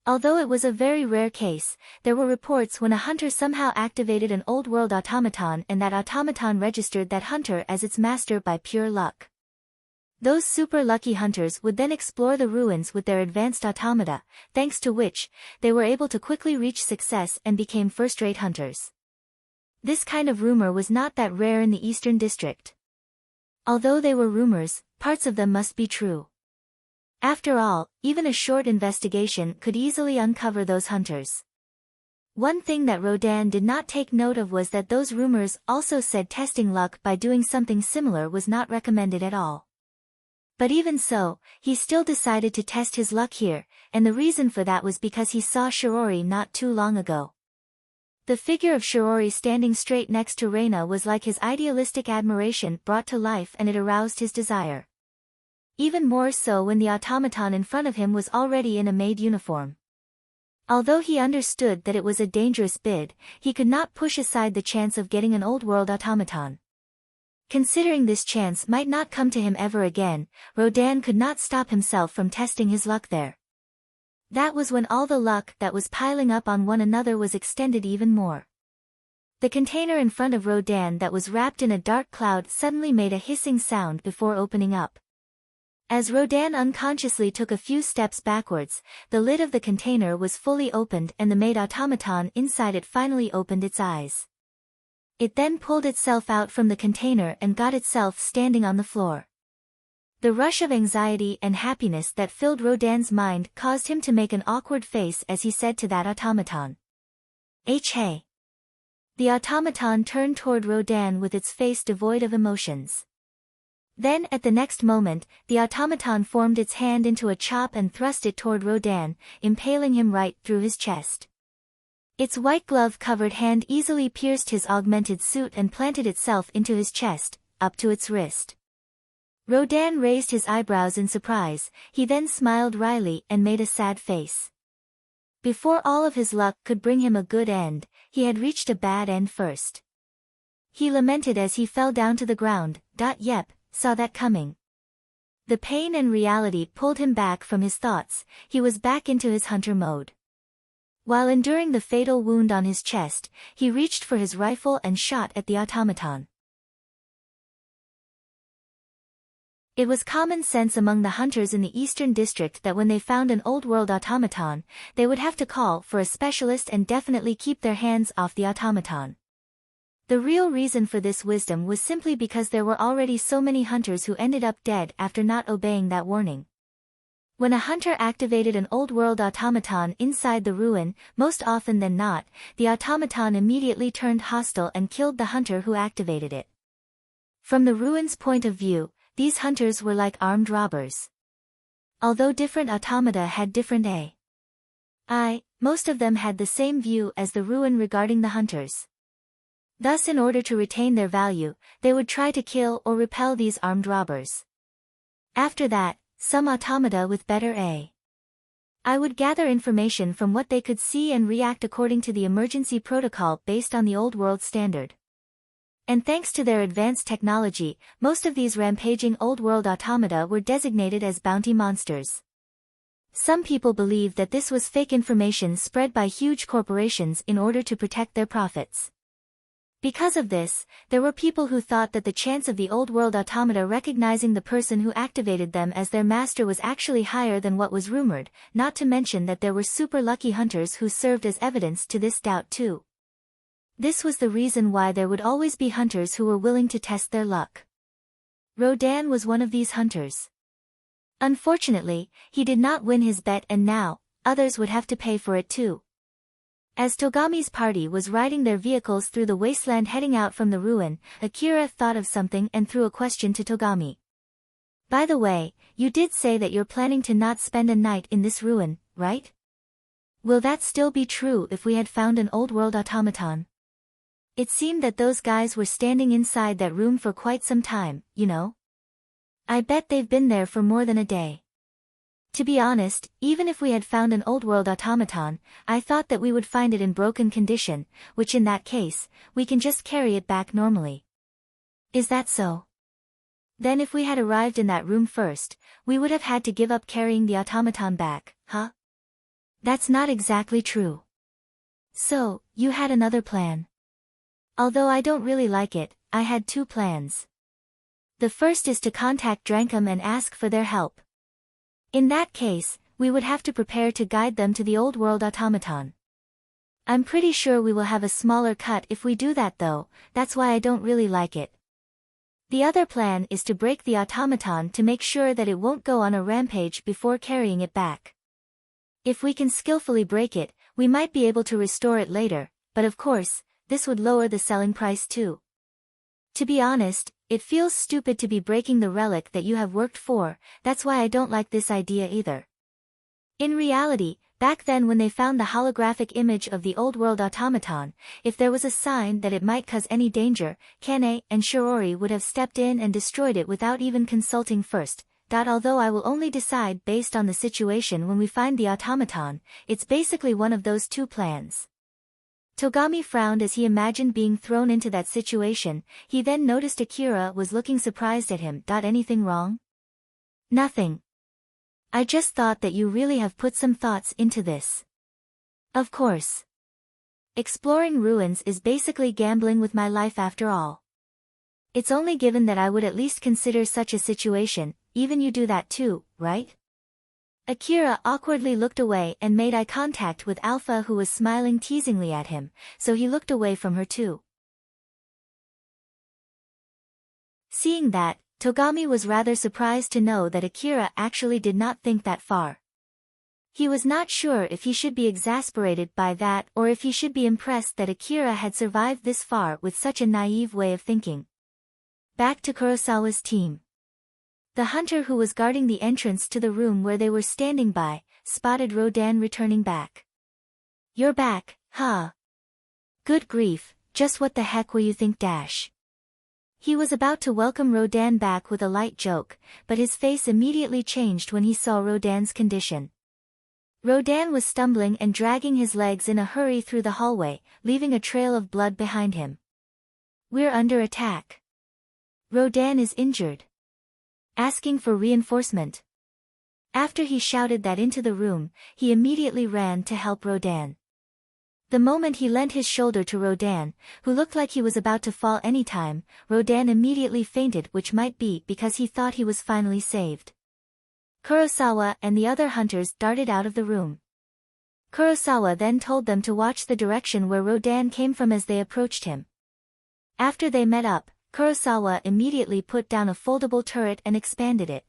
Although it was a very rare case, there were reports when a hunter somehow activated an Old World automaton and that automaton registered that hunter as its master by pure luck. Those super lucky hunters would then explore the ruins with their advanced automata, thanks to which, they were able to quickly reach success and became first-rate hunters. This kind of rumor was not that rare in the Eastern District. Although they were rumors, parts of them must be true. After all, even a short investigation could easily uncover those hunters. One thing that Rodin did not take note of was that those rumors also said testing luck by doing something similar was not recommended at all. But even so, he still decided to test his luck here, and the reason for that was because he saw Shirori not too long ago. The figure of Shirori standing straight next to Reina was like his idealistic admiration brought to life, and it aroused his desire. Even more so when the automaton in front of him was already in a maid uniform. Although he understood that it was a dangerous bid, he could not push aside the chance of getting an Old World automaton. Considering this chance might not come to him ever again, Rodin could not stop himself from testing his luck there. That was when all the luck that was piling up on one another was extended even more. The container in front of Rodin that was wrapped in a dark cloud suddenly made a hissing sound before opening up. As Rodin unconsciously took a few steps backwards, the lid of the container was fully opened and the maid automaton inside it finally opened its eyes. It then pulled itself out from the container and got itself standing on the floor. The rush of anxiety and happiness that filled Rodin's mind caused him to make an awkward face as he said to that automaton, "Hey." The automaton turned toward Rodin with its face devoid of emotions. Then at the next moment, the automaton formed its hand into a chop and thrust it toward Rodin, impaling him right through his chest. Its white glove-covered hand easily pierced his augmented suit and planted itself into his chest, up to its wrist. Rodin raised his eyebrows in surprise, he then smiled wryly and made a sad face. Before all of his luck could bring him a good end, he had reached a bad end first. He lamented as he fell down to the ground. Yep. Saw that coming. The pain and reality pulled him back from his thoughts, he was back into his hunter mode. While enduring the fatal wound on his chest, he reached for his rifle and shot at the automaton. It was common sense among the hunters in the Eastern District that when they found an old-world automaton, they would have to call for a specialist and definitely keep their hands off the automaton. The real reason for this wisdom was simply because there were already so many hunters who ended up dead after not obeying that warning. When a hunter activated an old-world automaton inside the ruin, most often than not, the automaton immediately turned hostile and killed the hunter who activated it. From the ruin's point of view, these hunters were like armed robbers. Although different automata had different most of them had the same view as the ruin regarding the hunters. Thus, in order to retain their value, they would try to kill or repel these armed robbers. After that, some automata with better I would gather information from what they could see and react according to the emergency protocol based on the old world standard. And thanks to their advanced technology, most of these rampaging old-world automata were designated as bounty monsters. Some people believe that this was fake information spread by huge corporations in order to protect their profits. Because of this, there were people who thought that the chance of the old-world automata recognizing the person who activated them as their master was actually higher than what was rumored, not to mention that there were super lucky hunters who served as evidence to this doubt too. This was the reason why there would always be hunters who were willing to test their luck. Rodan was one of these hunters. Unfortunately, he did not win his bet and now, others would have to pay for it too. As Togami's party was riding their vehicles through the wasteland heading out from the ruin, Akira thought of something and threw a question to Togami. By the way, you did say that you're planning to not spend a night in this ruin, right? Will that still be true if we had found an old-world automaton? It seemed that those guys were standing inside that room for quite some time, you know? I bet they've been there for more than a day. To be honest, even if we had found an old-world automaton, I thought that we would find it in broken condition, which in that case, we can just carry it back normally. Is that so? Then if we had arrived in that room first, we would have had to give up carrying the automaton back, huh? That's not exactly true. So, you had another plan. Although I don't really like it, I had two plans. The first is to contact Drankum and ask for their help. In that case, we would have to prepare to guide them to the old world automaton. I'm pretty sure we will have a smaller cut if we do that though, that's why I don't really like it. The other plan is to break the automaton to make sure that it won't go on a rampage before carrying it back. If we can skillfully break it, we might be able to restore it later, but of course, this would lower the selling price too. To be honest, it feels stupid to be breaking the relic that you have worked for, that's why I don't like this idea either. In reality, back then when they found the holographic image of the old world automaton, if there was a sign that it might cause any danger, Kane and Shirori would have stepped in and destroyed it without even consulting first. Although I will only decide based on the situation when we find the automaton, it's basically one of those two plans. Togami frowned as he imagined being thrown into that situation. He then noticed Akira was looking surprised at him. Anything wrong? Nothing. I just thought that you really have put some thoughts into this. Of course. Exploring ruins is basically gambling with my life after all. It's only given that I would at least consider such a situation, even you do that too, right? Akira awkwardly looked away and made eye contact with Alpha, who was smiling teasingly at him, so he looked away from her too. Seeing that, Togami was rather surprised to know that Akira actually did not think that far. He was not sure if he should be exasperated by that or if he should be impressed that Akira had survived this far with such a naive way of thinking. Back to Kurosawa's team. The hunter who was guarding the entrance to the room where they were standing by, spotted Rodan returning back. You're back, huh? Good grief, just what the heck were you think? He was about to welcome Rodan back with a light joke, but his face immediately changed when he saw Rodan's condition. Rodan was stumbling and dragging his legs in a hurry through the hallway, leaving a trail of blood behind him. We're under attack. Rodan is injured. Asking for reinforcement. After he shouted that into the room, he immediately ran to help Rodan. The moment he lent his shoulder to Rodan, who looked like he was about to fall any time, Rodan immediately fainted, which might be because he thought he was finally saved. Kurosawa and the other hunters darted out of the room. Kurosawa then told them to watch the direction where Rodan came from as they approached him. After they met up, Kurosawa immediately put down a foldable turret and expanded it.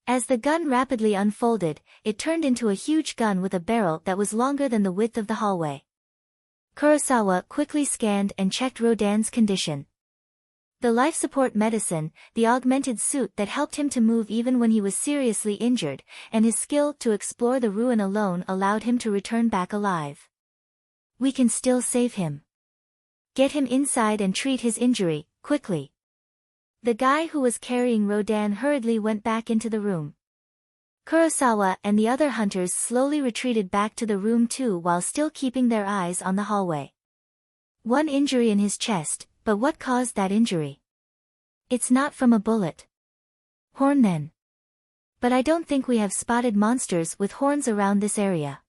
As the gun rapidly unfolded, it turned into a huge gun with a barrel that was longer than the width of the hallway. Kurosawa quickly scanned and checked Rodan's condition. The life support medicine, the augmented suit that helped him to move even when he was seriously injured, and his skill to explore the ruin alone allowed him to return back alive. We can still save him. Get him inside and treat his injury, quickly. The guy who was carrying Rodan hurriedly went back into the room. Kurosawa and the other hunters slowly retreated back to the room too while still keeping their eyes on the hallway. One injury in his chest, but what caused that injury? It's not from a bullet. Horn then. But I don't think we have spotted monsters with horns around this area.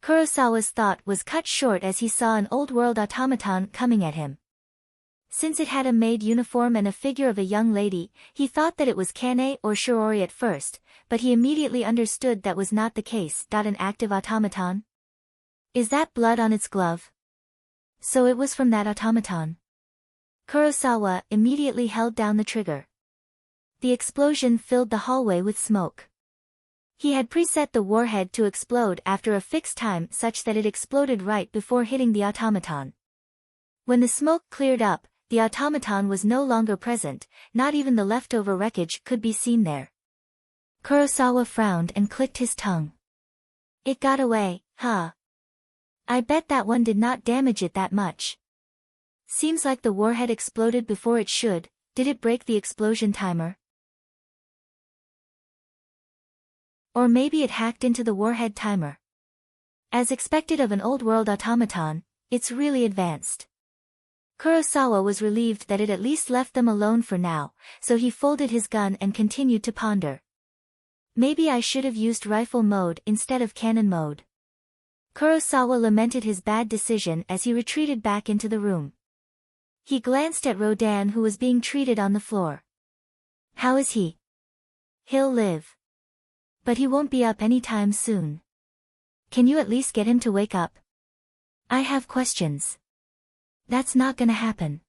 Kurosawa's thought was cut short as he saw an old-world automaton coming at him. Since it had a maid uniform and a figure of a young lady, he thought that it was Kane or Shirori at first, but he immediately understood that was not the case. An active automaton? Is that blood on its glove? So it was from that automaton. Kurosawa immediately held down the trigger. The explosion filled the hallway with smoke. He had preset the warhead to explode after a fixed time such that it exploded right before hitting the automaton. When the smoke cleared up, the automaton was no longer present, not even the leftover wreckage could be seen there. Kurosawa frowned and clicked his tongue. It got away, huh? I bet that one did not damage it that much. Seems like the warhead exploded before it should. Did it break the explosion timer? Or maybe it hacked into the warhead timer. As expected of an old-world automaton, it's really advanced. Kurosawa was relieved that it at least left them alone for now, so he folded his gun and continued to ponder. Maybe I should have used rifle mode instead of cannon mode. Kurosawa lamented his bad decision as he retreated back into the room. He glanced at Rodan who was being treated on the floor. How is he? He'll live. But he won't be up anytime soon. Can you at least get him to wake up? I have questions. That's not gonna happen.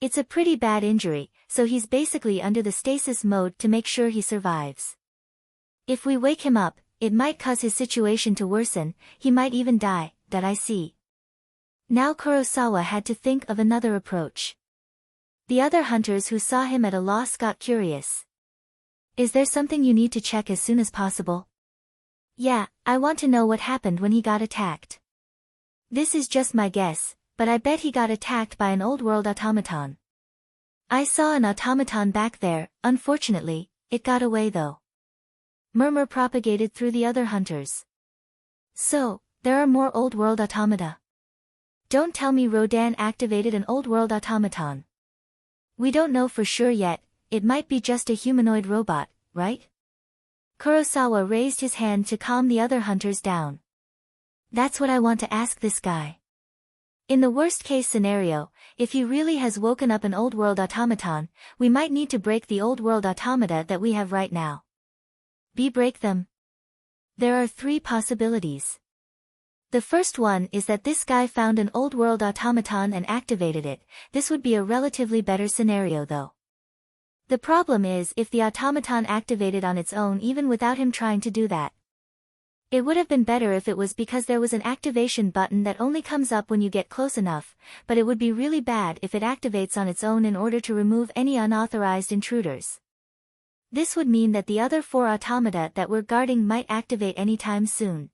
It's a pretty bad injury, so he's basically under the stasis mode to make sure he survives. If we wake him up, it might cause his situation to worsen, he might even die. I see. Now Kurosawa had to think of another approach. The other hunters who saw him at a loss got curious. Is there something you need to check as soon as possible? Yeah, I want to know what happened when he got attacked. This is just my guess, but I bet he got attacked by an old-world automaton. I saw an automaton back there, unfortunately, it got away though. Murmur propagated through the other hunters. So, there are more old-world automata. Don't tell me Rodan activated an old-world automaton. We don't know for sure yet, it might be just a humanoid robot, right? Kurosawa raised his hand to calm the other hunters down. That's what I want to ask this guy. In the worst-case scenario, if he really has woken up an old-world automaton, we might need to break the old-world automata that we have right now. Break them? There are 3 possibilities. The first one is that this guy found an old-world automaton and activated it. This would be a relatively better scenario though. The problem is if the automaton activated on its own even without him trying to do that. It would have been better if it was because there was an activation button that only comes up when you get close enough, but it would be really bad if it activates on its own in order to remove any unauthorized intruders. This would mean that the other 4 automata that we're guarding might activate anytime soon.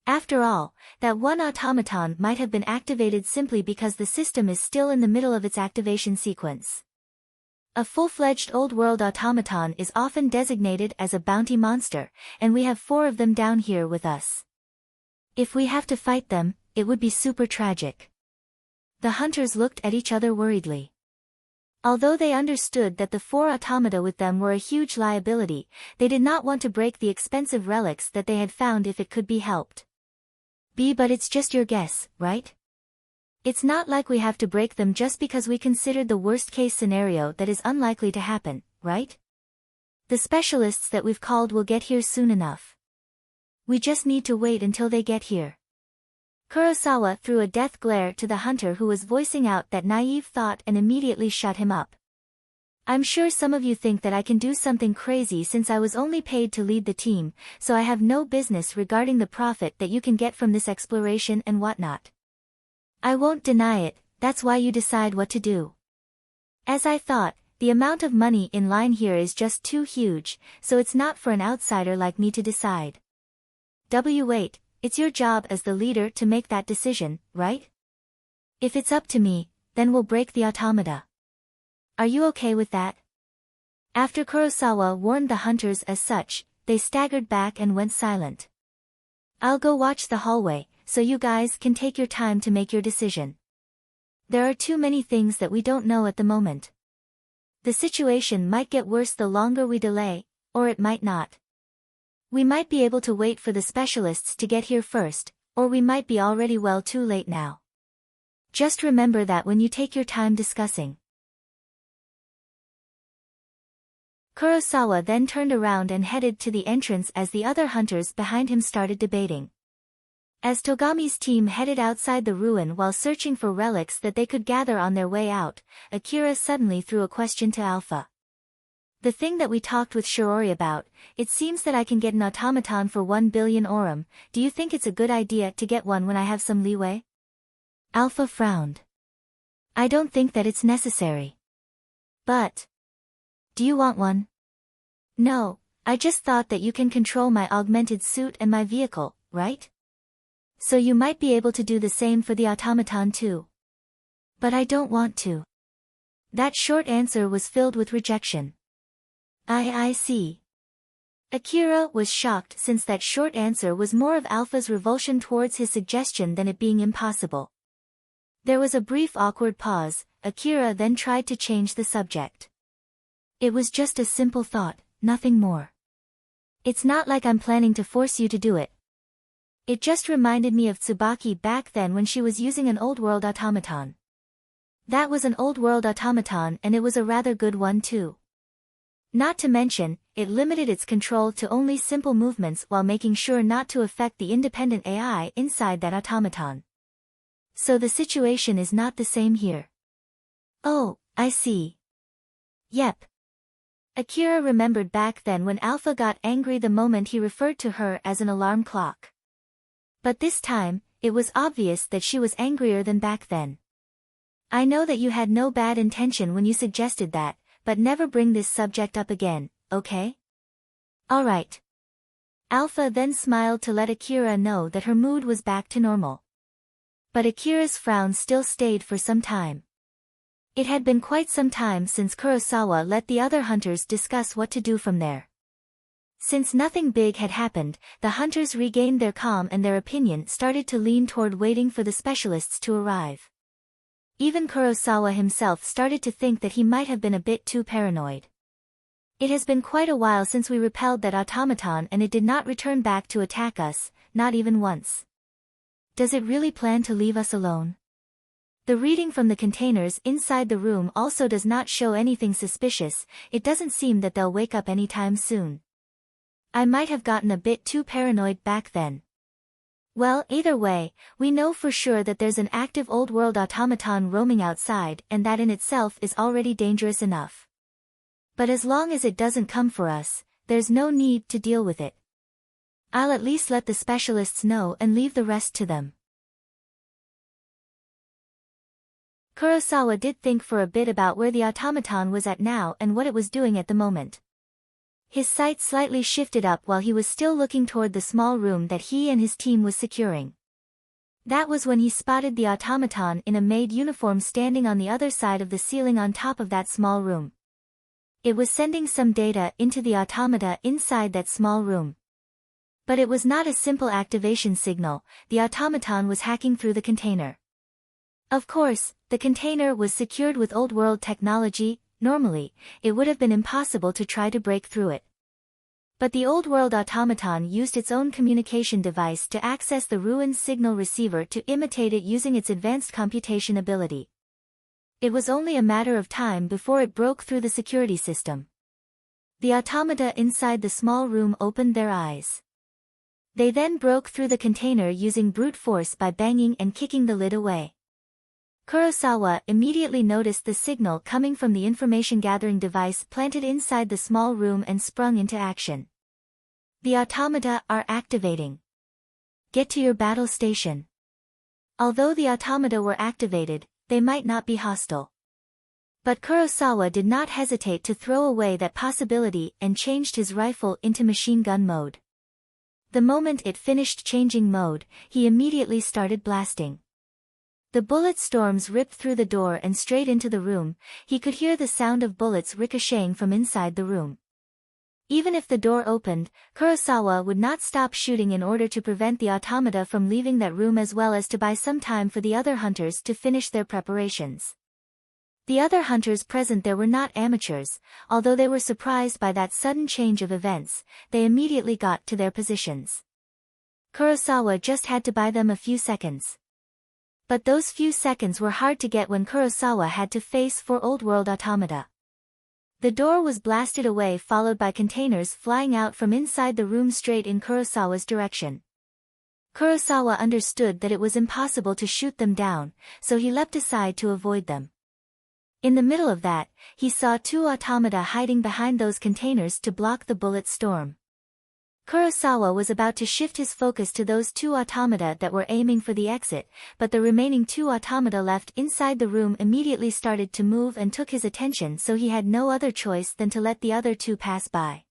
After all, that one automaton might have been activated simply because the system is still in the middle of its activation sequence. A full-fledged old-world automaton is often designated as a bounty monster, and we have 4 of them down here with us. If we have to fight them, it would be super tragic. The hunters looked at each other worriedly. Although they understood that the 4 automata with them were a huge liability, they did not want to break the expensive relics that they had found if it could be helped. But it's just your guess, right? It's not like we have to break them just because we considered the worst-case scenario that is unlikely to happen, right? The specialists that we've called will get here soon enough. We just need to wait until they get here. Kurosawa threw a death glare to the hunter who was voicing out that naive thought and immediately shut him up. I'm sure some of you think that I can do something crazy since I was only paid to lead the team, so I have no business regarding the profit that you can get from this exploration and whatnot. I won't deny it, that's why you decide what to do. As I thought, the amount of money in line here is just too huge, so it's not for an outsider like me to decide. Wait, it's your job as the leader to make that decision, right? If it's up to me, then we'll break the automata. Are you okay with that? After Kurosawa warned the hunters as such, they staggered back and went silent. I'll go watch the hallway, so you guys can take your time to make your decision. There are too many things that we don't know at the moment. The situation might get worse the longer we delay, or it might not. We might be able to wait for the specialists to get here first, or we might be already too late now. Just remember that when you take your time discussing. Kurosawa then turned around and headed to the entrance as the other hunters behind him started debating. As Togami's team headed outside the ruin while searching for relics that they could gather on their way out, Akira suddenly threw a question to Alpha. The thing that we talked with Shiori about, it seems that I can get an automaton for 1 billion orum. Do you think it's a good idea to get one when I have some leeway? Alpha frowned. I don't think that it's necessary. But do you want one? No, I just thought that you can control my augmented suit and my vehicle, right? So you might be able to do the same for the automaton too. But I don't want to. That short answer was filled with rejection. I see. Akira was shocked since that short answer was more of Alpha's revulsion towards his suggestion than it being impossible. There was a brief awkward pause. Akira then tried to change the subject. It was just a simple thought, nothing more. It's not like I'm planning to force you to do it. It just reminded me of Tsubaki back then when she was using an old-world automaton. That was an old-world automaton and it was a rather good one too. Not to mention, it limited its control to only simple movements while making sure not to affect the independent AI inside that automaton. So the situation is not the same here. Oh, I see. Yep. Akira remembered back then when Alpha got angry the moment he referred to her as an alarm clock. But this time, it was obvious that she was angrier than back then. I know that you had no bad intention when you suggested that, but never bring this subject up again, okay? Alright. Alpha then smiled to let Akira know that her mood was back to normal. But Akira's frown still stayed for some time. It had been quite some time since Kurosawa let the other hunters discuss what to do from there. Since nothing big had happened, the hunters regained their calm and their opinion started to lean toward waiting for the specialists to arrive. Even Kurosawa himself started to think that he might have been a bit too paranoid. It has been quite a while since we repelled that automaton and it did not return back to attack us, not even once. Does it really plan to leave us alone? The reading from the containers inside the room also does not show anything suspicious. It doesn't seem that they'll wake up anytime soon. I might have gotten a bit too paranoid back then. Well, either way, we know for sure that there's an active old-world automaton roaming outside and that in itself is already dangerous enough. But as long as it doesn't come for us, there's no need to deal with it. I'll at least let the specialists know and leave the rest to them. Kurosawa did think for a bit about where the automaton was at now and what it was doing at the moment. His sight slightly shifted up while he was still looking toward the small room that he and his team was securing. That was when he spotted the automaton in a maid uniform standing on the other side of the ceiling on top of that small room. It was sending some data into the automata inside that small room. But it was not a simple activation signal. The automaton was hacking through the container. Of course, the container was secured with old-world technology. Normally, it would have been impossible to try to break through it. But the Old World automaton used its own communication device to access the ruin's signal receiver to imitate it using its advanced computation ability. It was only a matter of time before it broke through the security system. The automata inside the small room opened their eyes. They then broke through the container using brute force by banging and kicking the lid away. Kurosawa immediately noticed the signal coming from the information-gathering device planted inside the small room and sprung into action. The automata are activating. Get to your battle station. Although the automata were activated, they might not be hostile. But Kurosawa did not hesitate to throw away that possibility and changed his rifle into machine gun mode. The moment it finished changing mode, he immediately started blasting. The bullet storms ripped through the door and straight into the room. He could hear the sound of bullets ricocheting from inside the room. Even if the door opened, Kurosawa would not stop shooting in order to prevent the automata from leaving that room, as well as to buy some time for the other hunters to finish their preparations. The other hunters present there were not amateurs. Although they were surprised by that sudden change of events, they immediately got to their positions. Kurosawa just had to buy them a few seconds. But those few seconds were hard to get when Kurosawa had to face 4 Old World automata. The door was blasted away, followed by containers flying out from inside the room straight in Kurosawa's direction. Kurosawa understood that it was impossible to shoot them down, so he leapt aside to avoid them. In the middle of that, he saw 2 automata hiding behind those containers to block the bullet storm. Kurosawa was about to shift his focus to those 2 automata that were aiming for the exit, but the remaining 2 automata left inside the room immediately started to move and took his attention, so he had no other choice than to let the other 2 pass by.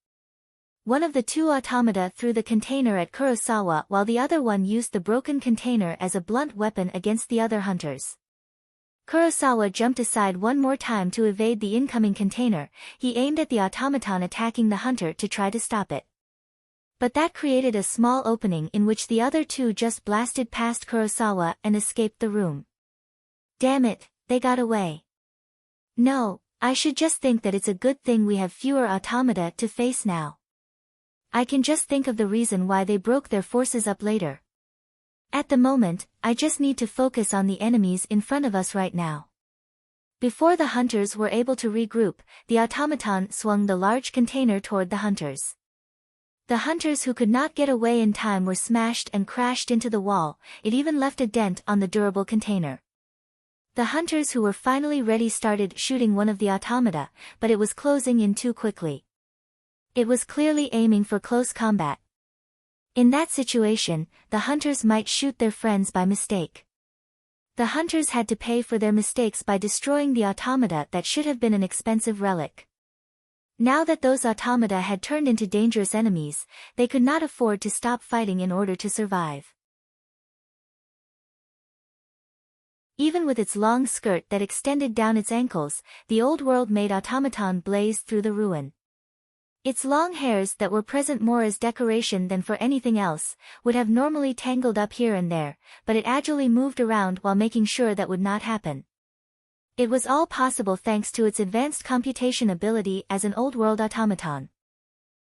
One of the 2 automata threw the container at Kurosawa, while the other one used the broken container as a blunt weapon against the other hunters. Kurosawa jumped aside one more time to evade the incoming container. He aimed at the automaton attacking the hunter to try to stop it. But that created a small opening in which the other 2 just blasted past Kurosawa and escaped the room. Damn it, they got away. No, I should just think that it's a good thing we have fewer automata to face now. I can just think of the reason why they broke their forces up later. At the moment, I just need to focus on the enemies in front of us right now. Before the hunters were able to regroup, the automaton swung the large container toward the hunters. The hunters who could not get away in time were smashed and crashed into the wall. It even left a dent on the durable container. The hunters who were finally ready started shooting one of the automata, but it was closing in too quickly. It was clearly aiming for close combat. In that situation, the hunters might shoot their friends by mistake. The hunters had to pay for their mistakes by destroying the automata that should have been an expensive relic. Now that those automata had turned into dangerous enemies, they could not afford to stop fighting in order to survive. Even with its long skirt that extended down its ankles, the Old World-made automaton blazed through the ruin. Its long hairs that were present more as decoration than for anything else, would have normally tangled up here and there, but it agilely moved around while making sure that would not happen. It was all possible thanks to its advanced computation ability as an Old World automaton.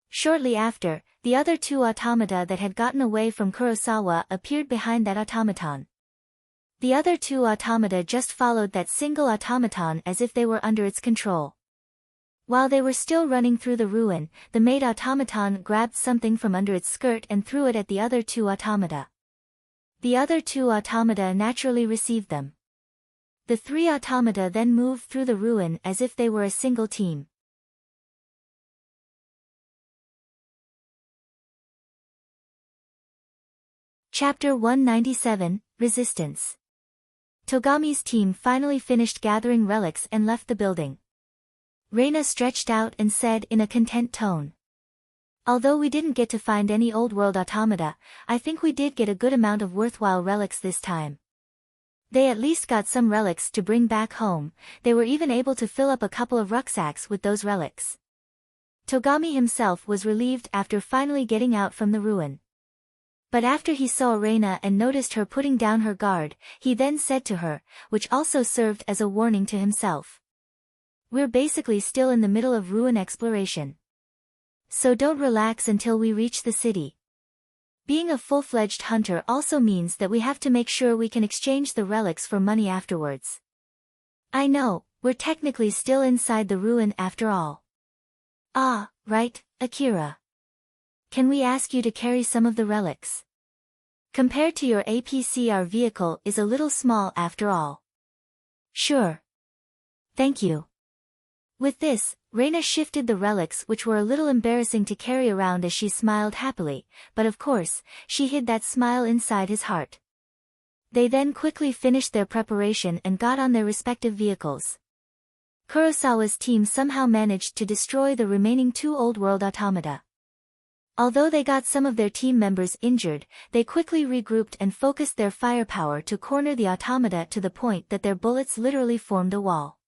Shortly after, the other 2 automata that had gotten away from Kurosawa appeared behind that automaton. The other 2 automata just followed that single automaton as if they were under its control. While they were still running through the ruin, the maid automaton grabbed something from under its skirt and threw it at the other 2 automata. The other 2 automata naturally received them. The 3 automata then moved through the ruin as if they were a single team. Chapter 197, Resistance. Togami's team finally finished gathering relics and left the building. Reina stretched out and said in a content tone. Although we didn't get to find any Old World automata, I think we did get a good amount of worthwhile relics this time. They at least got some relics to bring back home. They were even able to fill up a couple of rucksacks with those relics. Togami himself was relieved after finally getting out from the ruin. But after he saw Reina and noticed her putting down her guard, he then said to her, which also served as a warning to himself. We're basically still in the middle of ruin exploration. So don't relax until we reach the city. Being a full-fledged hunter also means that we have to make sure we can exchange the relics for money afterwards. I know, we're technically still inside the ruin after all. Ah, right, Akira. Can we ask you to carry some of the relics? Compared to your APC, our vehicle is a little small after all. Sure. Thank you. With this, Reina shifted the relics, which were a little embarrassing to carry around, as she smiled happily, but of course, she hid that smile inside his heart. They then quickly finished their preparation and got on their respective vehicles. Kurosawa's team somehow managed to destroy the remaining 2 Old World automata. Although they got some of their team members injured, they quickly regrouped and focused their firepower to corner the automata to the point that their bullets literally formed a wall.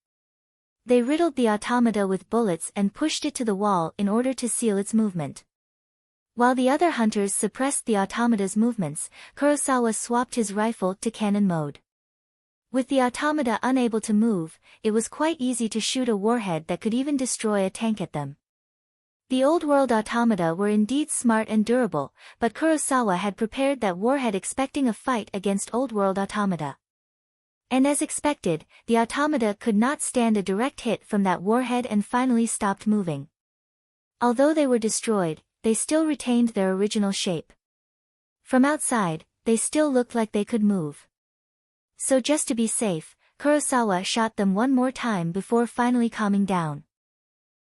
They riddled the automata with bullets and pushed it to the wall in order to seal its movement. While the other hunters suppressed the automata's movements, Kurosawa swapped his rifle to cannon mode. With the automata unable to move, it was quite easy to shoot a warhead that could even destroy a tank at them. The Old World automata were indeed smart and durable, but Kurosawa had prepared that warhead expecting a fight against Old World automata. And as expected, the automata could not stand a direct hit from that warhead and finally stopped moving. Although they were destroyed, they still retained their original shape. From outside, they still looked like they could move. So just to be safe, Kurosawa shot them one more time before finally calming down.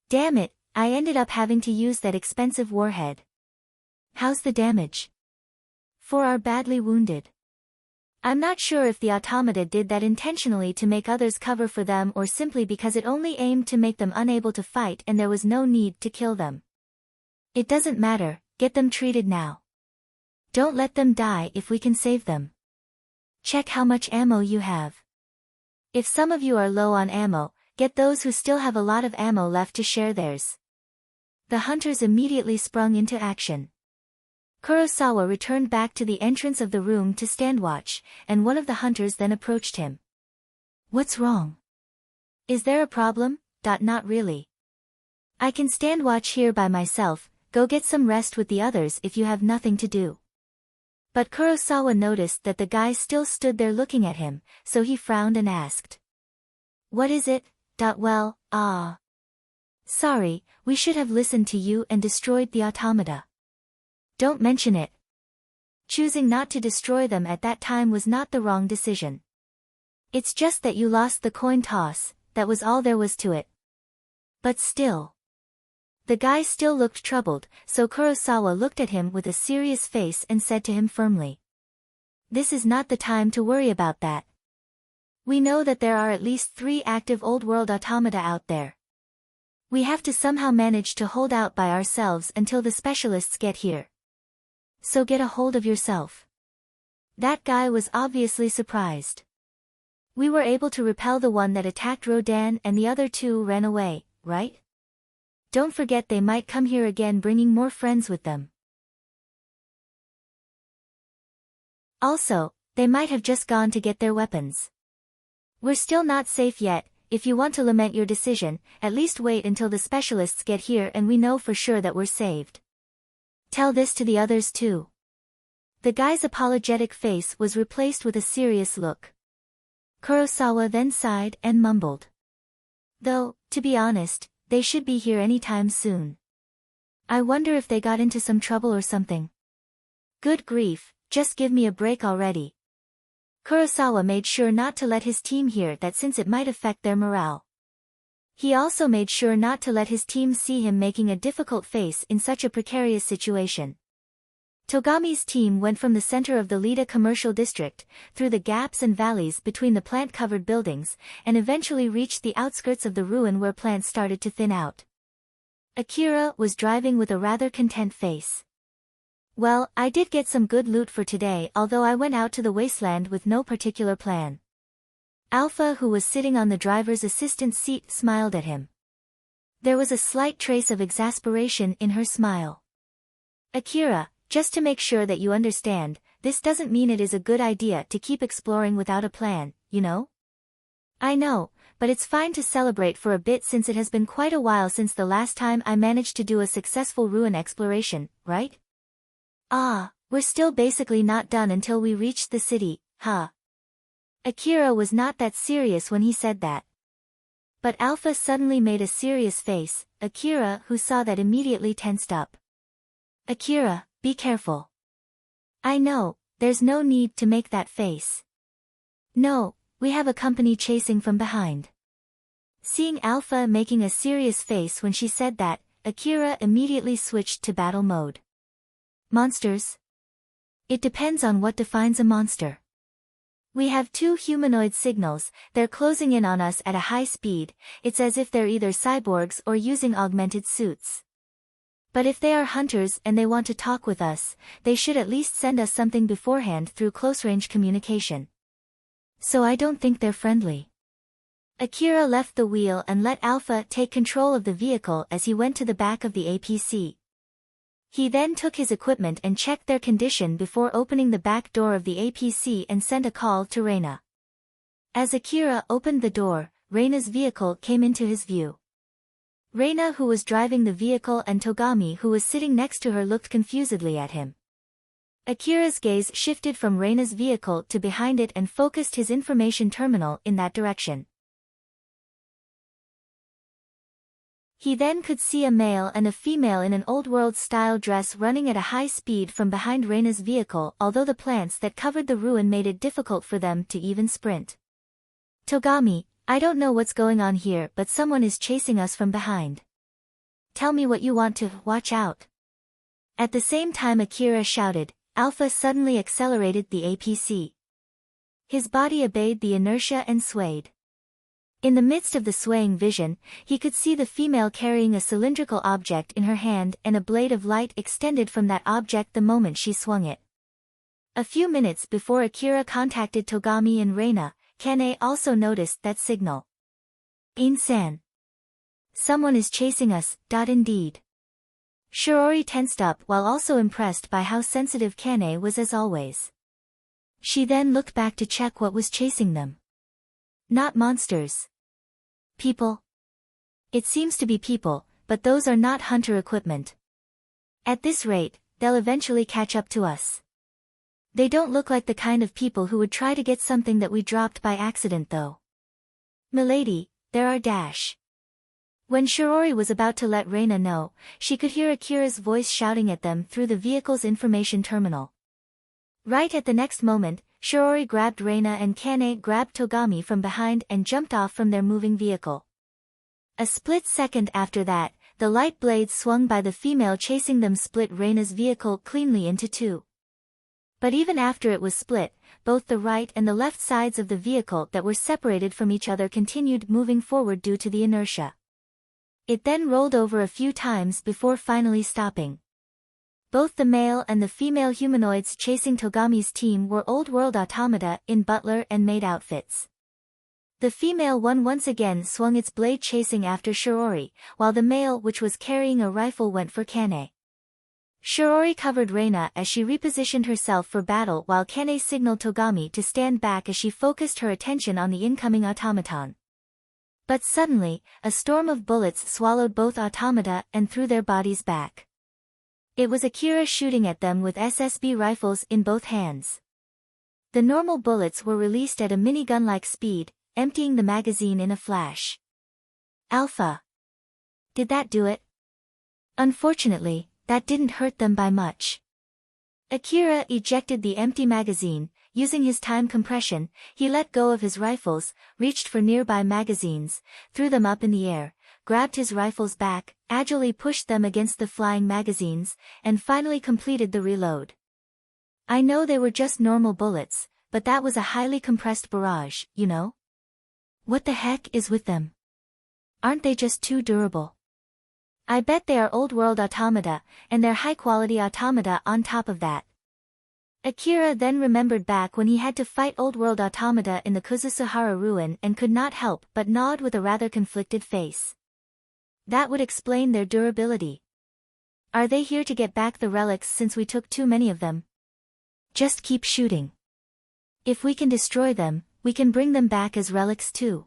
Damn it, I ended up having to use that expensive warhead. How's the damage? 4 are badly wounded. I'm not sure if the automata did that intentionally to make others cover for them or simply because it only aimed to make them unable to fight and there was no need to kill them. It doesn't matter, get them treated now. Don't let them die if we can save them. Check how much ammo you have. If some of you are low on ammo, get those who still have a lot of ammo left to share theirs. The hunters immediately sprung into action. Kurosawa returned back to the entrance of the room to stand watch, and one of the hunters then approached him. What's wrong? Is there a problem? Not really. I can stand watch here by myself, go get some rest with the others if you have nothing to do. But Kurosawa noticed that the guy still stood there looking at him, so he frowned and asked. What is it? Well, sorry, we should have listened to you and destroyed the automata. Don't mention it. Choosing not to destroy them at that time was not the wrong decision. It's just that you lost the coin toss, that was all there was to it. But still. The guy still looked troubled, so Kurosawa looked at him with a serious face and said to him firmly. This is not the time to worry about that. We know that there are at least 3 active Old World automata out there. We have to somehow manage to hold out by ourselves until the specialists get here. So get a hold of yourself. That guy was obviously surprised. We were able to repel the one that attacked Rodan and the other 2 ran away, right? Don't forget they might come here again bringing more friends with them. Also, they might have just gone to get their weapons. We're still not safe yet. If you want to lament your decision, at least wait until the specialists get here and we know for sure that we're saved. Tell this to the others too. The guy's apologetic face was replaced with a serious look. Kurosawa then sighed and mumbled. Though, to be honest, they should be here anytime soon. I wonder if they got into some trouble or something. Good grief, just give me a break already. Kurosawa made sure not to let his team hear that since it might affect their morale. He also made sure not to let his team see him making a difficult face in such a precarious situation. Togami's team went from the center of the Lida commercial district, through the gaps and valleys between the plant-covered buildings, and eventually reached the outskirts of the ruin where plants started to thin out. Akira was driving with a rather content face. Well, I did get some good loot for today, although I went out to the wasteland with no particular plan. Alpha, who was sitting on the driver's assistant seat, smiled at him. There was a slight trace of exasperation in her smile. Akira, just to make sure that you understand, this doesn't mean it is a good idea to keep exploring without a plan, you know? I know, but it's fine to celebrate for a bit since it has been quite a while since the last time I managed to do a successful ruin exploration, right? Ah, we're still basically not done until we reach the city, huh? Akira was not that serious when he said that. But Alpha suddenly made a serious face. Akira, who saw that, immediately tensed up. Akira, be careful. I know, there's no need to make that face. No, we have a company chasing from behind. Seeing Alpha making a serious face when she said that, Akira immediately switched to battle mode. Monsters? It depends on what defines a monster. We have 2 humanoid signals, they're closing in on us at a high speed. It's as if they're either cyborgs or using augmented suits. But if they are hunters and they want to talk with us, they should at least send us something beforehand through close-range communication. So I don't think they're friendly. Akira left the wheel and let Alpha take control of the vehicle as he went to the back of the APC. He then took his equipment and checked their condition before opening the back door of the APC and sent a call to Reina. As Akira opened the door, Reina's vehicle came into his view. Reina, who was driving the vehicle, and Togami, who was sitting next to her, looked confusedly at him. Akira's gaze shifted from Reina's vehicle to behind it and focused his information terminal in that direction. He then could see a male and a female in an old-world-style dress running at a high speed from behind Reina's vehicle, although the plants that covered the ruin made it difficult for them to even sprint. Togami, I don't know what's going on here, but someone is chasing us from behind. Tell me what you want to. Watch out. At the same time Akira shouted, Alpha suddenly accelerated the APC. His body obeyed the inertia and swayed. In the midst of the swaying vision, he could see the female carrying a cylindrical object in her hand, and a blade of light extended from that object the moment she swung it. A few minutes before Akira contacted Togami and Reina, Kane also noticed that signal. In-san. Someone is chasing us. Indeed. Shiori tensed up while also impressed by how sensitive Kane was as always. She then looked back to check what was chasing them. Not monsters. People? It seems to be people, but those are not hunter equipment. At this rate, they'll eventually catch up to us. They don't look like the kind of people who would try to get something that we dropped by accident though. Milady, there are dash. When Shiori was about to let Reina know, she could hear Akira's voice shouting at them through the vehicle's information terminal. Right at the next moment, Shiori grabbed Reina and Kane grabbed Togami from behind and jumped off from their moving vehicle. A split second after that, the light blade swung by the female chasing them split Reina's vehicle cleanly into 2. But even after it was split, both the right and the left sides of the vehicle that were separated from each other continued moving forward due to the inertia. It then rolled over a few times before finally stopping. Both the male and the female humanoids chasing Togami's team were old-world automata in butler and maid outfits. The female one once again swung its blade chasing after Shiori, while the male, which was carrying a rifle, went for Kane. Shiori covered Reina as she repositioned herself for battle while Kane signaled Togami to stand back as she focused her attention on the incoming automaton. But suddenly, a storm of bullets swallowed both automata and threw their bodies back. It was Akira shooting at them with SSB rifles in both hands. The normal bullets were released at a minigun-like speed, emptying the magazine in a flash. Alpha. Did that do it? Unfortunately, that didn't hurt them by much. Akira ejected the empty magazine. Using his time compression, he let go of his rifles, reached for nearby magazines, threw them up in the air, grabbed his rifles back, agilely pushed them against the flying magazines, and finally completed the reload. I know they were just normal bullets, but that was a highly compressed barrage, you know? What the heck is with them? Aren't they just too durable? I bet they are old-world automata, and they're high-quality automata on top of that. Akira then remembered back when he had to fight old-world automata in the Kuzusuhara ruin and could not help but nod with a rather conflicted face. That would explain their durability. Are they here to get back the relics since we took too many of them? Just keep shooting. If we can destroy them, we can bring them back as relics too.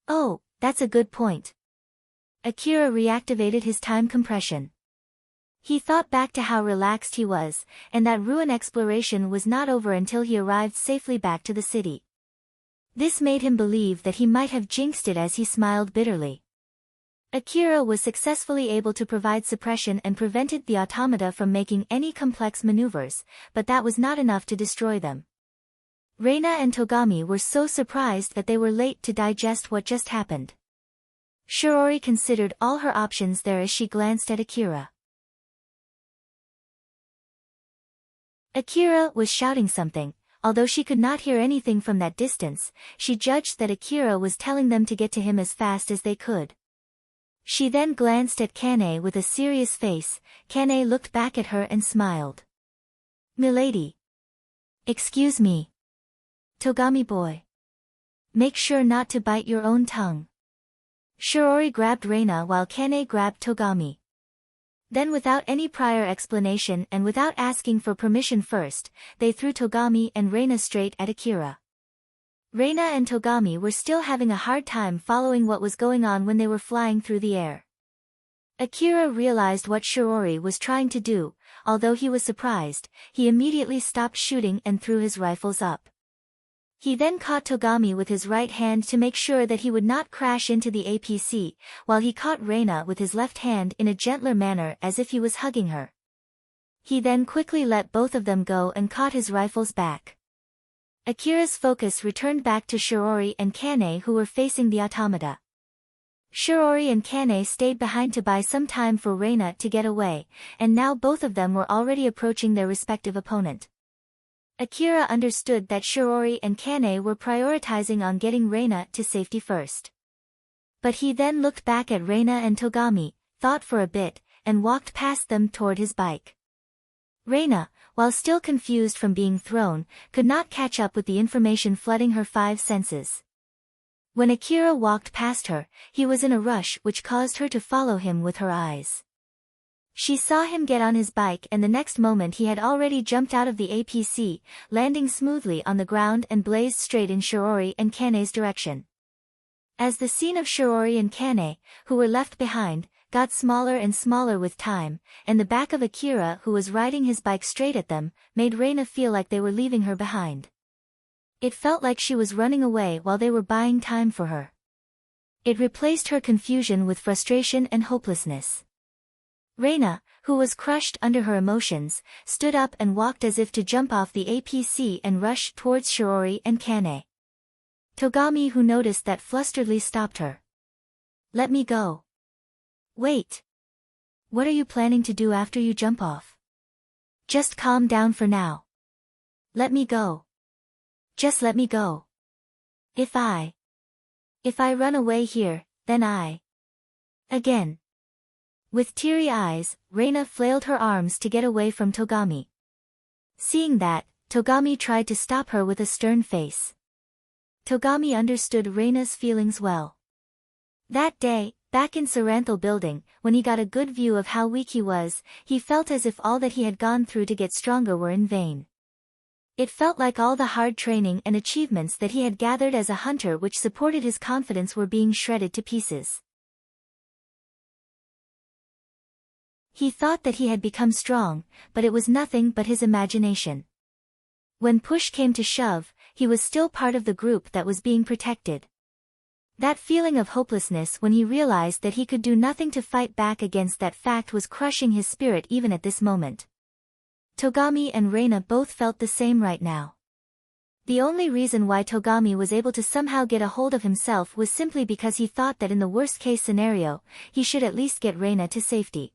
Oh, that's a good point. Akira reactivated his time compression. He thought back to how relaxed he was, and that ruin exploration was not over until he arrived safely back to the city. This made him believe that he might have jinxed it as he smiled bitterly. Akira was successfully able to provide suppression and prevented the automata from making any complex maneuvers, but that was not enough to destroy them. Reina and Togami were so surprised that they were late to digest what just happened. Shiori considered all her options there as she glanced at Akira. Akira was shouting something. Although she could not hear anything from that distance, she judged that Akira was telling them to get to him as fast as they could. She then glanced at Kane with a serious face. Kane looked back at her and smiled. "Milady." "Excuse me. Togami boy. Make sure not to bite your own tongue." Shiori grabbed Reina while Kane grabbed Togami. Then without any prior explanation and without asking for permission first, they threw Togami and Reina straight at Akira. Reina and Togami were still having a hard time following what was going on when they were flying through the air. Akira realized what Shiori was trying to do. Although he was surprised, he immediately stopped shooting and threw his rifles up. He then caught Togami with his right hand to make sure that he would not crash into the APC, while he caught Reina with his left hand in a gentler manner as if he was hugging her. He then quickly let both of them go and caught his rifles back. Akira's focus returned back to Shiori and Kane, who were facing the automata. Shiori and Kane stayed behind to buy some time for Reina to get away, and now both of them were already approaching their respective opponent. Akira understood that Shiori and Kane were prioritizing on getting Reina to safety first. But he then looked back at Reina and Togami, thought for a bit, and walked past them toward his bike. Reina, while still confused from being thrown, could not catch up with the information flooding her five senses. When Akira walked past her, he was in a rush which caused her to follow him with her eyes. She saw him get on his bike and the next moment he had already jumped out of the APC, landing smoothly on the ground and blazed straight in Shiori and Kane's direction. As the scene of Shiori and Kane, who were left behind, got smaller and smaller with time, and the back of Akira, who was riding his bike straight at them, made Reina feel like they were leaving her behind. It felt like she was running away while they were buying time for her. It replaced her confusion with frustration and hopelessness. Reina, who was crushed under her emotions, stood up and walked as if to jump off the APC and rush towards Shiori and Kane. Togami, who noticed that, flusteredly stopped her. "Let me go." "Wait. What are you planning to do after you jump off? Just calm down for now. Let me go. Just let me go. If I run away here, then Again. With teary eyes, Reina flailed her arms to get away from Togami. Seeing that, Togami tried to stop her with a stern face. Togami understood Reina's feelings well. That day, back in Saranthal building, when he got a good view of how weak he was, he felt as if all that he had gone through to get stronger were in vain. It felt like all the hard training and achievements that he had gathered as a hunter which supported his confidence were being shredded to pieces. He thought that he had become strong, but it was nothing but his imagination. When push came to shove, he was still part of the group that was being protected. That feeling of hopelessness when he realized that he could do nothing to fight back against that fact was crushing his spirit even at this moment. Togami and Reina both felt the same right now. The only reason why Togami was able to somehow get a hold of himself was simply because he thought that in the worst-case scenario, he should at least get Reina to safety.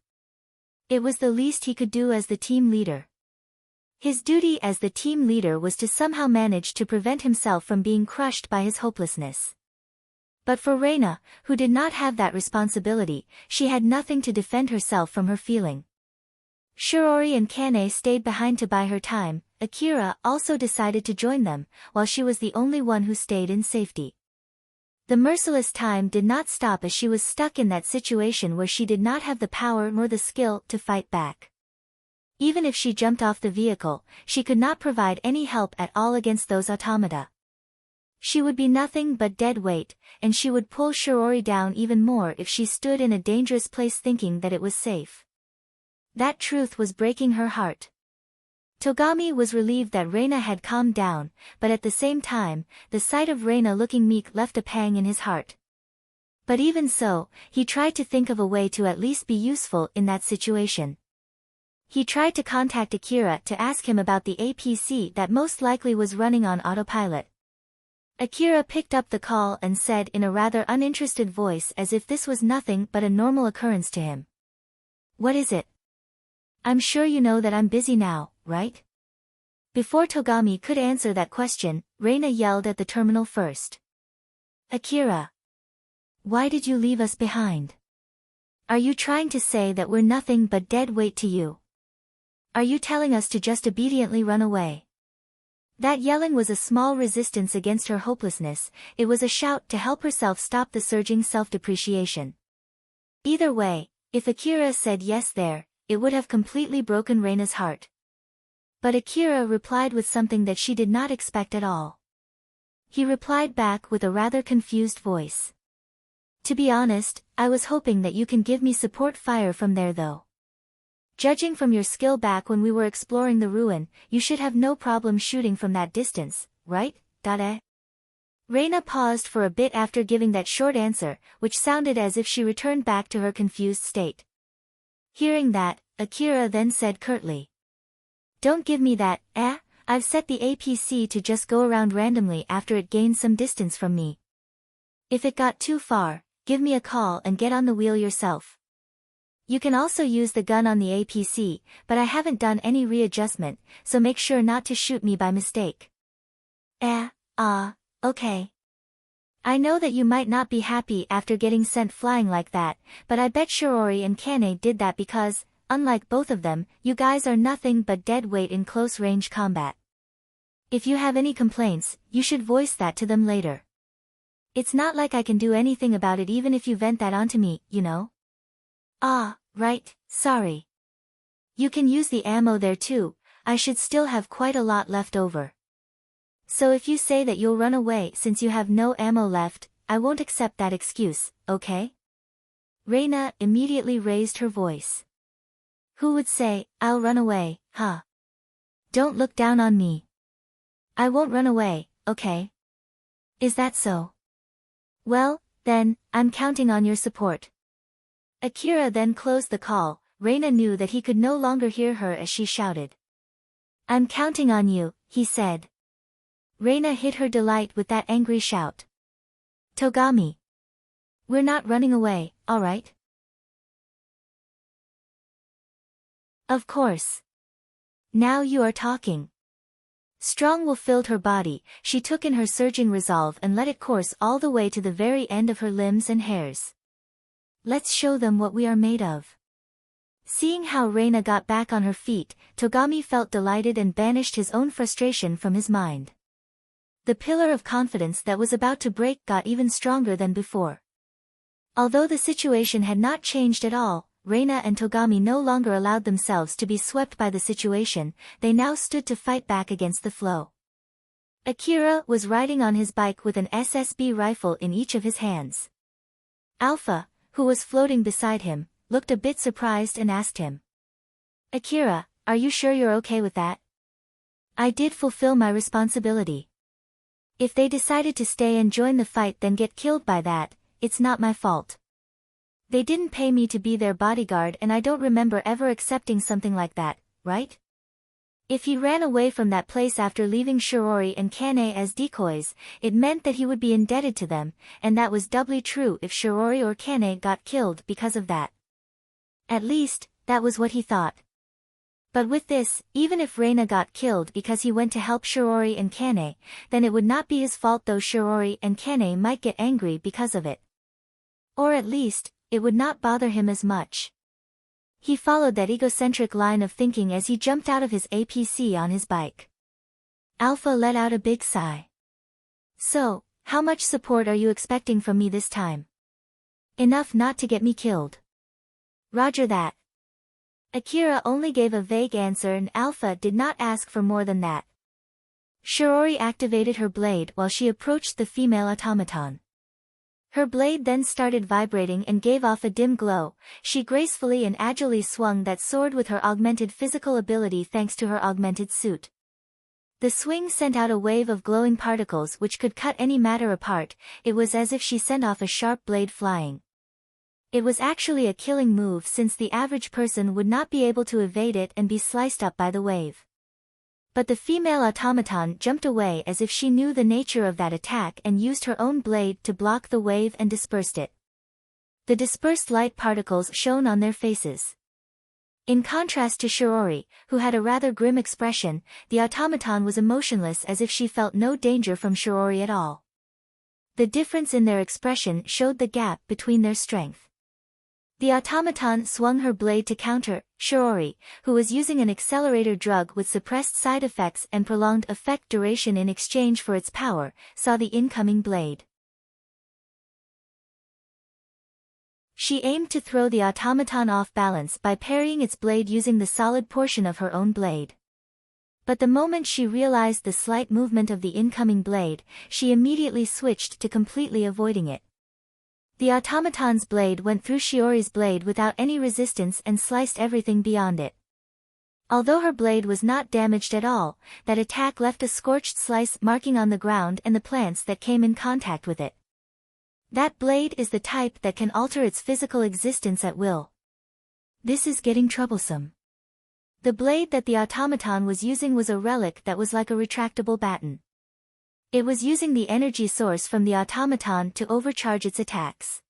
It was the least he could do as the team leader. His duty as the team leader was to somehow manage to prevent himself from being crushed by his hopelessness. But for Reina, who did not have that responsibility, she had nothing to defend herself from her feeling. Shiori and Kane stayed behind to buy her time. Akira also decided to join them, while she was the only one who stayed in safety. The merciless time did not stop as she was stuck in that situation where she did not have the power nor the skill to fight back. Even if she jumped off the vehicle, she could not provide any help at all against those automata. She would be nothing but dead weight, and she would pull Shirori down even more if she stood in a dangerous place thinking that it was safe. That truth was breaking her heart. Togami was relieved that Reina had calmed down, but at the same time, the sight of Reina looking meek left a pang in his heart. But even so, he tried to think of a way to at least be useful in that situation. He tried to contact Akira to ask him about the APC that most likely was running on autopilot. Akira picked up the call and said in a rather uninterested voice as if this was nothing but a normal occurrence to him. "What is it? I'm sure you know that I'm busy now, right?" Before Togami could answer that question, Reina yelled at the terminal first. "Akira! Why did you leave us behind? Are you trying to say that we're nothing but dead weight to you? Are you telling us to just obediently run away?" That yelling was a small resistance against her hopelessness, it was a shout to help herself stop the surging self-depreciation. Either way, if Akira said yes there, it would have completely broken Reina's heart. But Akira replied with something that she did not expect at all. He replied back with a rather confused voice. "To be honest, I was hoping that you can give me support fire from there though. Judging from your skill back when we were exploring the ruin, you should have no problem shooting from that distance, right, Dade?" Reina paused for a bit after giving that short answer, which sounded as if she returned back to her confused state. Hearing that, Akira then said curtly. "Don't give me that, I've set the APC to just go around randomly after it gained some distance from me. If it got too far, give me a call and get on the wheel yourself. You can also use the gun on the APC, but I haven't done any readjustment, so make sure not to shoot me by mistake." Okay. I know that you might not be happy after getting sent flying like that, but I bet Shirori and Kane did that because, unlike both of them, you guys are nothing but dead weight in close-range combat. If you have any complaints, you should voice that to them later. It's not like I can do anything about it even if you vent that onto me, you know? Right, sorry. You can use the ammo there too, I should still have quite a lot left over. So if you say that you'll run away since you have no ammo left, I won't accept that excuse, okay? Reina immediately raised her voice. Who would say, "I'll run away, huh? Don't look down on me. I won't run away, okay? Is that so? Well, then, I'm counting on your support." Akira then closed the call. Reina knew that he could no longer hear her as she shouted. "I'm counting on you," he said. Reina hid her delight with that angry shout. "Togami. We're not running away, alright?" "Of course. Now you are talking." Strong will filled her body, she took in her surging resolve and let it course all the way to the very end of her limbs and hairs. "Let's show them what we are made of." Seeing how Reina got back on her feet, Togami felt delighted and banished his own frustration from his mind. The pillar of confidence that was about to break got even stronger than before. Although the situation had not changed at all, Reina and Togami no longer allowed themselves to be swept by the situation, they now stood to fight back against the flow. Akira was riding on his bike with an SSB rifle in each of his hands. Alpha, who was floating beside him, looked a bit surprised and asked him. "Akira, are you sure you're okay with that? I did fulfill my responsibility. If they decided to stay and join the fight then get killed by that, it's not my fault. They didn't pay me to be their bodyguard and I don't remember ever accepting something like that, right? If he ran away from that place after leaving Shirori and Kane as decoys, it meant that he would be indebted to them, and that was doubly true if Shirori or Kane got killed because of that. At least, that was what he thought. But with this, even if Reina got killed because he went to help Shirori and Kane, then it would not be his fault though Shirori and Kane might get angry because of it. Or at least, it would not bother him as much. He followed that egocentric line of thinking as he jumped out of his APC on his bike. Alpha let out a big sigh. "So, how much support are you expecting from me this time? Enough not to get me killed?" "Roger that." Akira only gave a vague answer and Alpha did not ask for more than that. Shiori activated her blade while she approached the female automaton. Her blade then started vibrating and gave off a dim glow. She gracefully and agilely swung that sword with her augmented physical ability thanks to her augmented suit. The swing sent out a wave of glowing particles which could cut any matter apart. It was as if she sent off a sharp blade flying. It was actually a killing move since the average person would not be able to evade it and be sliced up by the wave. But the female automaton jumped away as if she knew the nature of that attack and used her own blade to block the wave and dispersed it. The dispersed light particles shone on their faces. In contrast to Shiori, who had a rather grim expression, the automaton was emotionless as if she felt no danger from Shiori at all. The difference in their expression showed the gap between their strength. The automaton swung her blade to counter. Shiori, who was using an accelerator drug with suppressed side effects and prolonged effect duration in exchange for its power, saw the incoming blade. She aimed to throw the automaton off balance by parrying its blade using the solid portion of her own blade. But the moment she realized the slight movement of the incoming blade, she immediately switched to completely avoiding it. The automaton's blade went through Shiori's blade without any resistance and sliced everything beyond it. Although her blade was not damaged at all, that attack left a scorched slice marking on the ground and the plants that came in contact with it. That blade is the type that can alter its physical existence at will. This is getting troublesome. The blade that the automaton was using was a relic that was like a retractable baton. It was using the energy source from the automaton to overcharge its attacks.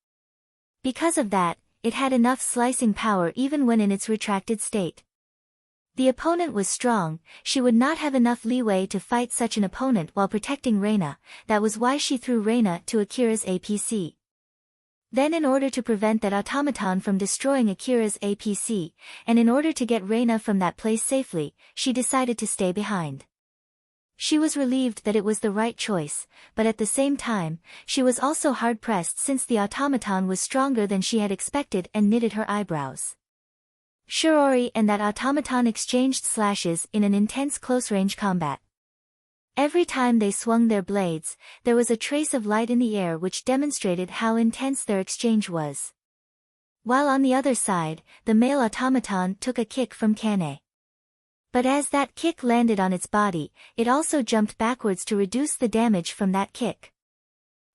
Because of that, it had enough slicing power even when in its retracted state. The opponent was strong. She would not have enough leeway to fight such an opponent while protecting Reina. That was why she threw Reina to Akira's APC. Then in order to prevent that automaton from destroying Akira's APC, and in order to get Reina from that place safely, she decided to stay behind. She was relieved that it was the right choice, but at the same time, she was also hard-pressed since the automaton was stronger than she had expected and knitted her eyebrows. Shiori and that automaton exchanged slashes in an intense close-range combat. Every time they swung their blades, there was a trace of light in the air which demonstrated how intense their exchange was. While on the other side, the male automaton took a kick from Kane. But as that kick landed on its body, it also jumped backwards to reduce the damage from that kick.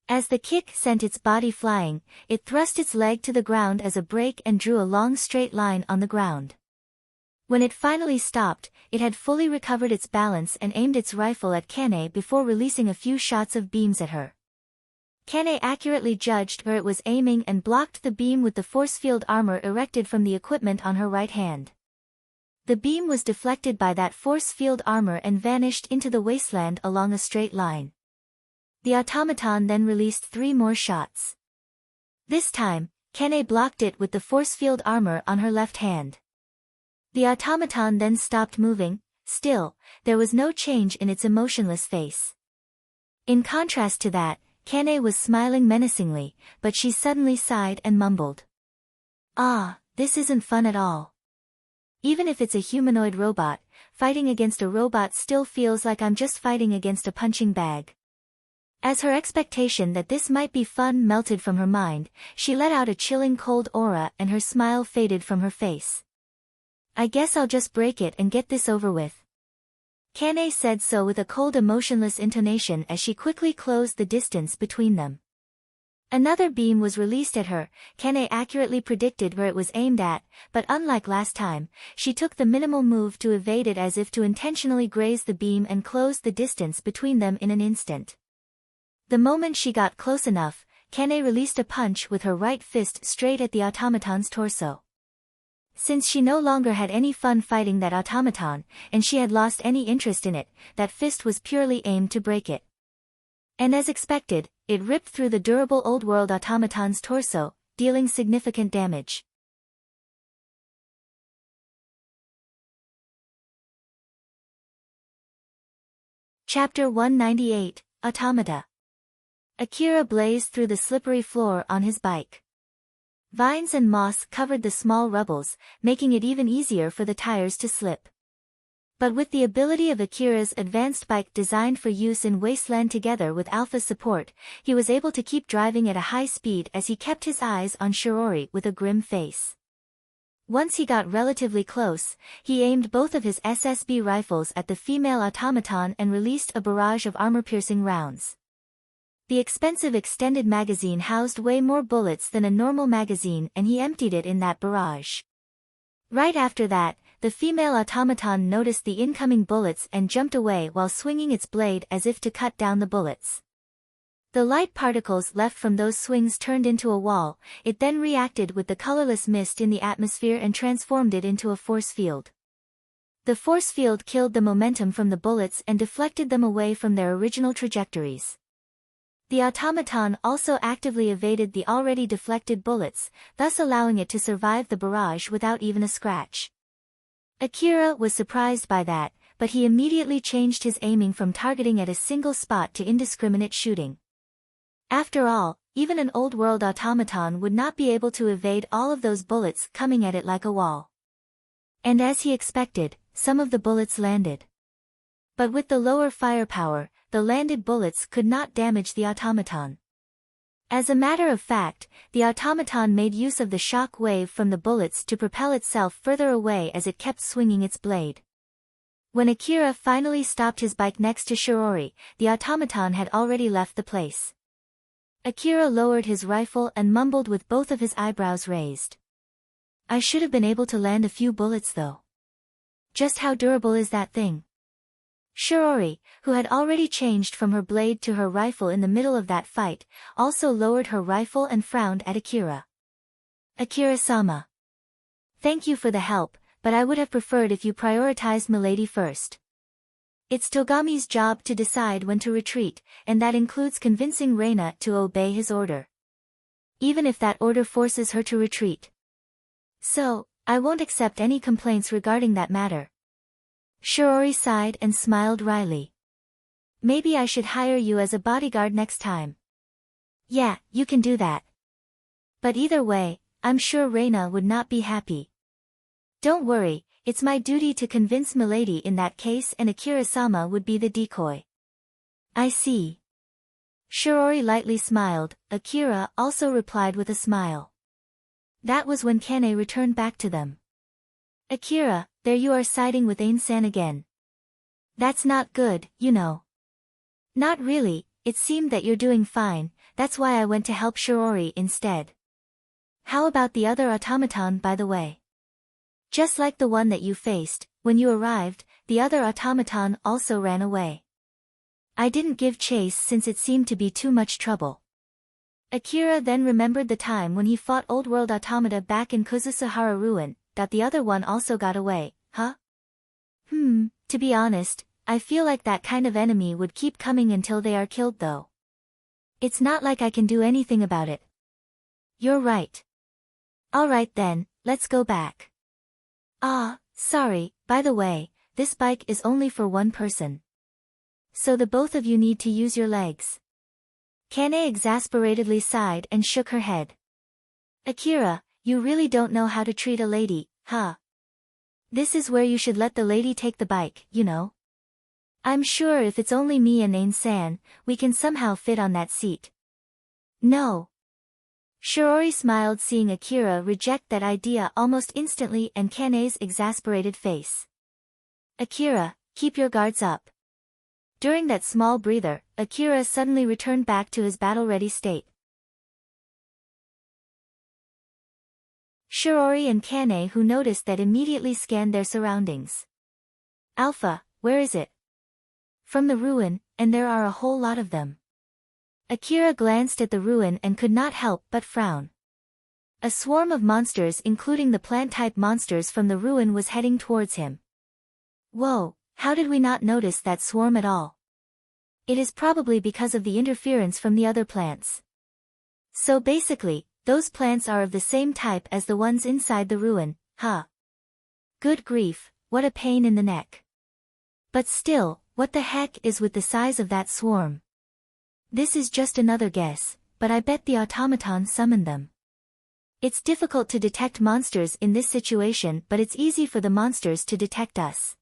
As the kick sent its body flying, it thrust its leg to the ground as a brake and drew a long straight line on the ground. When it finally stopped, it had fully recovered its balance and aimed its rifle at Kane before releasing a few shots of beams at her. Kane accurately judged where it was aiming and blocked the beam with the force field armor erected from the equipment on her right hand. The beam was deflected by that force field armor and vanished into the wasteland along a straight line. The automaton then released 3 more shots. This time, Kane blocked it with the force field armor on her left hand. The automaton then stopped moving. Still, there was no change in its emotionless face. In contrast to that, Kane was smiling menacingly, but she suddenly sighed and mumbled. "Ah, this isn't fun at all. Even if it's a humanoid robot, fighting against a robot still feels like I'm just fighting against a punching bag." As her expectation that this might be fun melted from her mind, she let out a chilling cold aura and her smile faded from her face. "I guess I'll just break it and get this over with." Kane said so with a cold emotionless intonation as she quickly closed the distance between them. Another beam was released at her. Kane accurately predicted where it was aimed at, but unlike last time, she took the minimal move to evade it as if to intentionally graze the beam and closed the distance between them in an instant. The moment she got close enough, Kane released a punch with her right fist straight at the automaton's torso. Since she no longer had any fun fighting that automaton, and she had lost any interest in it, that fist was purely aimed to break it. And as expected, it ripped through the durable old-world automaton's torso, dealing significant damage. Chapter 198, Automata. Akira blazed through the slippery floor on his bike. Vines and moss covered the small rubbles, making it even easier for the tires to slip. But with the ability of Akira's advanced bike designed for use in wasteland together with Alpha's support, he was able to keep driving at a high speed as he kept his eyes on Shirori with a grim face. Once he got relatively close, he aimed both of his SSB rifles at the female automaton and released a barrage of armor-piercing rounds. The expensive extended magazine housed way more bullets than a normal magazine, and he emptied it in that barrage. Right after that, the female automaton noticed the incoming bullets and jumped away while swinging its blade as if to cut down the bullets. The light particles left from those swings turned into a wall. It then reacted with the colorless mist in the atmosphere and transformed it into a force field. The force field killed the momentum from the bullets and deflected them away from their original trajectories. The automaton also actively evaded the already deflected bullets, thus allowing it to survive the barrage without even a scratch. Akira was surprised by that, but he immediately changed his aiming from targeting at a single spot to indiscriminate shooting. After all, even an old-world automaton would not be able to evade all of those bullets coming at it like a wall. And as he expected, some of the bullets landed. But with the lower firepower, the landed bullets could not damage the automaton. As a matter of fact, the automaton made use of the shock wave from the bullets to propel itself further away as it kept swinging its blade. When Akira finally stopped his bike next to Shirori, the automaton had already left the place. Akira lowered his rifle and mumbled with both of his eyebrows raised. I should have been able to land a few bullets though. Just how durable is that thing? Shirori, who had already changed from her blade to her rifle in the middle of that fight, also lowered her rifle and frowned at Akira. Akira-sama. Thank you for the help, but I would have preferred if you prioritized Milady first. It's Togami's job to decide when to retreat, and that includes convincing Reina to obey his order. Even if that order forces her to retreat. So, I won't accept any complaints regarding that matter. Shirori sighed and smiled wryly. Maybe I should hire you as a bodyguard next time. Yeah, you can do that. But either way, I'm sure Reina would not be happy. Don't worry, it's my duty to convince Milady in that case, and Akira-sama would be the decoy. I see. Shirori lightly smiled. Akira also replied with a smile. That was when Kane returned back to them. Akira, there you are siding with Ain-san again. That's not good, you know. Not really, it seemed that you're doing fine, that's why I went to help Shirori instead. How about the other automaton, by the way? Just like the one that you faced, when you arrived, the other automaton also ran away. I didn't give chase since it seemed to be too much trouble. Akira then remembered the time when he fought Old World Automata back in Kuzusuhara Ruin, that the other one also got away, huh? To be honest, I feel like that kind of enemy would keep coming until they are killed though. It's not like I can do anything about it. You're right. Alright then, let's go back. Ah, sorry, by the way, this bike is only for one person. So the both of you need to use your legs. Kane exasperatedly sighed and shook her head. Akira, you really don't know how to treat a lady, huh? This is where you should let the lady take the bike, you know? I'm sure if it's only me and Ain-san, we can somehow fit on that seat. No. Shirori smiled seeing Akira reject that idea almost instantly and Kane's exasperated face. Akira, keep your guards up. During that small breather, Akira suddenly returned back to his battle-ready state. Shirori and Kane, who noticed that, immediately scanned their surroundings. Alpha, where is it? From the ruin, and there are a whole lot of them. Akira glanced at the ruin and could not help but frown. A swarm of monsters, including the plant-type monsters from the ruin, was heading towards him. Whoa, how did we not notice that swarm at all? It is probably because of the interference from the other plants. So basically, those plants are of the same type as the ones inside the ruin, huh? Good grief, what a pain in the neck. But still, what the heck is with the size of that swarm? This is just another guess, but I bet the automaton summoned them. It's difficult to detect monsters in this situation, but it's easy for the monsters to detect us.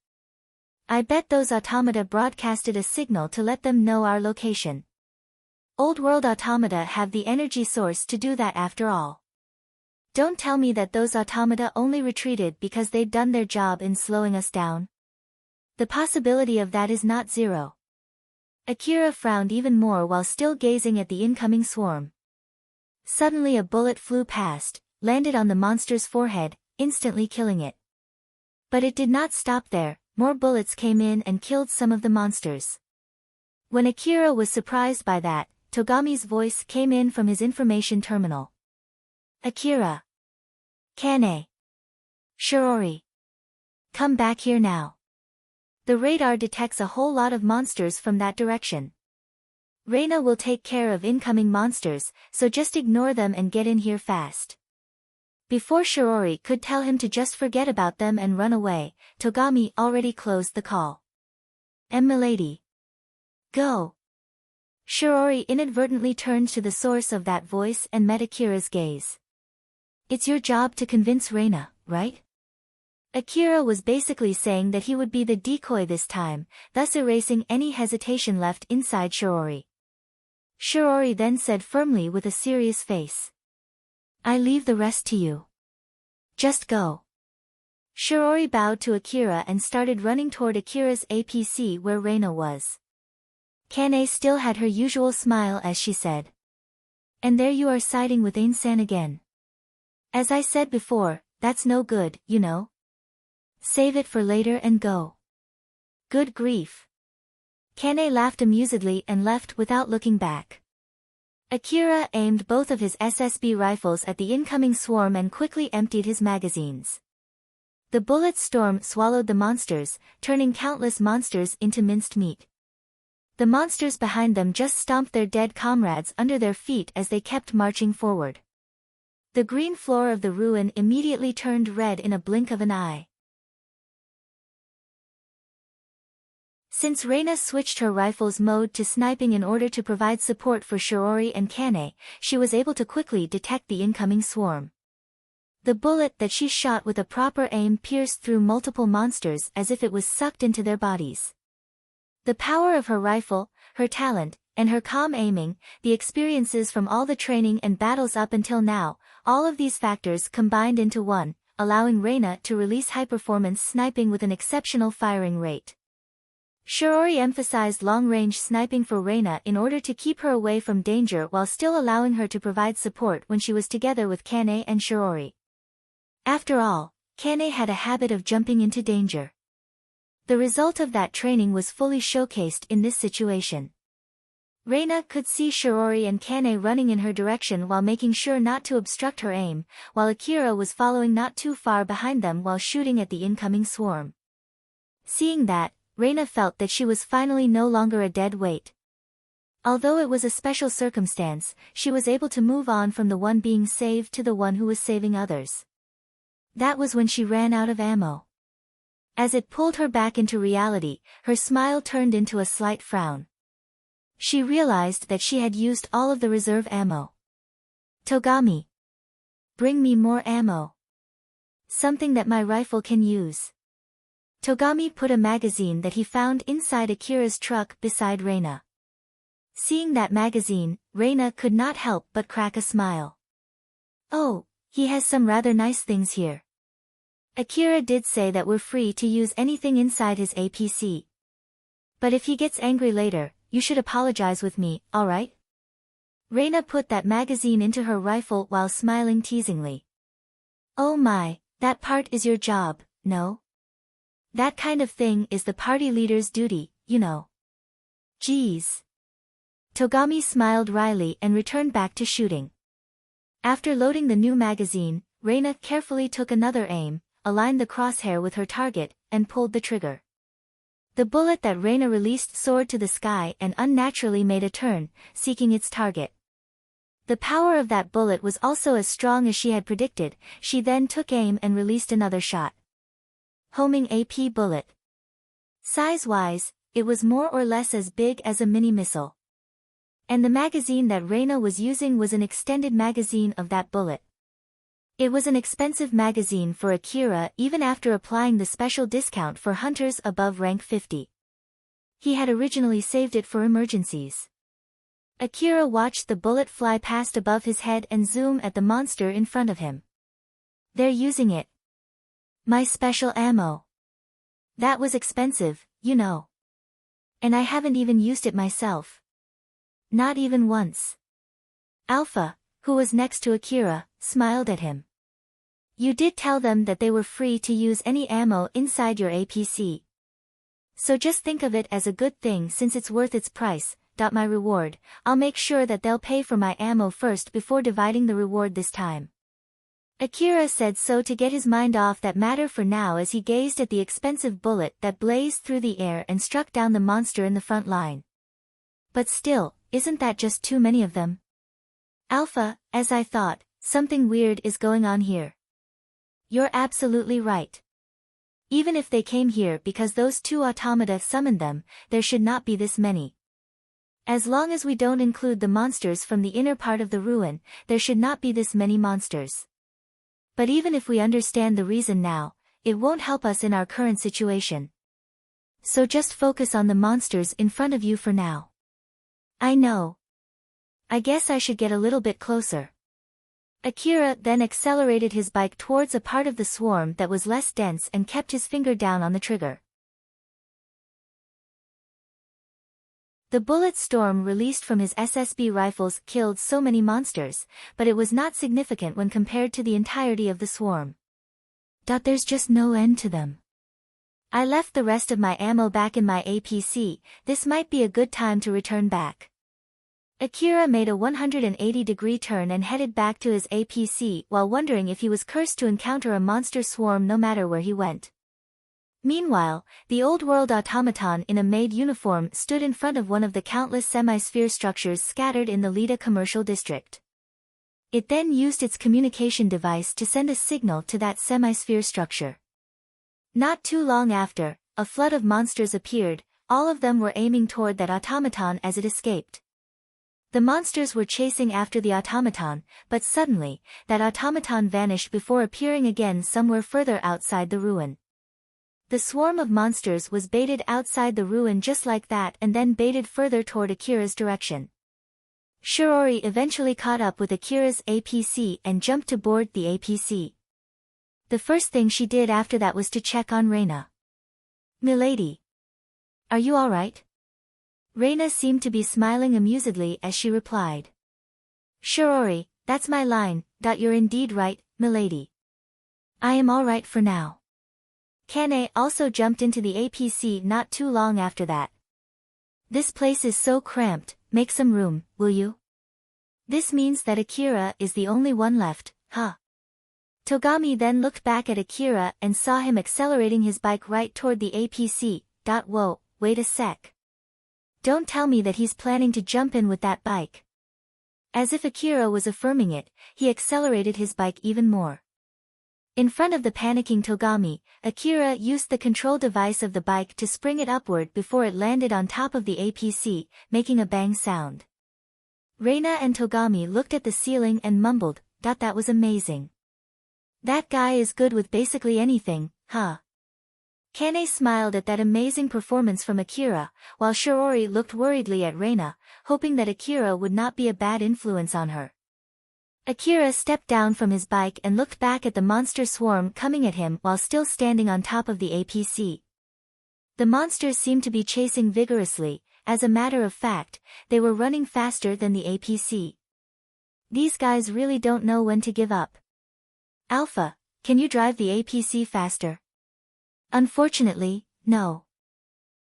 I bet those automata broadcasted a signal to let them know our location. Old world automata have the energy source to do that after all. Don't tell me that those automata only retreated because they'd done their job in slowing us down. The possibility of that is not zero. Akira frowned even more while still gazing at the incoming swarm. Suddenly a bullet flew past, landed on the monster's forehead, instantly killing it. But it did not stop there, more bullets came in and killed some of the monsters. When Akira was surprised by that, Togami's voice came in from his information terminal. Akira. Kane. Shirori. Come back here now. The radar detects a whole lot of monsters from that direction. Reina will take care of incoming monsters, so just ignore them and get in here fast. Before Shirori could tell him to just forget about them and run away, Togami already closed the call. Milady. Go. Shirori inadvertently turned to the source of that voice and met Akira's gaze. It's your job to convince Reina, right? Akira was basically saying that he would be the decoy this time, thus erasing any hesitation left inside Shirori. Shirori then said firmly with a serious face. I leave the rest to you. Just go. Shirori bowed to Akira and started running toward Akira's APC where Reina was. Kane still had her usual smile as she said. And there you are siding with Ain-san again. As I said before, that's no good, you know. Save it for later and go. Good grief. Kane laughed amusedly and left without looking back. Akira aimed both of his SSB rifles at the incoming swarm and quickly emptied his magazines. The bullet storm swallowed the monsters, turning countless monsters into minced meat. The monsters behind them just stomped their dead comrades under their feet as they kept marching forward. The green floor of the ruin immediately turned red in a blink of an eye. Since Reina switched her rifle's mode to sniping in order to provide support for Shirori and Kane, she was able to quickly detect the incoming swarm. The bullet that she shot with a proper aim pierced through multiple monsters as if it was sucked into their bodies. The power of her rifle, her talent, and her calm aiming, the experiences from all the training and battles up until now, all of these factors combined into one, allowing Reina to release high-performance sniping with an exceptional firing rate. Shirori emphasized long-range sniping for Reina in order to keep her away from danger while still allowing her to provide support when she was together with Kane and Shirori. After all, Kane had a habit of jumping into danger. The result of that training was fully showcased in this situation. Reina could see Shirori and Kane running in her direction while making sure not to obstruct her aim, while Akira was following not too far behind them while shooting at the incoming swarm. Seeing that, Reina felt that she was finally no longer a dead weight. Although it was a special circumstance, she was able to move on from the one being saved to the one who was saving others. That was when she ran out of ammo. As it pulled her back into reality, her smile turned into a slight frown. She realized that she had used all of the reserve ammo. Togami. Bring me more ammo. Something that my rifle can use. Togami put a magazine that he found inside Akira's truck beside Reina. Seeing that magazine, Reina could not help but crack a smile. Oh, he has some rather nice things here. Akira did say that we're free to use anything inside his APC. But if he gets angry later, you should apologize with me, alright? Reina put that magazine into her rifle while smiling teasingly. Oh my, that part is your job, no? That kind of thing is the party leader's duty, you know. Geez. Togami smiled wryly and returned back to shooting. After loading the new magazine, Reina carefully took another aim, aligned the crosshair with her target, and pulled the trigger. The bullet that Reina released soared to the sky and unnaturally made a turn, seeking its target. The power of that bullet was also as strong as she had predicted. She then took aim and released another shot. Homing AP bullet. Size-wise, it was more or less as big as a mini-missile. And the magazine that Reina was using was an extended magazine of that bullet. It was an expensive magazine for Akira even after applying the special discount for hunters above rank 50. He had originally saved it for emergencies. Akira watched the bullet fly past above his head and zoom at the monster in front of him. They're using it. My special ammo. That was expensive, you know. And I haven't even used it myself. Not even once. Alpha, who was next to Akira, smiled at him. You did tell them that they were free to use any ammo inside your APC. So just think of it as a good thing since it's worth its price. My reward, I'll make sure that they'll pay for my ammo first before dividing the reward this time. Akira said so to get his mind off that matter for now as he gazed at the expensive bullet that blazed through the air and struck down the monster in the front line. But still, isn't that just too many of them? Alpha, as I thought, something weird is going on here. You're absolutely right. Even if they came here because those two automata summoned them, there should not be this many. As long as we don't include the monsters from the inner part of the ruin, there should not be this many monsters. But even if we understand the reason now, it won't help us in our current situation. So just focus on the monsters in front of you for now. I know. I guess I should get a little bit closer. Akira then accelerated his bike towards a part of the swarm that was less dense and kept his finger down on the trigger. The bullet storm released from his SSB rifles killed so many monsters, but it was not significant when compared to the entirety of the swarm. There's just no end to them. I left the rest of my ammo back in my APC, this might be a good time to return back. Akira made a 180-degree turn and headed back to his APC while wondering if he was cursed to encounter a monster swarm no matter where he went. Meanwhile, the old-world automaton in a maid uniform stood in front of one of the countless semi-sphere structures scattered in the Lida commercial district. It then used its communication device to send a signal to that semi-sphere structure. Not too long after, a flood of monsters appeared, all of them were aiming toward that automaton as it escaped. The monsters were chasing after the automaton, but suddenly, that automaton vanished before appearing again somewhere further outside the ruin. The swarm of monsters was baited outside the ruin just like that and then baited further toward Akira's direction. Shirori eventually caught up with Akira's APC and jumped to board the APC. The first thing she did after that was to check on Reina. "Milady. Are you alright?" Reina seemed to be smiling amusedly as she replied. "Shirori, that's my line, you're indeed right, milady. I am alright for now." Kane also jumped into the APC not too long after that. "This place is so cramped, make some room, will you?" This means that Akira is the only one left, huh? Togami then looked back at Akira and saw him accelerating his bike right toward the APC. Whoa, wait a sec. Don't tell me that he's planning to jump in with that bike. As if Akira was affirming it, he accelerated his bike even more. In front of the panicking Togami, Akira used the control device of the bike to spring it upward before it landed on top of the APC, making a bang sound. Reina and Togami looked at the ceiling and mumbled, "That was amazing. That guy is good with basically anything, huh?" Kane smiled at that amazing performance from Akira, while Shirori looked worriedly at Reina, hoping that Akira would not be a bad influence on her. Akira stepped down from his bike and looked back at the monster swarm coming at him while still standing on top of the APC. The monsters seemed to be chasing vigorously, as a matter of fact, they were running faster than the APC. These guys really don't know when to give up. "Alpha, can you drive the APC faster?" "Unfortunately, no.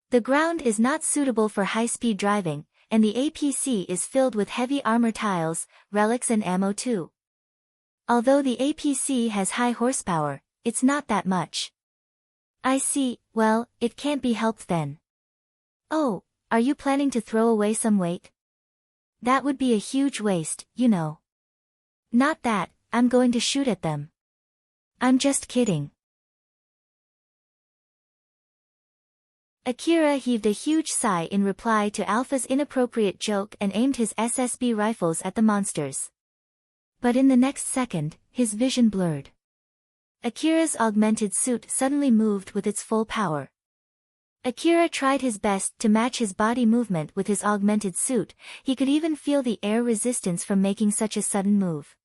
The ground is not suitable for high-speed driving, and the APC is filled with heavy armor tiles, relics and ammo too. Although the APC has high horsepower, it's not that much." "I see, well, it can't be helped then." "Oh, are you planning to throw away some weight?" "That would be a huge waste, you know." "Not that, I'm going to shoot at them." "I'm just kidding." Akira heaved a huge sigh in reply to Alpha's inappropriate joke and aimed his SSB rifles at the monsters. But in the next second, his vision blurred. Akira's augmented suit suddenly moved with its full power. Akira tried his best to match his body movement with his augmented suit, he could even feel the air resistance from making such a sudden move.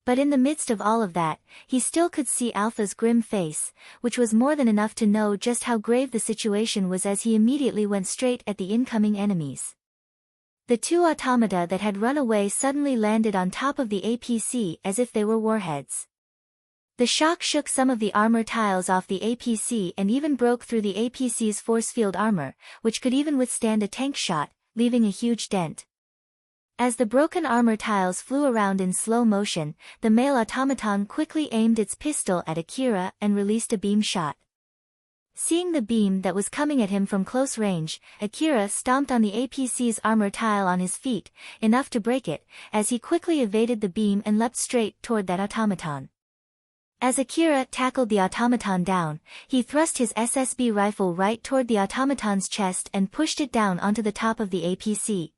But in the midst of all of that, he still could see Alpha's grim face, which was more than enough to know just how grave the situation was as he immediately went straight at the incoming enemies. The two automata that had run away suddenly landed on top of the APC as if they were warheads. The shock shook some of the armor tiles off the APC and even broke through the APC's force field armor, which could even withstand a tank shot, leaving a huge dent. As the broken armor tiles flew around in slow motion, the male automaton quickly aimed its pistol at Akira and released a beam shot. Seeing the beam that was coming at him from close range, Akira stomped on the APC's armor tile on his feet, enough to break it, as he quickly evaded the beam and leapt straight toward that automaton. As Akira tackled the automaton down, he thrust his SSB rifle right toward the automaton's chest and pushed it down onto the top of the APC.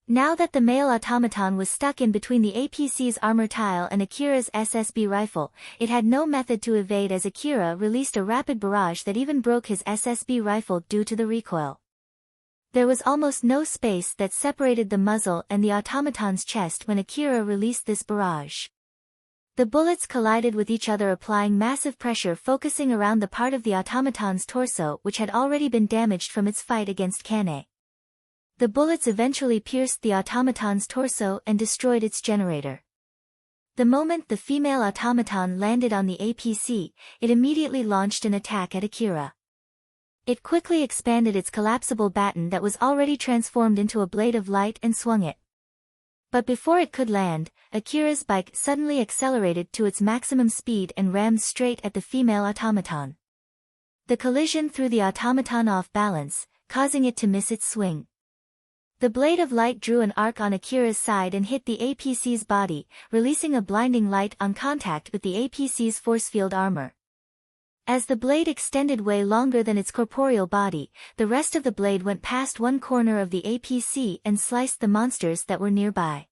Now that the male automaton was stuck in between the APC's armor tile and Akira's SSB rifle, it had no method to evade as Akira released a rapid barrage that even broke his SSB rifle due to the recoil. There was almost no space that separated the muzzle and the automaton's chest when Akira released this barrage. The bullets collided with each other, applying massive pressure focusing around the part of the automaton's torso which had already been damaged from its fight against Kane. The bullets eventually pierced the automaton's torso and destroyed its generator. The moment the female automaton landed on the APC, it immediately launched an attack at Akira. It quickly expanded its collapsible baton that was already transformed into a blade of light and swung it. But before it could land, Akira's bike suddenly accelerated to its maximum speed and rammed straight at the female automaton. The collision threw the automaton off balance, causing it to miss its swing. The blade of light drew an arc on Akira's side and hit the APC's body, releasing a blinding light on contact with the APC's force field armor. As the blade extended way longer than its corporeal body, the rest of the blade went past one corner of the APC and sliced the monsters that were nearby.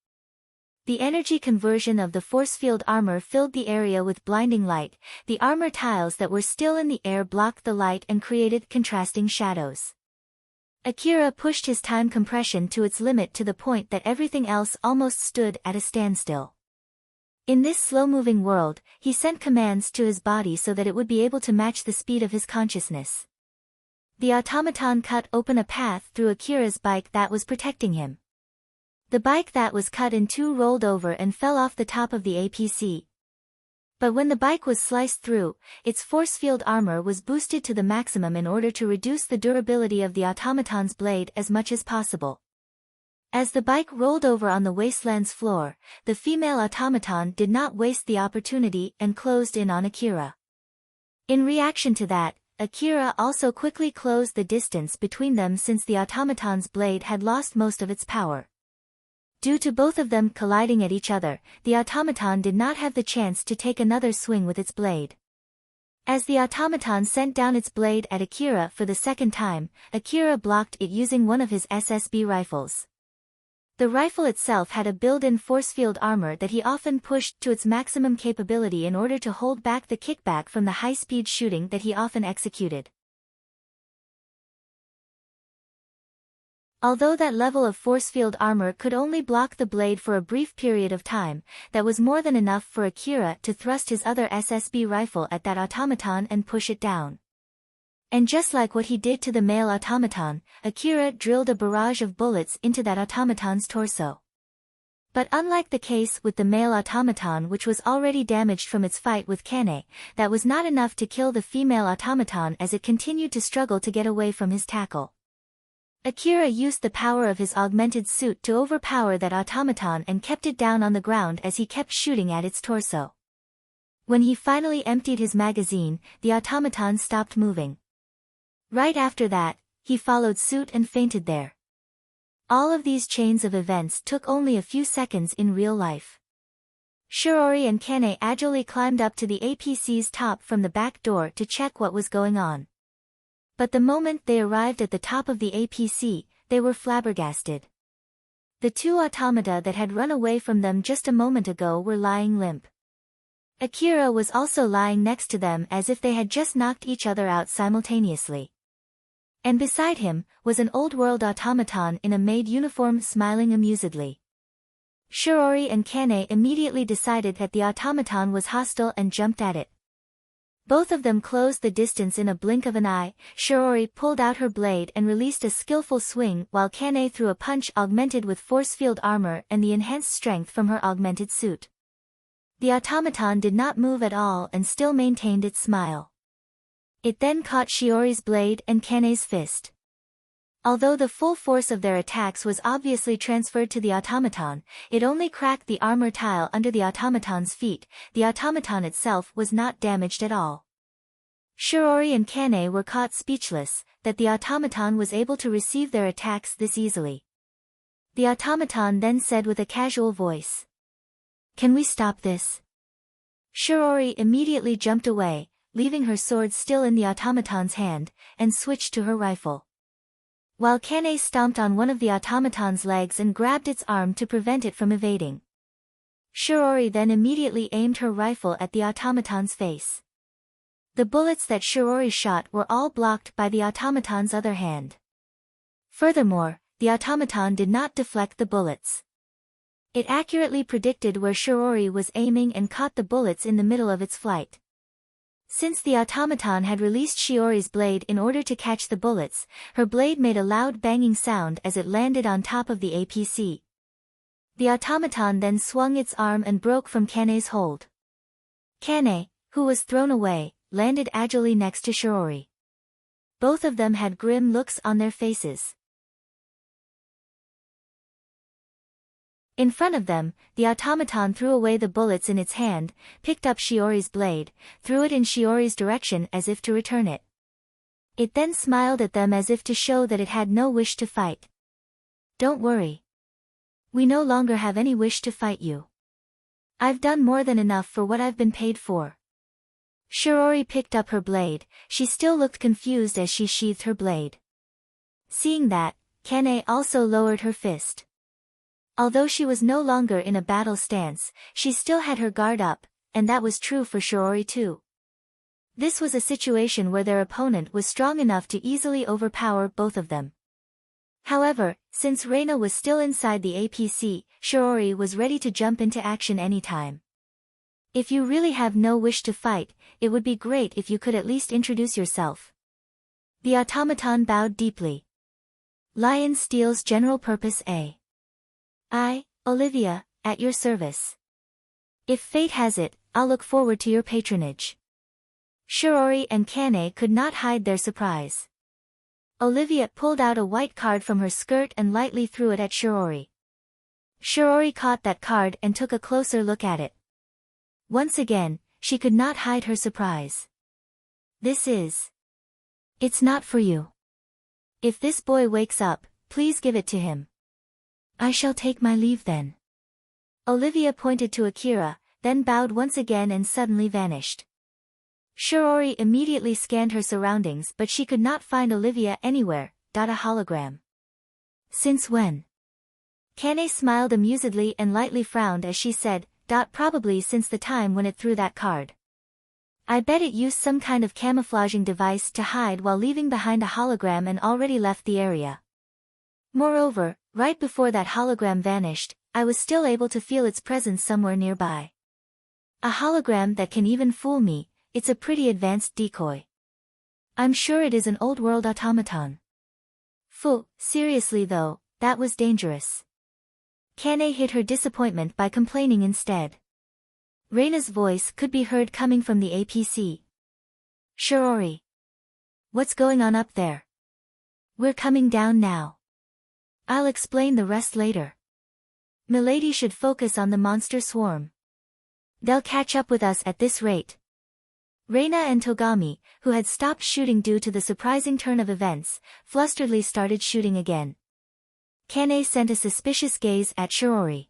The energy conversion of the force field armor filled the area with blinding light, the armor tiles that were still in the air blocked the light and created contrasting shadows. Akira pushed his time compression to its limit to the point that everything else almost stood at a standstill. In this slow-moving world, he sent commands to his body so that it would be able to match the speed of his consciousness. The automaton cut open a path through Akira's bike that was protecting him. The bike that was cut in two rolled over and fell off the top of the APC. But when the bike was sliced through, its force field armor was boosted to the maximum in order to reduce the durability of the automaton's blade as much as possible. As the bike rolled over on the wasteland's floor, the female automaton did not waste the opportunity and closed in on Akira. In reaction to that, Akira also quickly closed the distance between them since the automaton's blade had lost most of its power. Due to both of them colliding at each other, the automaton did not have the chance to take another swing with its blade. As the automaton sent down its blade at Akira for the second time, Akira blocked it using one of his SSB rifles. The rifle itself had a built-in force field armor that he often pushed to its maximum capability in order to hold back the kickback from the high-speed shooting that he often executed. Although that level of force field armor could only block the blade for a brief period of time, that was more than enough for Akira to thrust his other SSB rifle at that automaton and push it down. And just like what he did to the male automaton, Akira drilled a barrage of bullets into that automaton's torso. But unlike the case with the male automaton, which was already damaged from its fight with Kane, that was not enough to kill the female automaton as it continued to struggle to get away from his tackle. Akira used the power of his augmented suit to overpower that automaton and kept it down on the ground as he kept shooting at its torso. When he finally emptied his magazine, the automaton stopped moving. Right after that, he followed suit and fainted there. All of these chains of events took only a few seconds in real life. Shirori and Kane agilely climbed up to the APC's top from the back door to check what was going on. But the moment they arrived at the top of the APC, they were flabbergasted. The two automata that had run away from them just a moment ago were lying limp. Akira was also lying next to them as if they had just knocked each other out simultaneously. And beside him was an old-world automaton in a maid uniform smiling amusedly. Shiori and Kane immediately decided that the automaton was hostile and jumped at it. Both of them closed the distance in a blink of an eye. Shiori pulled out her blade and released a skillful swing while Kane threw a punch augmented with force field armor and the enhanced strength from her augmented suit. The automaton did not move at all and still maintained its smile. It then caught Shiori's blade and Kane's fist. Although the full force of their attacks was obviously transferred to the automaton, it only cracked the armor tile under the automaton's feet. The automaton itself was not damaged at all. Shiori and Kane were caught speechless, that the automaton was able to receive their attacks this easily. The automaton then said with a casual voice, "Can we stop this?" Shiori immediately jumped away, leaving her sword still in the automaton's hand, and switched to her rifle. While Kane stomped on one of the automaton's legs and grabbed its arm to prevent it from evading. Shiori then immediately aimed her rifle at the automaton's face. The bullets that Shiori shot were all blocked by the automaton's other hand. Furthermore, the automaton did not deflect the bullets. It accurately predicted where Shiori was aiming and caught the bullets in the middle of its flight. Since the automaton had released Shiori's blade in order to catch the bullets, her blade made a loud banging sound as it landed on top of the APC. The automaton then swung its arm and broke from Kane's hold. Kane, who was thrown away, landed agilely next to Shiori. Both of them had grim looks on their faces. In front of them, the automaton threw away the bullets in its hand, picked up Shiori's blade, threw it in Shiori's direction as if to return it. It then smiled at them as if to show that it had no wish to fight. "Don't worry. We no longer have any wish to fight you. I've done more than enough for what I've been paid for." Shiori picked up her blade. She still looked confused as she sheathed her blade. Seeing that, Kane also lowered her fist. Although she was no longer in a battle stance, she still had her guard up, and that was true for Shiori too. This was a situation where their opponent was strong enough to easily overpower both of them. However, since Reina was still inside the APC, Shiori was ready to jump into action anytime. "If you really have no wish to fight, it would be great if you could at least introduce yourself." The automaton bowed deeply. "Lion Steel's General Purpose A. I, Olivia, at your service. If fate has it, I'll look forward to your patronage." Shiori and Kane could not hide their surprise. Olivia pulled out a white card from her skirt and lightly threw it at Shiori. Shiori caught that card and took a closer look at it. Once again, she could not hide her surprise. "This is... It's not for you. If this boy wakes up, please give it to him." "I shall take my leave then." Olivia pointed to Akira, then bowed once again and suddenly vanished. Shiori immediately scanned her surroundings but she could not find Olivia anywhere. A hologram. "Since when?" Kane smiled amusedly and lightly frowned as she said, "Probably since the time when it threw that card. I bet it used some kind of camouflaging device to hide while leaving behind a hologram and already left the area. Moreover, right before that hologram vanished, I was still able to feel its presence somewhere nearby. A hologram that can even fool me, it's a pretty advanced decoy. I'm sure it is an old-world automaton." "Phew, seriously though, that was dangerous." Kane hid her disappointment by complaining instead. Reina's voice could be heard coming from the APC. "Shiori. What's going on up there? We're coming down now. I'll explain the rest later. Milady should focus on the monster swarm. They'll catch up with us at this rate." Reina and Togami, who had stopped shooting due to the surprising turn of events, flusteredly started shooting again. Kane sent a suspicious gaze at Shiori.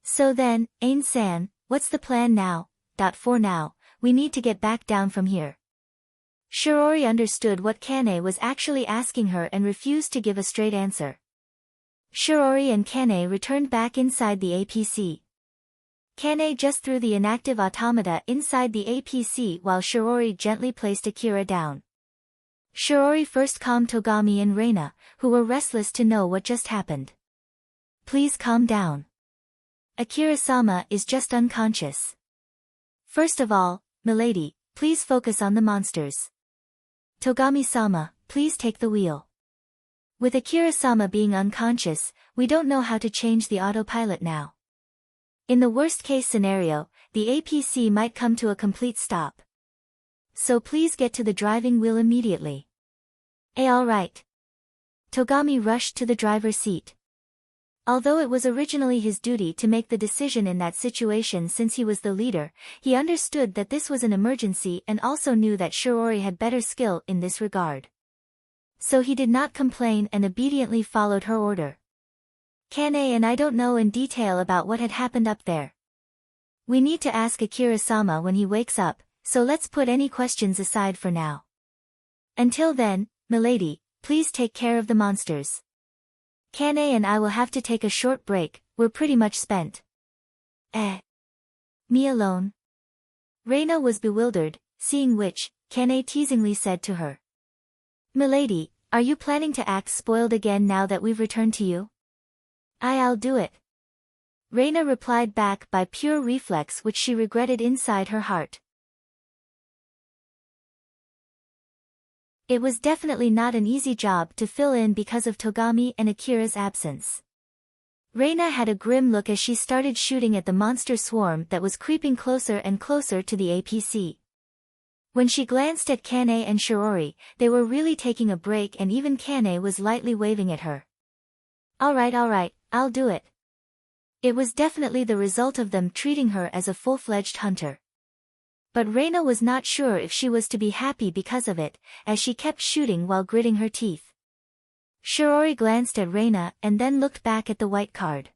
"So then, Ain-san, what's the plan now? For now, we need to get back down from here." Shiori understood what Kane was actually asking her and refused to give a straight answer. Shirori and Kane returned back inside the APC. Kane just threw the inactive automata inside the APC while Shirori gently placed Akira down. Shirori first calmed Togami and Reina, who were restless to know what just happened. Please calm down. Akira-sama is just unconscious. First of all, milady, please focus on the monsters. Togami-sama, please take the wheel. With Akira-sama being unconscious, we don't know how to change the autopilot now. In the worst-case scenario, the APC might come to a complete stop. So please get to the driving wheel immediately. All right. Togami rushed to the driver's seat. Although it was originally his duty to make the decision in that situation since he was the leader, he understood that this was an emergency and also knew that Shirori had better skill in this regard. So he did not complain and obediently followed her order. Kane and I don't know in detail about what had happened up there. We need to ask Akira-sama when he wakes up, so let's put any questions aside for now. Until then, milady, please take care of the monsters. Kane and I will have to take a short break, we're pretty much spent. Me alone? Reina was bewildered, seeing which, Kane teasingly said to her. Milady, are you planning to act spoiled again now that we've returned to you? I'll do it. Reina replied back by pure reflex which she regretted inside her heart. It was definitely not an easy job to fill in because of Togami and Akira's absence. Reina had a grim look as she started shooting at the monster swarm that was creeping closer and closer to the APC. When she glanced at Kane and Shirori, they were really taking a break and even Kane was lightly waving at her. Alright, I'll do it. It was definitely the result of them treating her as a full-fledged hunter. But Reina was not sure if she was to be happy because of it, as she kept shooting while gritting her teeth. Shirori glanced at Reina and then looked back at the white card.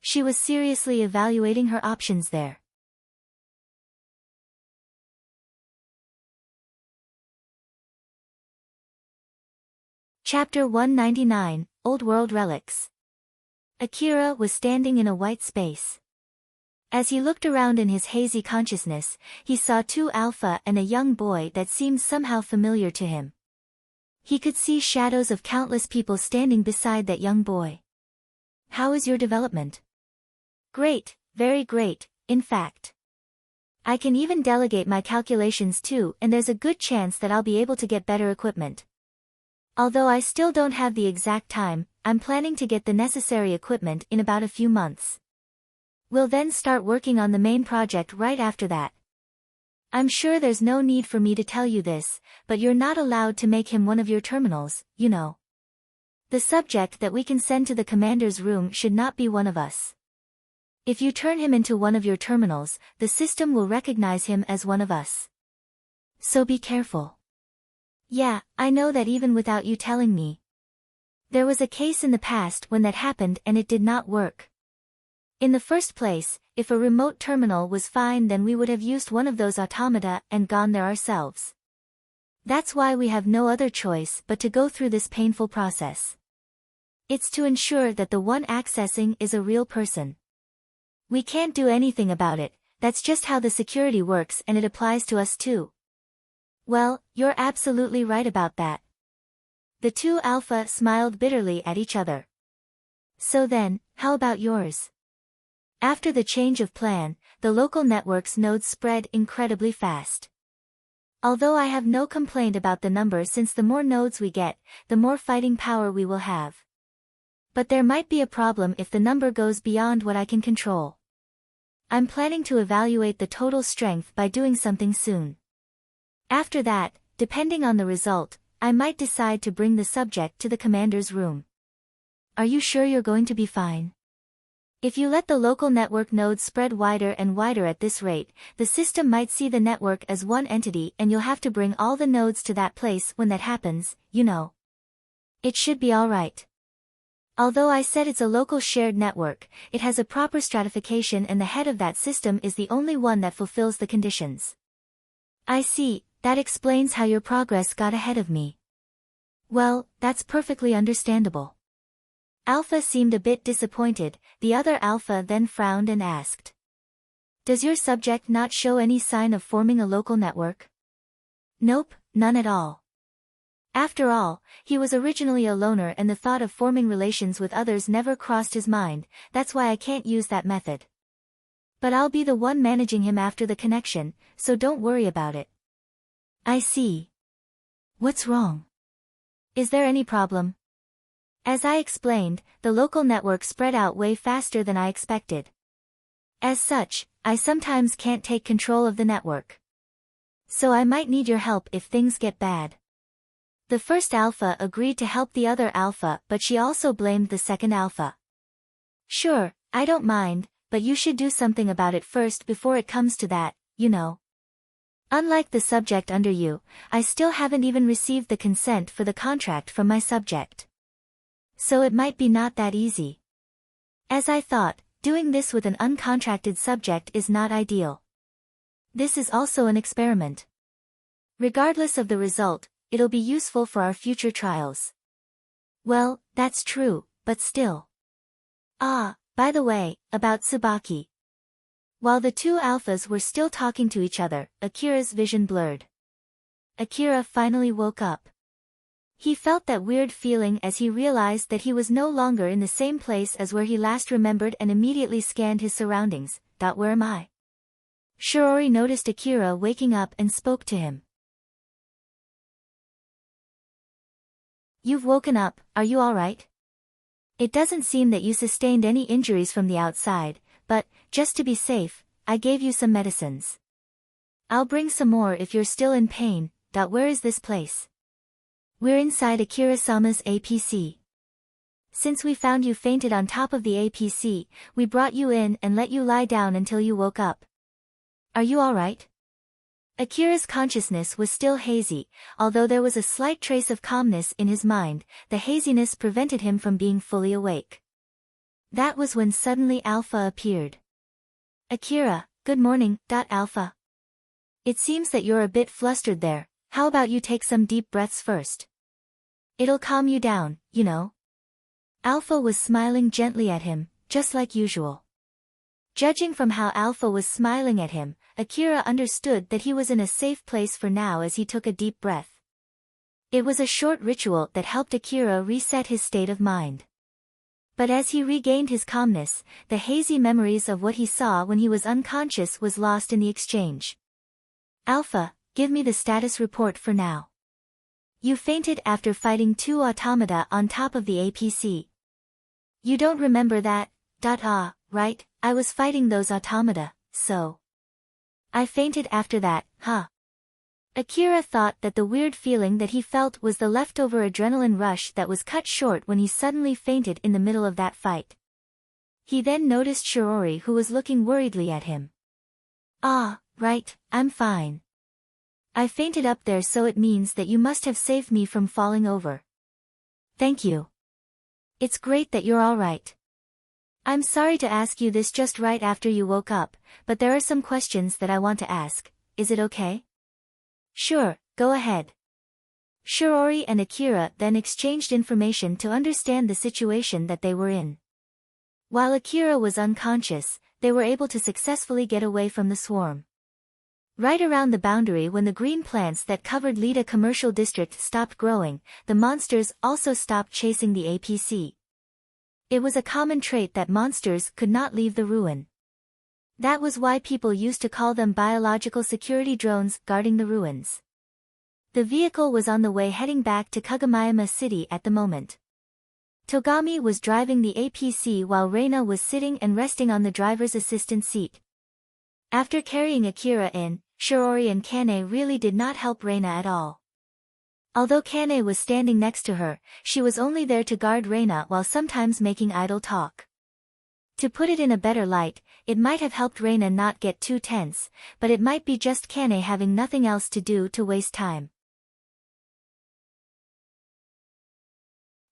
She was seriously evaluating her options there. Chapter 199, Old World Relics. Akira was standing in a white space. As he looked around in his hazy consciousness, he saw two alpha and a young boy that seemed somehow familiar to him. He could see shadows of countless people standing beside that young boy. How is your development? Great, very great, in fact. I can even delegate my calculations too, and there's a good chance that I'll be able to get better equipment. Although I still don't have the exact time, I'm planning to get the necessary equipment in about a few months. We'll then start working on the main project right after that. I'm sure there's no need for me to tell you this, but you're not allowed to make him one of your terminals, you know. The subject that we can send to the commander's room should not be one of us. If you turn him into one of your terminals, the system will recognize him as one of us. So be careful. Yeah, I know that even without you telling me. There was a case in the past when that happened and it did not work. In the first place, if a remote terminal was fine then we would have used one of those automata and gone there ourselves. That's why we have no other choice but to go through this painful process. It's to ensure that the one accessing is a real person. We can't do anything about it, that's just how the security works and it applies to us too. Well, you're absolutely right about that. The two alpha smiled bitterly at each other. So then, how about yours? After the change of plan, the local network's nodes spread incredibly fast. Although I have no complaint about the number since the more nodes we get, the more fighting power we will have. But there might be a problem if the number goes beyond what I can control. I'm planning to evaluate the total strength by doing something soon. After that, depending on the result, I might decide to bring the subject to the commander's room. Are you sure you're going to be fine? If you let the local network nodes spread wider and wider at this rate, the system might see the network as one entity and you'll have to bring all the nodes to that place when that happens, you know. It should be alright. Although I said it's a local shared network, it has a proper stratification and the head of that system is the only one that fulfills the conditions. I see, that explains how your progress got ahead of me. Well, that's perfectly understandable. Alpha seemed a bit disappointed. The other Alpha then frowned and asked, "Does your subject not show any sign of forming a local network?" "Nope, none at all. After all, he was originally a loner and the thought of forming relations with others never crossed his mind, that's why I can't use that method. But I'll be the one managing him after the connection, so don't worry about it." "I see. What's wrong? Is there any problem?" As I explained, the local network spread out way faster than I expected. As such, I sometimes can't take control of the network. So I might need your help if things get bad. The first Alpha agreed to help the other Alpha, but she also blamed the second Alpha. "Sure, I don't mind, but you should do something about it first before it comes to that, you know. Unlike the subject under you, I still haven't even received the consent for the contract from my subject. So it might be not that easy." As I thought, doing this with an uncontracted subject is not ideal. This is also an experiment. Regardless of the result, it'll be useful for our future trials. Well, that's true, but still. By the way, about Tsubaki. While the two Alphas were still talking to each other, Akira's vision blurred. Akira finally woke up. He felt that weird feeling as he realized that he was no longer in the same place as where he last remembered and immediately scanned his surroundings. Where am I? Shiori noticed Akira waking up and spoke to him. "You've woken up, are you alright? It doesn't seem that you sustained any injuries from the outside, but, just to be safe, I gave you some medicines. I'll bring some more if you're still in pain. Where is this place?" "We're inside Akira-sama's APC. Since we found you fainted on top of the APC, we brought you in and let you lie down until you woke up. Are you alright?" Akira's consciousness was still hazy, although there was a slight trace of calmness in his mind. The haziness prevented him from being fully awake. That was when suddenly Alpha appeared. "Akira, good morning, Alpha. It seems that you're a bit flustered there. How about you take some deep breaths first? It'll calm you down, you know." Alpha was smiling gently at him, just like usual. Judging from how Alpha was smiling at him, Akira understood that he was in a safe place for now as he took a deep breath. It was a short ritual that helped Akira reset his state of mind. But as he regained his calmness, the hazy memories of what he saw when he was unconscious was lost in the exchange. "Alpha, give me the status report for now. You fainted after fighting two automata on top of the APC. You don't remember that, right? I was fighting those automata, so I fainted after that, huh?" Akira thought that the weird feeling that he felt was the leftover adrenaline rush that was cut short when he suddenly fainted in the middle of that fight. He then noticed Shiori, who was looking worriedly at him. Right, I'm fine. I fainted up there, so it means that you must have saved me from falling over. Thank you. It's great that you're alright. I'm sorry to ask you this just right after you woke up, but there are some questions that I want to ask. Is it okay?" "Sure, go ahead." Shiori and Akira then exchanged information to understand the situation that they were in. While Akira was unconscious, they were able to successfully get away from the swarm. Right around the boundary, when the green plants that covered Lida Commercial District stopped growing, the monsters also stopped chasing the APC. It was a common trait that monsters could not leave the ruin. That was why people used to call them biological security drones guarding the ruins. The vehicle was on the way heading back to Kagomayama City at the moment. Togami was driving the APC while Reina was sitting and resting on the driver's assistant seat. After carrying Akira in, Shiori and Kane really did not help Reina at all. Although Kane was standing next to her, she was only there to guard Reina while sometimes making idle talk. To put it in a better light, it might have helped Reina not get too tense, but it might be just Kane having nothing else to do to waste time.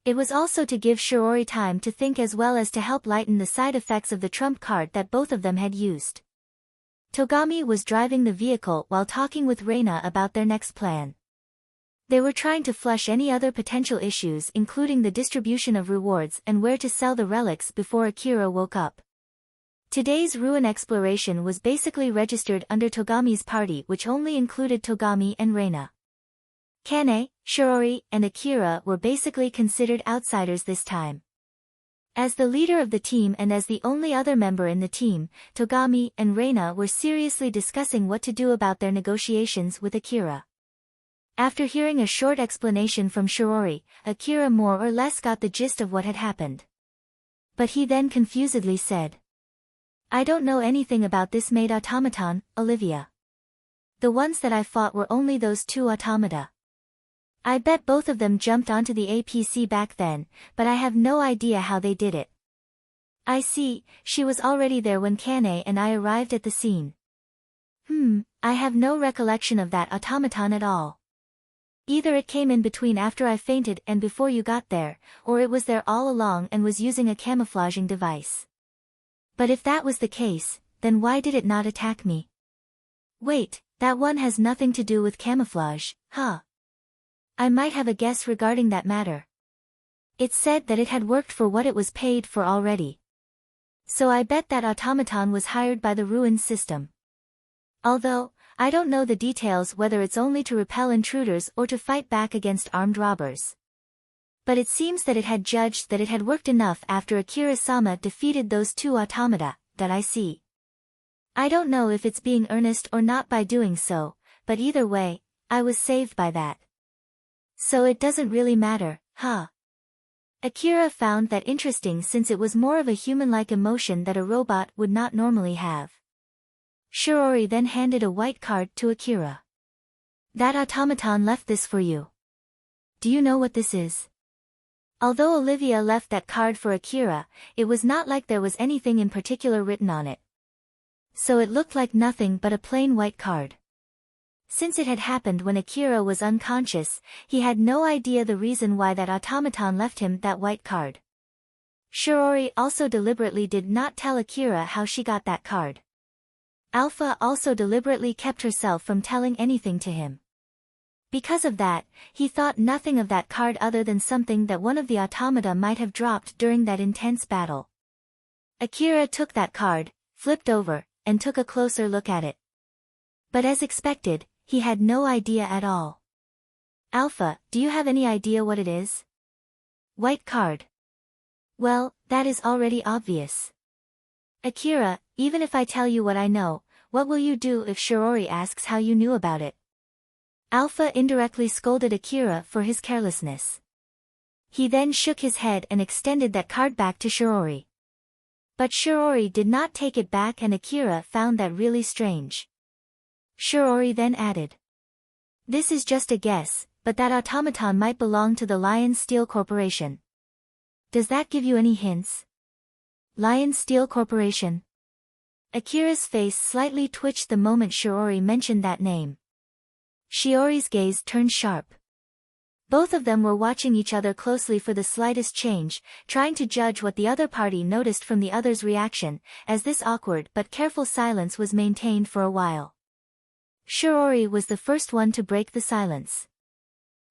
It was also to give Shiori time to think as well as to help lighten the side effects of the trump card that both of them had used. Togami was driving the vehicle while talking with Reina about their next plan. They were trying to flush any other potential issues, including the distribution of rewards and where to sell the relics before Akira woke up. Today's ruin exploration was basically registered under Togami's party, which only included Togami and Reina. Kane, Shiori, and Akira were basically considered outsiders this time. As the leader of the team and as the only other member in the team, Togami and Reina were seriously discussing what to do about their negotiations with Akira. After hearing a short explanation from Shiori, Akira more or less got the gist of what had happened. But he then confusedly said, "I don't know anything about this maid automaton, Olivia. The ones that I fought were only those two automata. I bet both of them jumped onto the APC back then, but I have no idea how they did it." "I see, she was already there when Kane and I arrived at the scene." I have no recollection of that automaton at all. Either it came in between after I fainted and before you got there, or it was there all along and was using a camouflaging device. But if that was the case, then why did it not attack me?" "Wait, that one has nothing to do with camouflage, huh?" "I might have a guess regarding that matter. It said that it had worked for what it was paid for already. So I bet that automaton was hired by the ruin system. Although, I don't know the details whether it's only to repel intruders or to fight back against armed robbers. But it seems that it had judged that it had worked enough after Akira-sama defeated those two automata, that I see. I don't know if it's being earnest or not by doing so, but either way, I was saved by that. So it doesn't really matter, huh?" Akira found that interesting since it was more of a human-like emotion that a robot would not normally have. Shiori then handed a white card to Akira. "That automaton left this for you. Do you know what this is?" Although Olivia left that card for Akira, it was not like there was anything in particular written on it. So it looked like nothing but a plain white card. Since it had happened when Akira was unconscious, he had no idea the reason why that automaton left him that white card. Shiori also deliberately did not tell Akira how she got that card. Alpha also deliberately kept herself from telling anything to him. Because of that, he thought nothing of that card other than something that one of the automata might have dropped during that intense battle. Akira took that card, flipped over, and took a closer look at it. But as expected, he had no idea at all. "Alpha, do you have any idea what it is?" "White card." "Well, that is already obvious." "Akira, even if I tell you what I know, what will you do if Shiori asks how you knew about it?" Alpha indirectly scolded Akira for his carelessness. He then shook his head and extended that card back to Shiori. But Shiori did not take it back and Akira found that really strange. Shiori then added, "This is just a guess, but that automaton might belong to the Lion Steel Corporation. Does that give you any hints?" "Lion Steel Corporation?" Akira's face slightly twitched the moment Shiori mentioned that name. Shiori's gaze turned sharp. Both of them were watching each other closely for the slightest change, trying to judge what the other party noticed from the other's reaction, as this awkward but careful silence was maintained for a while. Shiori was the first one to break the silence.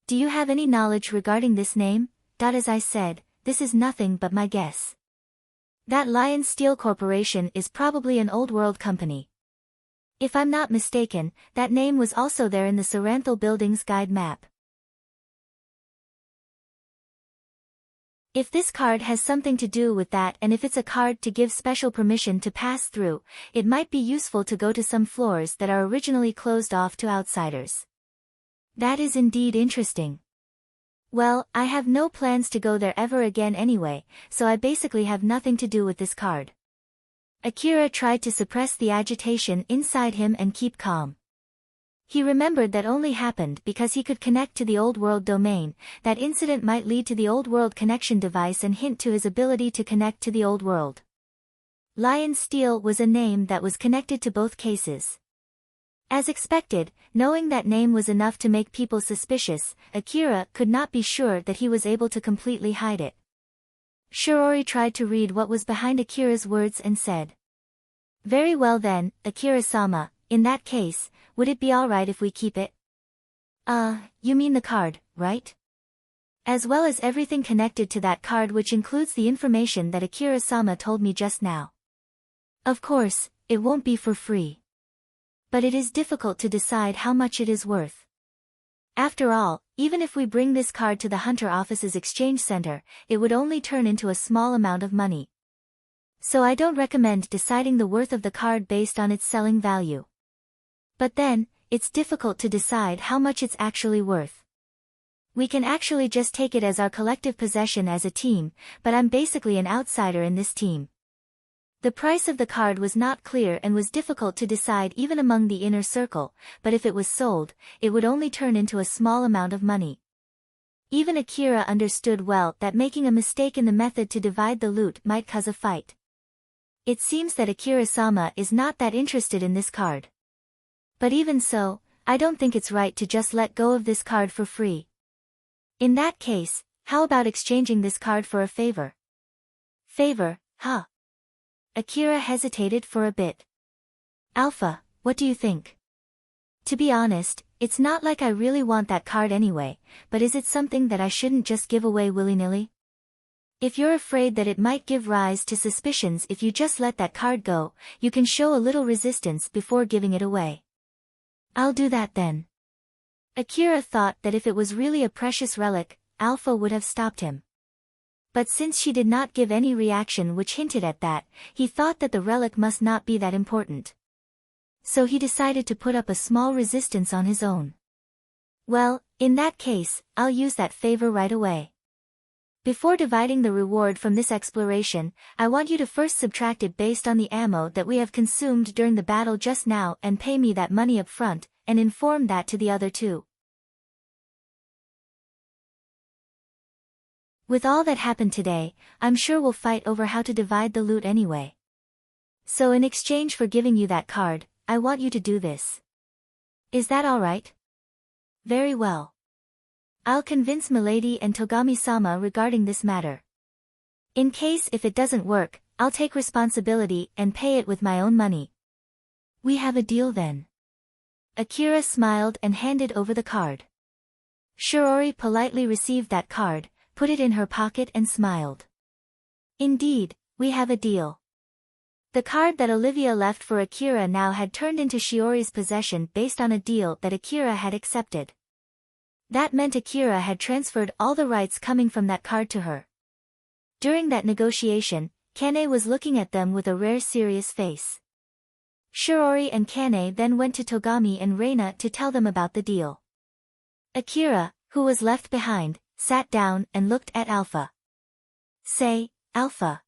"Do you have any knowledge regarding this name?" "As I said, this is nothing but my guess. That Lion Steel Corporation is probably an old world company. If I'm not mistaken, that name was also there in the Saranthal Building's guide map. If this card has something to do with that and if it's a card to give special permission to pass through, it might be useful to go to some floors that are originally closed off to outsiders." "That is indeed interesting." "Well, I have no plans to go there ever again anyway, so I basically have nothing to do with this card." Akira tried to suppress the agitation inside him and keep calm. He remembered that only happened because he could connect to the Old World domain. That incident might lead to the Old World connection device and hint to his ability to connect to the Old World. Lion Steel was a name that was connected to both cases. As expected, knowing that name was enough to make people suspicious, Akira could not be sure that he was able to completely hide it. Shiori tried to read what was behind Akira's words and said, "Very well then, Akira-sama, in that case, would it be alright if we keep it?" You mean the card, right? As well as everything connected to that card, which includes the information that Akira-sama told me just now. Of course, it won't be for free. But it is difficult to decide how much it is worth. After all, even if we bring this card to the Hunter office's exchange center, it would only turn into a small amount of money. So I don't recommend deciding the worth of the card based on its selling value. But then, it's difficult to decide how much it's actually worth. We can actually just take it as our collective possession as a team, but I'm basically an outsider in this team. The price of the card was not clear and was difficult to decide even among the inner circle, but if it was sold, it would only turn into a small amount of money. Even Akira understood well that making a mistake in the method to divide the loot might cause a fight. It seems that Akira-sama is not that interested in this card. But even so, I don't think it's right to just let go of this card for free. In that case, how about exchanging this card for a favor? Favor, huh? Akira hesitated for a bit. Alpha, what do you think? To be honest, it's not like I really want that card anyway, but is it something that I shouldn't just give away willy-nilly? If you're afraid that it might give rise to suspicions if you just let that card go, you can show a little resistance before giving it away. I'll do that then. Akira thought that if it was really a precious relic, Alpha would have stopped him. But since she did not give any reaction which hinted at that, he thought that the relic must not be that important. So he decided to put up a small resistance on his own. Well, in that case, I'll use that favor right away. Before dividing the reward from this exploration, I want you to first subtract it based on the ammo that we have consumed during the battle just now and pay me that money up front, and inform that to the other two. With all that happened today, I'm sure we'll fight over how to divide the loot anyway. So in exchange for giving you that card, I want you to do this. Is that alright? Very well. I'll convince Milady and Togami-sama regarding this matter. In case if it doesn't work, I'll take responsibility and pay it with my own money. We have a deal then. Akira smiled and handed over the card. Shiori politely received that card, put it in her pocket and smiled. Indeed, we have a deal. The card that Olivia left for Akira now had turned into Shiori's possession based on a deal that Akira had accepted. That meant Akira had transferred all the rights coming from that card to her. During that negotiation, Kane was looking at them with a rare serious face. Shiori and Kane then went to Togami and Reina to tell them about the deal. Akira, who was left behind, sat down and looked at Alpha. Say, Alpha.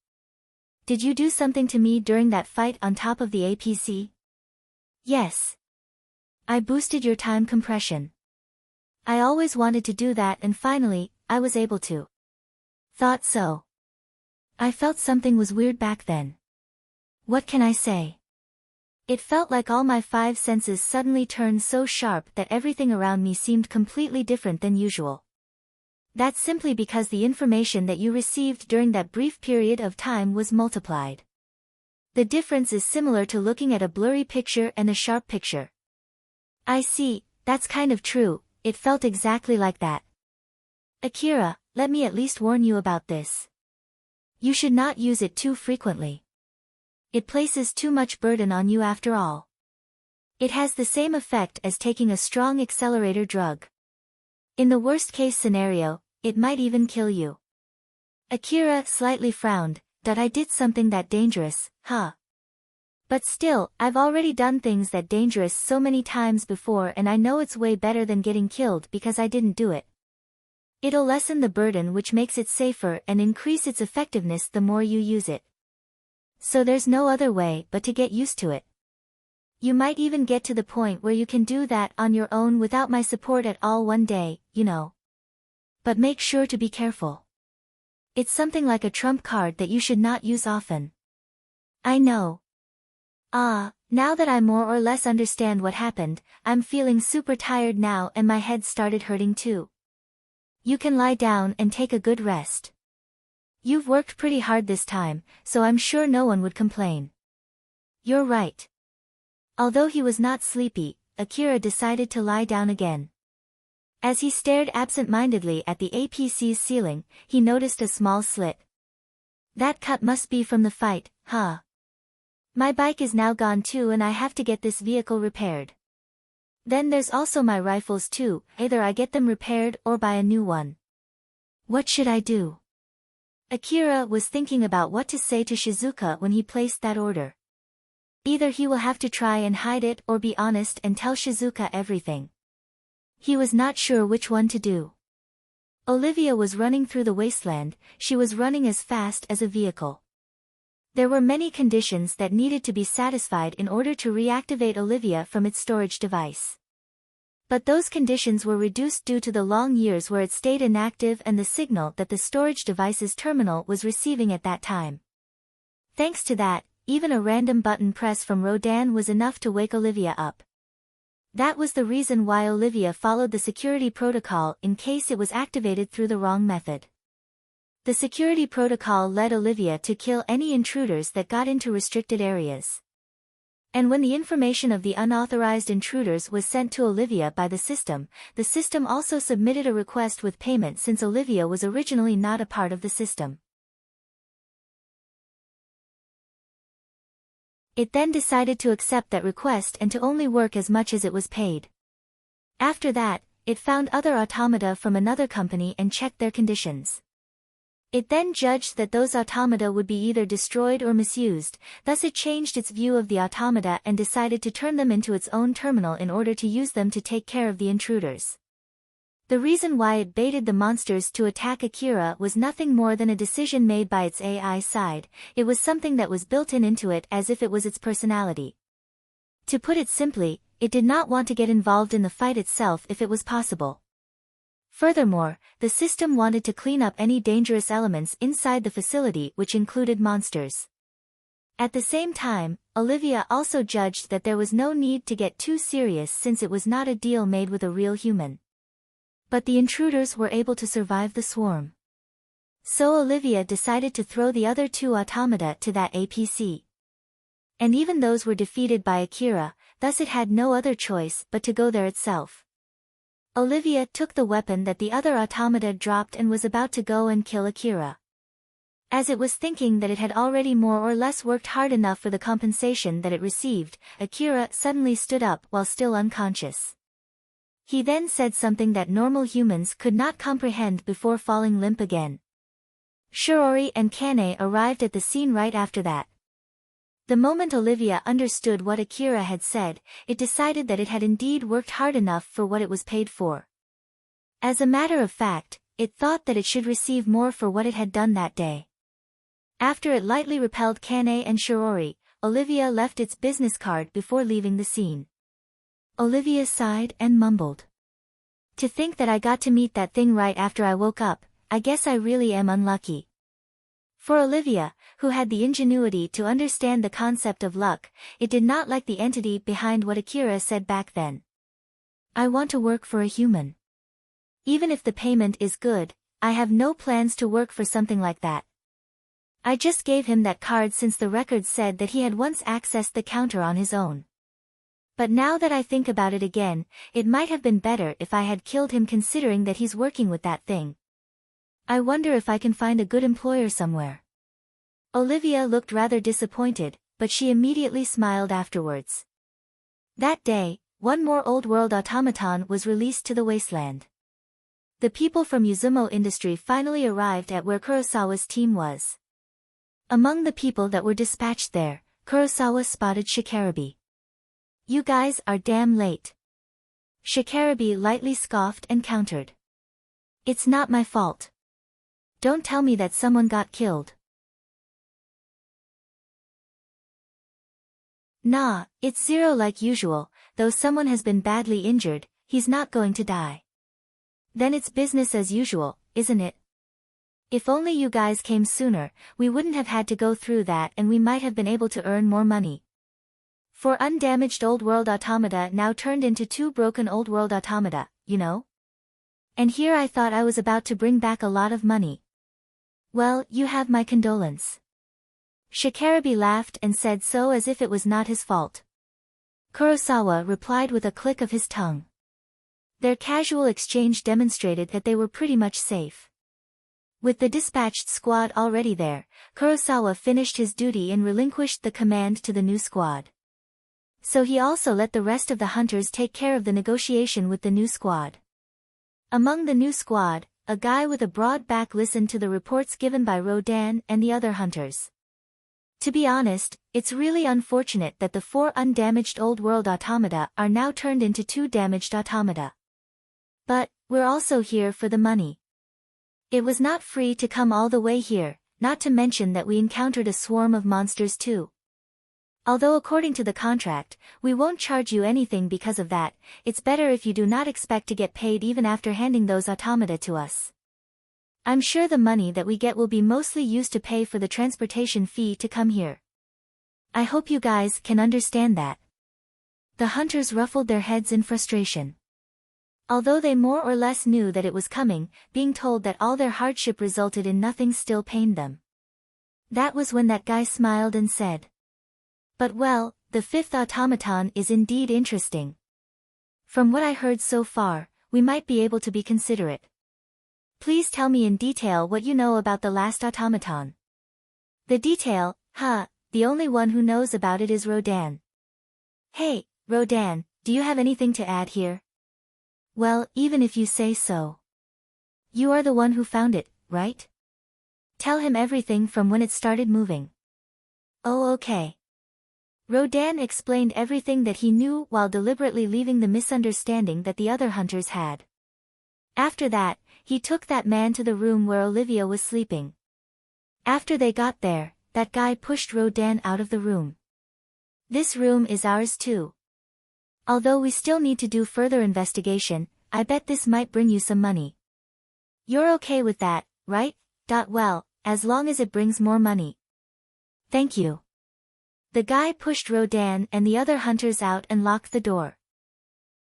Did you do something to me during that fight on top of the APC? Yes. I boosted your time compression. I always wanted to do that and finally, I was able to. Thought so. I felt something was weird back then. What can I say? It felt like all my 5 senses suddenly turned so sharp that everything around me seemed completely different than usual. That's simply because the information that you received during that brief period of time was multiplied. The difference is similar to looking at a blurry picture and a sharp picture. I see, that's kind of true, it felt exactly like that. Akira, let me at least warn you about this. You should not use it too frequently. It places too much burden on you after all. It has the same effect as taking a strong accelerator drug. In the worst-case scenario, it might even kill you. Akira slightly frowned, that I did something that dangerous, huh? But still, I've already done things that dangerous so many times before and I know it's way better than getting killed because I didn't do it. It'll lessen the burden which makes it safer and increase its effectiveness the more you use it. So there's no other way but to get used to it. You might even get to the point where you can do that on your own without my support at all one day, you know. But make sure to be careful. It's something like a trump card that you should not use often. I know. Now that I more or less understand what happened, I'm feeling super tired now and my head started hurting too. You can lie down and take a good rest. You've worked pretty hard this time, so I'm sure no one would complain. You're right. Although he was not sleepy, Akira decided to lie down again. As he stared absent-mindedly at the APC's ceiling, he noticed a small slit. That cut must be from the fight, huh? My bike is now gone too and I have to get this vehicle repaired. Then there's also my rifles too, either I get them repaired or buy a new one. What should I do? Akira was thinking about what to say to Shizuka when he placed that order. Either he will have to try and hide it or be honest and tell Shizuka everything. He was not sure which one to do. Olivia was running through the wasteland, she was running as fast as a vehicle. There were many conditions that needed to be satisfied in order to reactivate Olivia from its storage device. But those conditions were reduced due to the long years where it stayed inactive and the signal that the storage device's terminal was receiving at that time. Thanks to that, even a random button press from Rodan was enough to wake Olivia up. That was the reason why Olivia followed the security protocol in case it was activated through the wrong method. The security protocol led Olivia to kill any intruders that got into restricted areas. And when the information of the unauthorized intruders was sent to Olivia by the system also submitted a request with payment since Olivia was originally not a part of the system. It then decided to accept that request and to only work as much as it was paid. After that, it found other automata from another company and checked their conditions. It then judged that those automata would be either destroyed or misused, thus it changed its view of the automata and decided to turn them into its own terminal in order to use them to take care of the intruders. The reason why it baited the monsters to attack Akira was nothing more than a decision made by its AI side, it was something that was built into it as if it was its personality. To put it simply, it did not want to get involved in the fight itself if it was possible. Furthermore, the system wanted to clean up any dangerous elements inside the facility which included monsters. At the same time, Olivia also judged that there was no need to get too serious since it was not a deal made with a real human. But the intruders were able to survive the swarm. So Olivia decided to throw the other two automata to that APC. And even those were defeated by Akira, thus it had no other choice but to go there itself. Olivia took the weapon that the other automata dropped and was about to go and kill Akira. As it was thinking that it had already more or less worked hard enough for the compensation that it received, Akira suddenly stood up while still unconscious. He then said something that normal humans could not comprehend before falling limp again. Shiori and Kane arrived at the scene right after that. The moment Olivia understood what Akira had said, it decided that it had indeed worked hard enough for what it was paid for. As a matter of fact, it thought that it should receive more for what it had done that day. After it lightly repelled Kane and Shiori, Olivia left its business card before leaving the scene. Olivia sighed and mumbled. To think that I got to meet that thing right after I woke up, I guess I really am unlucky. For Olivia, who had the ingenuity to understand the concept of luck, it did not like the entity behind what Akira said back then. I want to work for a human. Even if the payment is good, I have no plans to work for something like that. I just gave him that card since the record said that he had once accessed the counter on his own. But now that I think about it again, it might have been better if I had killed him considering that he's working with that thing. I wonder if I can find a good employer somewhere. Olivia looked rather disappointed, but she immediately smiled afterwards. That day, one more Old World automaton was released to the wasteland. The people from Yuzumo Industry finally arrived at where Kurosawa's team was. Among the people that were dispatched there, Kurosawa spotted Shikarabe. You guys are damn late. Shikarabe lightly scoffed and countered. It's not my fault. Don't tell me that someone got killed. Nah, it's Zero like usual, though someone has been badly injured, he's not going to die. Then it's business as usual, isn't it? If only you guys came sooner, we wouldn't have had to go through that and we might have been able to earn more money. For undamaged Old World automata now turned into two broken Old World automata, you know? And here I thought I was about to bring back a lot of money. Well, you have my condolence. Shikarabe laughed and said so as if it was not his fault. Kurosawa replied with a click of his tongue. Their casual exchange demonstrated that they were pretty much safe. With the dispatched squad already there, Kurosawa finished his duty and relinquished the command to the new squad. So he also let the rest of the hunters take care of the negotiation with the new squad. Among the new squad, a guy with a broad back listened to the reports given by Rodan and the other hunters. To be honest, it's really unfortunate that the 4 undamaged old world automata are now turned into 2 damaged automata. But, we're also here for the money. It was not free to come all the way here, not to mention that we encountered a swarm of monsters too. Although according to the contract, we won't charge you anything because of that, it's better if you do not expect to get paid even after handing those automata to us. I'm sure the money that we get will be mostly used to pay for the transportation fee to come here. I hope you guys can understand that. The hunters ruffled their heads in frustration. Although they more or less knew that it was coming, being told that all their hardship resulted in nothing still pained them. That was when that guy smiled and said, "But well, the 5th automaton is indeed interesting. From what I heard so far, we might be able to be considerate. Please tell me in detail what you know about the last automaton." The detail, the only one who knows about it is Rodan. Hey, Rodan, do you have anything to add here? Well, even if you say so. You are the one who found it, right? Tell him everything from when it started moving. Oh, okay. Rodan explained everything that he knew while deliberately leaving the misunderstanding that the other hunters had. After that, he took that man to the room where Olivia was sleeping. After they got there, that guy pushed Rodan out of the room. This room is ours too. Although we still need to do further investigation, I bet this might bring you some money. You're okay with that, right? Well, as long as it brings more money. Thank you. The guy pushed Rodan and the other hunters out and locked the door.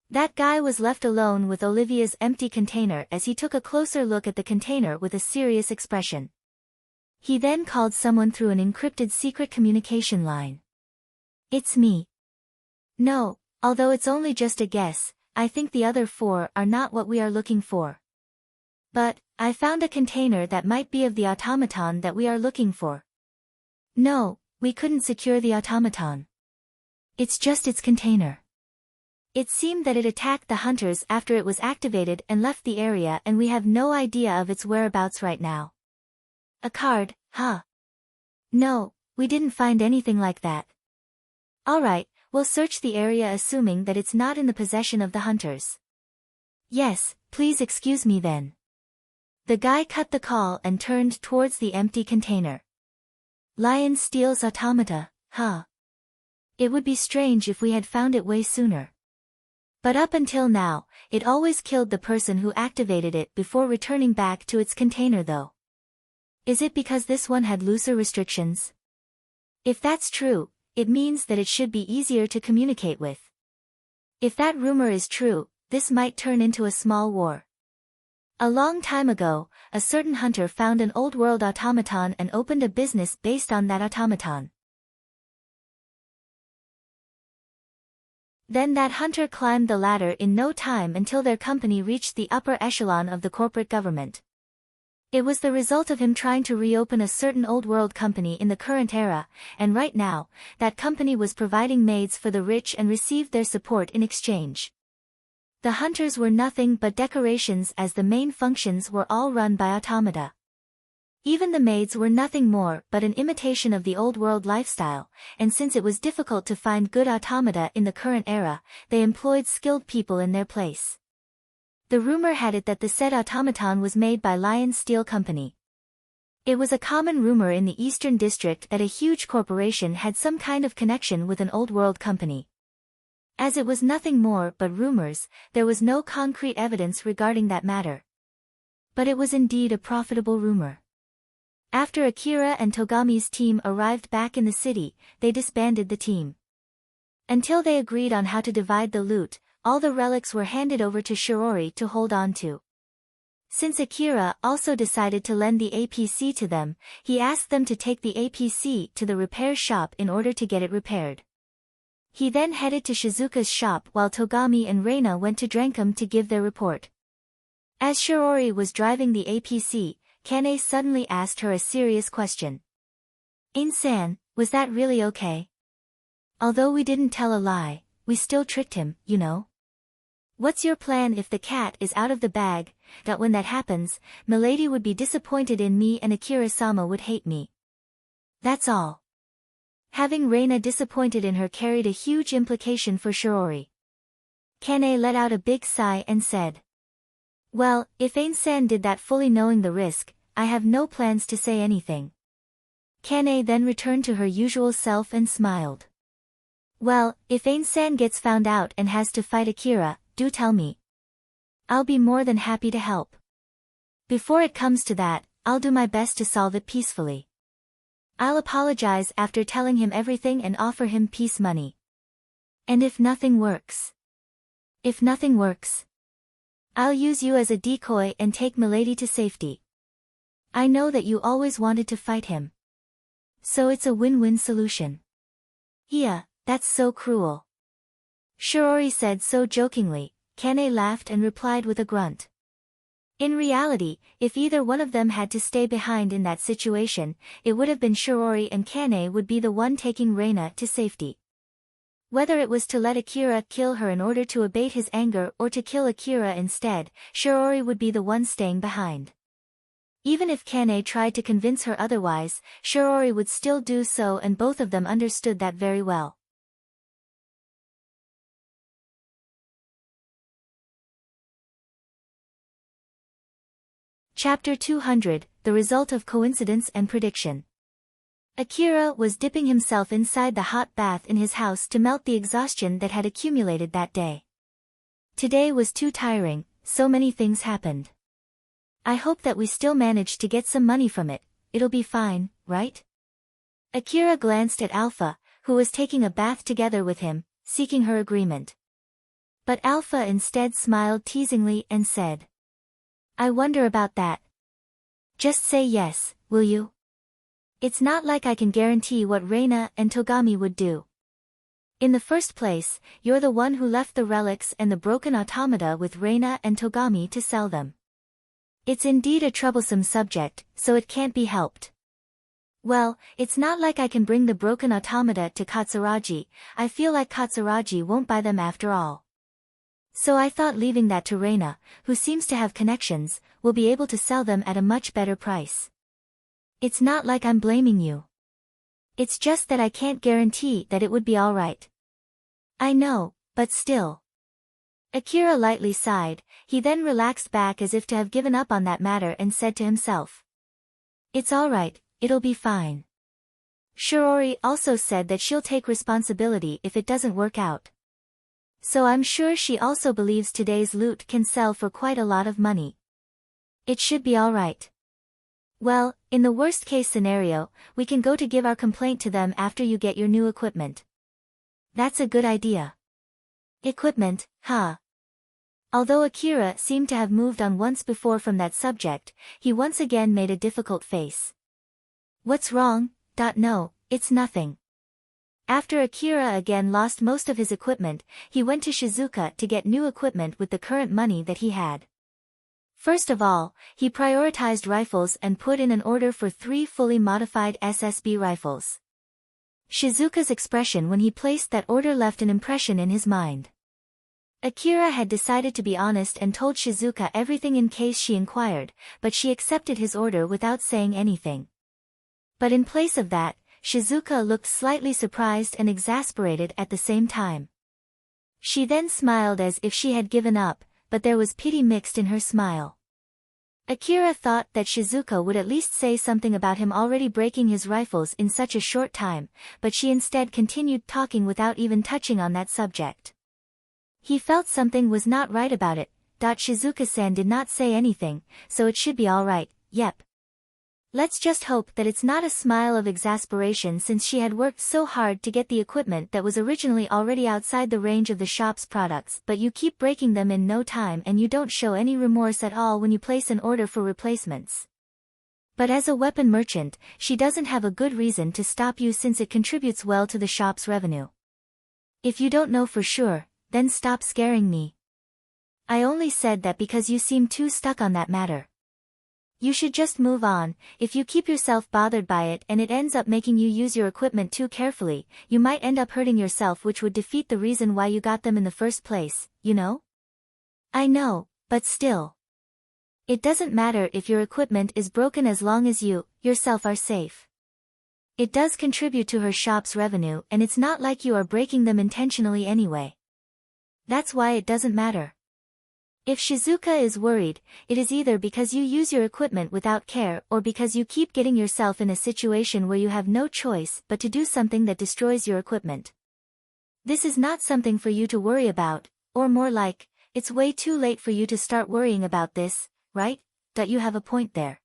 That guy was left alone with Olivia's empty container as he took a closer look at the container with a serious expression. He then called someone through an encrypted secret communication line. It's me. No, although it's only just a guess, I think the other 4 are not what we are looking for. But, I found a container that might be of the automaton that we are looking for. No, we couldn't secure the automaton. It's just its container. It seemed that it attacked the hunters after it was activated and left the area, and we have no idea of its whereabouts right now. A card, huh? No, we didn't find anything like that. Alright, we'll search the area assuming that it's not in the possession of the hunters. Yes, please excuse me then. The guy cut the call and turned towards the empty container. Lion steals automata, huh? It would be strange if we had found it way sooner. But up until now, it always killed the person who activated it before returning back to its container though. Is it because this one had looser restrictions? If that's true, it means that it should be easier to communicate with. If that rumor is true, this might turn into a small war. A long time ago, a certain hunter found an old world automaton and opened a business based on that automaton. Then that hunter climbed the ladder in no time until their company reached the upper echelon of the corporate government. It was the result of him trying to reopen a certain old world company in the current era, and right now, that company was providing maids for the rich and received their support in exchange. The hunters were nothing but decorations as the main functions were all run by automata. Even the maids were nothing more but an imitation of the old world lifestyle, and since it was difficult to find good automata in the current era, they employed skilled people in their place. The rumor had it that the said automaton was made by Lion Steel Company. It was a common rumor in the Eastern District that a huge corporation had some kind of connection with an old world company. As it was nothing more but rumors, there was no concrete evidence regarding that matter. But it was indeed a profitable rumor. After Akira and Togami's team arrived back in the city, they disbanded the team. Until they agreed on how to divide the loot, all the relics were handed over to Shirori to hold on to. Since Akira also decided to lend the APC to them, he asked them to take the APC to the repair shop in order to get it repaired. He then headed to Shizuka's shop while Togami and Reina went to Drenkum to give their report. As Shirori was driving the APC, Kane suddenly asked her a serious question. "Ain-san, was that really okay? Although we didn't tell a lie, we still tricked him, you know? What's your plan if the cat is out of the bag? That when that happens, Milady would be disappointed in me and Akira-sama would hate me. That's all." Having Reina disappointed in her carried a huge implication for Shirori. Kane let out a big sigh and said, "Well, if Ain-san did that fully knowing the risk, I have no plans to say anything." Kane then returned to her usual self and smiled. "Well, if Ain-san gets found out and has to fight Akira, do tell me. I'll be more than happy to help. Before it comes to that, I'll do my best to solve it peacefully. I'll apologize after telling him everything and offer him peace money. And if nothing works? If nothing works, I'll use you as a decoy and take Milady to safety. I know that you always wanted to fight him. So it's a win-win solution." "Yeah, that's so cruel." Shirori said so jokingly. Kane laughed and replied with a grunt. In reality, if either one of them had to stay behind in that situation, it would have been Shirori, and Kane would be the one taking Reina to safety. Whether it was to let Akira kill her in order to abate his anger or to kill Akira instead, Shirori would be the one staying behind. Even if Kane tried to convince her otherwise, Shirori would still do so, and both of them understood that very well. Chapter 200, The Result of Coincidence and Prediction. Akira was dipping himself inside the hot bath in his house to melt the exhaustion that had accumulated that day. Today was too tiring, so many things happened. "I hope that we still manage to get some money from it, it'll be fine, right?" Akira glanced at Alpha, who was taking a bath together with him, seeking her agreement. But Alpha instead smiled teasingly and said, "I wonder about that. Just say yes, will you? It's not like I can guarantee what Reina and Togami would do. In the first place, you're the one who left the relics and the broken automata with Reina and Togami to sell them. It's indeed a troublesome subject, so it can't be helped. Well, it's not like I can bring the broken automata to Katsuragi. I feel like Katsuragi won't buy them after all. So I thought leaving that to Reina, who seems to have connections, will be able to sell them at a much better price. It's not like I'm blaming you. It's just that I can't guarantee that it would be all right." "I know, but still." Akira lightly sighed. He then relaxed back as if to have given up on that matter and said to himself, "It's all right, it'll be fine." Shirori also said that she'll take responsibility if it doesn't work out. So I'm sure she also believes today's loot can sell for quite a lot of money. It should be all right. Well, in the worst case scenario, we can go to give our complaint to them after you get your new equipment. That's a good idea. Equipment, huh? Although Akira seemed to have moved on once before from that subject, he once again made a difficult face. "What's wrong? No, it's nothing." After Akira again lost most of his equipment, he went to Shizuka to get new equipment with the current money that he had. First of all, he prioritized rifles and put in an order for 3 fully modified SSB rifles. Shizuka's expression when he placed that order left an impression in his mind. Akira had decided to be honest and told Shizuka everything in case she inquired, but she accepted his order without saying anything. But in place of that, Shizuka looked slightly surprised and exasperated at the same time. She then smiled as if she had given up, but there was pity mixed in her smile. Akira thought that Shizuka would at least say something about him already breaking his rifles in such a short time, but she instead continued talking without even touching on that subject. He felt something was not right about it. Shizuka-san did not say anything, so it should be all right. Yep. Let's just hope that it's not a smile of exasperation, since she had worked so hard to get the equipment that was originally already outside the range of the shop's products, but you keep breaking them in no time and you don't show any remorse at all when you place an order for replacements. But as a weapon merchant, she doesn't have a good reason to stop you since it contributes well to the shop's revenue. If you don't know for sure, then stop scaring me. I only said that because you seem too stuck on that matter. You should just move on. If you keep yourself bothered by it and it ends up making you use your equipment too carefully, you might end up hurting yourself, which would defeat the reason why you got them in the first place, you know? I know, but still. It doesn't matter if your equipment is broken as long as you, yourself are safe. It does contribute to her shop's revenue and it's not like you are breaking them intentionally anyway. That's why it doesn't matter. If Shizuka is worried, it is either because you use your equipment without care or because you keep getting yourself in a situation where you have no choice but to do something that destroys your equipment. This is not something for you to worry about, or more like, it's way too late for you to start worrying about this, right? That you have a point there.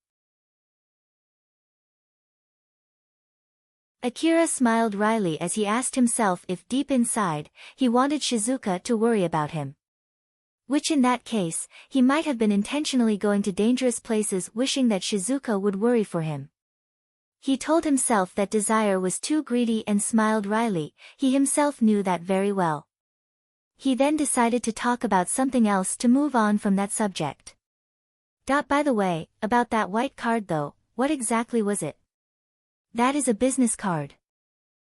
Akira smiled wryly as he asked himself if deep inside, he wanted Shizuka to worry about him. Which in that case, he might have been intentionally going to dangerous places wishing that Shizuka would worry for him. He told himself that desire was too greedy and smiled wryly, he himself knew that very well. He then decided to talk about something else to move on from that subject. By the way, about that white card though, what exactly was it? That is a business card.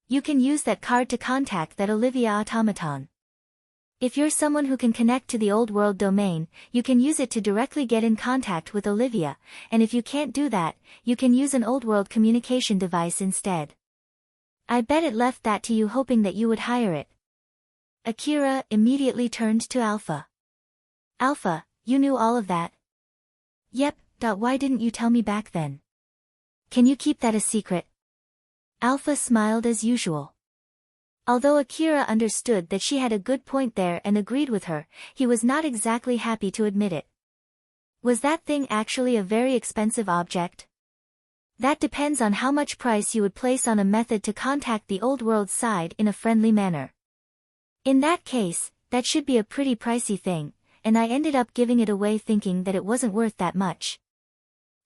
You can use that card to contact that Olivia automaton. If you're someone who can connect to the old world domain, you can use it to directly get in contact with Olivia, and if you can't do that, you can use an old world communication device instead. I bet it left that to you hoping that you would hire it. Akira immediately turned to Alpha. Alpha, you knew all of that? Yep, why didn't you tell me back then? Can you keep that a secret? Alpha smiled as usual. Although Akira understood that she had a good point there and agreed with her, he was not exactly happy to admit it. Was that thing actually a very expensive object? That depends on how much price you would place on a method to contact the old world side in a friendly manner. In that case, that should be a pretty pricey thing, and I ended up giving it away thinking that it wasn't worth that much.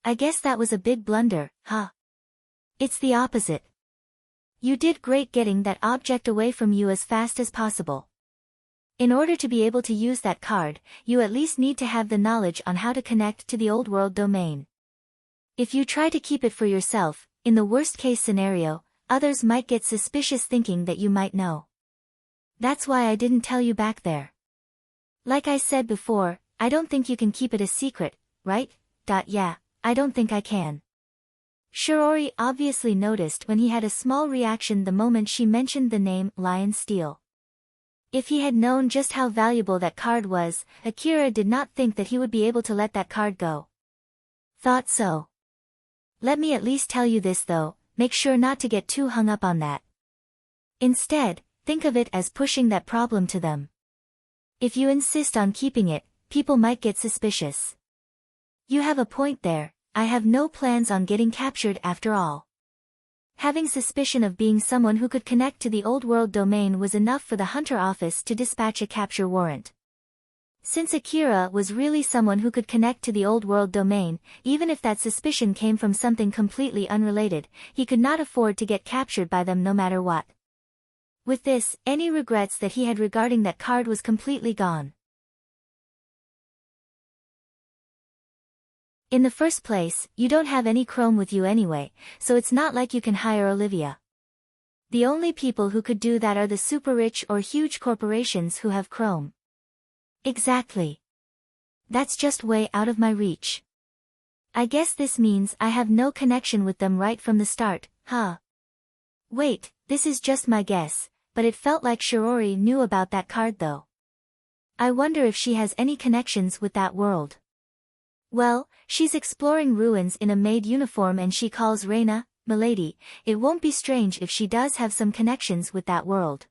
I guess that was a big blunder, huh? It's the opposite. You did great getting that object away from you as fast as possible. In order to be able to use that card, you at least need to have the knowledge on how to connect to the old world domain. If you try to keep it for yourself, in the worst case scenario, others might get suspicious thinking that you might know. That's why I didn't tell you back there. Like I said before, I don't think you can keep it a secret, right? Yeah, I don't think I can. Shirori obviously noticed when he had a small reaction the moment she mentioned the name Lion Steel. If he had known just how valuable that card was, Akira did not think that he would be able to let that card go. Thought so. Let me at least tell you this though, make sure not to get too hung up on that. Instead, think of it as pushing that problem to them. If you insist on keeping it, people might get suspicious. You have a point there. I have no plans on getting captured after all. Having suspicion of being someone who could connect to the old world domain was enough for the Hunter office to dispatch a capture warrant. Since Akira was really someone who could connect to the old world domain, even if that suspicion came from something completely unrelated, he could not afford to get captured by them no matter what. With this, any regrets that he had regarding that card was completely gone. In the first place, you don't have any Chrome with you anyway, so it's not like you can hire Olivia. The only people who could do that are the super rich or huge corporations who have Chrome. Exactly. That's just way out of my reach. I guess this means I have no connection with them right from the start, huh? Wait, this is just my guess, but it felt like Shirori knew about that card though. I wonder if she has any connections with that world. Well, she's exploring ruins in a maid uniform and she calls Reina, Milady. It won't be strange if she does have some connections with that world.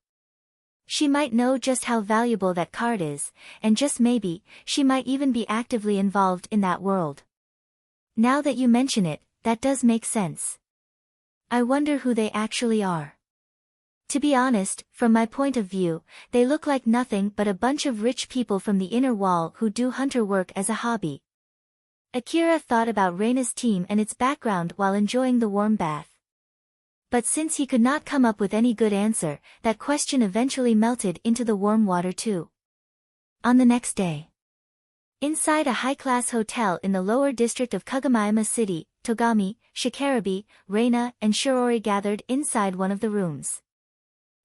She might know just how valuable that card is, and just maybe, she might even be actively involved in that world. Now that you mention it, that does make sense. I wonder who they actually are. To be honest, from my point of view, they look like nothing but a bunch of rich people from the inner wall who do hunter work as a hobby. Akira thought about Reina's team and its background while enjoying the warm bath. But since he could not come up with any good answer, that question eventually melted into the warm water too. On the next day, inside a high-class hotel in the lower district of Kagamayama City, Togami, Shikarabe, Reina, and Shirori gathered inside one of the rooms.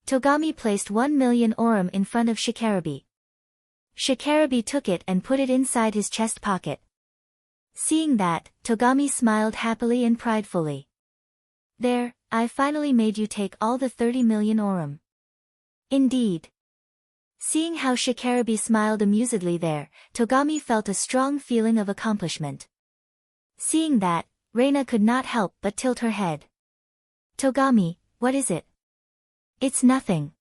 Togami placed 1,000,000 orum in front of Shikarabe. Shikarabe took it and put it inside his chest pocket. Seeing that, Togami smiled happily and pridefully. There, I finally made you take all the 30,000,000 orum. Indeed. Seeing how Shikarabe smiled amusedly there, Togami felt a strong feeling of accomplishment. Seeing that, Reina could not help but tilt her head. Togami, what is it? It's nothing.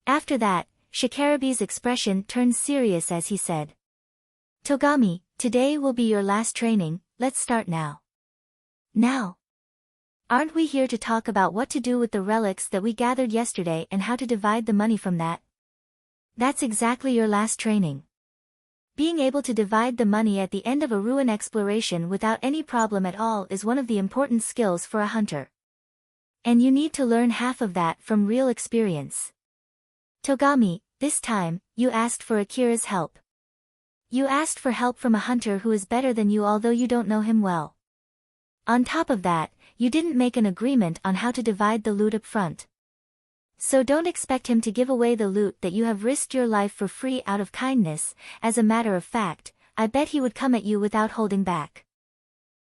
After that, Shikarabe's expression turned serious as he said. Togami, today will be your last training, let's start now. Now? Aren't we here to talk about what to do with the relics that we gathered yesterday and how to divide the money from that? That's exactly your last training. Being able to divide the money at the end of a ruin exploration without any problem at all is one of the important skills for a hunter. And you need to learn half of that from real experience. Togami, this time, you asked for Akira's help. You asked for help from a hunter who is better than you although you don't know him well. On top of that, you didn't make an agreement on how to divide the loot up front. So don't expect him to give away the loot that you have risked your life for free out of kindness. As a matter of fact, I bet he would come at you without holding back.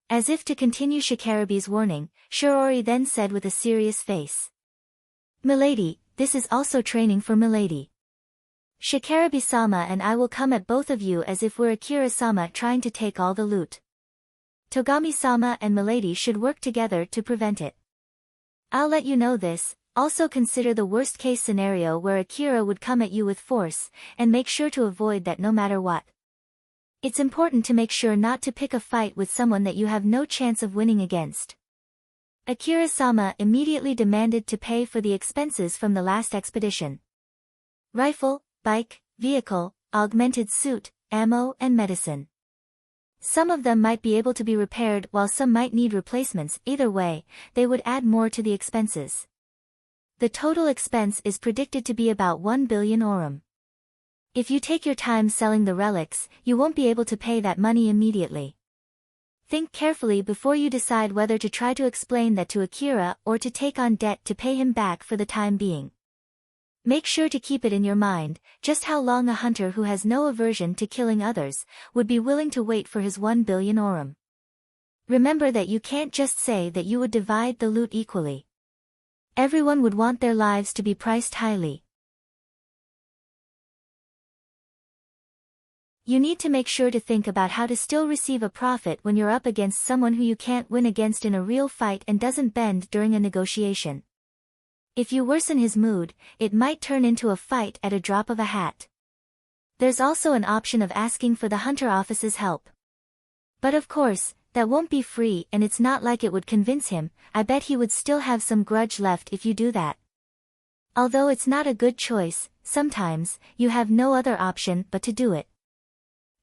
As if to continue Shikarabe's warning, Shirori then said with a serious face. Milady, this is also training for Milady. Shikarabe-sama and I will come at both of you as if we're Akira-sama trying to take all the loot. Togami-sama and Milady should work together to prevent it. I'll let you know this. Also consider the worst-case scenario where Akira would come at you with force, and make sure to avoid that no matter what. It's important to make sure not to pick a fight with someone that you have no chance of winning against. Akira-sama immediately demanded to pay for the expenses from the last expedition. Rifle, bike, vehicle, augmented suit, ammo and medicine. Some of them might be able to be repaired while some might need replacements. Either way, they would add more to the expenses. The total expense is predicted to be about 1,000,000,000 orum. If you take your time selling the relics, you won't be able to pay that money immediately. Think carefully before you decide whether to try to explain that to Akira or to take on debt to pay him back for the time being. Make sure to keep it in your mind, just how long a hunter who has no aversion to killing others, would be willing to wait for his 1,000,000,000 orum. Remember that you can't just say that you would divide the loot equally. Everyone would want their lives to be priced highly. You need to make sure to think about how to still receive a profit when you're up against someone who you can't win against in a real fight and doesn't bend during a negotiation. If you worsen his mood, it might turn into a fight at a drop of a hat. There's also an option of asking for the hunter office's help. But of course, that won't be free and it's not like it would convince him. I bet he would still have some grudge left if you do that. Although it's not a good choice, sometimes, you have no other option but to do it.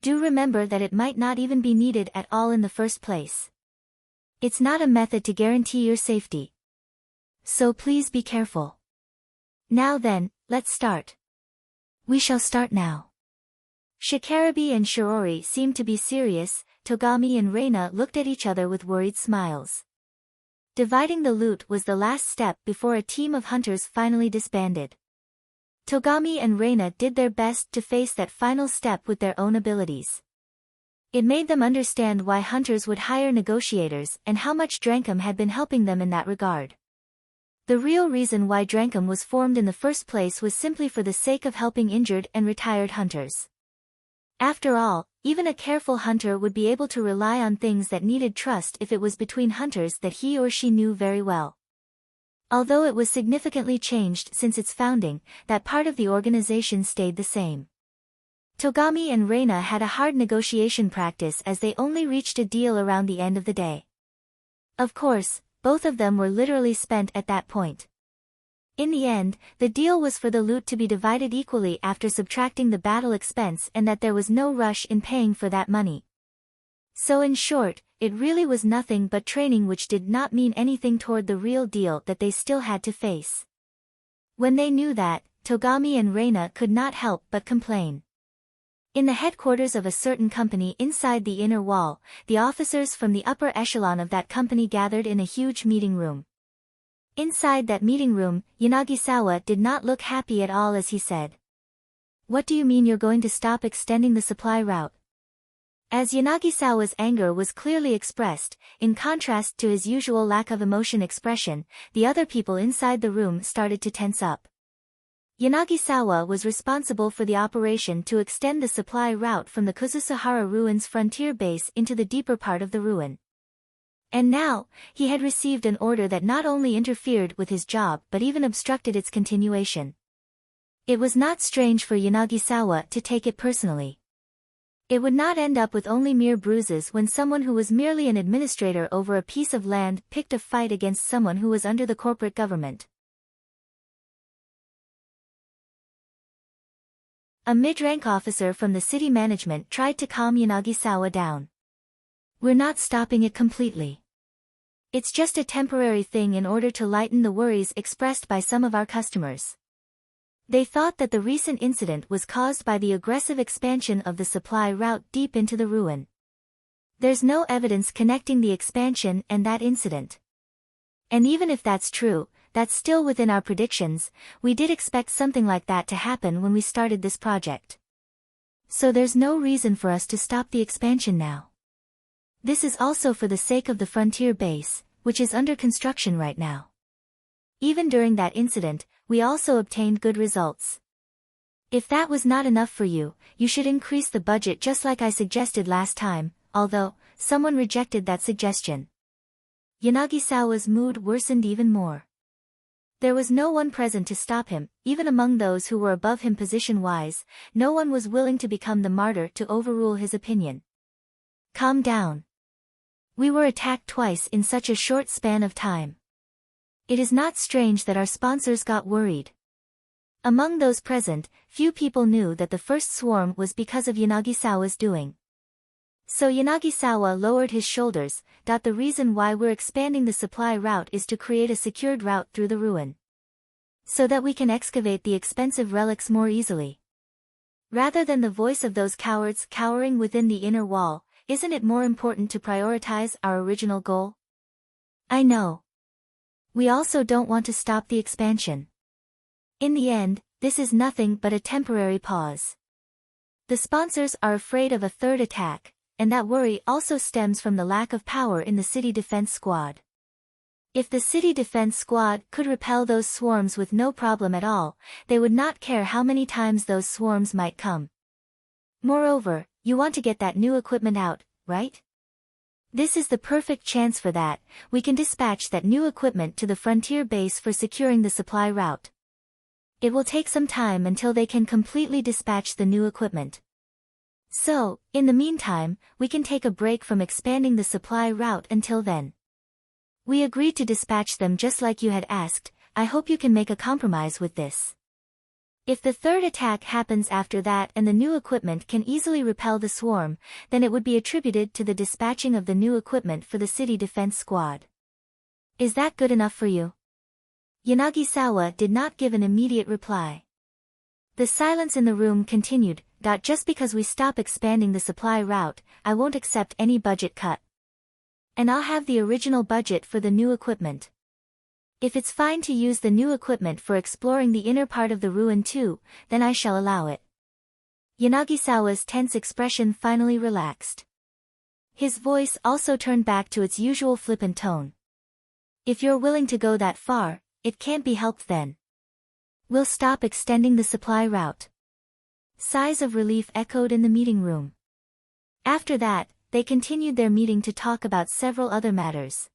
Do remember that it might not even be needed at all in the first place. It's not a method to guarantee your safety. So please be careful. Now then, let's start. We shall start now. Shikarabe and Shirori seemed to be serious. Togami and Reina looked at each other with worried smiles. Dividing the loot was the last step before a team of hunters finally disbanded. Togami and Reina did their best to face that final step with their own abilities. It made them understand why hunters would hire negotiators and how much Drankum had been helping them in that regard. The real reason why Drankum was formed in the first place was simply for the sake of helping injured and retired hunters. After all, even a careful hunter would be able to rely on things that needed trust if it was between hunters that he or she knew very well. Although it was significantly changed since its founding, that part of the organization stayed the same. Togami and Reina had a hard negotiation practice as they only reached a deal around the end of the day. Of course, both of them were literally spent at that point. In the end, the deal was for the loot to be divided equally after subtracting the battle expense and that there was no rush in paying for that money. So in short, it really was nothing but training which did not mean anything toward the real deal that they still had to face. When they knew that, Togami and Reina could not help but complain. In the headquarters of a certain company inside the inner wall, the officers from the upper echelon of that company gathered in a huge meeting room. Inside that meeting room, Yanagisawa did not look happy at all as he said, "What do you mean you're going to stop extending the supply route?" As Yanagisawa's anger was clearly expressed, in contrast to his usual lack of emotion expression, the other people inside the room started to tense up. Yanagisawa was responsible for the operation to extend the supply route from the Kuzusuhara ruins frontier base into the deeper part of the ruin. And now, he had received an order that not only interfered with his job but even obstructed its continuation. It was not strange for Yanagisawa to take it personally. It would not end up with only mere bruises when someone who was merely an administrator over a piece of land picked a fight against someone who was under the corporate government. A mid-rank officer from the city management tried to calm Yanagisawa down. "We're not stopping it completely. It's just a temporary thing in order to lighten the worries expressed by some of our customers. They thought that the recent incident was caused by the aggressive expansion of the supply route deep into the ruin. There's no evidence connecting the expansion and that incident. And even if that's true, that's still within our predictions. We did expect something like that to happen when we started this project. So there's no reason for us to stop the expansion now. This is also for the sake of the frontier base, which is under construction right now. Even during that incident, we also obtained good results. If that was not enough for you, you should increase the budget just like I suggested last time, although, someone rejected that suggestion." Yanagisawa's mood worsened even more. There was no one present to stop him, even among those who were above him position-wise, no one was willing to become the martyr to overrule his opinion. "Calm down. We were attacked twice in such a short span of time. It is not strange that our sponsors got worried." Among those present, few people knew that the first swarm was because of Yanagisawa's doing. So Yanagisawa lowered his shoulders. The reason why we're expanding the supply route is to create a secured route through the ruin, so that we can excavate the expensive relics more easily. Rather than the voice of those cowards cowering within the inner wall, isn't it more important to prioritize our original goal? I know. We also don't want to stop the expansion. In the end, this is nothing but a temporary pause. The sponsors are afraid of a third attack, and that worry also stems from the lack of power in the city defense squad. If the city defense squad could repel those swarms with no problem at all, they would not care how many times those swarms might come. Moreover, you want to get that new equipment out, right? This is the perfect chance for that. We can dispatch that new equipment to the frontier base for securing the supply route. It will take some time until they can completely dispatch the new equipment. So, in the meantime, we can take a break from expanding the supply route until then. We agreed to dispatch them just like you had asked. I hope you can make a compromise with this. If the third attack happens after that and the new equipment can easily repel the swarm, then it would be attributed to the dispatching of the new equipment for the city defense squad. Is that good enough for you?" Yanagisawa did not give an immediate reply. The silence in the room continued. "Just because we stop expanding the supply route, I won't accept any budget cut. And I'll have the original budget for the new equipment. If it's fine to use the new equipment for exploring the inner part of the ruin too, then I shall allow it." Yanagisawa's tense expression finally relaxed. His voice also turned back to its usual flippant tone. "If you're willing to go that far, it can't be helped then. We'll stop extending the supply route." Sighs of relief echoed in the meeting room. After that, they continued their meeting to talk about several other matters.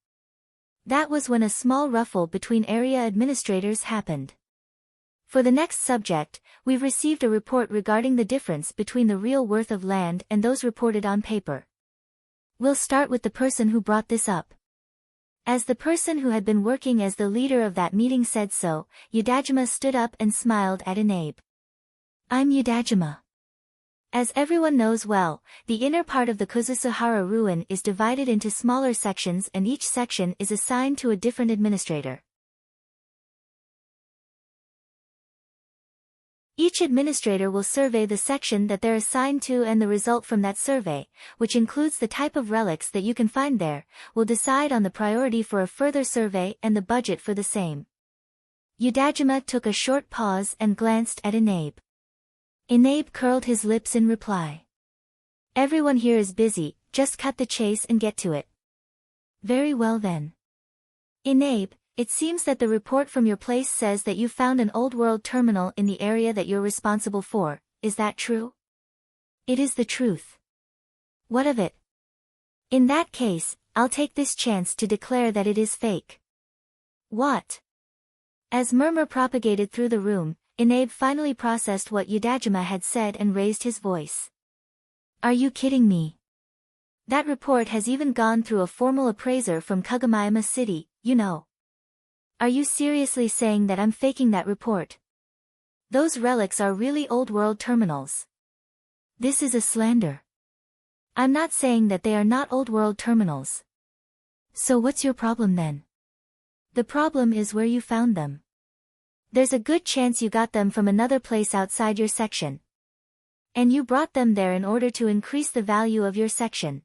That was when a small ruffle between area administrators happened. For the next subject, we've received a report regarding the difference between the real worth of land and those reported on paper. We'll start with the person who brought this up. As the person who had been working as the leader of that meeting said so, Yudajima stood up and smiled at Inabe. "I'm Yudajima. As everyone knows well, the inner part of the Kuzusuhara ruin is divided into smaller sections and each section is assigned to a different administrator. Each administrator will survey the section that they're assigned to, and the result from that survey, which includes the type of relics that you can find there, will decide on the priority for a further survey and the budget for the same. Yudajima took a short pause and glanced at Inabe. Inabe curled his lips in reply. Everyone here is busy, just cut the chase and get to it. Very well then. Inabe, it seems that the report from your place says that you found an old world terminal in the area that you're responsible for, is that true? It is the truth. What of it? In that case, I'll take this chance to declare that it is fake. What? As murmur propagated through the room, Inabe finally processed what Yudajima had said and raised his voice. Are you kidding me? That report has even gone through a formal appraiser from Kagomayama City, you know. Are you seriously saying that I'm faking that report? Those relics are really old world terminals. This is a slander. I'm not saying that they are not old world terminals. So what's your problem then? The problem is where you found them. There's a good chance you got them from another place outside your section. And you brought them there in order to increase the value of your section.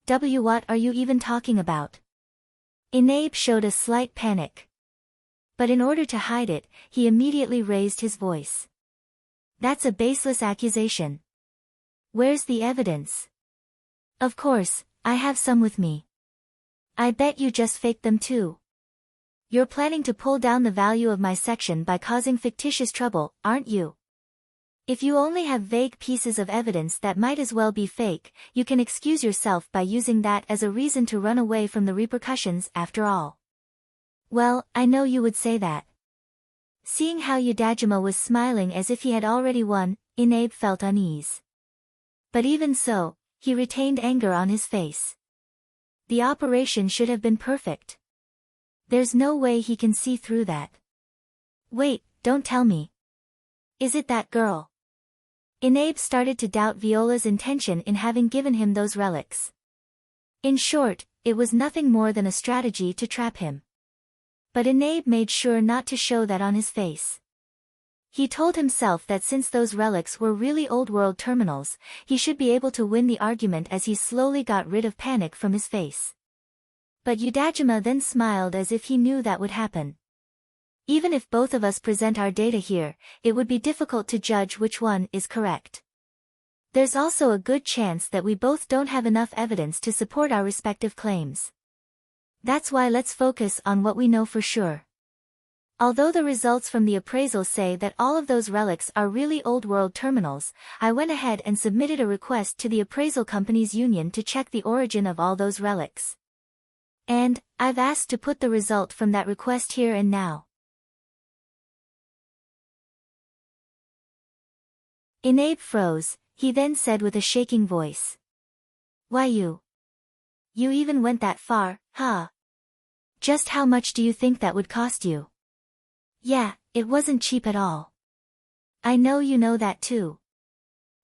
What are you even talking about? Inabe showed a slight panic. But in order to hide it, he immediately raised his voice. That's a baseless accusation. Where's the evidence? Of course, I have some with me. I bet you just faked them too. You're planning to pull down the value of my section by causing fictitious trouble, aren't you? If you only have vague pieces of evidence that might as well be fake, you can excuse yourself by using that as a reason to run away from the repercussions after all. Well, I know you would say that. Seeing how Yudajima was smiling as if he had already won, Inabe felt unease. But even so, he retained anger on his face. The operation should have been perfect. There's no way he can see through that. Wait, don't tell me. Is it that girl? Inabe started to doubt Viola's intention in having given him those relics. In short, it was nothing more than a strategy to trap him. But Inabe made sure not to show that on his face. He told himself that since those relics were really old world terminals, he should be able to win the argument as he slowly got rid of panic from his face. But Yudajima then smiled as if he knew that would happen. Even if both of us present our data here, it would be difficult to judge which one is correct. There's also a good chance that we both don't have enough evidence to support our respective claims. That's why let's focus on what we know for sure. Although the results from the appraisal say that all of those relics are really old world terminals, I went ahead and submitted a request to the appraisal companies union to check the origin of all those relics. And, I've asked to put the result from that request here and now. Inabe froze, he then said with a shaking voice. Why you? You even went that far, huh? Just how much do you think that would cost you? Yeah, it wasn't cheap at all. I know you know that too.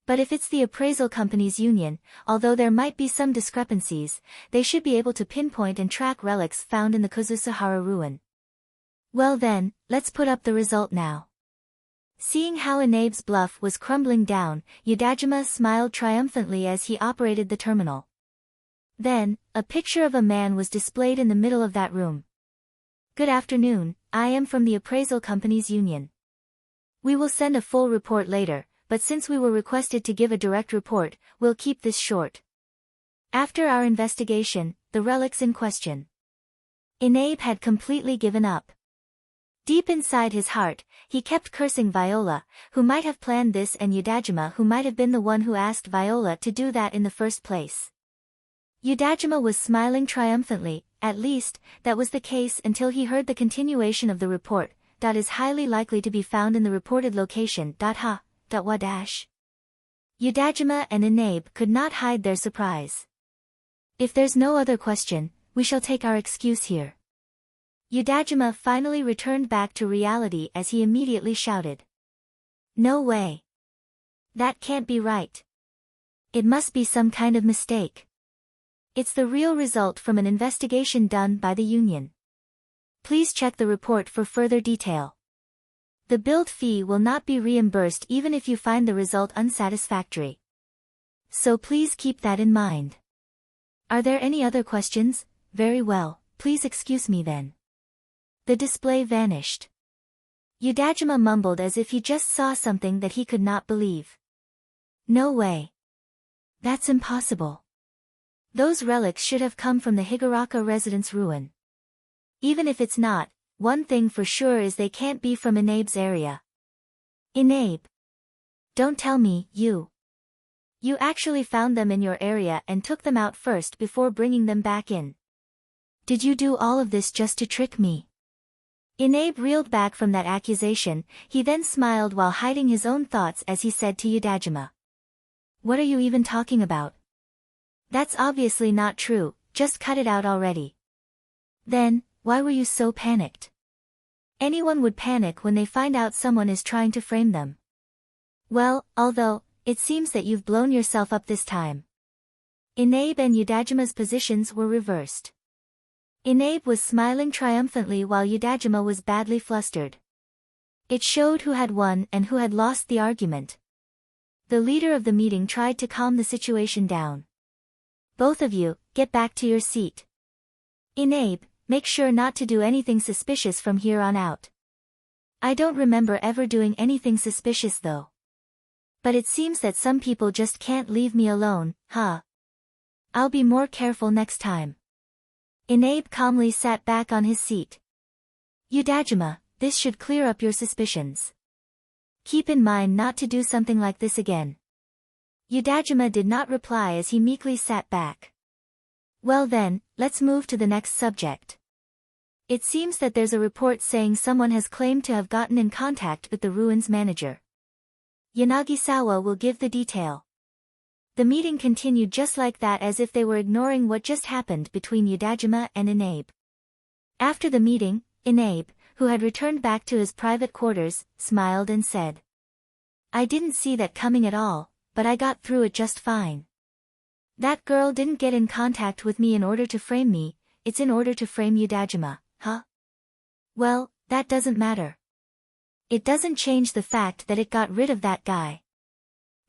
But if it's the appraisal companies union, although there might be some discrepancies, they should be able to pinpoint and track relics found in the Kuzusuhara ruin. Well then, let's put up the result now. Seeing how Inabe's bluff was crumbling down, Yudajima smiled triumphantly as he operated the terminal. Then, a picture of a man was displayed in the middle of that room. Good afternoon, I am from the appraisal companies union. We will send a full report later, but since we were requested to give a direct report, we'll keep this short. After our investigation, the relics in question. Inabe had completely given up. Deep inside his heart, he kept cursing Viola, who might have planned this, and Yudajima, who might have been the one who asked Viola to do that in the first place. Yudajima was smiling triumphantly, at least, that was the case until he heard the continuation of the report, is highly likely to be found in the reported location. Yudajima and Inabe could not hide their surprise. If there's no other question, we shall take our excuse here. Yudajima finally returned back to reality as he immediately shouted. No way. That can't be right. It must be some kind of mistake. It's the real result from an investigation done by the union. Please check the report for further detail. The build fee will not be reimbursed even if you find the result unsatisfactory. So please keep that in mind. Are there any other questions? Very well, please excuse me then. The display vanished. Yudajima mumbled as if he just saw something that he could not believe. No way. That's impossible. Those relics should have come from the Higuraka residence ruin. Even if it's not, one thing for sure is they can't be from Inabe's area. Inabe. Don't tell me, you actually found them in your area and took them out first before bringing them back in. Did you do all of this just to trick me? Inabe reeled back from that accusation. He then smiled while hiding his own thoughts as he said to Yudajima. What are you even talking about? That's obviously not true, just cut it out already. Then, why were you so panicked? Anyone would panic when they find out someone is trying to frame them. Well, although, it seems that you've blown yourself up this time. Inabe and Yudajima's positions were reversed. Inabe was smiling triumphantly while Yudajima was badly flustered. It showed who had won and who had lost the argument. The leader of the meeting tried to calm the situation down. Both of you, get back to your seat. Inabe, make sure not to do anything suspicious from here on out. I don't remember ever doing anything suspicious though. But it seems that some people just can't leave me alone, huh? I'll be more careful next time. Inabe calmly sat back on his seat. Yudajima, this should clear up your suspicions. Keep in mind not to do something like this again. Yudajima did not reply as he meekly sat back. Well then, let's move to the next subject. It seems that there's a report saying someone has claimed to have gotten in contact with the ruins manager. Yanagisawa will give the detail. The meeting continued just like that as if they were ignoring what just happened between Yudajima and Inabe. After the meeting, Inabe, who had returned back to his private quarters, smiled and said. I didn't see that coming at all, but I got through it just fine. That girl didn't get in contact with me in order to frame me, it's in order to frame Yudajima, huh? Well, that doesn't matter. It doesn't change the fact that it got rid of that guy.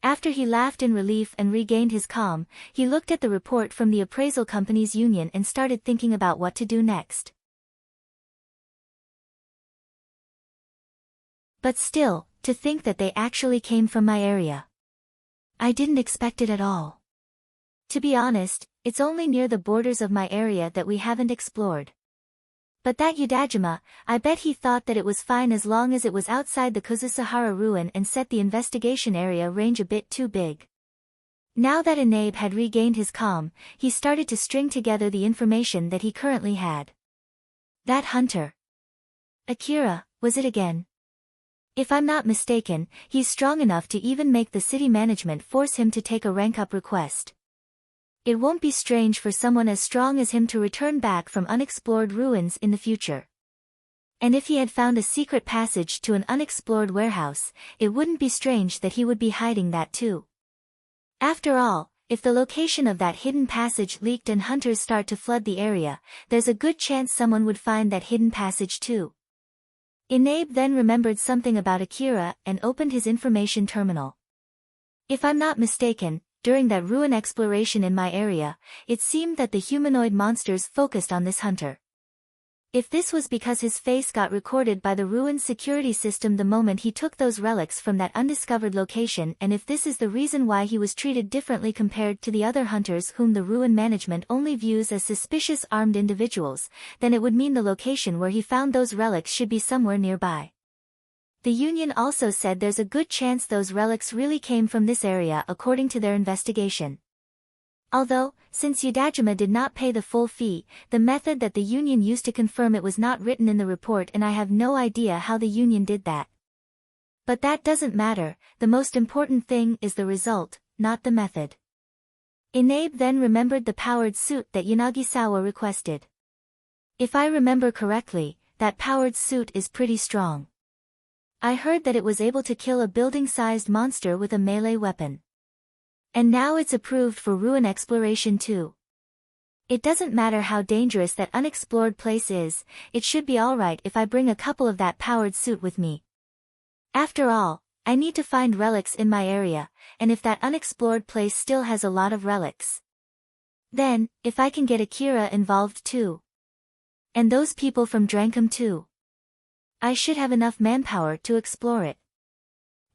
After he laughed in relief and regained his calm, he looked at the report from the appraisal company's union and started thinking about what to do next. But still, to think that they actually came from my area. I didn't expect it at all. To be honest, it's only near the borders of my area that we haven't explored. But that Yudajima, I bet he thought that it was fine as long as it was outside the Kuzusahara ruin and set the investigation area range a bit too big. Now that Inabe had regained his calm, he started to string together the information that he currently had. That hunter. Akira, was it again? If I'm not mistaken, he's strong enough to even make the city management force him to take a rank-up request. It won't be strange for someone as strong as him to return back from unexplored ruins in the future. And if he had found a secret passage to an unexplored warehouse, it wouldn't be strange that he would be hiding that too. After all, if the location of that hidden passage leaked and hunters start to flood the area, there's a good chance someone would find that hidden passage too. Inabe then remembered something about Akira and opened his information terminal. If I'm not mistaken, during that ruin exploration in my area, it seemed that the humanoid monsters focused on this hunter. If this was because his face got recorded by the ruin's security system the moment he took those relics from that undiscovered location, and if this is the reason why he was treated differently compared to the other hunters whom the ruin management only views as suspicious armed individuals, then it would mean the location where he found those relics should be somewhere nearby. The union also said there's a good chance those relics really came from this area according to their investigation. Although, since Yudajima did not pay the full fee, the method that the union used to confirm it was not written in the report and I have no idea how the union did that. But that doesn't matter, the most important thing is the result, not the method. Inabe then remembered the powered suit that Yanagisawa requested. If I remember correctly, that powered suit is pretty strong. I heard that it was able to kill a building-sized monster with a melee weapon. And now it's approved for ruin exploration too. It doesn't matter how dangerous that unexplored place is, it should be alright if I bring a couple of that powered suit with me. After all, I need to find relics in my area, and if that unexplored place still has a lot of relics. Then, if I can get Akira involved too. And those people from Drankum too. I should have enough manpower to explore it.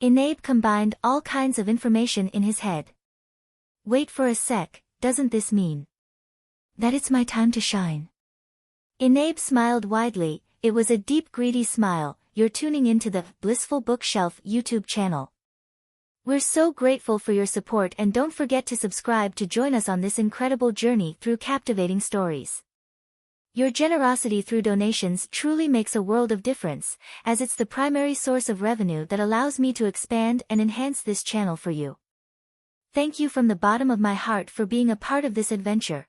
Inabe combined all kinds of information in his head. Wait for a sec, doesn't this mean that it's my time to shine? Inabe smiled widely, it was a deep greedy smile. You're tuning into the Blissful Bookshelf YouTube channel. We're so grateful for your support, and don't forget to subscribe to join us on this incredible journey through captivating stories. Your generosity through donations truly makes a world of difference, as it's the primary source of revenue that allows me to expand and enhance this channel for you. Thank you from the bottom of my heart for being a part of this adventure.